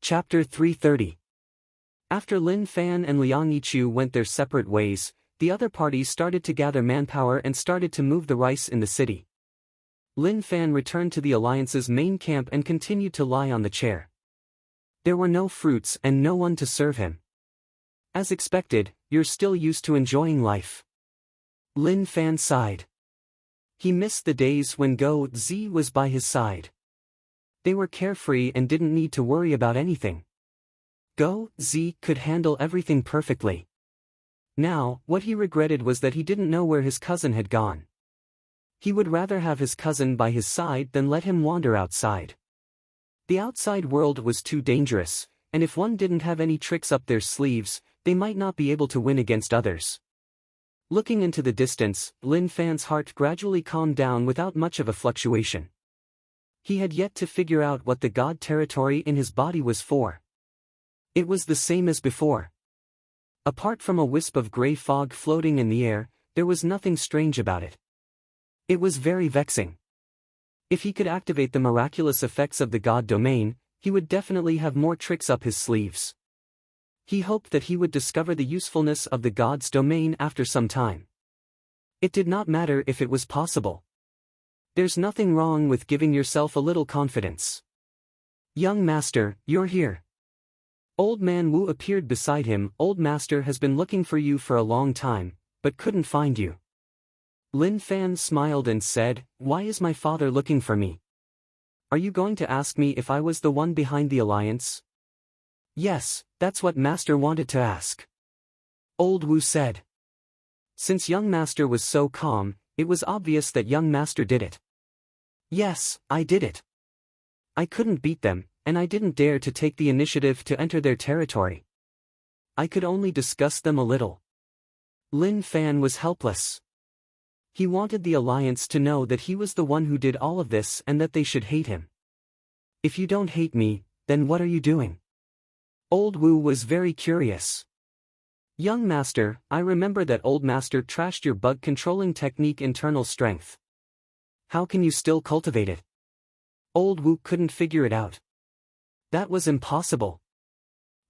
Chapter 330. After Lin Fan and Liang Yichu went their separate ways, the other parties started to gather manpower and started to move the rice in the city. Lin Fan returned to the Alliance's main camp and continued to lie on the chair. There were no fruits and no one to serve him. "As expected, you're still used to enjoying life." Lin Fan sighed. He missed the days when Go Zi was by his side. They were carefree and didn't need to worry about anything. Go Zi could handle everything perfectly. Now, what he regretted was that he didn't know where his cousin had gone. He would rather have his cousin by his side than let him wander outside. The outside world was too dangerous, and if one didn't have any tricks up their sleeves, they might not be able to win against others. Looking into the distance, Lin Fan's heart gradually calmed down without much of a fluctuation. He had yet to figure out what the god territory in his body was for. It was the same as before. Apart from a wisp of gray fog floating in the air, there was nothing strange about it. It was very vexing. If he could activate the miraculous effects of the god domain, he would definitely have more tricks up his sleeves. He hoped that he would discover the usefulness of the god's domain after some time. It did not matter if it was possible. There's nothing wrong with giving yourself a little confidence. "Young master, you're here." Old man Wu appeared beside him. "Old master has been looking for you for a long time, but couldn't find you." Lin Fan smiled and said, "Why is my father looking for me? Are you going to ask me if I was the one behind the alliance?" "Yes, that's what master wanted to ask," Old Wu said. Since young master was so calm, it was obvious that young master did it. "Yes, I did it. I couldn't beat them, and I didn't dare to take the initiative to enter their territory. I could only discuss them a little." Lin Fan was helpless. He wanted the alliance to know that he was the one who did all of this and that they should hate him. "If you don't hate me, then what are you doing?" Old Wu was very curious. "Young master, I remember that old master trashed your bug controlling technique internal strength. How can you still cultivate it?" Old Wu couldn't figure it out. That was impossible.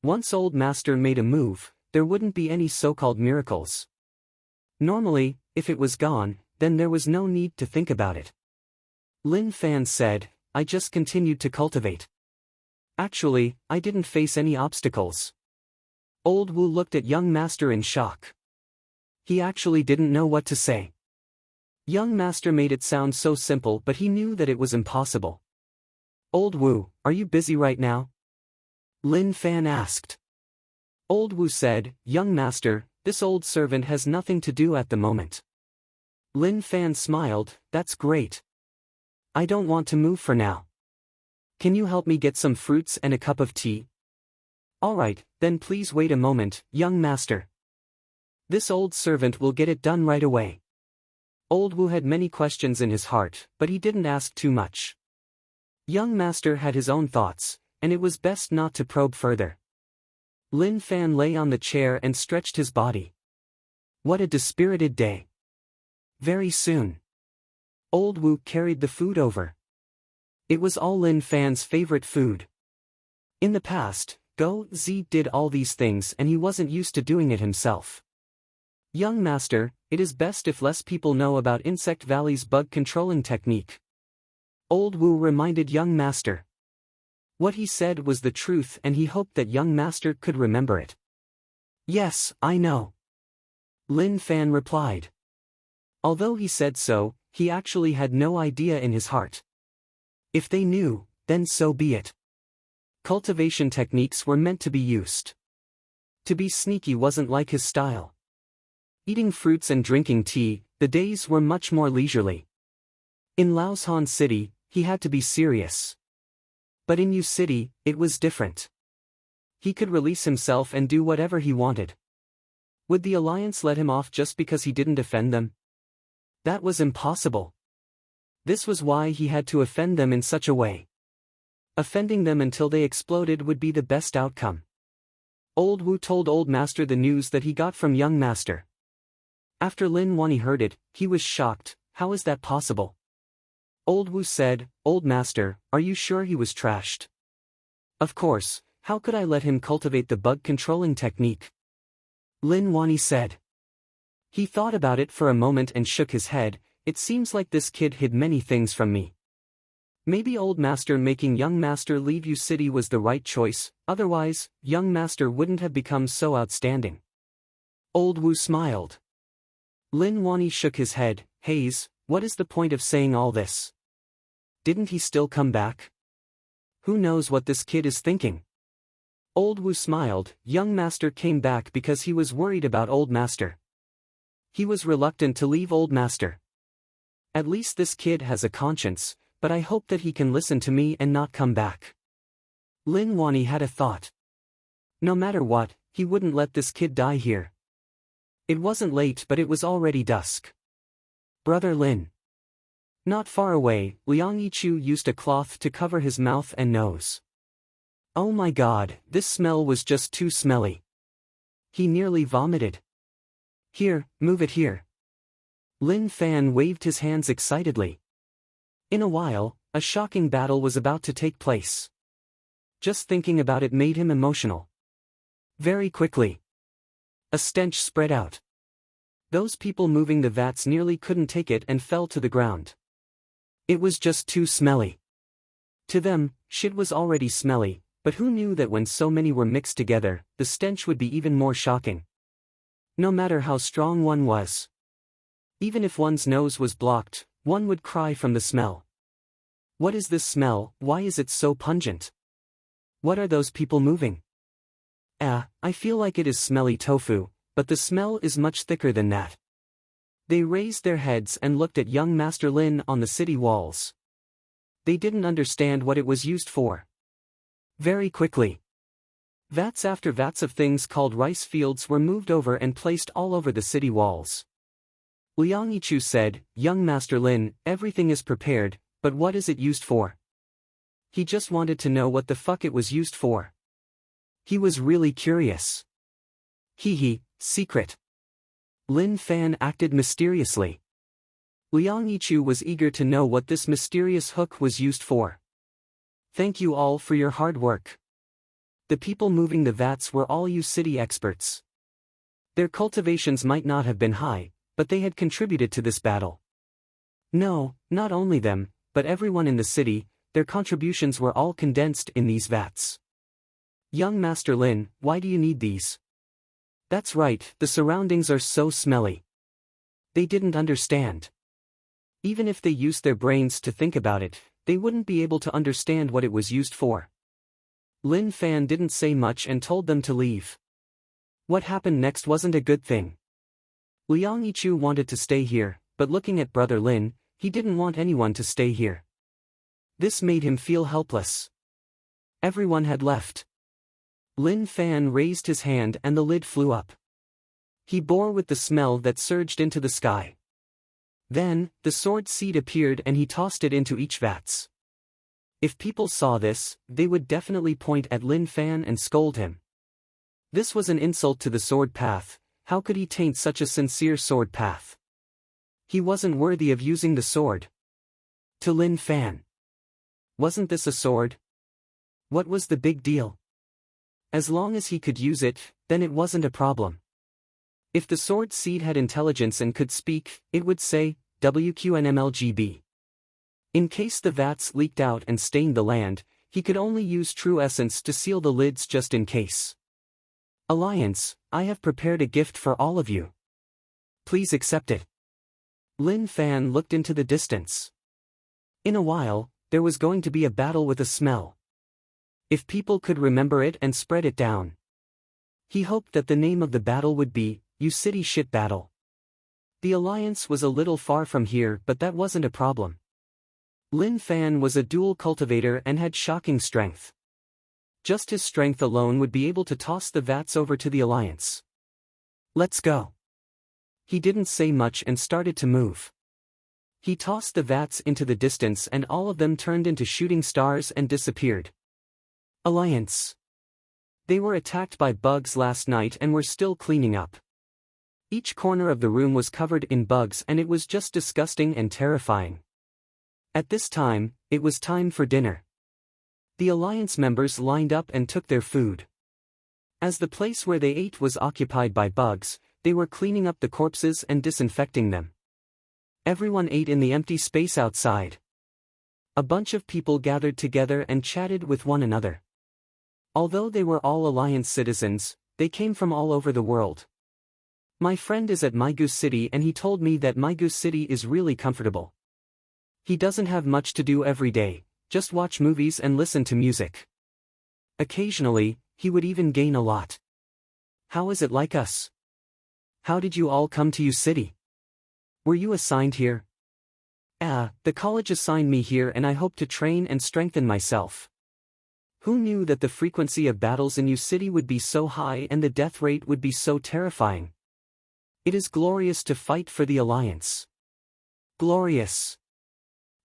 Once old master made a move, there wouldn't be any so-called miracles. Normally, if it was gone, then there was no need to think about it. Lin Fan said, "I just continued to cultivate. Actually, I didn't face any obstacles. Old Wu looked at young master in shock. He actually didn't know what to say. Young master made it sound so simple, but he knew that it was impossible. Old Wu, are you busy right now? Lin Fan asked. Old Wu said, young master, this old servant has nothing to do at the moment. Lin Fan smiled, that's great. I don't want to move for now. Can you help me get some fruits and a cup of tea? Alright, then please wait a moment, young master. This old servant will get it done right away. Old Wu had many questions in his heart, but he didn't ask too much. Young master had his own thoughts, and it was best not to probe further. Lin Fan lay on the chair and stretched his body. What a dispirited day. Very soon. Old Wu carried the food over. It was all Lin Fan's favorite food. In the past, Go Zi did all these things and he wasn't used to doing it himself. Young master, it is best if less people know about Insect Valley's bug controlling technique. Old Wu reminded young master. What he said was the truth and he hoped that young master could remember it. Yes, I know. Lin Fan replied. Although he said so, he actually had no idea in his heart. If they knew, then so be it. Cultivation techniques were meant to be used. To be sneaky wasn't like his style. Eating fruits and drinking tea, the days were much more leisurely. In Laoshan City, he had to be serious. But in Yu City, it was different. He could release himself and do whatever he wanted. Would the Alliance let him off just because he didn't offend them? That was impossible. This was why he had to offend them in such a way. Offending them until they exploded would be the best outcome. Old Wu told Old Master the news that he got from Young Master. After Lin Wani heard it, he was shocked. How is that possible? Old Wu said, Old Master, are you sure he was trashed? Of course, how could I let him cultivate the bug controlling technique? Lin Wani said. He thought about it for a moment and shook his head. It seems like this kid hid many things from me. Maybe Old Master making Young Master leave Yu City was the right choice, otherwise, Young Master wouldn't have become so outstanding. Old Wu smiled. Lin Wani shook his head. Haze, what is the point of saying all this? Didn't he still come back? Who knows what this kid is thinking? Old Wu smiled. Young Master came back because he was worried about Old Master. He was reluctant to leave Old Master. At least this kid has a conscience, but I hope that he can listen to me and not come back. Lin Wani had a thought. No matter what, he wouldn't let this kid die here. It wasn't late but it was already dusk. Brother Lin. Not far away, Liang Yichu used a cloth to cover his mouth and nose. Oh my god, this smell was just too smelly. He nearly vomited. Here, move it here. Lin Fan waved his hands excitedly. In a while, a shocking battle was about to take place. Just thinking about it made him emotional. Very quickly, a stench spread out. Those people moving the vats nearly couldn't take it and fell to the ground. It was just too smelly. To them, shit was already smelly, but who knew that when so many were mixed together, the stench would be even more shocking. No matter how strong one was. Even if one's nose was blocked, one would cry from the smell. What is this smell? Why is it so pungent? What are those people moving? I feel like it is smelly tofu, but the smell is much thicker than that. They raised their heads and looked at young Master Lin on the city walls. They didn't understand what it was used for. Very quickly, vats after vats of things called rice fields were moved over and placed all over the city walls. Liang Yichu said, Young Master Lin, everything is prepared, but what is it used for? He just wanted to know what the fuck it was used for. He was really curious. Hee, secret. Lin Fan acted mysteriously. Liang Yichu was eager to know what this mysterious hook was used for. Thank you all for your hard work. The people moving the vats were all Yu City experts. Their cultivations might not have been high, but they had contributed to this battle. No, not only them, but everyone in the city, their contributions were all condensed in these vats. Young Master Lin, why do you need these? That's right, the surroundings are so smelly. They didn't understand. Even if they used their brains to think about it, they wouldn't be able to understand what it was used for. Lin Fan didn't say much and told them to leave. What happened next wasn't a good thing. Liang Yichu wanted to stay here, but looking at Brother Lin, he didn't want anyone to stay here. This made him feel helpless. Everyone had left. Lin Fan raised his hand and the lid flew up. He bore with the smell that surged into the sky. Then, the sword seed appeared and he tossed it into each vats. If people saw this, they would definitely point at Lin Fan and scold him. This was an insult to the sword path. How could he taint such a sincere sword path? He wasn't worthy of using the sword. To Lin Fan. Wasn't this a sword? What was the big deal? As long as he could use it, then it wasn't a problem. If the sword seed had intelligence and could speak, it would say, WQNMLGB. In case the vats leaked out and stained the land, he could only use true essence to seal the lids just in case. Alliance, I have prepared a gift for all of you. Please accept it. Lin Fan looked into the distance. In a while, there was going to be a battle with a smell. If people could remember it and spread it down. He hoped that the name of the battle would be, You City Shit Battle. The Alliance was a little far from here, but that wasn't a problem. Lin Fan was a dual cultivator and had shocking strength. Just his strength alone would be able to toss the vats over to the Alliance. Let's go. He didn't say much and started to move. He tossed the vats into the distance and all of them turned into shooting stars and disappeared. Alliance. They were attacked by bugs last night and were still cleaning up. Each corner of the room was covered in bugs and it was just disgusting and terrifying. At this time, it was time for dinner. The Alliance members lined up and took their food. As the place where they ate was occupied by bugs, they were cleaning up the corpses and disinfecting them. Everyone ate in the empty space outside. A bunch of people gathered together and chatted with one another. Although they were all Alliance citizens, they came from all over the world. My friend is at Mygoose City and he told me that Mygoose City is really comfortable. He doesn't have much to do every day, just watch movies and listen to music. Occasionally, he would even gain a lot. How is it like us? How did you all come to U City? Were you assigned here? The college assigned me here and I hope to train and strengthen myself. Who knew that the frequency of battles in U City would be so high and the death rate would be so terrifying? It is glorious to fight for the Alliance. Glorious.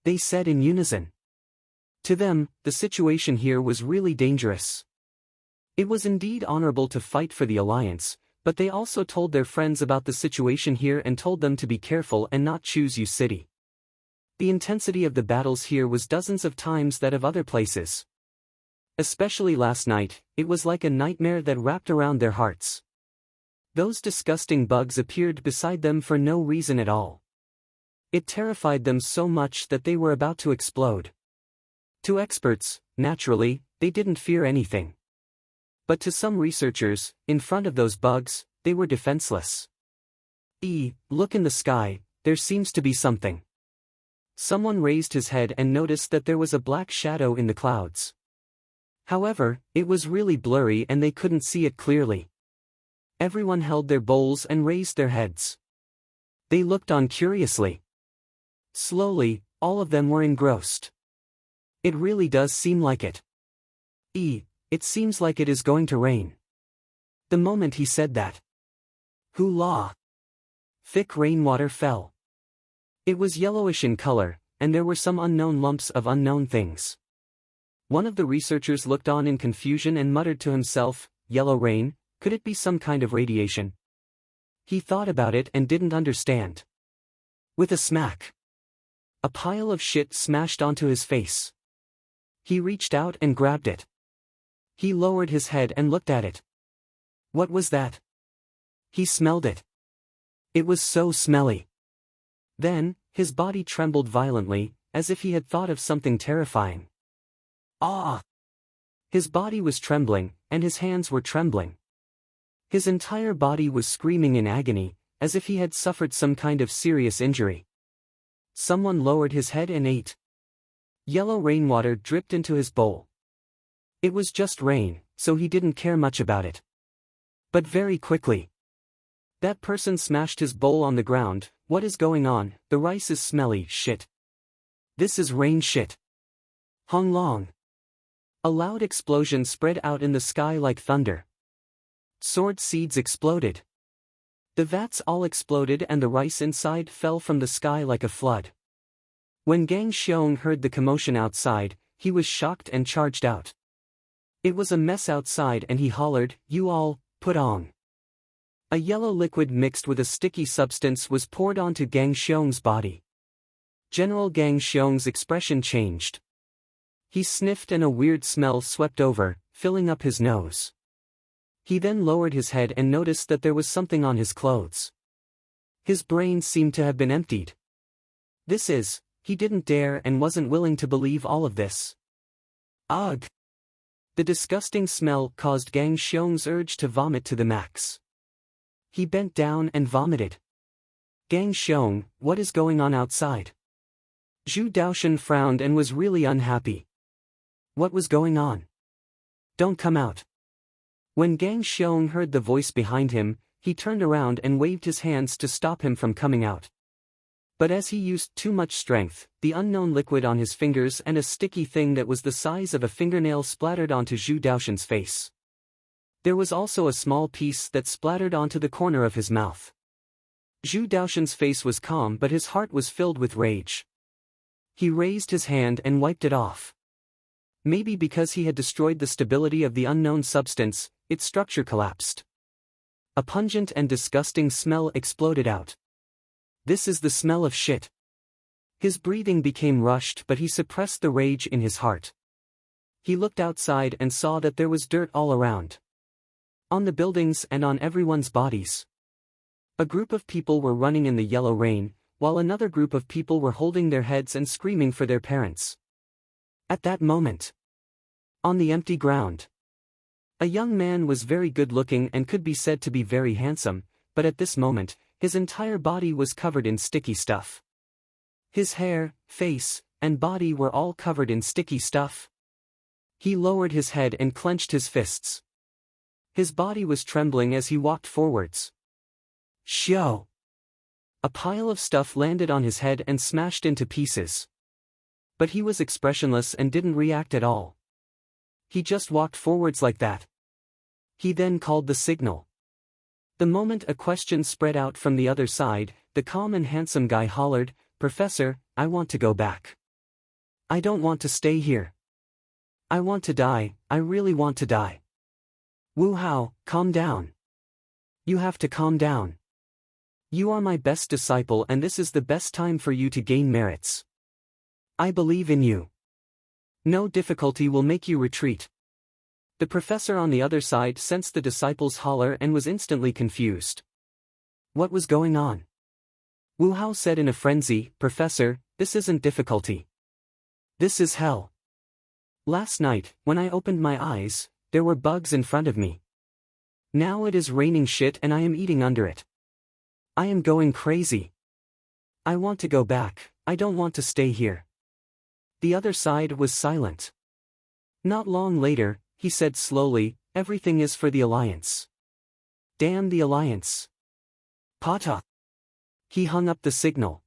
They said in unison. To them, the situation here was really dangerous. It was indeed honorable to fight for the Alliance, but they also told their friends about the situation here and told them to be careful and not choose U City. The intensity of the battles here was dozens of times that of other places. Especially last night, it was like a nightmare that wrapped around their hearts. Those disgusting bugs appeared beside them for no reason at all. It terrified them so much that they were about to explode. To experts, naturally, they didn't fear anything. But to some researchers, in front of those bugs, they were defenseless. Look in the sky, there seems to be something. Someone raised his head and noticed that there was a black shadow in the clouds. However, it was really blurry and they couldn't see it clearly. Everyone held their bowls and raised their heads. They looked on curiously. Slowly, all of them were engrossed. It really does seem like it. It seems like it is going to rain. The moment he said that, hoo-la! Thick rainwater fell. It was yellowish in color, and there were some unknown lumps of unknown things. One of the researchers looked on in confusion and muttered to himself, yellow rain, could it be some kind of radiation? He thought about it and didn't understand. With a smack, a pile of shit smashed onto his face. He reached out and grabbed it. He lowered his head and looked at it. What was that? He smelled it. It was so smelly. Then, his body trembled violently, as if he had thought of something terrifying. Ah! His body was trembling, and his hands were trembling. His entire body was screaming in agony, as if he had suffered some kind of serious injury. Someone lowered his head and ate. Yellow rainwater dripped into his bowl. It was just rain, so he didn't care much about it. But very quickly, that person smashed his bowl on the ground. What is going on? The rice is smelly, shit. This is rain shit. Hong long. A loud explosion spread out in the sky like thunder. Sword seeds exploded. The vats all exploded and the rice inside fell from the sky like a flood. When Gang Xiong heard the commotion outside, he was shocked and charged out. It was a mess outside and he hollered, "You all, put on." A yellow liquid mixed with a sticky substance was poured onto Gang Xiong's body. General Gang Xiong's expression changed. He sniffed and a weird smell swept over, filling up his nose. He then lowered his head and noticed that there was something on his clothes. His brain seemed to have been emptied. He didn't dare and wasn't willing to believe all of this. Ugh! The disgusting smell caused Gang Xiong's urge to vomit to the max. He bent down and vomited. Gang Xiong, what is going on outside? Zhu Daoshan frowned and was really unhappy. What was going on? Don't come out. When Gang Xiong heard the voice behind him, he turned around and waved his hands to stop him from coming out. But as he used too much strength, the unknown liquid on his fingers and a sticky thing that was the size of a fingernail splattered onto Zhu Daoshan's face. There was also a small piece that splattered onto the corner of his mouth. Zhu Daoshan's face was calm but his heart was filled with rage. He raised his hand and wiped it off. Maybe because he had destroyed the stability of the unknown substance, its structure collapsed. A pungent and disgusting smell exploded out. This is the smell of shit. His breathing became rushed but he suppressed the rage in his heart. He looked outside and saw that there was dirt all around. On the buildings and on everyone's bodies. A group of people were running in the yellow rain, while another group of people were holding their heads and screaming for their parents. At that moment, on the empty ground, a young man was very good-looking and could be said to be very handsome, but at this moment, his entire body was covered in sticky stuff. His hair, face, and body were all covered in sticky stuff. He lowered his head and clenched his fists. His body was trembling as he walked forwards. Xiao! A pile of stuff landed on his head and smashed into pieces. But he was expressionless and didn't react at all. He just walked forwards like that. He then called the signal. The moment a question spread out from the other side, the calm and handsome guy hollered, "Professor, I want to go back. I don't want to stay here. I want to die, I really want to die." Wu Hao, calm down. You have to calm down. You are my best disciple and this is the best time for you to gain merits. I believe in you. No difficulty will make you retreat. The professor on the other side sensed the disciple's holler and was instantly confused. What was going on? Wu Hao said in a frenzy, "Professor, this isn't difficulty. This is hell. Last night, when I opened my eyes, there were bugs in front of me. Now it is raining shit and I am eating under it. I am going crazy. I want to go back, I don't want to stay here." The other side was silent. Not long later, he said slowly, "Everything is for the Alliance. Damn the Alliance. Pata." He hung up the signal.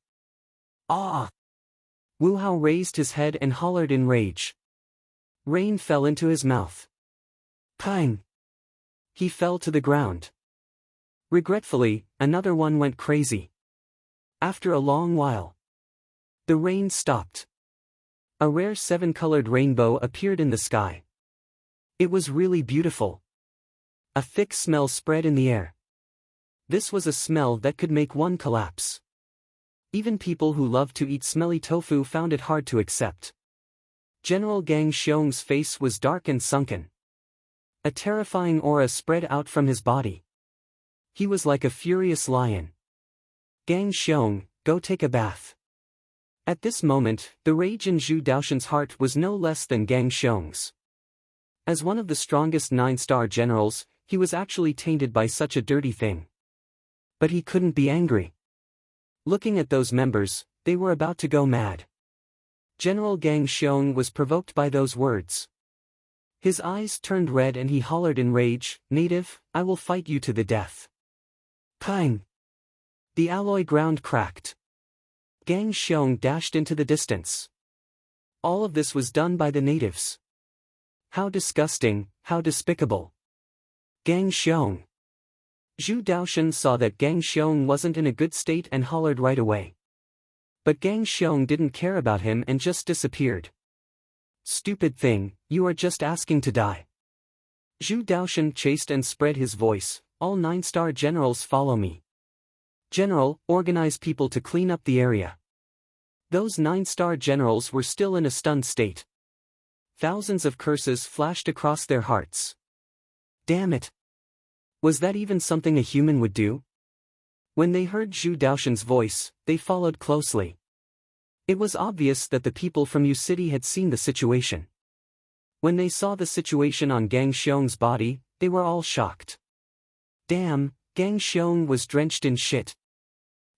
Ah! Wu Hao raised his head and hollered in rage. Rain fell into his mouth. Pang! He fell to the ground. Regretfully, another one went crazy. After a long while, the rain stopped. A rare 7-colored rainbow appeared in the sky. It was really beautiful. A thick smell spread in the air. This was a smell that could make one collapse. Even people who loved to eat smelly tofu found it hard to accept. General Gang Xiong's face was dark and sunken. A terrifying aura spread out from his body. He was like a furious lion. "Gang Xiong, go take a bath." At this moment, the rage in Zhu Daoshan's heart was no less than Gang Xiong's. As one of the strongest 9-star generals, he was actually tainted by such a dirty thing. But he couldn't be angry. Looking at those members, they were about to go mad. General Gang Xiong was provoked by those words. His eyes turned red and he hollered in rage, "Native, I will fight you to the death." Pang! The alloy ground cracked. Gang Xiong dashed into the distance. All of this was done by the natives. How disgusting, how despicable. Gang Xiong. Zhu Daoshan saw that Gang Xiong wasn't in a good state and hollered right away. But Gang Xiong didn't care about him and just disappeared. "Stupid thing, you are just asking to die." Zhu Daoshan chased and spread his voice, "All 9-star generals follow me. General, organize people to clean up the area." Those 9-star generals were still in a stunned state. Thousands of curses flashed across their hearts. Damn it! Was that even something a human would do? When they heard Zhu Daoshan's voice, they followed closely. It was obvious that the people from Yu City had seen the situation. When they saw the situation on Gang Xiong's body, they were all shocked. Damn, Gang Xiong was drenched in shit.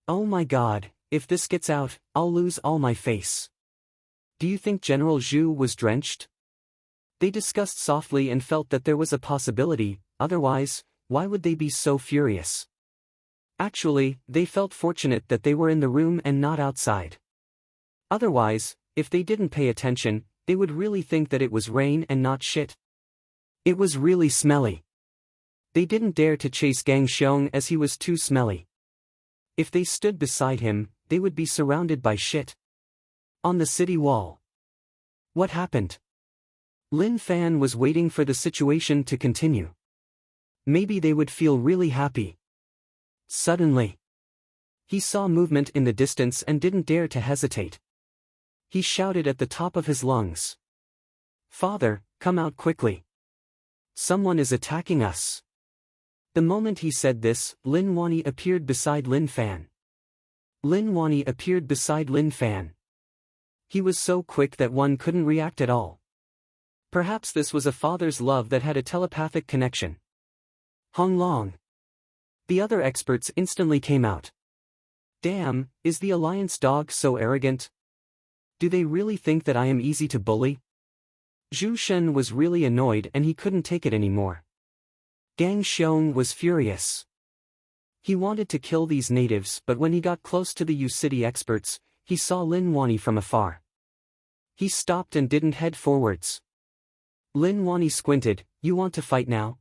Oh my god, if this gets out, I'll lose all my face. Do you think General Zhu was drenched? They discussed softly and felt that there was a possibility, otherwise, why would they be so furious? Actually, they felt fortunate that they were in the room and not outside. Otherwise, if they didn't pay attention, they would really think that it was rain and not shit. It was really smelly. They didn't dare to chase Gang Xiong as he was too smelly. If they stood beside him, they would be surrounded by shit. On the city wall. What happened? Lin Fan was waiting for the situation to continue. Maybe they would feel really happy. Suddenly, he saw movement in the distance and didn't dare to hesitate. He shouted at the top of his lungs. "Father, come out quickly. Someone is attacking us." The moment he said this, Lin Wani appeared beside Lin Fan. Lin Wani appeared beside Lin Fan. He was so quick that one couldn't react at all. Perhaps this was a father's love that had a telepathic connection. Hong Long. The other experts instantly came out. Damn, is the Alliance dog so arrogant? Do they really think that I am easy to bully? Zhu Shen was really annoyed and he couldn't take it anymore. Gang Xiong was furious. He wanted to kill these natives, but when he got close to the Yu City experts, he saw Lin Wani from afar. He stopped and didn't head forwards. Lin Wani squinted. "You want to fight now?"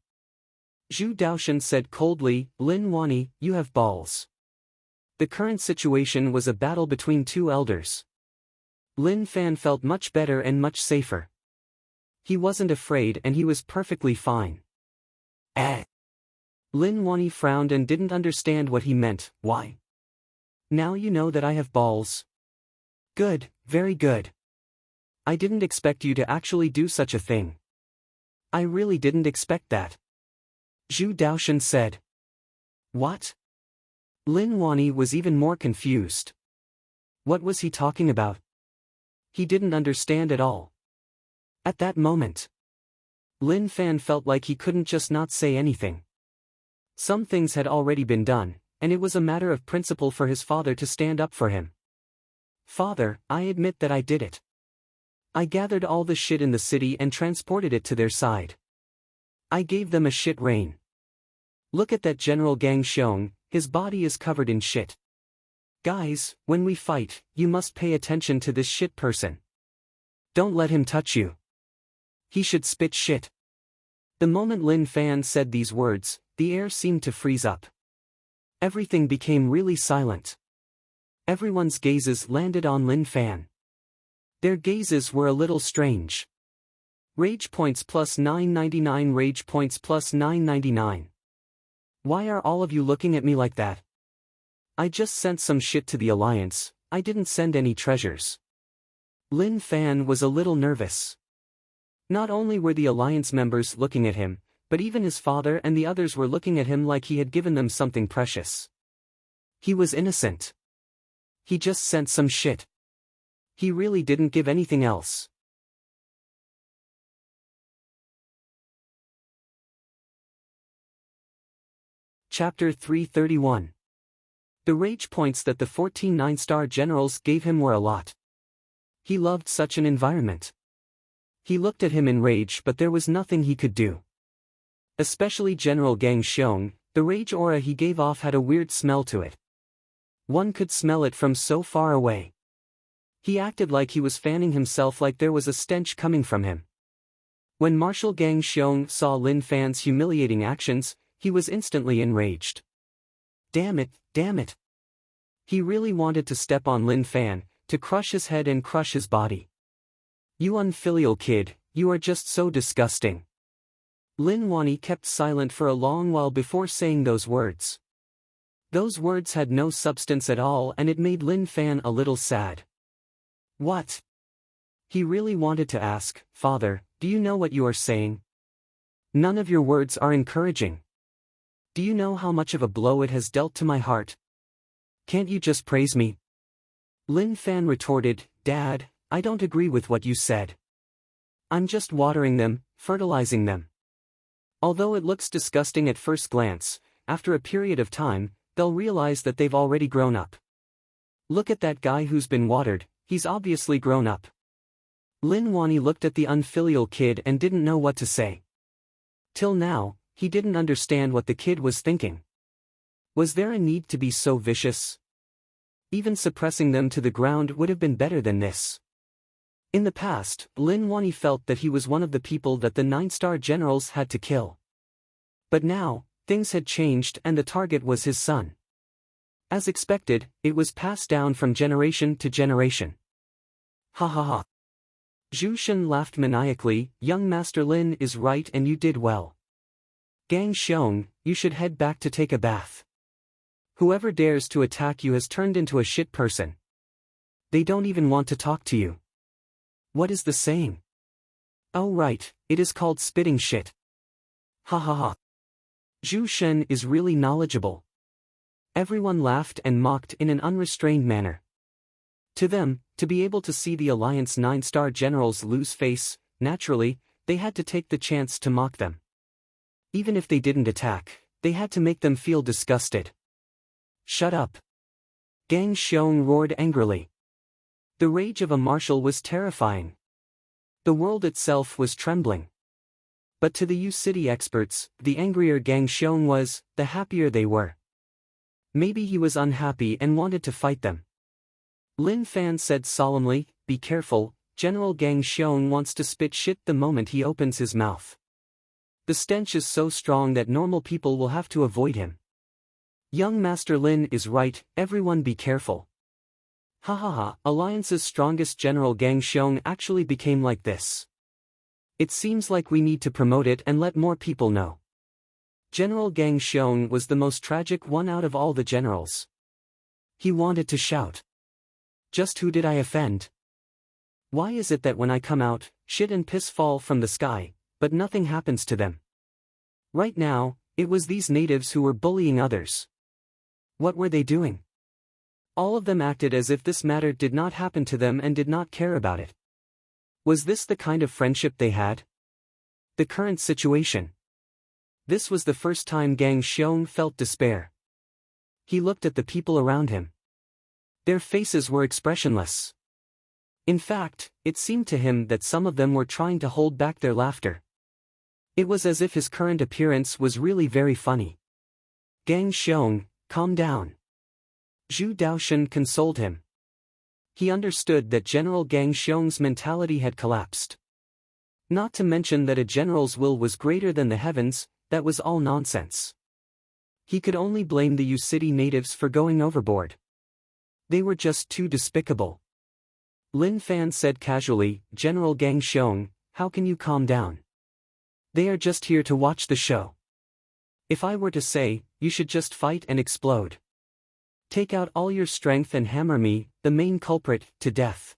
Zhu Daoshan said coldly, "Lin Wani, you have balls." The current situation was a battle between two elders. Lin Fan felt much better and much safer. He wasn't afraid and he was perfectly fine. Lin Wani frowned and didn't understand what he meant. "Why? Now you know that I have balls." "Good, very good. I didn't expect you to actually do such a thing. I really didn't expect that," Zhu Daoshan said. "What?" Lin Wani was even more confused. What was he talking about? He didn't understand at all. At that moment, Lin Fan felt like he couldn't just not say anything. Some things had already been done, and it was a matter of principle for his father to stand up for him. "Father, I admit that I did it. I gathered all the shit in the city and transported it to their side. I gave them a shit rain. Look at that General Gang Xiong, his body is covered in shit. Guys, when we fight, you must pay attention to this shit person. Don't let him touch you. He should spit shit." The moment Lin Fan said these words, the air seemed to freeze up. Everything became really silent. Everyone's gazes landed on Lin Fan. Their gazes were a little strange. Rage points plus 999, rage points plus 999. Why are all of you looking at me like that? I just sent some shit to the Alliance, I didn't send any treasures. Lin Fan was a little nervous. Not only were the Alliance members looking at him, but even his father and the others were looking at him like he had given them something precious. He was innocent. He just sent some shit. He really didn't give anything else. Chapter 331. The rage points that the 14 9-star generals gave him were a lot. He loved such an environment. He looked at him in rage, but there was nothing he could do. Especially General Gang Xiong, the rage aura he gave off had a weird smell to it. One could smell it from so far away. He acted like he was fanning himself, like there was a stench coming from him. When Marshal Gang Xiong saw Lin Fan's humiliating actions, he was instantly enraged. Damn it, damn it. He really wanted to step on Lin Fan, to crush his head and crush his body. You unfilial kid, you are just so disgusting. Lin Wani kept silent for a long while before saying those words. Those words had no substance at all, and it made Lin Fan a little sad. What? He really wanted to ask, Father, do you know what you are saying? None of your words are encouraging. Do you know how much of a blow it has dealt to my heart? Can't you just praise me? Lin Fan retorted, Dad, I don't agree with what you said. I'm just watering them, fertilizing them. Although it looks disgusting at first glance, after a period of time, they'll realize that they've already grown up. Look at that guy who's been watered, he's obviously grown up. Lin Wani looked at the unfilial kid and didn't know what to say. Till now, he didn't understand what the kid was thinking. Was there a need to be so vicious? Even suppressing them to the ground would have been better than this. In the past, Lin Wani felt that he was one of the people that the 9-star generals had to kill. But now, things had changed and the target was his son. As expected, it was passed down from generation to generation. Ha ha ha. Zhu Shen laughed maniacally, young Master Lin is right and you did well. Gang Xiong, you should head back to take a bath. Whoever dares to attack you has turned into a shit person. They don't even want to talk to you. What is the saying? Oh right, it is called spitting shit. Ha ha ha. Zhu Shen is really knowledgeable. Everyone laughed and mocked in an unrestrained manner. To them, to be able to see the Alliance 9-star generals lose face, naturally, they had to take the chance to mock them. Even if they didn't attack, they had to make them feel disgusted. Shut up. Gang Xiong roared angrily. The rage of a marshal was terrifying. The world itself was trembling. But to the U-City experts, the angrier Gang Xiong was, the happier they were. Maybe he was unhappy and wanted to fight them. Lin Fan said solemnly, be careful, General Gang Xiong wants to spit shit the moment he opens his mouth. The stench is so strong that normal people will have to avoid him. Young Master Lin is right, everyone be careful. Ha ha ha, Alliance's strongest General Gang Xiong actually became like this. It seems like we need to promote it and let more people know. General Gang Xiong was the most tragic one out of all the generals. He wanted to shout. Just who did I offend? Why is it that when I come out, shit and piss fall from the sky, but nothing happens to them? Right now, it was these natives who were bullying others. What were they doing? All of them acted as if this matter did not happen to them and did not care about it. Was this the kind of friendship they had? The current situation. This was the first time Gang Xiong felt despair. He looked at the people around him. Their faces were expressionless. In fact, it seemed to him that some of them were trying to hold back their laughter. It was as if his current appearance was really very funny. Gang Xiong, calm down. Zhu Daoshan consoled him. He understood that General Gang Xiong's mentality had collapsed. Not to mention that a general's will was greater than the heavens, that was all nonsense. He could only blame the U-City natives for going overboard. They were just too despicable. Lin Fan said casually, General Gang Xiong, how can you calm down? They are just here to watch the show. If I were to say, you should just fight and explode. Take out all your strength and hammer me, the main culprit, to death.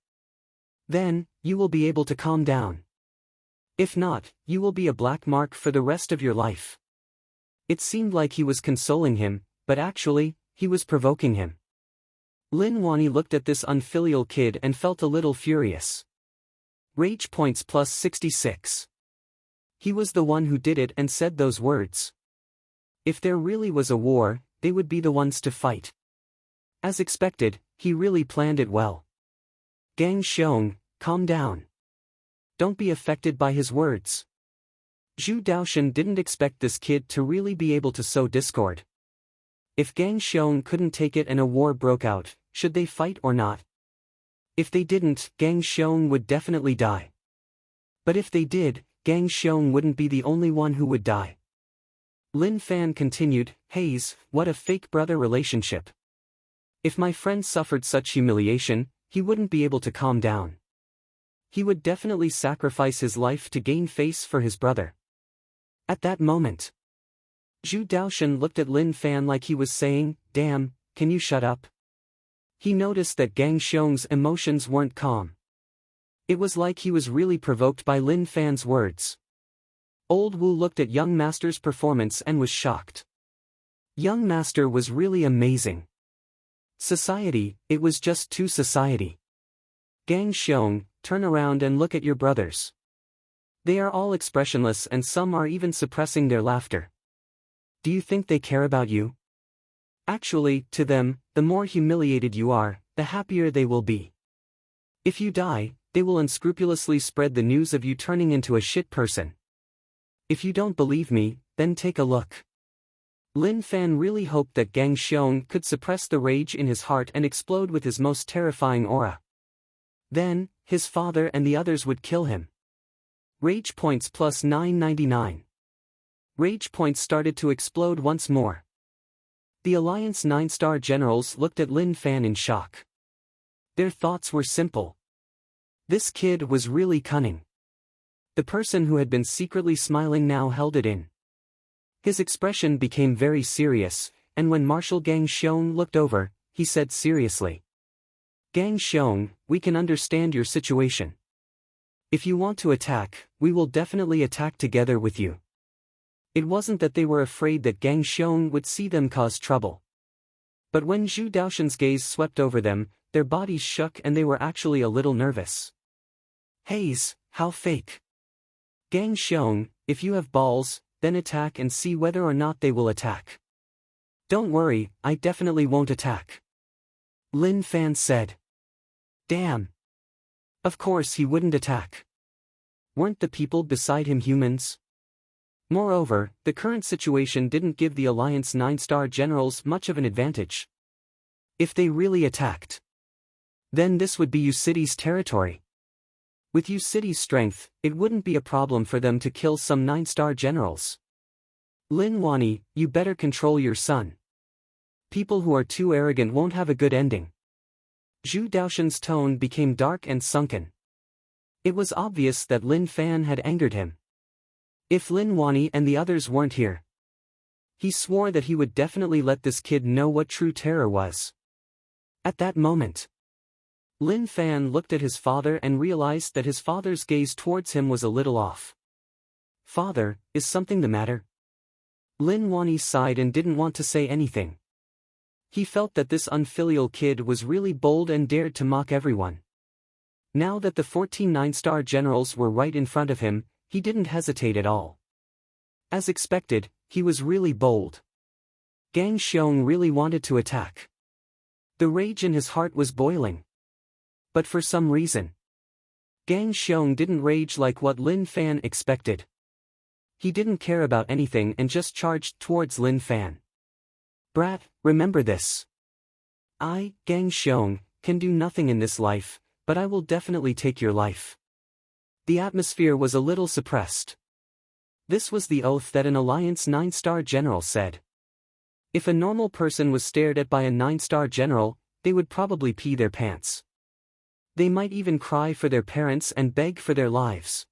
Then, you will be able to calm down. If not, you will be a black mark for the rest of your life. It seemed like he was consoling him, but actually, he was provoking him. Lin Wani looked at this unfilial kid and felt a little furious. Rage points plus 66. He was the one who did it and said those words. If there really was a war, they would be the ones to fight. As expected, he really planned it well. Gang Xiong, calm down. Don't be affected by his words. Zhu Daoshan didn't expect this kid to really be able to sow discord. If Gang Xiong couldn't take it and a war broke out, should they fight or not? If they didn't, Gang Xiong would definitely die. But if they did, Gang Xiong wouldn't be the only one who would die. Lin Fan continued, Hayes, what a fake brother relationship. If my friend suffered such humiliation, he wouldn't be able to calm down. He would definitely sacrifice his life to gain face for his brother. At that moment, Zhu Daoshan looked at Lin Fan like he was saying, damn, can you shut up? He noticed that Gang Xiong's emotions weren't calm. It was like he was really provoked by Lin Fan's words. Old Wu looked at young master's performance and was shocked. Young master was really amazing. Society, it was just too society. Gang Xiong, turn around and look at your brothers. They are all expressionless and some are even suppressing their laughter. Do you think they care about you? Actually, to them, the more humiliated you are, the happier they will be. If you die, they will unscrupulously spread the news of you turning into a shit person. If you don't believe me, then take a look. Lin Fan really hoped that Gang Xiong could suppress the rage in his heart and explode with his most terrifying aura. Then, his father and the others would kill him. Rage points plus 999. Rage points started to explode once more. The Alliance 9-star generals looked at Lin Fan in shock. Their thoughts were simple. This kid was really cunning. The person who had been secretly smiling now held it in. His expression became very serious, and when Marshal Gang Xiong looked over, he said seriously. Gang Xiong, we can understand your situation. If you want to attack, we will definitely attack together with you. It wasn't that they were afraid that Gang Xiong would see them cause trouble. But when Zhu Daoshan's gaze swept over them, their bodies shook and they were actually a little nervous. Hayes, how fake. Gang Xiong, if you have balls, then attack and see whether or not they will attack. Don't worry, I definitely won't attack. Lin Fan said. Damn. Of course he wouldn't attack. Weren't the people beside him humans? Moreover, the current situation didn't give the Alliance 9-star generals much of an advantage. If they really attacked, then this would be U-City's territory. With U-City's strength, it wouldn't be a problem for them to kill some 9-star generals. Lin Wani, you better control your son. People who are too arrogant won't have a good ending. Zhu Daoshan's tone became dark and sunken. It was obvious that Lin Fan had angered him. If Lin Wani and the others weren't here, he swore that he would definitely let this kid know what true terror was. At that moment, Lin Fan looked at his father and realized that his father's gaze towards him was a little off. Father, is something the matter? Lin Wani sighed and didn't want to say anything. He felt that this unfilial kid was really bold and dared to mock everyone. Now that the 14 9-star generals were right in front of him, he didn't hesitate at all. As expected, he was really bold. Gang Xiong really wanted to attack. The rage in his heart was boiling. But for some reason, Gang Xiong didn't rage like what Lin Fan expected. He didn't care about anything and just charged towards Lin Fan. Brat, remember this. I, Gang Xiong, can do nothing in this life, but I will definitely take your life. The atmosphere was a little suppressed. This was the oath that an Alliance 9-star general said. If a normal person was stared at by a 9-star general, they would probably pee their pants. They might even cry for their parents and beg for their lives.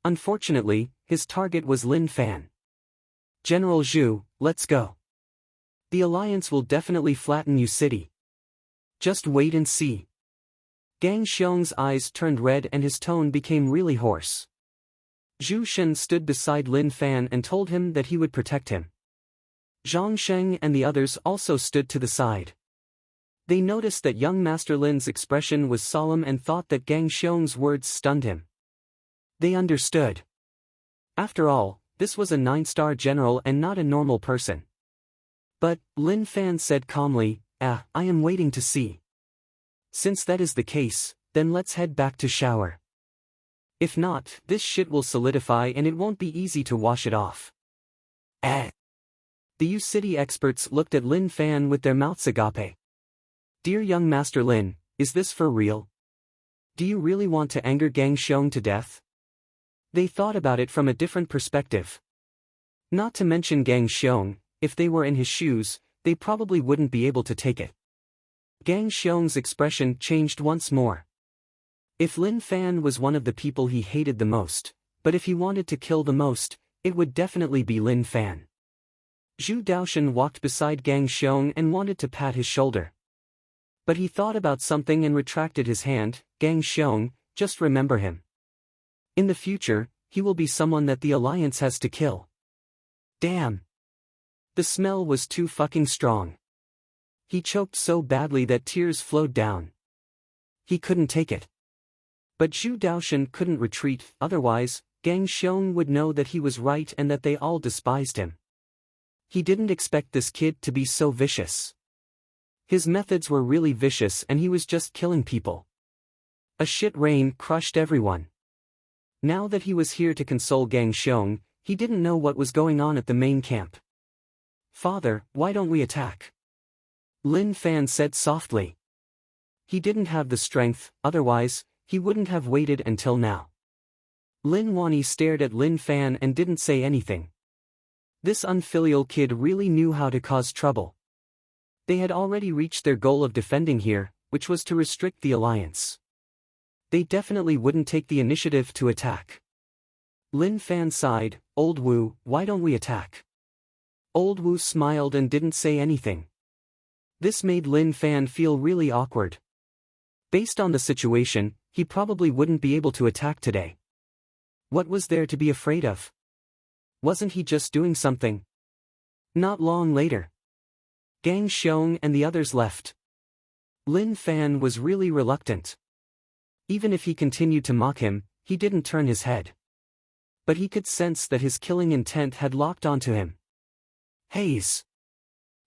Unfortunately, his target was Lin Fan. General Zhu, let's go. The Alliance will definitely flatten U-City. Just wait and see. Gang Xiong's eyes turned red and his tone became really hoarse. Zhu Shen stood beside Lin Fan and told him that he would protect him. Zhang Sheng and the others also stood to the side. They noticed that young Master Lin's expression was solemn and thought that Gang Xiong's words stunned him. They understood. After all, this was a 9-star general and not a normal person. But, Lin Fan said calmly, I am waiting to see. Since that is the case, then let's head back to shower. If not, this shit will solidify and it won't be easy to wash it off. The U City experts looked at Lin Fan with their mouths agape. Dear young Master Lin, is this for real? Do you really want to anger Gang Xiong to death? They thought about it from a different perspective. Not to mention Gang Xiong, if they were in his shoes, they probably wouldn't be able to take it. Gang Xiong's expression changed once more. If Lin Fan was one of the people he hated the most, but if he wanted to kill the most, it would definitely be Lin Fan. Zhu Daoshan walked beside Gang Xiong and wanted to pat his shoulder. But he thought about something and retracted his hand. Gang Xiong, just remember him. In the future, he will be someone that the Alliance has to kill. Damn. The smell was too fucking strong. He choked so badly that tears flowed down. He couldn't take it. But Zhu Daoshan couldn't retreat, otherwise, Gang Xiong would know that he was right and that they all despised him. He didn't expect this kid to be so vicious. His methods were really vicious and he was just killing people. A shit rain crushed everyone. Now that he was here to console Gang Xiong, he didn't know what was going on at the main camp. Father, why don't we attack? Lin Fan said softly. He didn't have the strength, otherwise, he wouldn't have waited until now. Lin Wani stared at Lin Fan and didn't say anything. This unfilial kid really knew how to cause trouble. They had already reached their goal of defending here, which was to restrict the Alliance. They definitely wouldn't take the initiative to attack. Lin Fan sighed, Old Wu, why don't we attack? Old Wu smiled and didn't say anything. This made Lin Fan feel really awkward. Based on the situation, he probably wouldn't be able to attack today. What was there to be afraid of? Wasn't he just doing something? Not long later, Gang Xiong and the others left. Lin Fan was really reluctant. Even if he continued to mock him, he didn't turn his head. But he could sense that his killing intent had locked onto him. Haze.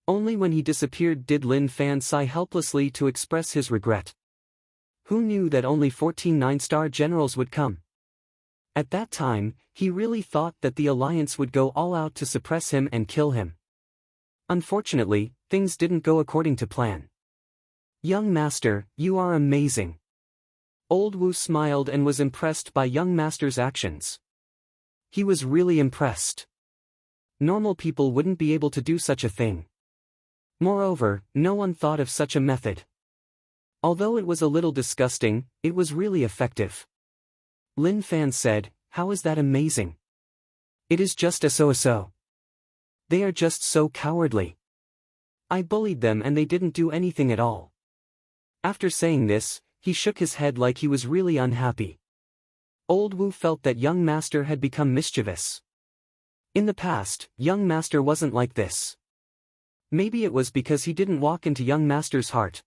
Only when he disappeared did Lin Fan sigh helplessly to express his regret. Who knew that only 14 9-star generals would come? At that time, he really thought that the Alliance would go all out to suppress him and kill him. Unfortunately, things didn't go according to plan. Young Master, you are amazing. Old Wu smiled and was impressed by young Master's actions. He was really impressed. Normal people wouldn't be able to do such a thing. Moreover, no one thought of such a method. Although it was a little disgusting, it was really effective. Lin Fan said, how is that amazing? It is just a so-so. They are just so cowardly. I bullied them and they didn't do anything at all. After saying this, he shook his head like he was really unhappy. Old Wu felt that young Master had become mischievous. In the past, young Master wasn't like this. Maybe it was because he didn't walk into young Master's heart.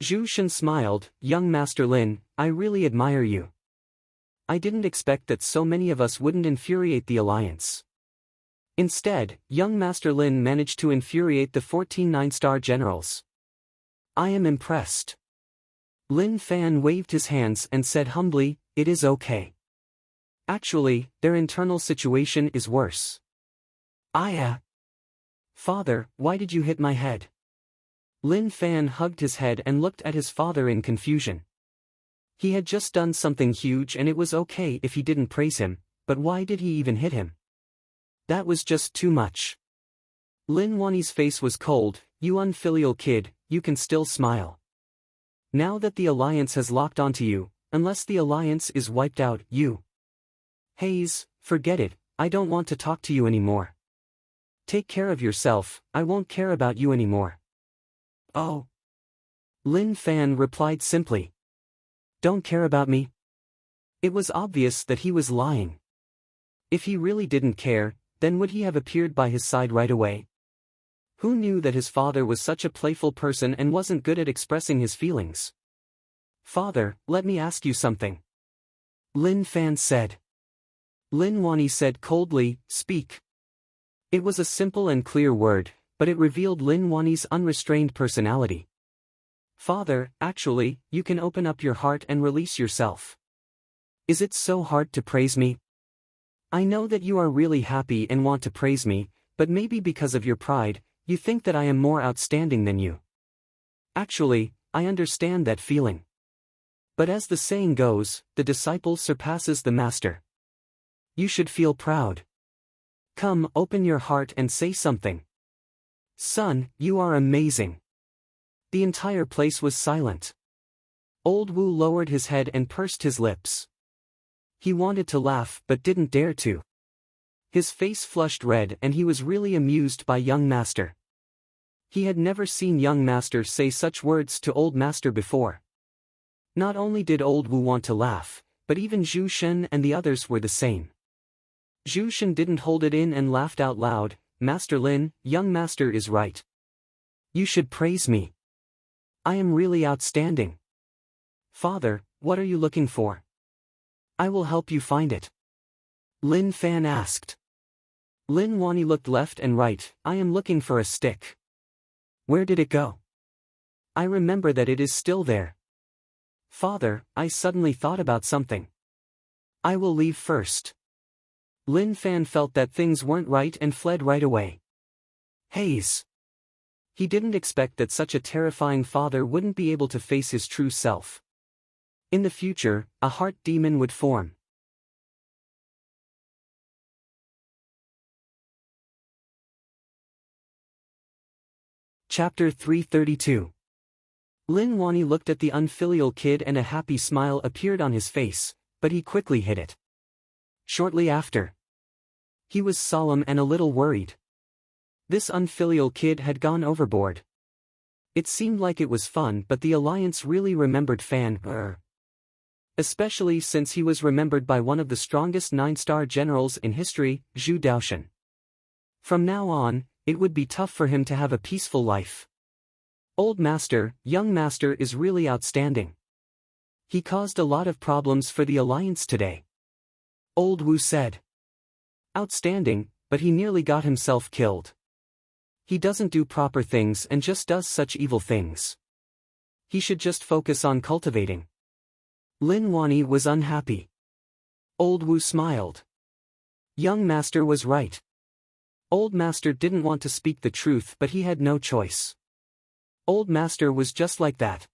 Zhu Shen smiled, young Master Lin, I really admire you. I didn't expect that so many of us wouldn't infuriate the Alliance. Instead, young Master Lin managed to infuriate the 14 9-star generals. I am impressed. Lin Fan waved his hands and said humbly, it is okay. Actually, their internal situation is worse. Father, why did you hit my head? Lin Fan hugged his head and looked at his father in confusion. He had just done something huge and it was okay if he didn't praise him, but why did he even hit him? That was just too much. Lin Wani's face was cold, you unfilial kid, you can still smile. Now that the Alliance has locked onto you, unless the Alliance is wiped out, you. Haze, forget it, I don't want to talk to you anymore. Take care of yourself, I won't care about you anymore. Oh. Lin Fan replied simply. Don't care about me? It was obvious that he was lying. If he really didn't care, then would he have appeared by his side right away? Who knew that his father was such a playful person and wasn't good at expressing his feelings? Father, let me ask you something. Lin Fan said. Lin Wani said coldly, "Speak." It was a simple and clear word, but it revealed Lin Wani's unrestrained personality. "Father, actually, you can open up your heart and release yourself. Is it so hard to praise me? I know that you are really happy and want to praise me, but maybe because of your pride, you think that I am more outstanding than you. Actually, I understand that feeling. But as the saying goes, the disciple surpasses the master. You should feel proud. Come, open your heart and say something. Son, you are amazing." The entire place was silent. Old Wu lowered his head and pursed his lips. He wanted to laugh but didn't dare to. His face flushed red and he was really amused by young master. He had never seen young master say such words to old master before. Not only did old Wu want to laugh, but even Zhu Shen and the others were the same. Zhu Shen didn't hold it in and laughed out loud. "Master Lin, young master is right. You should praise me. I am really outstanding." "Father, what are you looking for?" "I will help you find it." Lin Fan asked. Lin Wani looked left and right. "I am looking for a stick." "Where did it go?" "I remember that it is still there." "Father, I suddenly thought about something. I will leave first." Lin Fan felt that things weren't right and fled right away. Haze. He didn't expect that such a terrifying father wouldn't be able to face his true self. In the future, a heart demon would form. Chapter 332. Lin Wani looked at the unfilial kid and a happy smile appeared on his face, but he quickly hid it. Shortly after, he was solemn and a little worried. This unfilial kid had gone overboard. It seemed like it was fun, but the Alliance really remembered Fan especially since he was remembered by one of the strongest 9-star generals in history, Zhu Daoshan. From now on, it would be tough for him to have a peaceful life. Old master, young master is really outstanding. He caused a lot of problems for the Alliance today. Old Wu said. Outstanding, but he nearly got himself killed. He doesn't do proper things and just does such evil things. He should just focus on cultivating. Lin Wani was unhappy. Old Wu smiled. Young master was right. Old master didn't want to speak the truth, but he had no choice. Old master was just like that.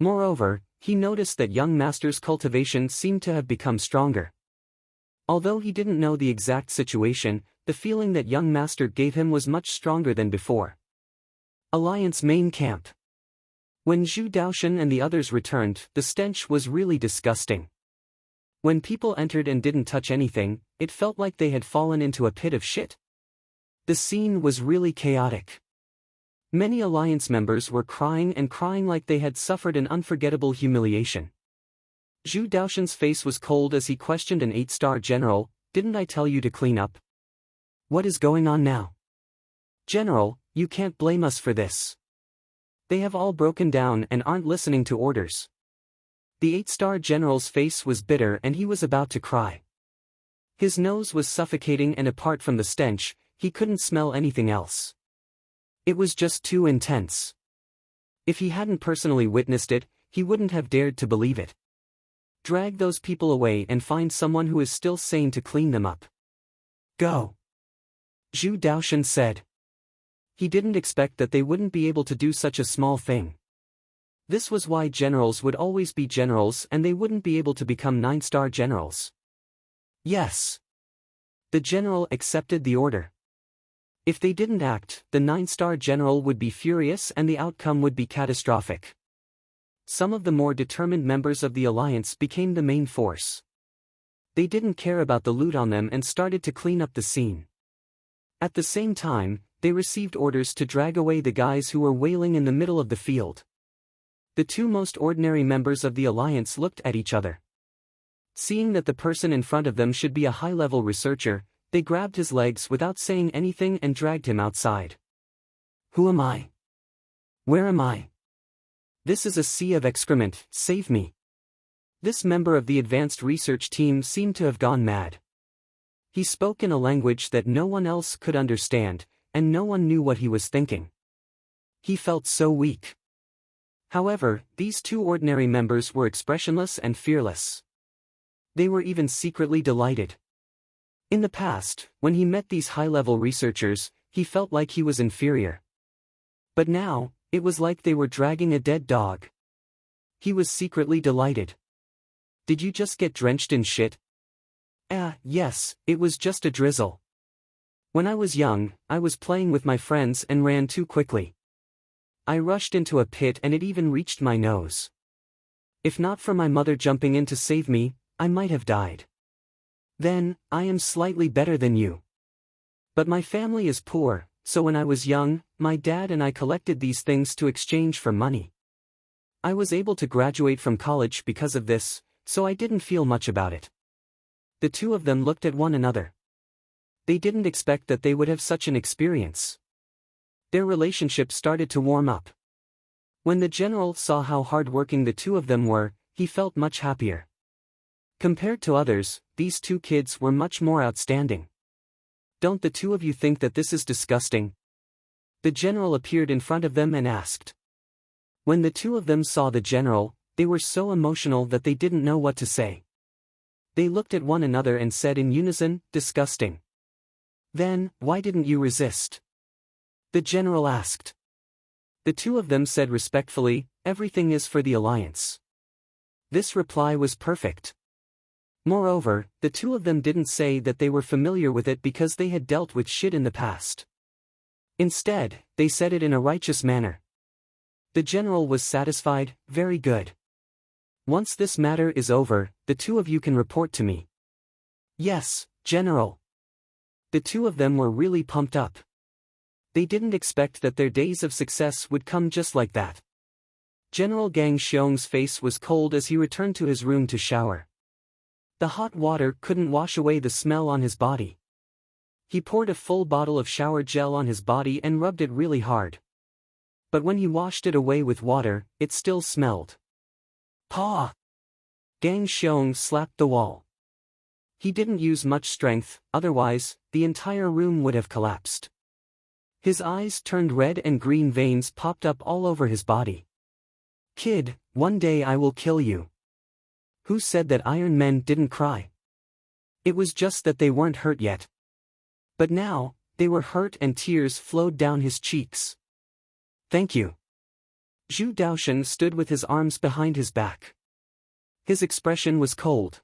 Moreover, he noticed that young master's cultivation seemed to have become stronger. Although he didn't know the exact situation, the feeling that young master gave him was much stronger than before. Alliance main camp. When Zhu Daoshan and the others returned, the stench was really disgusting. When people entered and didn't touch anything, it felt like they had fallen into a pit of shit. The scene was really chaotic. Many Alliance members were crying like they had suffered an unforgettable humiliation. Zhu Daoshan's face was cold as he questioned an 8-star general, "Didn't I tell you to clean up? What is going on now?" "General, you can't blame us for this. They have all broken down and aren't listening to orders." The 8-star general's face was bitter and he was about to cry. His nose was suffocating and apart from the stench, he couldn't smell anything else. It was just too intense. If he hadn't personally witnessed it, he wouldn't have dared to believe it. Drag those people away and find someone who is still sane to clean them up. Go. Zhu Daoshan said. He didn't expect that they wouldn't be able to do such a small thing. This was why generals would always be generals and they wouldn't be able to become 9-star generals. Yes. The general accepted the order. If they didn't act, the 9-star general would be furious and the outcome would be catastrophic. Some of the more determined members of the Alliance became the main force. They didn't care about the loot on them and started to clean up the scene. At the same time, they received orders to drag away the guys who were wailing in the middle of the field. The two most ordinary members of the Alliance looked at each other. Seeing that the person in front of them should be a high-level researcher, they grabbed his legs without saying anything and dragged him outside. Who am I? Where am I? This is a sea of excrement, save me. This member of the advanced research team seemed to have gone mad. He spoke in a language that no one else could understand, and no one knew what he was thinking. He felt so weak. However, these two ordinary members were expressionless and fearless. They were even secretly delighted. In the past, when he met these high-level researchers, he felt like he was inferior. But now, it was like they were dragging a dead dog. He was secretly delighted. Did you just get drenched in shit? Yes, it was just a drizzle. When I was young, I was playing with my friends and ran too quickly. I rushed into a pit and it even reached my nose. If not for my mother jumping in to save me, I might have died. Then, I am slightly better than you. But my family is poor, so when I was young, my dad and I collected these things to exchange for money. I was able to graduate from college because of this, so I didn't feel much about it. The two of them looked at one another. They didn't expect that they would have such an experience. Their relationship started to warm up. When the general saw how hard-working the two of them were, he felt much happier. Compared to others, these two kids were much more outstanding. Don't the two of you think that this is disgusting? The general appeared in front of them and asked. When the two of them saw the general, they were so emotional that they didn't know what to say. They looked at one another and said in unison, "Disgusting." Then, why didn't you resist? The general asked. The two of them said respectfully, "Everything is for the alliance." This reply was perfect. Moreover, the two of them didn't say that they were familiar with it because they had dealt with shit in the past. Instead, they said it in a righteous manner. The general was satisfied. Very good. Once this matter is over, the two of you can report to me. Yes, General. The two of them were really pumped up. They didn't expect that their days of success would come just like that. General Gang Xiong's face was cold as he returned to his room to shower. The hot water couldn't wash away the smell on his body. He poured a full bottle of shower gel on his body and rubbed it really hard. But when he washed it away with water, it still smelled. Paw! Gang Xiong slapped the wall. He didn't use much strength, otherwise, the entire room would have collapsed. His eyes turned red and green veins popped up all over his body. Kid, one day I will kill you. Who said that Iron Men didn't cry? It was just that they weren't hurt yet. But now, they were hurt and tears flowed down his cheeks. Thank you. Zhu Daoshan stood with his arms behind his back. His expression was cold.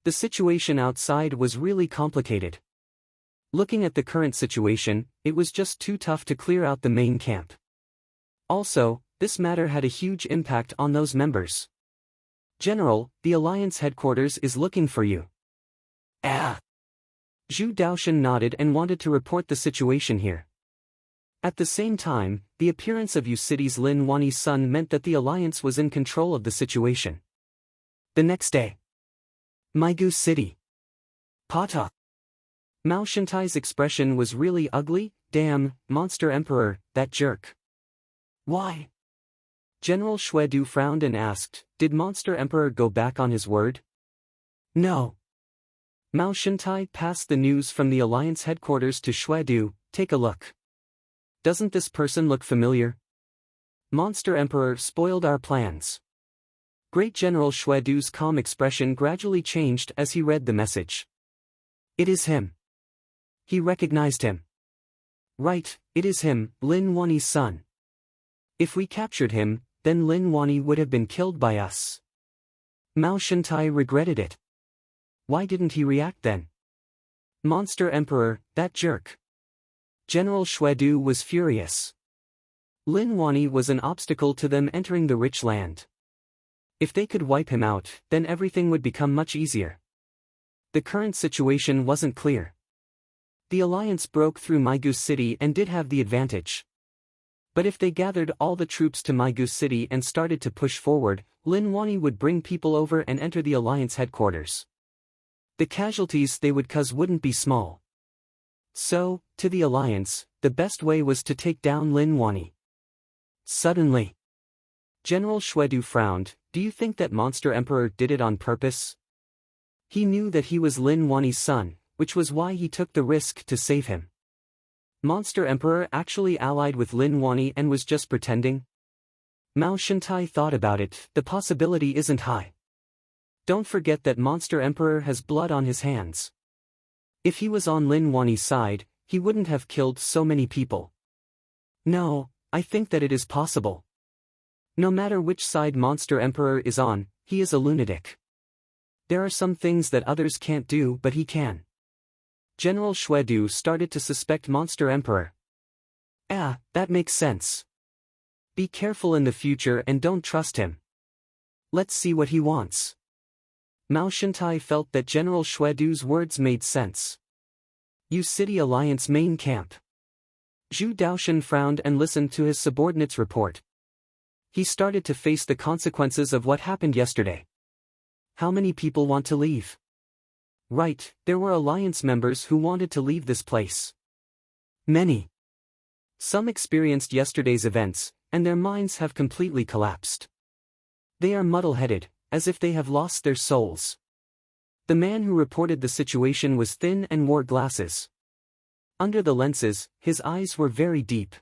The situation outside was really complicated. Looking at the current situation, it was just too tough to clear out the main camp. Also, this matter had a huge impact on those members. General, the Alliance headquarters is looking for you. Zhu Daoshan nodded and wanted to report the situation here. At the same time, the appearance of Yu City's Lin Wani's son meant that the Alliance was in control of the situation. The next day. Maigu City. Pata. Mao Shintai's expression was really ugly. Damn, Monster Emperor, that jerk. Why? General Xuedu frowned and asked, did Monster Emperor go back on his word? No. Mao Shintai passed the news from the Alliance headquarters to Xuedu. Take a look. Doesn't this person look familiar? Monster Emperor spoiled our plans. Great General Xuedu's calm expression gradually changed as he read the message. It is him. He recognized him. Right, it is him, Lin Wani's son. If we captured him, then Lin Wani would have been killed by us. Mao Shintai regretted it. Why didn't he react then? Monster Emperor, that jerk. General Xuedu was furious. Lin Wani was an obstacle to them entering the rich land. If they could wipe him out, then everything would become much easier. The current situation wasn't clear. The Alliance broke through Maigu City and did have the advantage. But if they gathered all the troops to Maigu City and started to push forward, Lin Wani would bring people over and enter the Alliance headquarters. The casualties they would cause wouldn't be small. So, to the Alliance, the best way was to take down Lin Wani. Suddenly, General Xuedu frowned. Do you think that Monster Emperor did it on purpose? He knew that he was Lin Wani's son, which was why he took the risk to save him. Monster Emperor actually allied with Lin Wani and was just pretending? Mao Shantai thought about it, the possibility isn't high. Don't forget that Monster Emperor has blood on his hands. If he was on Lin Wani's side, he wouldn't have killed so many people. No, I think that it is possible. No matter which side Monster Emperor is on, he is a lunatic. There are some things that others can't do but he can. General Xuedu started to suspect Monster Emperor. That makes sense. Be careful in the future and don't trust him. Let's see what he wants. Mao Shantai felt that General Xuedu's words made sense. U City Alliance main camp. Zhu Daoshan frowned and listened to his subordinate's report. He started to face the consequences of what happened yesterday. How many people want to leave? Right, there were Alliance members who wanted to leave this place. Many. Some experienced yesterday's events, and their minds have completely collapsed. They are muddle-headed, as if they have lost their souls. The man who reported the situation was thin and wore glasses. Under the lenses, his eyes were very deep.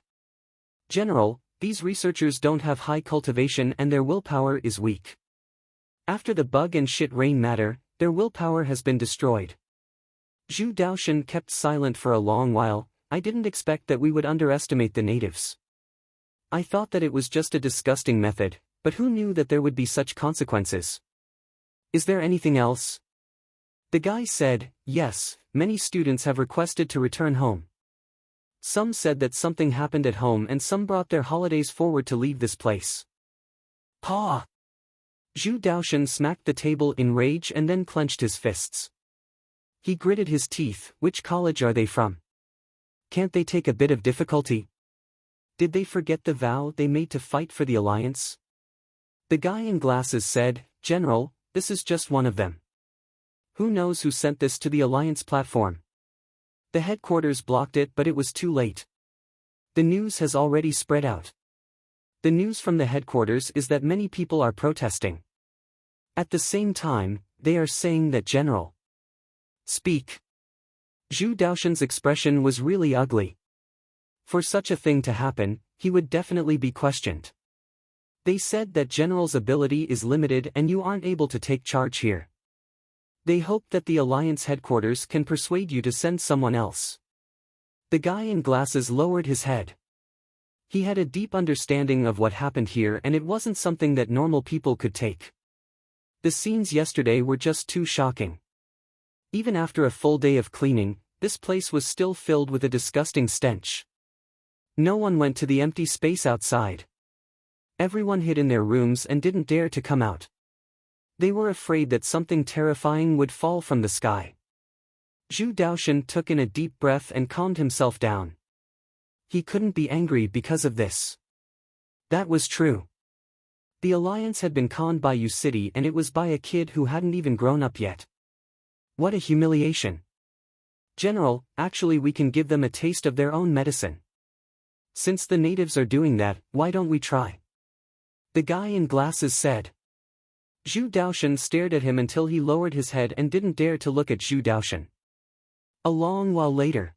General, these researchers don't have high cultivation and their willpower is weak. After the bug and shit rain matter, their willpower has been destroyed. Zhu Daoshan kept silent for a long while. I didn't expect that we would underestimate the natives. I thought that it was just a disgusting method, but who knew that there would be such consequences? Is there anything else? The guy said, yes, many students have requested to return home. Some said that something happened at home and some brought their holidays forward to leave this place. Paw! Zhu Daoshan smacked the table in rage and then clenched his fists. He gritted his teeth. Which college are they from? Can't they take a bit of difficulty? Did they forget the vow they made to fight for the Alliance? The guy in glasses said, General, this is just one of them. Who knows who sent this to the Alliance platform? The headquarters blocked it, but it was too late. The news has already spread out. The news from the headquarters is that many people are protesting. At the same time, they are saying that General. Speak. Zhu Daoshan's expression was really ugly. For such a thing to happen, he would definitely be questioned. They said that General's ability is limited and you aren't able to take charge here. They hope that the Alliance headquarters can persuade you to send someone else. The guy in glasses lowered his head. He had a deep understanding of what happened here and it wasn't something that normal people could take. The scenes yesterday were just too shocking. Even after a full day of cleaning, this place was still filled with a disgusting stench. No one went to the empty space outside. Everyone hid in their rooms and didn't dare to come out. They were afraid that something terrifying would fall from the sky. Zhu Daoshan took in a deep breath and calmed himself down. He couldn't be angry because of this. That was true. The Alliance had been conned by U City and it was by a kid who hadn't even grown up yet. What a humiliation. General, actually we can give them a taste of their own medicine. Since the natives are doing that, why don't we try? The guy in glasses said. Zhu Daoshan stared at him until he lowered his head and didn't dare to look at Zhu Daoshan. A long while later.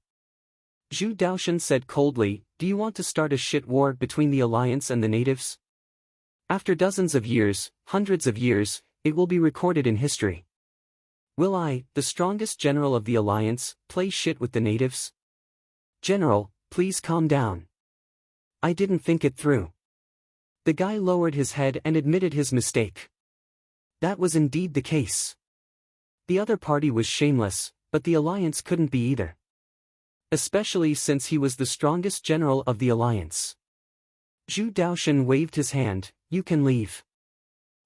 Zhu Daoshan said coldly, do you want to start a shit war between the Alliance and the natives? After dozens of years, hundreds of years, it will be recorded in history. Will I, the strongest general of the Alliance, play shit with the natives? General, please calm down. I didn't think it through. The guy lowered his head and admitted his mistake. That was indeed the case. The other party was shameless, but the Alliance couldn't be either. Especially since he was the strongest general of the Alliance. Zhu Daoshan waved his hand, you can leave.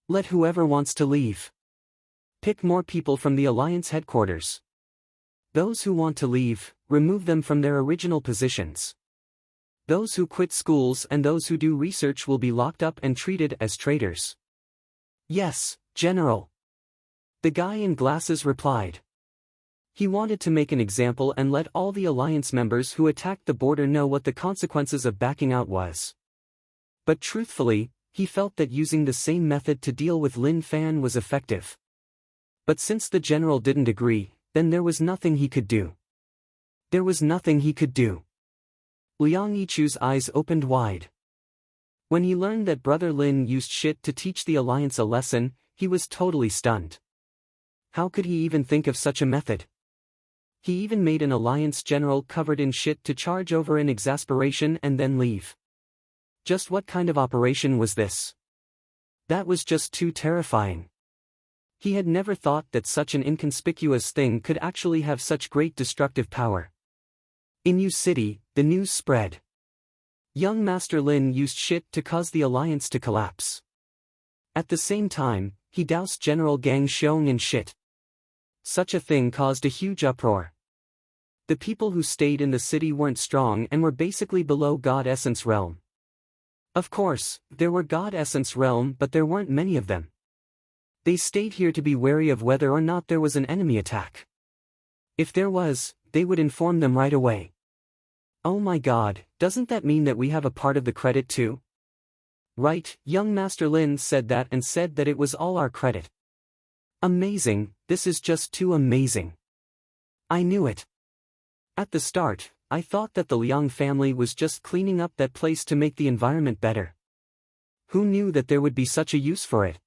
Let whoever wants to leave. Pick more people from the Alliance headquarters. Those who want to leave, remove them from their original positions. Those who quit schools and those who do research will be locked up and treated as traitors. Yes, General. The guy in glasses replied. He wanted to make an example and let all the Alliance members who attacked the border know what the consequences of backing out was. But truthfully, he felt that using the same method to deal with Lin Fan was effective. But since the general didn't agree, then there was nothing he could do. There was nothing he could do. Liang Yichu's eyes opened wide. When he learned that Brother Lin used shit to teach the Alliance a lesson, he was totally stunned. How could he even think of such a method? He even made an Alliance general covered in shit to charge over in exasperation and then leave. Just what kind of operation was this? That was just too terrifying. He had never thought that such an inconspicuous thing could actually have such great destructive power. In Yu City, the news spread. Young Master Lin used shit to cause the Alliance to collapse. At the same time, he doused General Gang Xiong in shit. Such a thing caused a huge uproar. The people who stayed in the city weren't strong and were basically below God Essence realm. Of course, there were God Essence realm, but there weren't many of them. They stayed here to be wary of whether or not there was an enemy attack. If there was, they would inform them right away. Oh my God, doesn't that mean that we have a part of the credit too? Right, young Master Lin said that and said that it was all our credit. Amazing, this is just too amazing. I knew it. At the start, I thought that the Liang family was just cleaning up that place to make the environment better. Who knew that there would be such a use for it?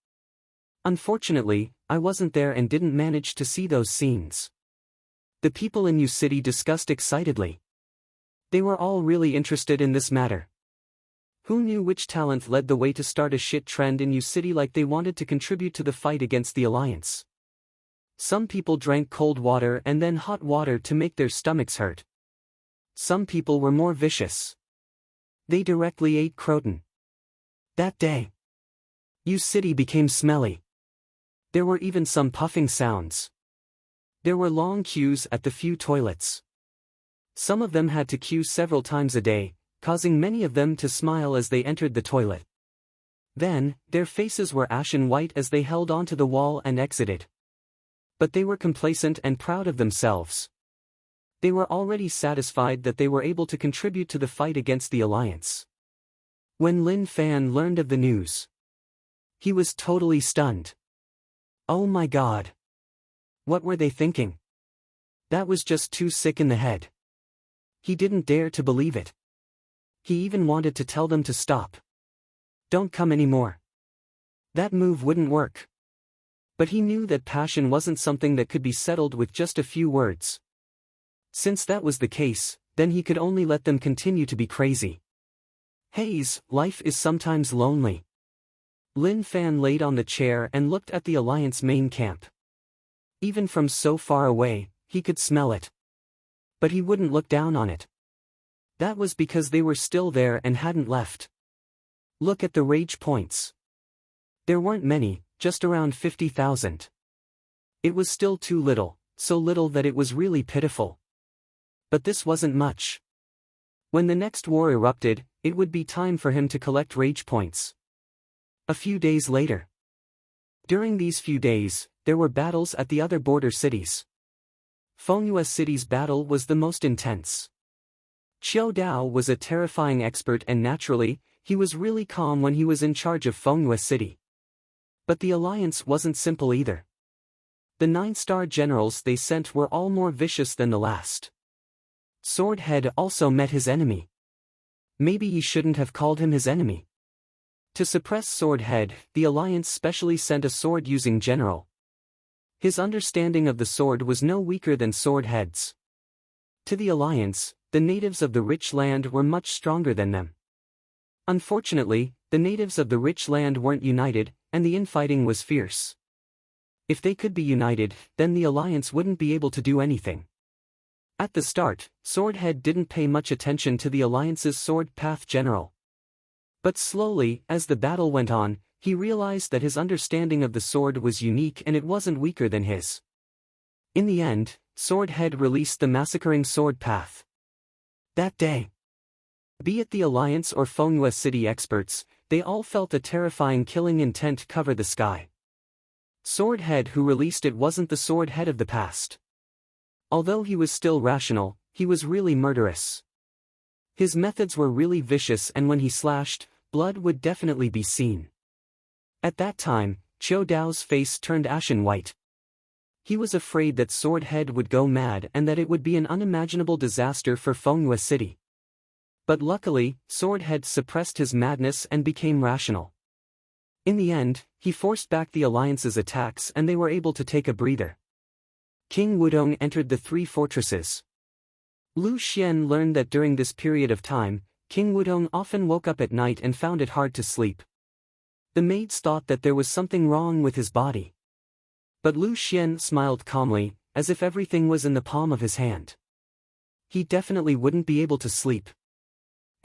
Unfortunately, I wasn't there and didn't manage to see those scenes. The people in Yu City discussed excitedly. They were all really interested in this matter. Who knew which talent led the way to start a shit trend in Yu City, like they wanted to contribute to the fight against the Alliance? Some people drank cold water and then hot water to make their stomachs hurt. Some people were more vicious. They directly ate croton. That day, Yu City became smelly. There were even some puffing sounds. There were long queues at the few toilets. Some of them had to queue several times a day, causing many of them to smile as they entered the toilet. Then, their faces were ashen white as they held onto the wall and exited. But they were complacent and proud of themselves. They were already satisfied that they were able to contribute to the fight against the Alliance. When Lin Fan learned of the news, he was totally stunned. Oh my God! What were they thinking? That was just too sick in the head. He didn't dare to believe it. He even wanted to tell them to stop. Don't come anymore. That move wouldn't work. But he knew that passion wasn't something that could be settled with just a few words. Since that was the case, then he could only let them continue to be crazy. Hayes, life is sometimes lonely. Lin Fan laid on the chair and looked at the Alliance main camp. Even from so far away, he could smell it. But he wouldn't look down on it. That was because they were still there and hadn't left. Look at the rage points. There weren't many, just around 50,000. It was still too little, so little that it was really pitiful. But this wasn't much. When the next war erupted, it would be time for him to collect rage points. A few days later. During these few days, there were battles at the other border cities. Fengyue City's battle was the most intense. Qiu Dao was a terrifying expert, and naturally, he was really calm when he was in charge of Fengyue City. But the Alliance wasn't simple either. The 9-star generals they sent were all more vicious than the last. Swordhead also met his enemy. Maybe he shouldn't have called him his enemy. To suppress Swordhead, the Alliance specially sent a sword-using general. His understanding of the sword was no weaker than Swordhead's. To the Alliance, the natives of the rich land were much stronger than them. Unfortunately, the natives of the rich land weren't united, and the infighting was fierce. If they could be united, then the Alliance wouldn't be able to do anything. At the start, Swordhead didn't pay much attention to the Alliance's sword path general. But slowly, as the battle went on, he realized that his understanding of the sword was unique and it wasn't weaker than his. In the end, Swordhead released the massacring sword path. That day, be it the Alliance or Fengyue City experts, they all felt a terrifying killing intent cover the sky. Swordhead who released it wasn't the Swordhead of the past. Although he was still rational, he was really murderous. His methods were really vicious, and when he slashed, blood would definitely be seen. At that time, Qiu Dao's face turned ashen white. He was afraid that Sword Head would go mad and that it would be an unimaginable disaster for Fengyue City. But luckily, Sword Head suppressed his madness and became rational. In the end, he forced back the Alliance's attacks and they were able to take a breather. King Wudong entered the three fortresses. Lu Xian learned that during this period of time, King Wudong often woke up at night and found it hard to sleep. The maids thought that there was something wrong with his body. But Lu Xian smiled calmly, as if everything was in the palm of his hand. He definitely wouldn't be able to sleep.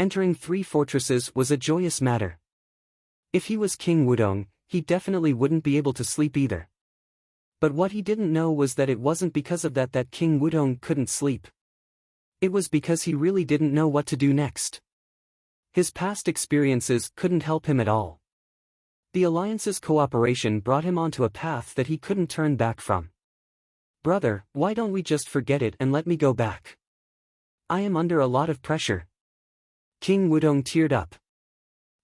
Entering three fortresses was a joyous matter. If he was King Wudong, he definitely wouldn't be able to sleep either. But what he didn't know was that it wasn't because of that King Wudong couldn't sleep. It was because he really didn't know what to do next. His past experiences couldn't help him at all. The Alliance's cooperation brought him onto a path that he couldn't turn back from. Brother, why don't we just forget it and let me go back? I am under a lot of pressure. King Wudong teared up.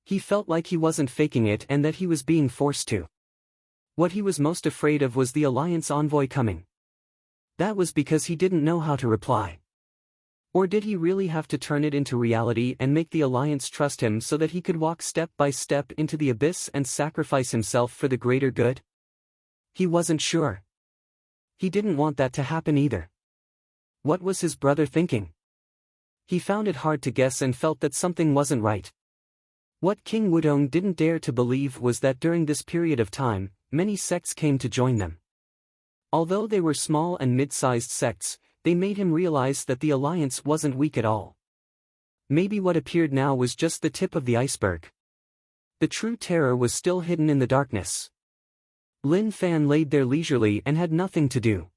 He felt like he wasn't faking it and that he was being forced to. What he was most afraid of was the Alliance envoy coming. That was because he didn't know how to reply. Or did he really have to turn it into reality and make the Alliance trust him so that he could walk step by step into the abyss and sacrifice himself for the greater good? He wasn't sure. He didn't want that to happen either. What was his brother thinking? He found it hard to guess and felt that something wasn't right. What King Wudong didn't dare to believe was that during this period of time, many sects came to join them. Although they were small and mid-sized sects, they made him realize that the Alliance wasn't weak at all. Maybe what appeared now was just the tip of the iceberg. The true terror was still hidden in the darkness. Lin Fan laid there leisurely and had nothing to do.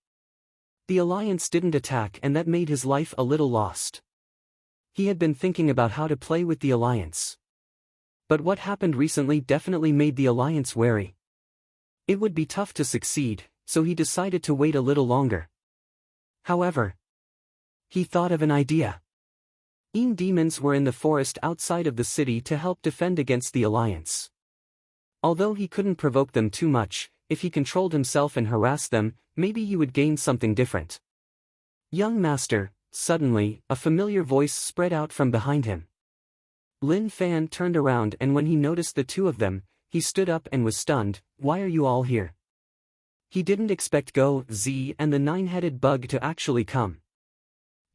The Alliance didn't attack and that made his life a little lost. He had been thinking about how to play with the Alliance. But what happened recently definitely made the Alliance wary. It would be tough to succeed, so he decided to wait a little longer. However, he thought of an idea. Demons were in the forest outside of the city to help defend against the Alliance. Although he couldn't provoke them too much, if he controlled himself and harassed them, maybe he would gain something different. Young Master, suddenly, a familiar voice spread out from behind him. Lin Fan turned around and when he noticed the two of them, he stood up and was stunned. Why are you all here? He didn't expect Go Z and the nine-headed bug to actually come.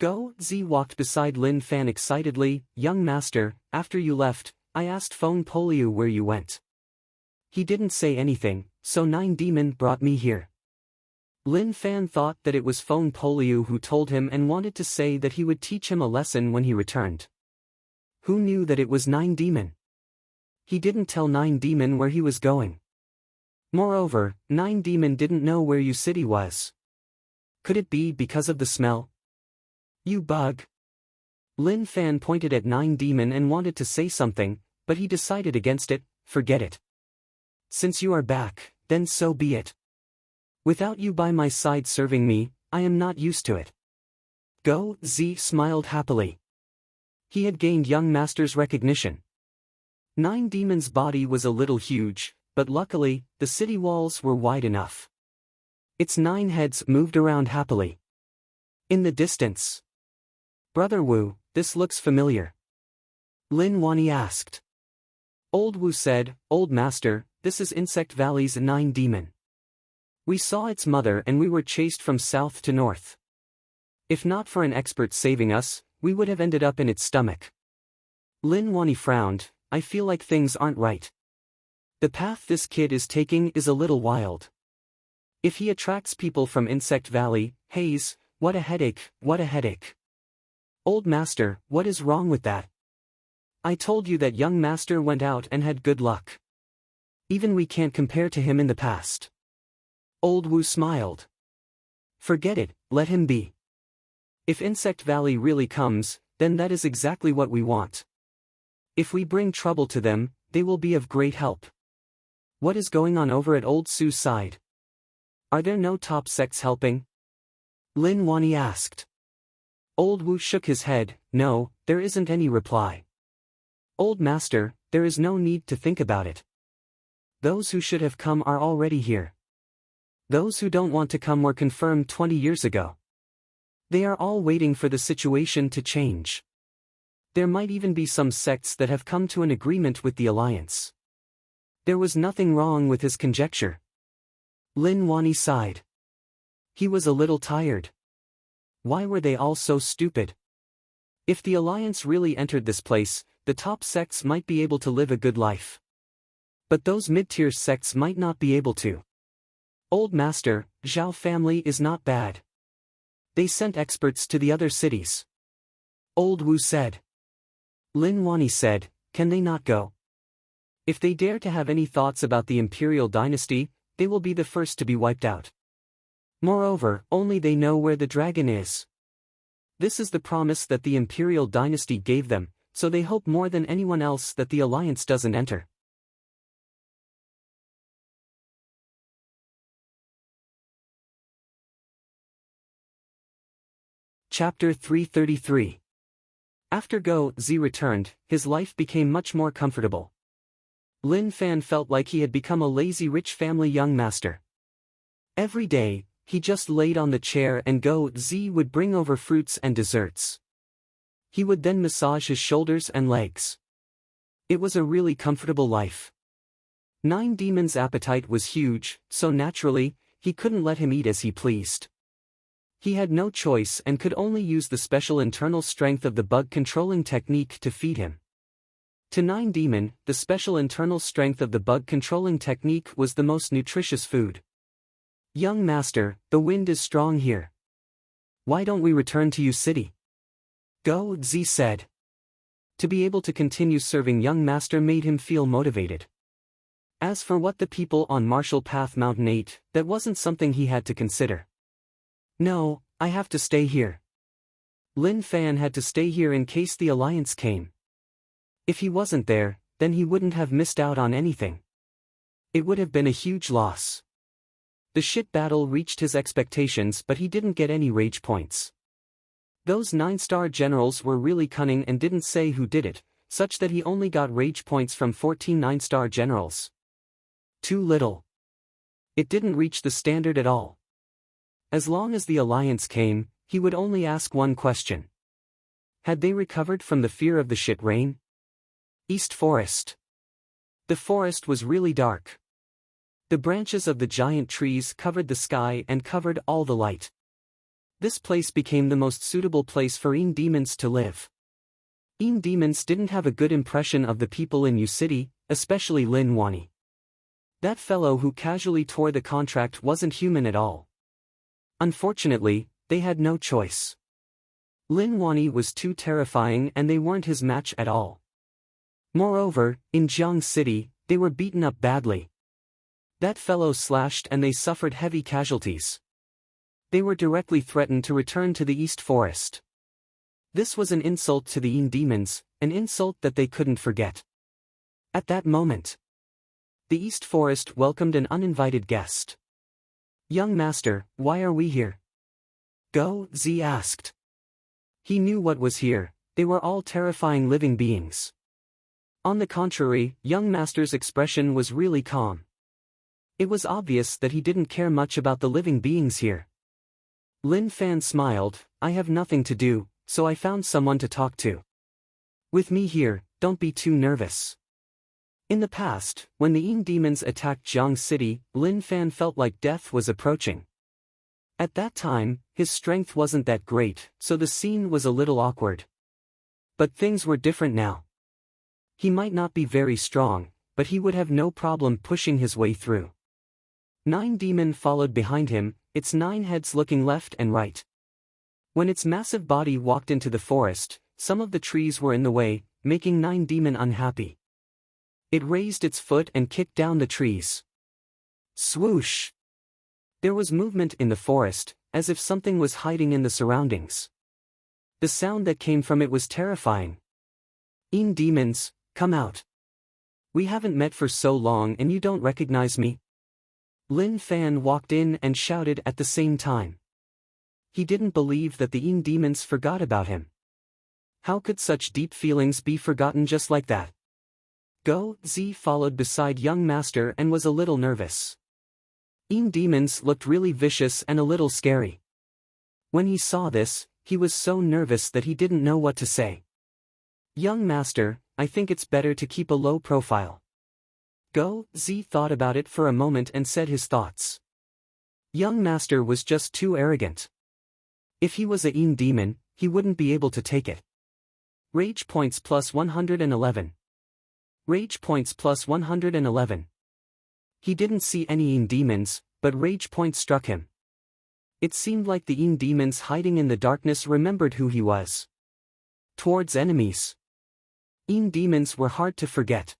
Go Z walked beside Lin Fan excitedly. Young Master, after you left, I asked Feng Poliu where you went. He didn't say anything, so Nine Demon brought me here. Lin Fan thought that it was Feng Poliu who told him and wanted to say that he would teach him a lesson when he returned. Who knew that it was Nine Demon? He didn't tell Nine Demon where he was going. Moreover, Nine Demon didn't know where Yu City was. Could it be because of the smell? You bug. Lin Fan pointed at Nine Demon and wanted to say something, but he decided against it. Forget it. Since you are back, then so be it. Without you by my side serving me, I am not used to it. Go Z smiled happily. He had gained Young Master's recognition. Nine Demon's body was a little huge, but luckily, the city walls were wide enough. Its 9 heads moved around happily. In the distance. Brother Wu, this looks familiar. Lin Wani asked. Old Wu said, Old Master, this is Insect Valley's 9 Demon. We saw its mother and we were chased from south to north. If not for an expert saving us, we would have ended up in its stomach. Lin Wani frowned. I feel like things aren't right. The path this kid is taking is a little wild. If he attracts people from Insect Valley, Haze, what a headache, what a headache. Old Master, what is wrong with that? I told you that Young Master went out and had good luck. Even we can't compare to him in the past. Old Wu smiled. Forget it, let him be. If Insect Valley really comes, then that is exactly what we want. If we bring trouble to them, they will be of great help. What is going on over at Old Su's side? Are there no top sects helping? Lin Wani asked. Old Wu shook his head. No, there isn't any reply. Old Master, there is no need to think about it. Those who should have come are already here. Those who don't want to come were confirmed 20 years ago. They are all waiting for the situation to change. There might even be some sects that have come to an agreement with the alliance. There was nothing wrong with his conjecture. Lin Wani sighed. He was a little tired. Why were they all so stupid? If the alliance really entered this place, the top sects might be able to live a good life. But those mid-tier sects might not be able to. Old Master, Zhao family is not bad. They sent experts to the other cities. Old Wu said. Lin Wani said, can they not go? If they dare to have any thoughts about the imperial dynasty, they will be the first to be wiped out. Moreover, only they know where the dragon is. This is the promise that the imperial dynasty gave them, so they hope more than anyone else that the alliance doesn't enter. Chapter 333. After Go Zi returned, his life became much more comfortable. Lin Fan felt like he had become a lazy rich family young master. Every day, he just laid on the chair and Go Zi would bring over fruits and desserts. He would then massage his shoulders and legs. It was a really comfortable life. Nine Demon's appetite was huge, so naturally, he couldn't let him eat as he pleased. He had no choice and could only use the special internal strength of the bug controlling technique to feed him. To Nine Demon, the special internal strength of the bug controlling technique was the most nutritious food. Young master, the wind is strong here. Why don't we return to Yu City? Go Zi said. To be able to continue serving young master made him feel motivated. As for what the people on Martial Path Mountain ate, that wasn't something he had to consider. No, I have to stay here. Lin Fan had to stay here in case the alliance came. If he wasn't there, then he wouldn't have missed out on anything. It would have been a huge loss. The shit battle reached his expectations, but he didn't get any rage points. Those 9-star generals were really cunning and didn't say who did it, such that he only got rage points from 14 9-star generals. Too little. It didn't reach the standard at all. As long as the alliance came, he would only ask one question. Had they recovered from the fear of the shit rain? East Forest. The forest was really dark. The branches of the giant trees covered the sky and covered all the light. This place became the most suitable place for demons to live. Demons didn't have a good impression of the people in Yu City, especially Lin Wani. That fellow who casually tore the contract wasn't human at all. Unfortunately, they had no choice. Lin Wani was too terrifying and they weren't his match at all. Moreover, in Jiang City, they were beaten up badly. That fellow slashed and they suffered heavy casualties. They were directly threatened to return to the East Forest. This was an insult to the demons, an insult that they couldn't forget. At that moment, the East Forest welcomed an uninvited guest. Young master, why are we here? Go Zi asked. He knew what was here, they were all terrifying living beings. On the contrary, young master's expression was really calm. It was obvious that he didn't care much about the living beings here. Lin Fan smiled, I have nothing to do, so I found someone to talk to. With me here, don't be too nervous. In the past, when the demons attacked Jiang City, Lin Fan felt like death was approaching. At that time, his strength wasn't that great, so the scene was a little awkward. But things were different now. He might not be very strong, but he would have no problem pushing his way through. 9 Demon followed behind him, its 9 heads looking left and right. When its massive body walked into the forest, some of the trees were in the way, making 9 Demon unhappy. It raised its foot and kicked down the trees. Swoosh! There was movement in the forest, as if something was hiding in the surroundings. The sound that came from it was terrifying. Demons, come out. We haven't met for so long and you don't recognize me? Lin Fan walked in and shouted at the same time. He didn't believe that the demons forgot about him. How could such deep feelings be forgotten just like that? Go Zi followed beside young master and was a little nervous. Demons looked really vicious and a little scary. When he saw this, he was so nervous that he didn't know what to say. Young master, I think it's better to keep a low profile. Z thought about it for a moment and said his thoughts. Young master was just too arrogant. If he was a demon, he wouldn't be able to take it. Rage points plus 111. Rage points plus 111. He didn't see any demons, but rage points struck him. It seemed like the demons hiding in the darkness remembered who he was. Towards enemies. Demons were hard to forget.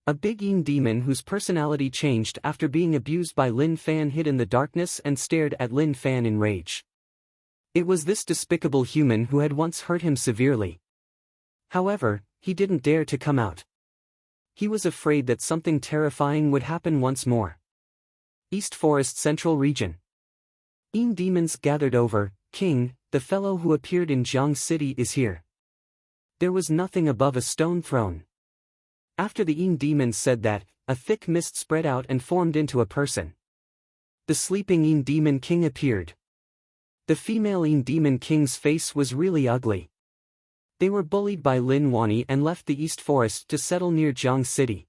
A big demon whose personality changed after being abused by Lin Fan hid in the darkness and stared at Lin Fan in rage. It was this despicable human who had once hurt him severely. However, he didn't dare to come out. He was afraid that something terrifying would happen once more. East Forest Central Region. Demons gathered over. King, the fellow who appeared in Jiang City is here. There was nothing above a stone throne. After the demons said that, a thick mist spread out and formed into a person. The sleeping demon king appeared. The female demon king's face was really ugly. They were bullied by Lin Wani and left the East Forest to settle near Jiang City.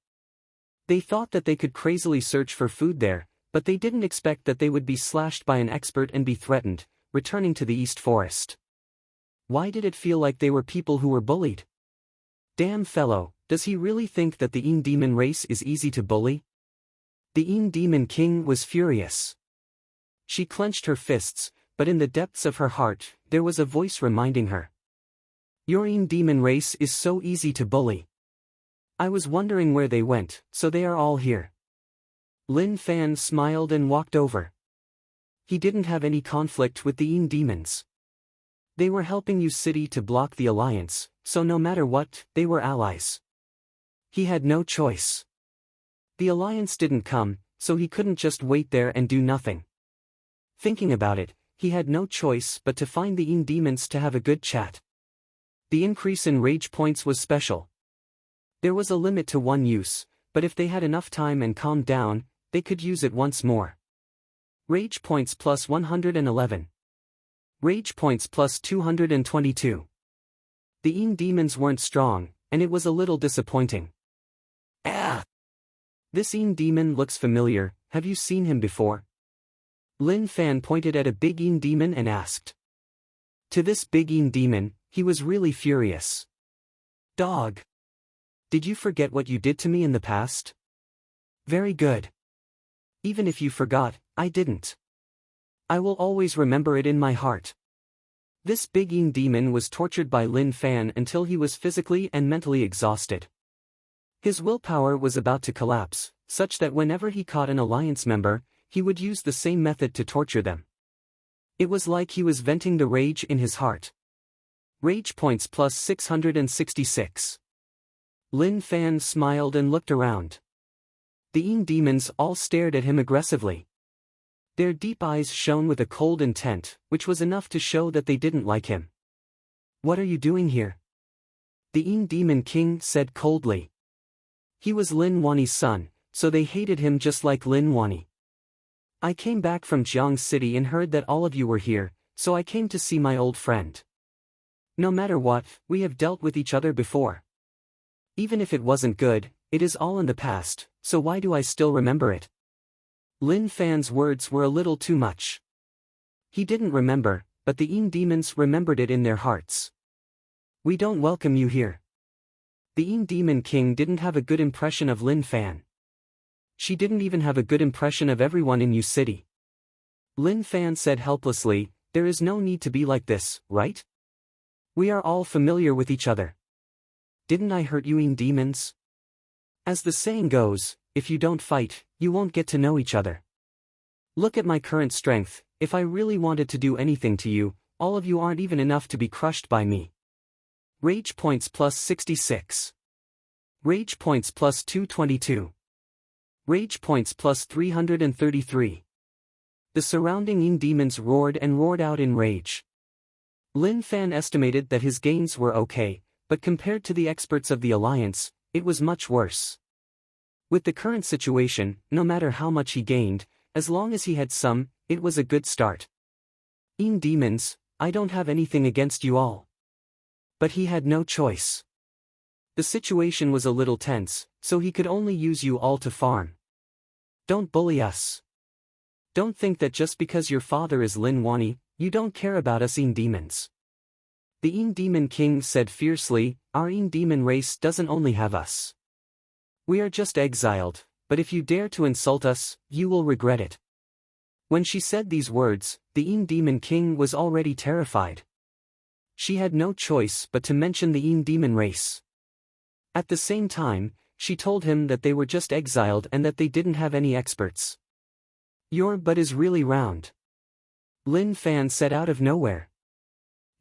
They thought that they could crazily search for food there, but they didn't expect that they would be slashed by an expert and be threatened, returning to the East Forest. Why did it feel like they were people who were bullied? Damn fellow, does he really think that the demon race is easy to bully? The demon king was furious. She clenched her fists, but in the depths of her heart, there was a voice reminding her. Your demon race is so easy to bully. I was wondering where they went, so they are all here. Lin Fan smiled and walked over. He didn't have any conflict with the demons. They were helping Yu City to block the alliance, so no matter what, they were allies. He had no choice. The alliance didn't come, so he couldn't just wait there and do nothing. Thinking about it, he had no choice but to find the demons to have a good chat. The increase in rage points was special. There was a limit to one use, but if they had enough time and calmed down, they could use it once more. Rage points plus 111. Rage points plus 222. The demons weren't strong, and it was a little disappointing. Ah! This demon looks familiar, have you seen him before? Lin Fan pointed at a big demon and asked. To this big demon, he was really furious. Dog! Did you forget what you did to me in the past? Very good. Even if you forgot, I didn't. I will always remember it in my heart. This big demon was tortured by Lin Fan until he was physically and mentally exhausted. His willpower was about to collapse, such that whenever he caught an alliance member, he would use the same method to torture them. It was like he was venting the rage in his heart. Rage points plus 666. Lin Fan smiled and looked around. The demons all stared at him aggressively. Their deep eyes shone with a cold intent, which was enough to show that they didn't like him. What are you doing here? The demon king said coldly. He was Lin Wani's son, so they hated him just like Lin Wani. I came back from Jiang City and heard that all of you were here, so I came to see my old friend. No matter what, we have dealt with each other before. Even if it wasn't good, it is all in the past, so why do I still remember it? Lin Fan's words were a little too much. He didn't remember, but the demons remembered it in their hearts. We don't welcome you here. The demon king didn't have a good impression of Lin Fan. She didn't even have a good impression of everyone in Yu City. Lin Fan said helplessly, there is no need to be like this, right? We are all familiar with each other. Didn't I hurt you demons? As the saying goes, if you don't fight, you won't get to know each other. Look at my current strength, if I really wanted to do anything to you, all of you aren't even enough to be crushed by me. Rage points plus 66. Rage points plus 222. Rage points plus 333. The surrounding demons roared and roared out in rage. Lin Fan estimated that his gains were okay, but compared to the experts of the Alliance, it was much worse. With the current situation, no matter how much he gained, As long as he had some, it was a good start. Demons, I don't have anything against you all. But he had no choice. The situation was a little tense, so he could only use you all to farm. Don't bully us. Don't think that just because your father is Lin Wani, you don't care about us demons. The Demon King said fiercely, our demon race doesn't only have us. We are just exiled, but if you dare to insult us, you will regret it. When she said these words, the Demon King was already terrified. She had no choice but to mention the demon race. At the same time, she told him that they were just exiled and that they didn't have any experts. Your butt is really round. Lin Fan said out of nowhere.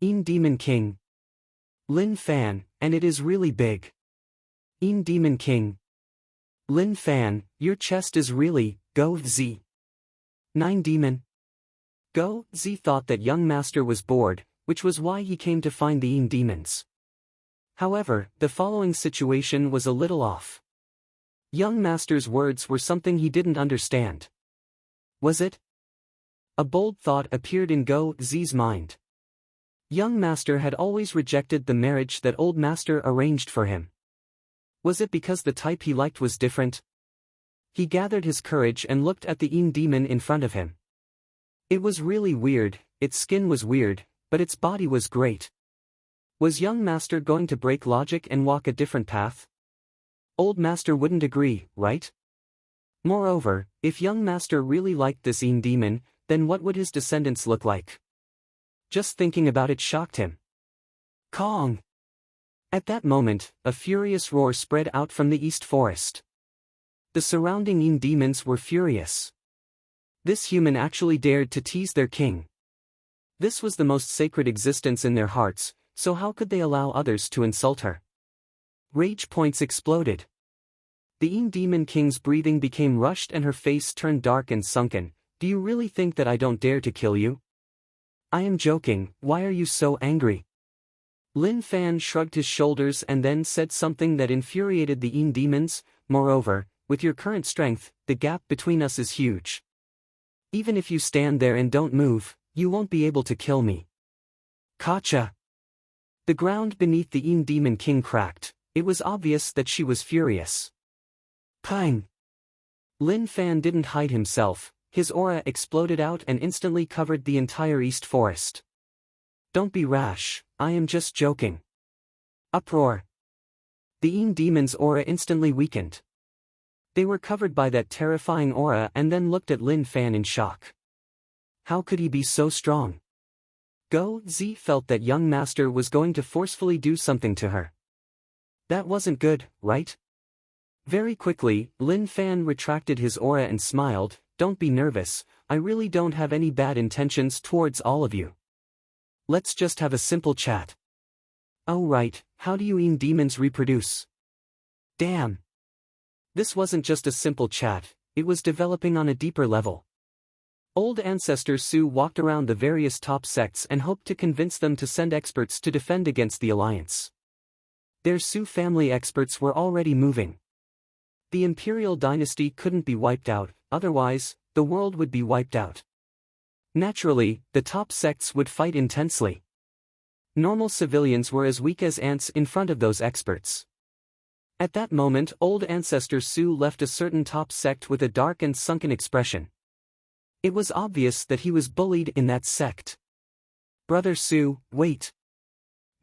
Demon King. Lin Fan, and it is really big. Demon King. Lin Fan, your chest is really, go Z. 9 Demon. Go Z thought that young master was bored, which was why he came to find the demons. However, the following situation was a little off. Young master's words were something he didn't understand. Was it? A bold thought appeared in Go Z's mind. Young master had always rejected the marriage that old master arranged for him. Was it because the type he liked was different? He gathered his courage and looked at the demon in front of him. It was really weird, its skin was weird, but its body was great. Was young master going to break logic and walk a different path? Old master wouldn't agree, right? Moreover, if young master really liked this demon, then what would his descendants look like? Just thinking about it shocked him. Kong! At that moment, a furious roar spread out from the east forest. The surrounding demons were furious. This human actually dared to tease their king. This was the most sacred existence in their hearts, so how could they allow others to insult her? Rage points exploded. The Demon King's breathing became rushed and her face turned dark and sunken. Do you really think that I don't dare to kill you? I am joking, why are you so angry? Lin Fan shrugged his shoulders and then said something that infuriated the demons, moreover, with your current strength, the gap between us is huge. Even if you stand there and don't move, you won't be able to kill me. Gotcha! The ground beneath the Demon King cracked, it was obvious that she was furious. Pang! Lin Fan didn't hide himself. His aura exploded out and instantly covered the entire east forest. Don't be rash, I am just joking. Uproar. The demon's aura instantly weakened. They were covered by that terrifying aura and then looked at Lin Fan in shock. How could he be so strong? Go Z felt that young master was going to forcefully do something to her. That wasn't good, right? Very quickly, Lin Fan retracted his aura and smiled. Don't be nervous, I really don't have any bad intentions towards all of you. Let's just have a simple chat. Oh right, how do you demons reproduce? Damn. This wasn't just a simple chat, it was developing on a deeper level. Old ancestor Su walked around the various top sects and hoped to convince them to send experts to defend against the alliance. Their Su family experts were already moving. The imperial dynasty couldn't be wiped out, otherwise, the world would be wiped out. Naturally, the top sects would fight intensely. Normal civilians were as weak as ants in front of those experts. At that moment, old ancestor Su left a certain top sect with a dark and sunken expression. It was obvious that he was bullied in that sect. Brother Su, wait.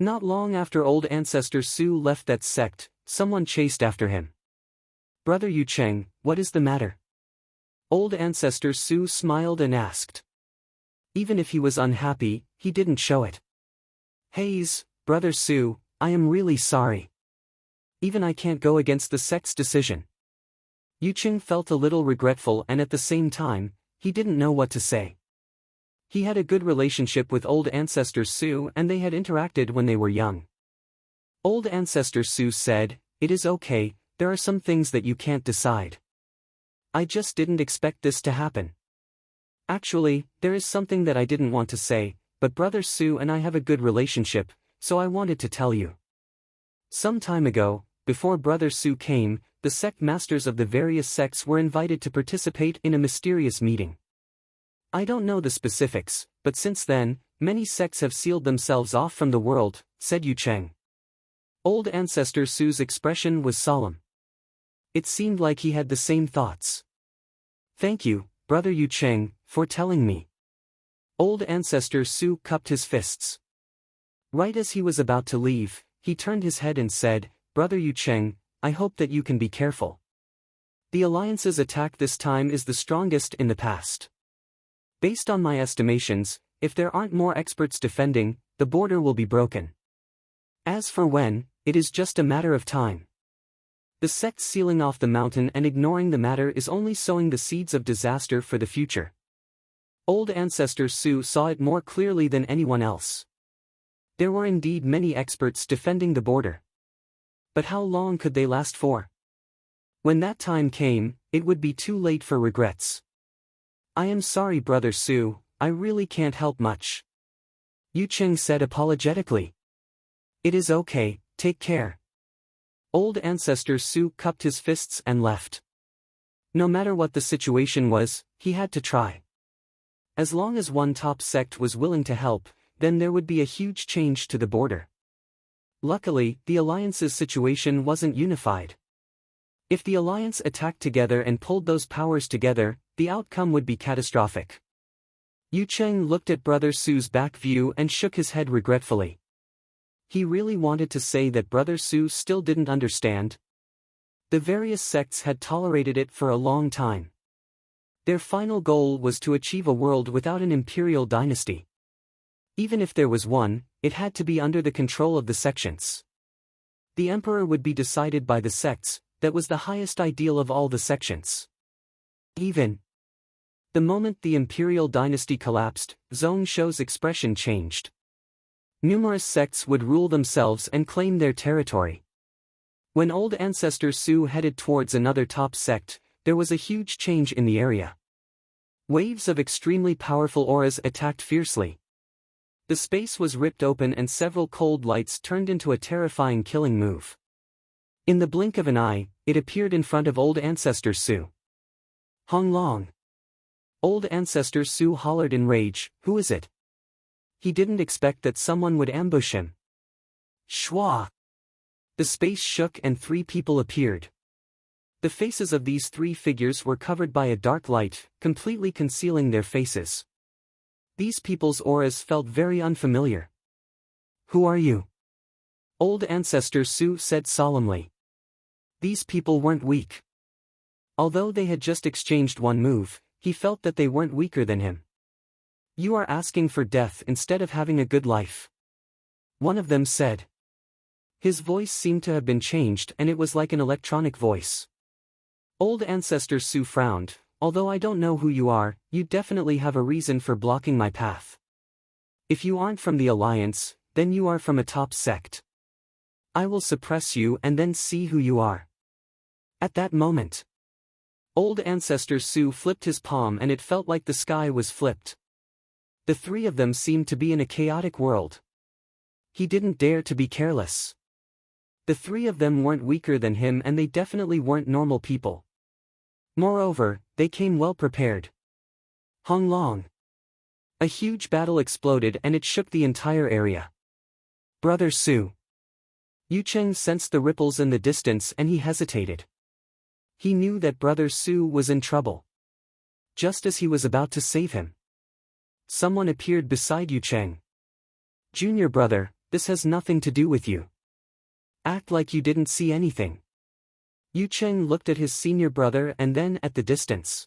Not long after old ancestor Su left that sect, someone chased after him. Brother Yu Cheng, what is the matter? Old ancestor Su smiled and asked. Even if he was unhappy, he didn't show it. Haze, Brother Su, I am really sorry. Even I can't go against the sect's decision. Yu Cheng felt a little regretful and at the same time, he didn't know what to say. He had a good relationship with old ancestor Su and they had interacted when they were young. Old ancestor Su said, it is okay, there are some things that you can't decide. I just didn't expect this to happen. Actually, there is something that I didn't want to say, but Brother Su and I have a good relationship, so I wanted to tell you. Some time ago, before Brother Su came, the sect masters of the various sects were invited to participate in a mysterious meeting. I don't know the specifics, but since then, many sects have sealed themselves off from the world, said Yu Cheng. Old Ancestor Su's expression was solemn. It seemed like he had the same thoughts. Thank you, Brother Yu Cheng, for telling me. Old Ancestor Su cupped his fists. Right as he was about to leave, he turned his head and said, Brother Yu Cheng, I hope that you can be careful. The Alliance's attack this time is the strongest in the past. Based on my estimations, if there aren't more experts defending, the border will be broken. As for when, it is just a matter of time. The sect sealing off the mountain and ignoring the matter is only sowing the seeds of disaster for the future. Old Ancestor Su saw it more clearly than anyone else. There were indeed many experts defending the border. But how long could they last for? When that time came, it would be too late for regrets. I am sorry, Brother Su, I really can't help much. Yu Cheng said apologetically. It is okay, take care. Old Ancestor Su cupped his fists and left. No matter what the situation was, he had to try. As long as one top sect was willing to help, then there would be a huge change to the border. Luckily, the Alliance's situation wasn't unified. If the Alliance attacked together and pulled those powers together, the outcome would be catastrophic. Yu Cheng looked at Brother Su's back view and shook his head regretfully. He really wanted to say that Brother Su still didn't understand. The various sects had tolerated it for a long time. Their final goal was to achieve a world without an imperial dynasty. Even if there was one, it had to be under the control of the sections. The emperor would be decided by the sects, that was the highest ideal of all the sections. Even the moment the imperial dynasty collapsed, Zhong Shou's expression changed. Numerous sects would rule themselves and claim their territory. When Old Ancestor Su headed towards another top sect, there was a huge change in the area. Waves of extremely powerful auras attacked fiercely. The space was ripped open and several cold lights turned into a terrifying killing move. In the blink of an eye, it appeared in front of Old Ancestor Su. Hong Long. Old Ancestor Su hollered in rage, who is it? He didn't expect that someone would ambush him. Shwa! The space shook and 3 people appeared. The faces of these 3 figures were covered by a dark light, completely concealing their faces. These people's auras felt very unfamiliar. Who are you? Old Ancestor Su said solemnly. These people weren't weak. Although they had just exchanged one move, he felt that they weren't weaker than him. You are asking for death instead of having a good life. One of them said. His voice seemed to have been changed and it was like an electronic voice. Old Ancestor Su frowned, although I don't know who you are, you definitely have a reason for blocking my path. If you aren't from the Alliance, then you are from a top sect. I will suppress you and then see who you are. At that moment, Old Ancestor Su flipped his palm and it felt like the sky was flipped. The 3 of them seemed to be in a chaotic world. He didn't dare to be careless. The 3 of them weren't weaker than him and they definitely weren't normal people. Moreover, they came well prepared. Hong Long. A huge battle exploded and it shook the entire area. Brother Su. Yu Cheng sensed the ripples in the distance and he hesitated. He knew that Brother Su was in trouble. Just as he was about to save him, someone appeared beside Yu Cheng. Junior brother, this has nothing to do with you. Act like you didn't see anything. Yu Cheng looked at his senior brother and then at the distance.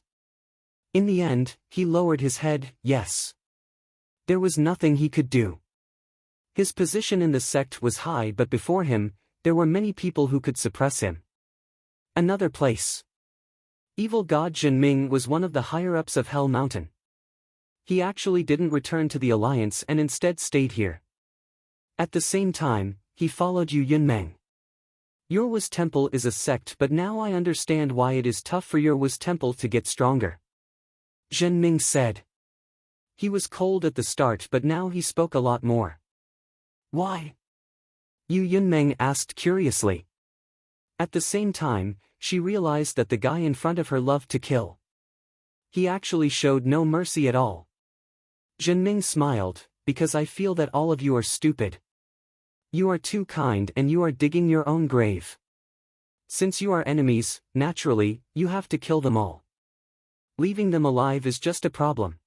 In the end, he lowered his head, yes. There was nothing he could do. His position in the sect was high but before him, there were many people who could suppress him. Another place. Evil God Jinming was one of the higher-ups of Hell Mountain. He actually didn't return to the Alliance and instead stayed here. At the same time, he followed Yu Yunmeng. Your Was Temple is a sect but now I understand why it is tough for your Was Temple to get stronger. Zhenming said. He was cold at the start but now he spoke a lot more. Why? Yu Yunmeng asked curiously. At the same time, she realized that the guy in front of her loved to kill. He actually showed no mercy at all. Zhenming smiled, because I feel that all of you are stupid. You are too kind and you are digging your own grave. Since you are enemies, naturally, you have to kill them all. Leaving them alive is just a problem.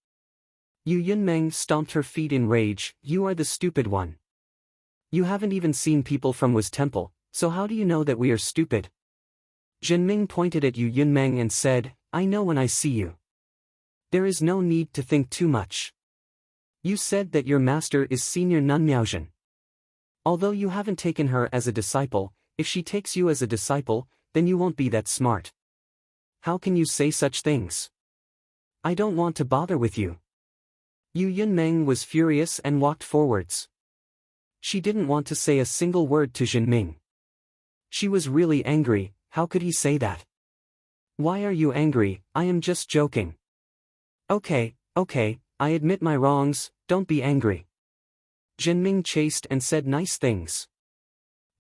Yu Yunmeng stomped her feet in rage. You are the stupid one. You haven't even seen people from Wa's temple, so how do you know that we are stupid? Zhenming pointed at Yu Yunmeng and said, I know when I see you. There is no need to think too much. You said that your master is Senior Nun Miaozhen. Although you haven't taken her as a disciple, if she takes you as a disciple, then you won't be that smart. How can you say such things? I don't want to bother with you. Yu Yunmeng was furious and walked forwards. She didn't want to say a single word to Zhenming. She was really angry. How could he say that? Why are you angry? I am just joking. Okay, I admit my wrongs, don't be angry. Zhenming chased and said nice things.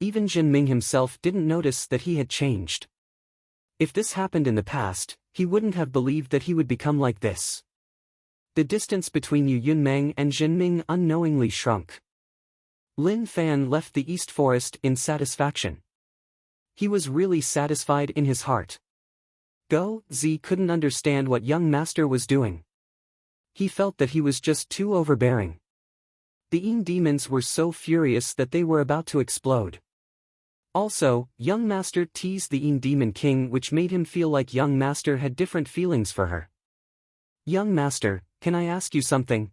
Even Zhenming himself didn't notice that he had changed. If this happened in the past, he wouldn't have believed that he would become like this. The distance between Yu Yunmeng and Zhenming unknowingly shrunk. Lin Fan left the East Forest in satisfaction. He was really satisfied in his heart. Go Zi couldn't understand what young master was doing. He felt that he was just too overbearing. The Yin demons were so furious that they were about to explode. Also, young master teased the Yin demon king, which made him feel like young master had different feelings for her. Young master, can I ask you something?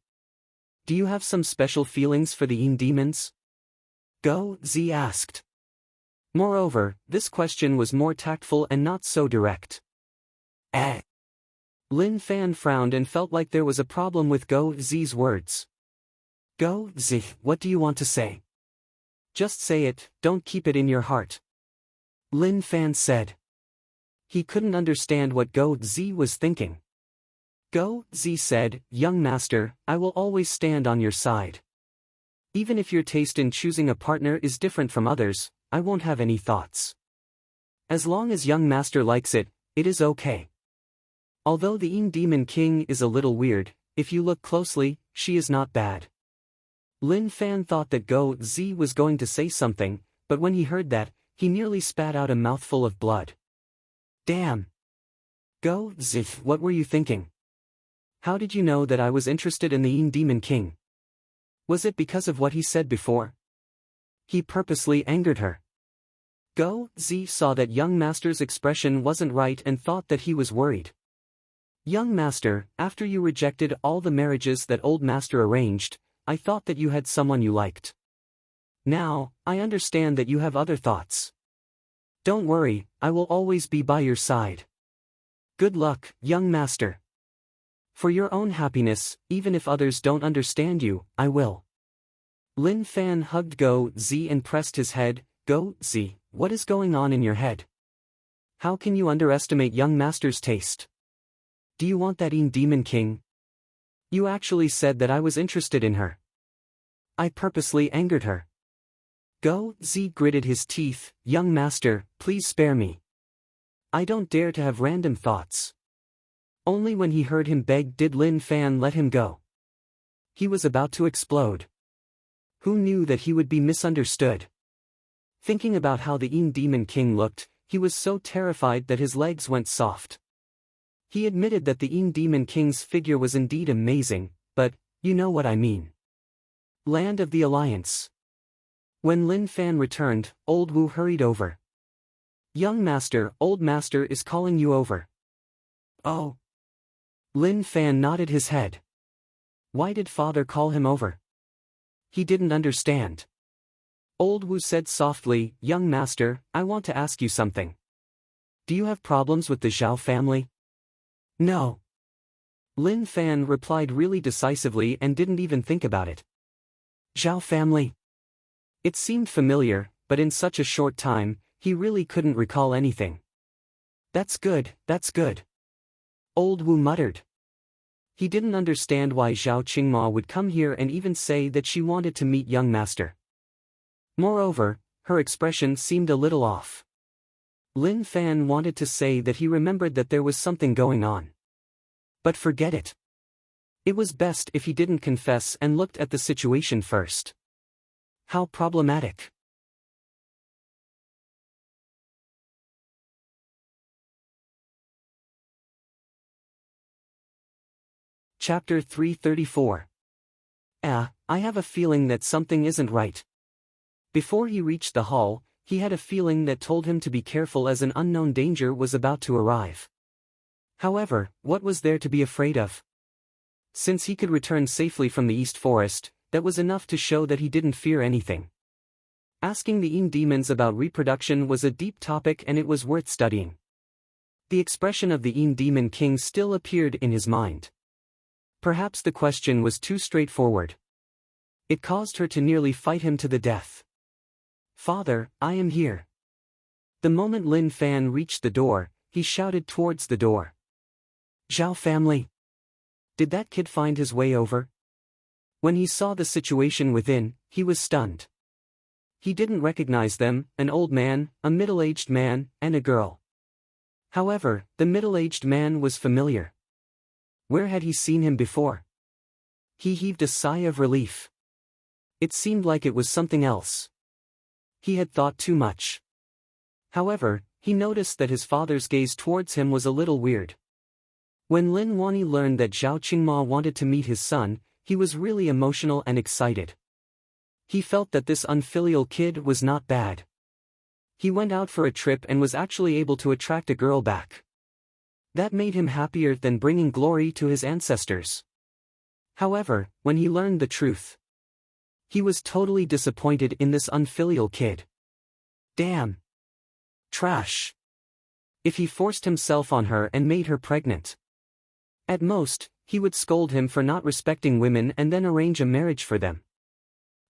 Do you have some special feelings for the Yin demons? Go Zi asked. Moreover, this question was more tactful and not so direct. Lin Fan frowned and felt like there was a problem with Go Zi's words. Go Zi, what do you want to say? Just say it, don't keep it in your heart. Lin Fan said. He couldn't understand what Go Zi was thinking. Go Zi said, young master, I will always stand on your side. Even if your taste in choosing a partner is different from others, I won't have any thoughts. As long as young master likes it, it is okay. Although the Yin Demon King is a little weird, if you look closely, she is not bad. Lin Fan thought that Go Zi was going to say something, but when he heard that, he nearly spat out a mouthful of blood. Damn! Go Zi, what were you thinking? How did you know that I was interested in the Yin Demon King? Was it because of what he said before? He purposely angered her. Go Zi saw that young master's expression wasn't right and thought that he was worried. Young master, after you rejected all the marriages that old master arranged, I thought that you had someone you liked. Now, I understand that you have other thoughts. Don't worry, I will always be by your side. Good luck, young master. For your own happiness, even if others don't understand you, I will. Lin Fan hugged Go Zi and pressed his head. Go Zi, what is going on in your head? How can you underestimate young master's taste? Do you want that Yin Demon King? You actually said that I was interested in her. I purposely angered her. Go Zi gritted his teeth. Young master, please spare me. I don't dare to have random thoughts. Only when he heard him beg did Lin Fan let him go. He was about to explode. Who knew that he would be misunderstood? Thinking about how the Yin Demon King looked, he was so terrified that his legs went soft. He admitted that the Yin Demon King's figure was indeed amazing, but, you know what I mean. Land of the Alliance. When Lin Fan returned, Old Wu hurried over. Young master, old master is calling you over. Oh. Lin Fan nodded his head. Why did father call him over? He didn't understand. Old Wu said softly, young master, I want to ask you something. Do you have problems with the Zhao family? No. Lin Fan replied really decisively and didn't even think about it. Zhao family? It seemed familiar, but in such a short time, he really couldn't recall anything. That's good, that's good. Old Wu muttered. He didn't understand why Zhao Qingma would come here and even say that she wanted to meet young master. Moreover, her expression seemed a little off. Lin Fan wanted to say that he remembered that there was something going on. But forget it. It was best if he didn't confess and looked at the situation first. How problematic. Chapter 334. I have a feeling that something isn't right. Before he reached the hall, he had a feeling that told him to be careful as an unknown danger was about to arrive. However, what was there to be afraid of? Since he could return safely from the East Forest, that was enough to show that he didn't fear anything. Asking the demons about reproduction was a deep topic and it was worth studying. The expression of the demon king still appeared in his mind. Perhaps the question was too straightforward. It caused her to nearly fight him to the death. "Father, I am here." The moment Lin Fan reached the door, he shouted towards the door. "Zhao family. Did that kid find his way over?" When he saw the situation within, he was stunned. He didn't recognize them, an old man, a middle-aged man, and a girl. However, the middle-aged man was familiar. Where had he seen him before? He heaved a sigh of relief. It seemed like it was something else. He had thought too much. However, he noticed that his father's gaze towards him was a little weird. When Lin Wani learned that Zhao Qingma wanted to meet his son, he was really emotional and excited. He felt that this unfilial kid was not bad. He went out for a trip and was actually able to attract a girl back. That made him happier than bringing glory to his ancestors. However, when he learned the truth, he was totally disappointed in this unfilial kid. Damn. Trash. If he forced himself on her and made her pregnant. At most, he would scold him for not respecting women and then arrange a marriage for them.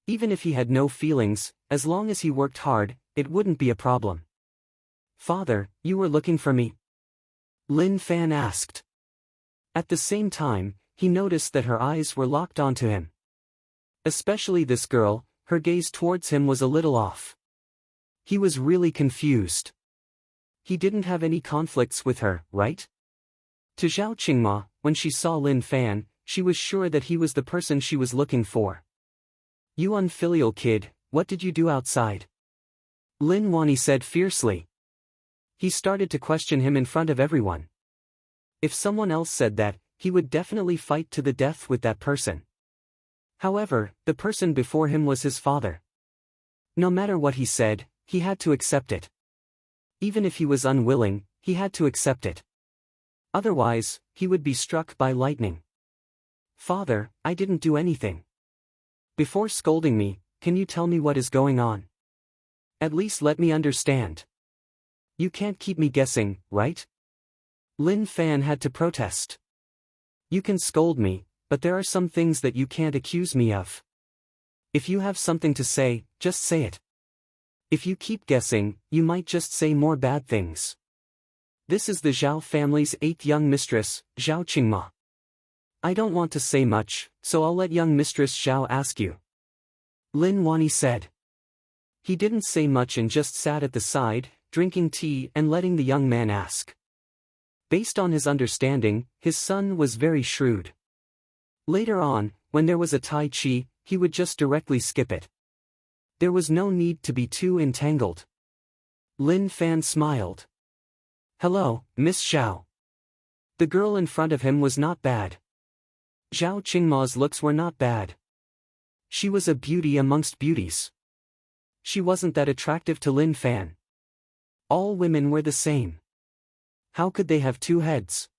Even if he had no feelings, as long as he worked hard, it wouldn't be a problem. "Father, you were looking for me?" Lin Fan asked. At the same time, he noticed that her eyes were locked onto him. Especially this girl, her gaze towards him was a little off. He was really confused. He didn't have any conflicts with her, right? To Zhao Qingma, when she saw Lin Fan, she was sure that he was the person she was looking for. "You unfilial kid, what did you do outside?" Lin Wani said fiercely. He started to question him in front of everyone. If someone else said that, he would definitely fight to the death with that person. However, the person before him was his father. No matter what he said, he had to accept it. Even if he was unwilling, he had to accept it. Otherwise, he would be struck by lightning. "Father, I didn't do anything. Before scolding me, can you tell me what is going on? At least let me understand. You can't keep me guessing, right?" Lin Fan had to protest. "You can scold me, but there are some things that you can't accuse me of. If you have something to say, just say it. If you keep guessing, you might just say more bad things. This is the Zhao family's 8th young mistress, Zhao Qingma. I don't want to say much, so I'll let young Mistress Zhao ask you." Lin Wani said. He didn't say much and just sat at the side, drinking tea and letting the young man ask. Based on his understanding, his son was very shrewd. Later on, when there was a Tai Chi, he would just directly skip it. There was no need to be too entangled. Lin Fan smiled. "Hello, Miss Zhao." The girl in front of him was not bad. Zhao Qingma's looks were not bad. She was a beauty amongst beauties. She wasn't that attractive to Lin Fan. All women were the same. How could they have two heads?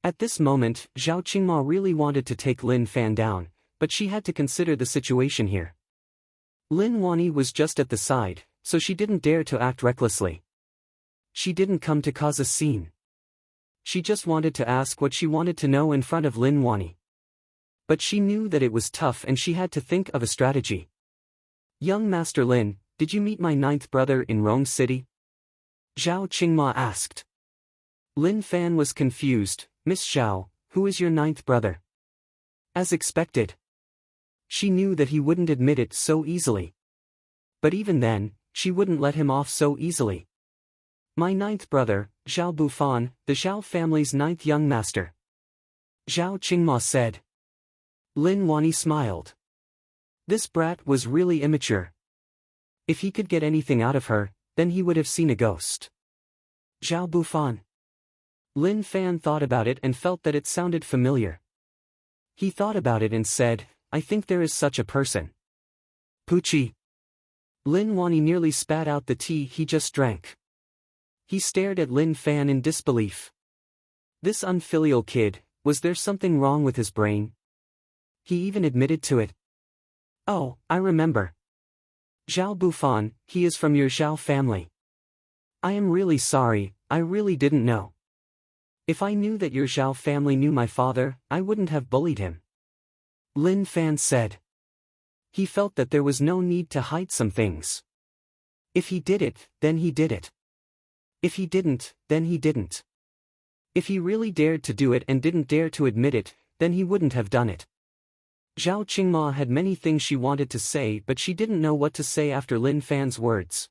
At this moment, Zhao Qingma really wanted to take Lin Fan down, but she had to consider the situation here. Lin Wani was just at the side, so she didn't dare to act recklessly. She didn't come to cause a scene. She just wanted to ask what she wanted to know in front of Lin Wani. But she knew that it was tough and she had to think of a strategy. "Young Master Lin, did you meet my 9th brother in Rome City?" Zhao Qingma asked. Lin Fan was confused. "Miss Zhao, who is your 9th brother?" As expected. She knew that he wouldn't admit it so easily. But even then, she wouldn't let him off so easily. My ninth brother, Zhao Bufan, the Zhao family's ninth young master. Zhao Qingma said. Lin Wani smiled. This brat was really immature. If he could get anything out of her, then he would have seen a ghost. Zhao Bufan. Lin Fan thought about it and felt that it sounded familiar. He thought about it and said, I think there is such a person. Pucci. Lin Wani nearly spat out the tea he just drank. He stared at Lin Fan in disbelief. This unfilial kid, was there something wrong with his brain? He even admitted to it. Oh, I remember. Zhao Bufan, he is from your Zhao family. I am really sorry, I really didn't know. If I knew that your Zhao family knew my father, I wouldn't have bullied him. Lin Fan said. He felt that there was no need to hide some things. If he did it, then he did it. If he didn't, then he didn't. If he really dared to do it and didn't dare to admit it, then he wouldn't have done it. Zhao Qingma had many things she wanted to say, but she didn't know what to say after Lin Fan's words.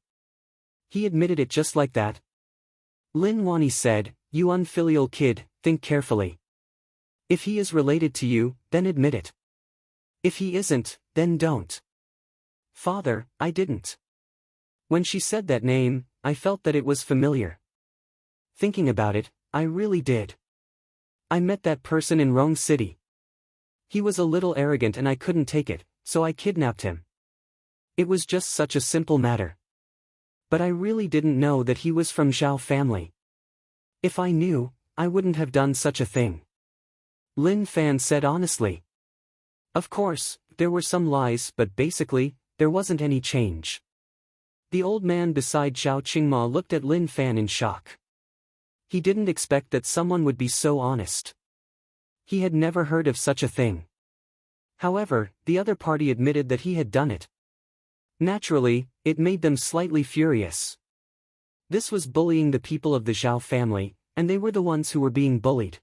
He admitted it just like that. Lin Wani said, You unfilial kid, think carefully. If he is related to you, then admit it. If he isn't, then don't. Father, I didn't. When she said that name, I felt that it was familiar. Thinking about it, I really did. I met that person in Rong City. He was a little arrogant and I couldn't take it, so I kidnapped him. It was just such a simple matter. But I really didn't know that he was from Zhao family. If I knew, I wouldn't have done such a thing. Lin Fan said honestly. Of course, there were some lies, but basically, there wasn't any change. The old man beside Zhao Qingma looked at Lin Fan in shock. He didn't expect that someone would be so honest. He had never heard of such a thing. However, the other party admitted that he had done it. Naturally, it made them slightly furious. This was bullying the people of the Zhao family, and they were the ones who were being bullied.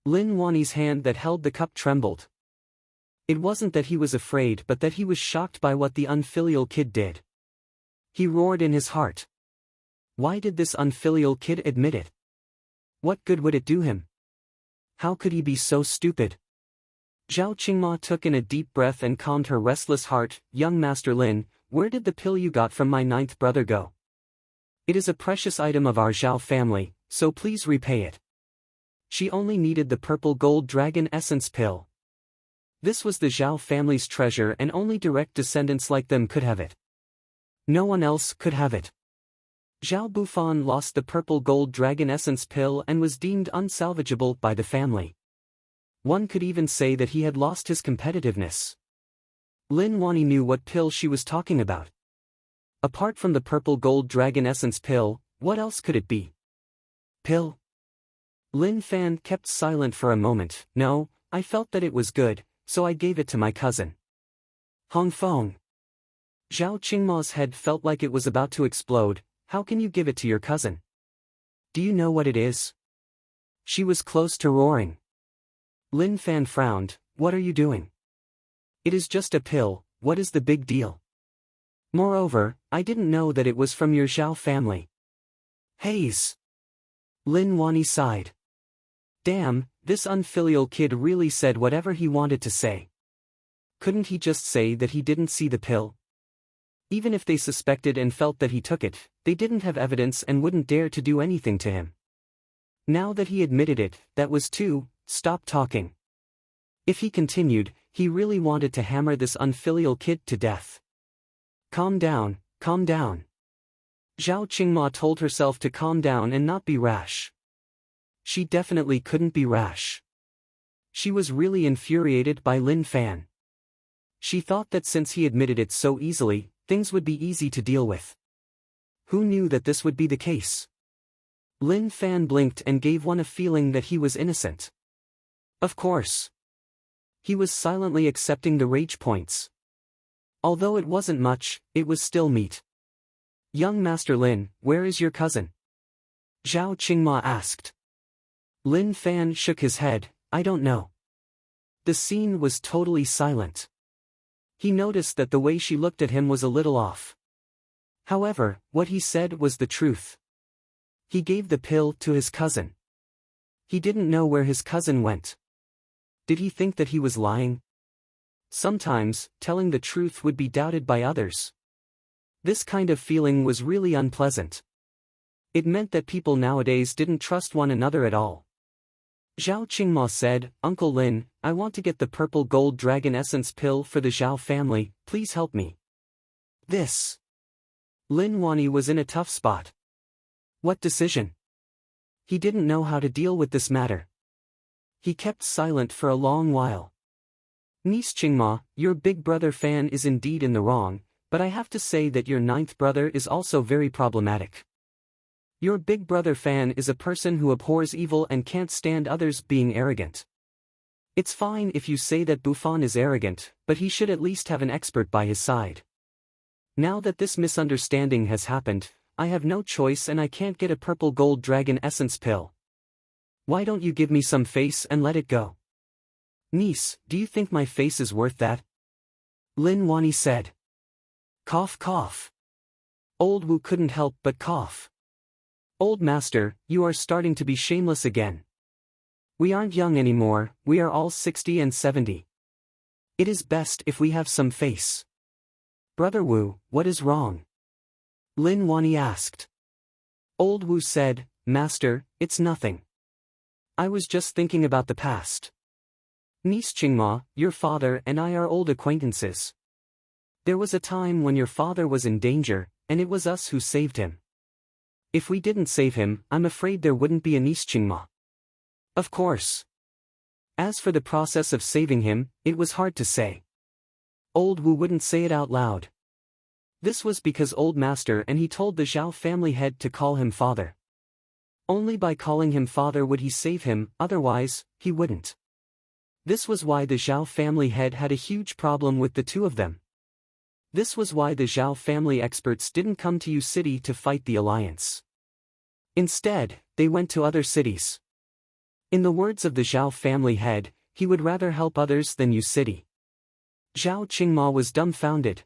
Lin Wani's hand that held the cup trembled. It wasn't that he was afraid but that he was shocked by what the unfilial kid did. He roared in his heart. Why did this unfilial kid admit it? What good would it do him? How could he be so stupid? Zhao Qingma took in a deep breath and calmed her restless heart. Young Master Lin, where did the pill you got from my ninth brother go? It is a precious item of our Zhao family, so please repay it. She only needed the purple gold dragon essence pill. This was the Zhao family's treasure and only direct descendants like them could have it. No one else could have it. Zhao Bufan lost the purple gold dragon essence pill and was deemed unsalvageable by the family. One could even say that he had lost his competitiveness. Lin Wani knew what pill she was talking about. Apart from the purple gold dragon essence pill, what else could it be? Pill? Lin Fan kept silent for a moment. No, I felt that it was good, so I gave it to my cousin. Hong Fong. Zhao Qingma's head felt like it was about to explode. How can you give it to your cousin? Do you know what it is? She was close to roaring. Lin Fan frowned. What are you doing? It is just a pill, what is the big deal? Moreover, I didn't know that it was from your Zhao family. Haze. Lin Wani sighed. Damn, this unfilial kid really said whatever he wanted to say. Couldn't he just say that he didn't see the pill? Even if they suspected and felt that he took it, they didn't have evidence and wouldn't dare to do anything to him. Now that he admitted it, that was too. Stop talking. If he continued, he really wanted to hammer this unfilial kid to death. Calm down, calm down. Zhao Qingma told herself to calm down and not be rash. She definitely couldn't be rash. She was really infuriated by Lin Fan. She thought that since he admitted it so easily, things would be easy to deal with. Who knew that this would be the case? Lin Fan blinked and gave one a feeling that he was innocent. Of course. He was silently accepting the rage points. Although it wasn't much, it was still meat. Young Master Lin, where is your cousin? Zhao Qingma asked. Lin Fan shook his head, I don't know. The scene was totally silent. He noticed that the way she looked at him was a little off. However, what he said was the truth. He gave the pill to his cousin. He didn't know where his cousin went. Did he think that he was lying? Sometimes, telling the truth would be doubted by others. This kind of feeling was really unpleasant. It meant that people nowadays didn't trust one another at all. Zhao Qingma said, "Uncle Lin, I want to get the purple gold dragon essence pill for the Zhao family, please help me." This. Lin Wani was in a tough spot. What decision? He didn't know how to deal with this matter. He kept silent for a long while. Niece Qingma, your big brother Fan is indeed in the wrong, but I have to say that your ninth brother is also very problematic. Your big brother Fan is a person who abhors evil and can't stand others being arrogant. It's fine if you say that Bufan is arrogant, but he should at least have an expert by his side. Now that this misunderstanding has happened, I have no choice and I can't get a purple gold dragon essence pill. Why don't you give me some face and let it go? Niece, do you think my face is worth that? Lin Wani said. Cough cough. Old Wu couldn't help but cough. Old master, you are starting to be shameless again. We aren't young anymore, we are all 60 and 70. It is best if we have some face. Brother Wu, what is wrong? Lin Wani asked. Old Wu said, Master, it's nothing. I was just thinking about the past. Niece Qingma, your father and I are old acquaintances. There was a time when your father was in danger, and it was us who saved him. If we didn't save him, I'm afraid there wouldn't be a Niece Qingma. Of course. As for the process of saving him, it was hard to say. Old Wu wouldn't say it out loud. This was because old master and he told the Zhao family head to call him father. Only by calling him father would he save him, otherwise, he wouldn't. This was why the Zhao family head had a huge problem with the two of them. This was why the Zhao family experts didn't come to Yu City to fight the alliance. Instead, they went to other cities. In the words of the Zhao family head, he would rather help others than Yu City. Zhao Qingma was dumbfounded.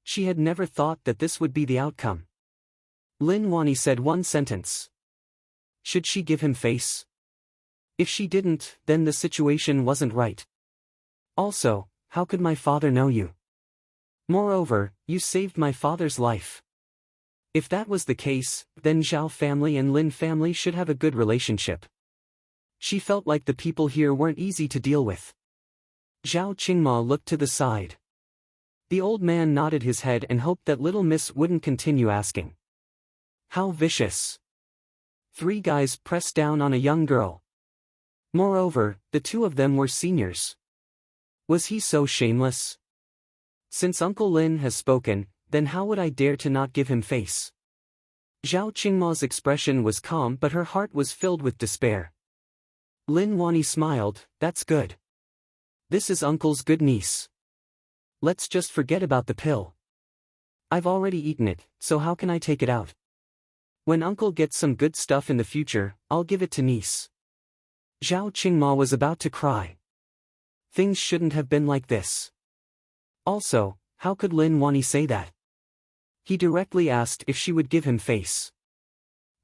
She had never thought that this would be the outcome. Lin Wani said one sentence. Should she give him face? If she didn't, then the situation wasn't right. Also, how could my father know you? Moreover, you saved my father's life. If that was the case, then Zhao family and Lin family should have a good relationship. She felt like the people here weren't easy to deal with. Zhao Qingma looked to the side. The old man nodded his head and hoped that little miss wouldn't continue asking. How vicious. 3 guys pressed down on a young girl. Moreover, the 2 of them were seniors. Was he so shameless? Since Uncle Lin has spoken, then how would I dare to not give him face? Zhao Qingma's expression was calm but her heart was filled with despair. Lin Wani smiled, that's good. This is Uncle's good niece. Let's just forget about the pill. I've already eaten it, so how can I take it out? When Uncle gets some good stuff in the future, I'll give it to niece. Zhao Qingma was about to cry. Things shouldn't have been like this. Also, how could Lin Wani say that? He directly asked if she would give him face.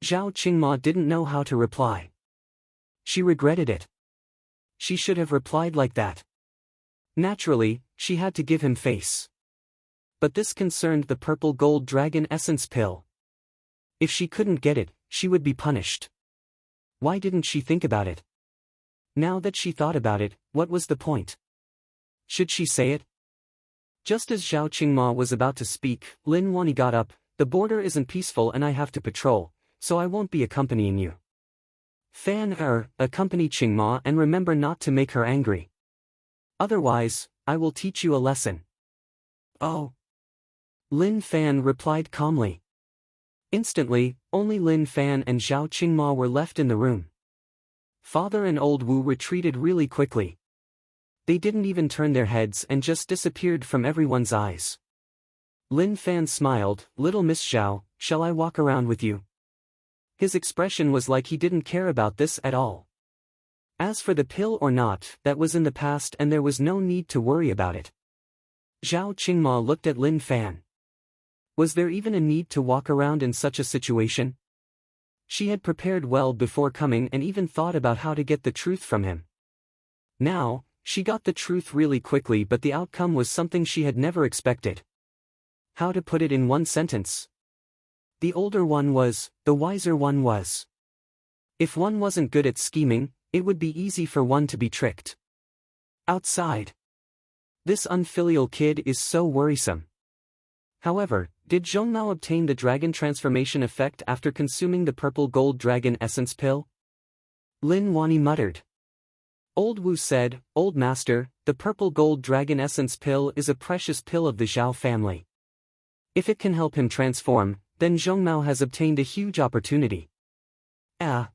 Zhao Qingma didn't know how to reply. She regretted it. She should have replied like that. Naturally, she had to give him face. But this concerned the purple gold dragon essence pill. If she couldn't get it, she would be punished. Why didn't she think about it? Now that she thought about it, what was the point? Should she say it? Just as Zhao Qingma was about to speak, Lin Wani got up, the border isn't peaceful and I have to patrol, so I won't be accompanying you. Accompany Qingma and remember not to make her angry. Otherwise, I will teach you a lesson. Oh. Lin Fan replied calmly. Instantly, only Lin Fan and Zhao Qingma were left in the room. Father and old Wu retreated really quickly. They didn't even turn their heads and just disappeared from everyone's eyes. Lin Fan smiled, Little Miss Zhao, shall I walk around with you? His expression was like he didn't care about this at all. As for the pill or not, that was in the past and there was no need to worry about it. Zhao Qingma looked at Lin Fan. Was there even a need to walk around in such a situation? She had prepared well before coming and even thought about how to get the truth from him. Now, she got the truth really quickly, but the outcome was something she had never expected. How to put it in one sentence? The older one was, the wiser one was. If one wasn't good at scheming, it would be easy for one to be tricked. Outside. This unfilial kid is so worrisome. However, did Zhongmao obtain the dragon transformation effect after consuming the purple gold dragon essence pill? Lin Wani muttered. Old Wu said, Old Master, the purple gold dragon essence pill is a precious pill of the Zhao family. If it can help him transform, then Zhongmao has obtained a huge opportunity.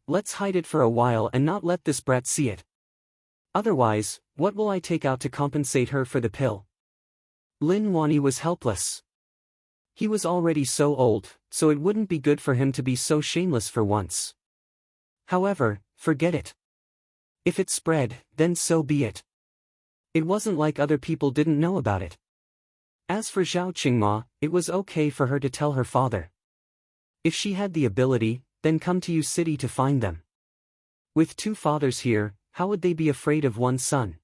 Let's hide it for a while and not let this brat see it. Otherwise, what will I take out to compensate her for the pill? Lin Wani was helpless. He was already so old, so it wouldn't be good for him to be so shameless for once. However, forget it. If it spread, then so be it. It wasn't like other people didn't know about it. As for Zhao Qingma, it was okay for her to tell her father. If she had the ability, then come to Yu City to find them. With two fathers here, how would they be afraid of one son?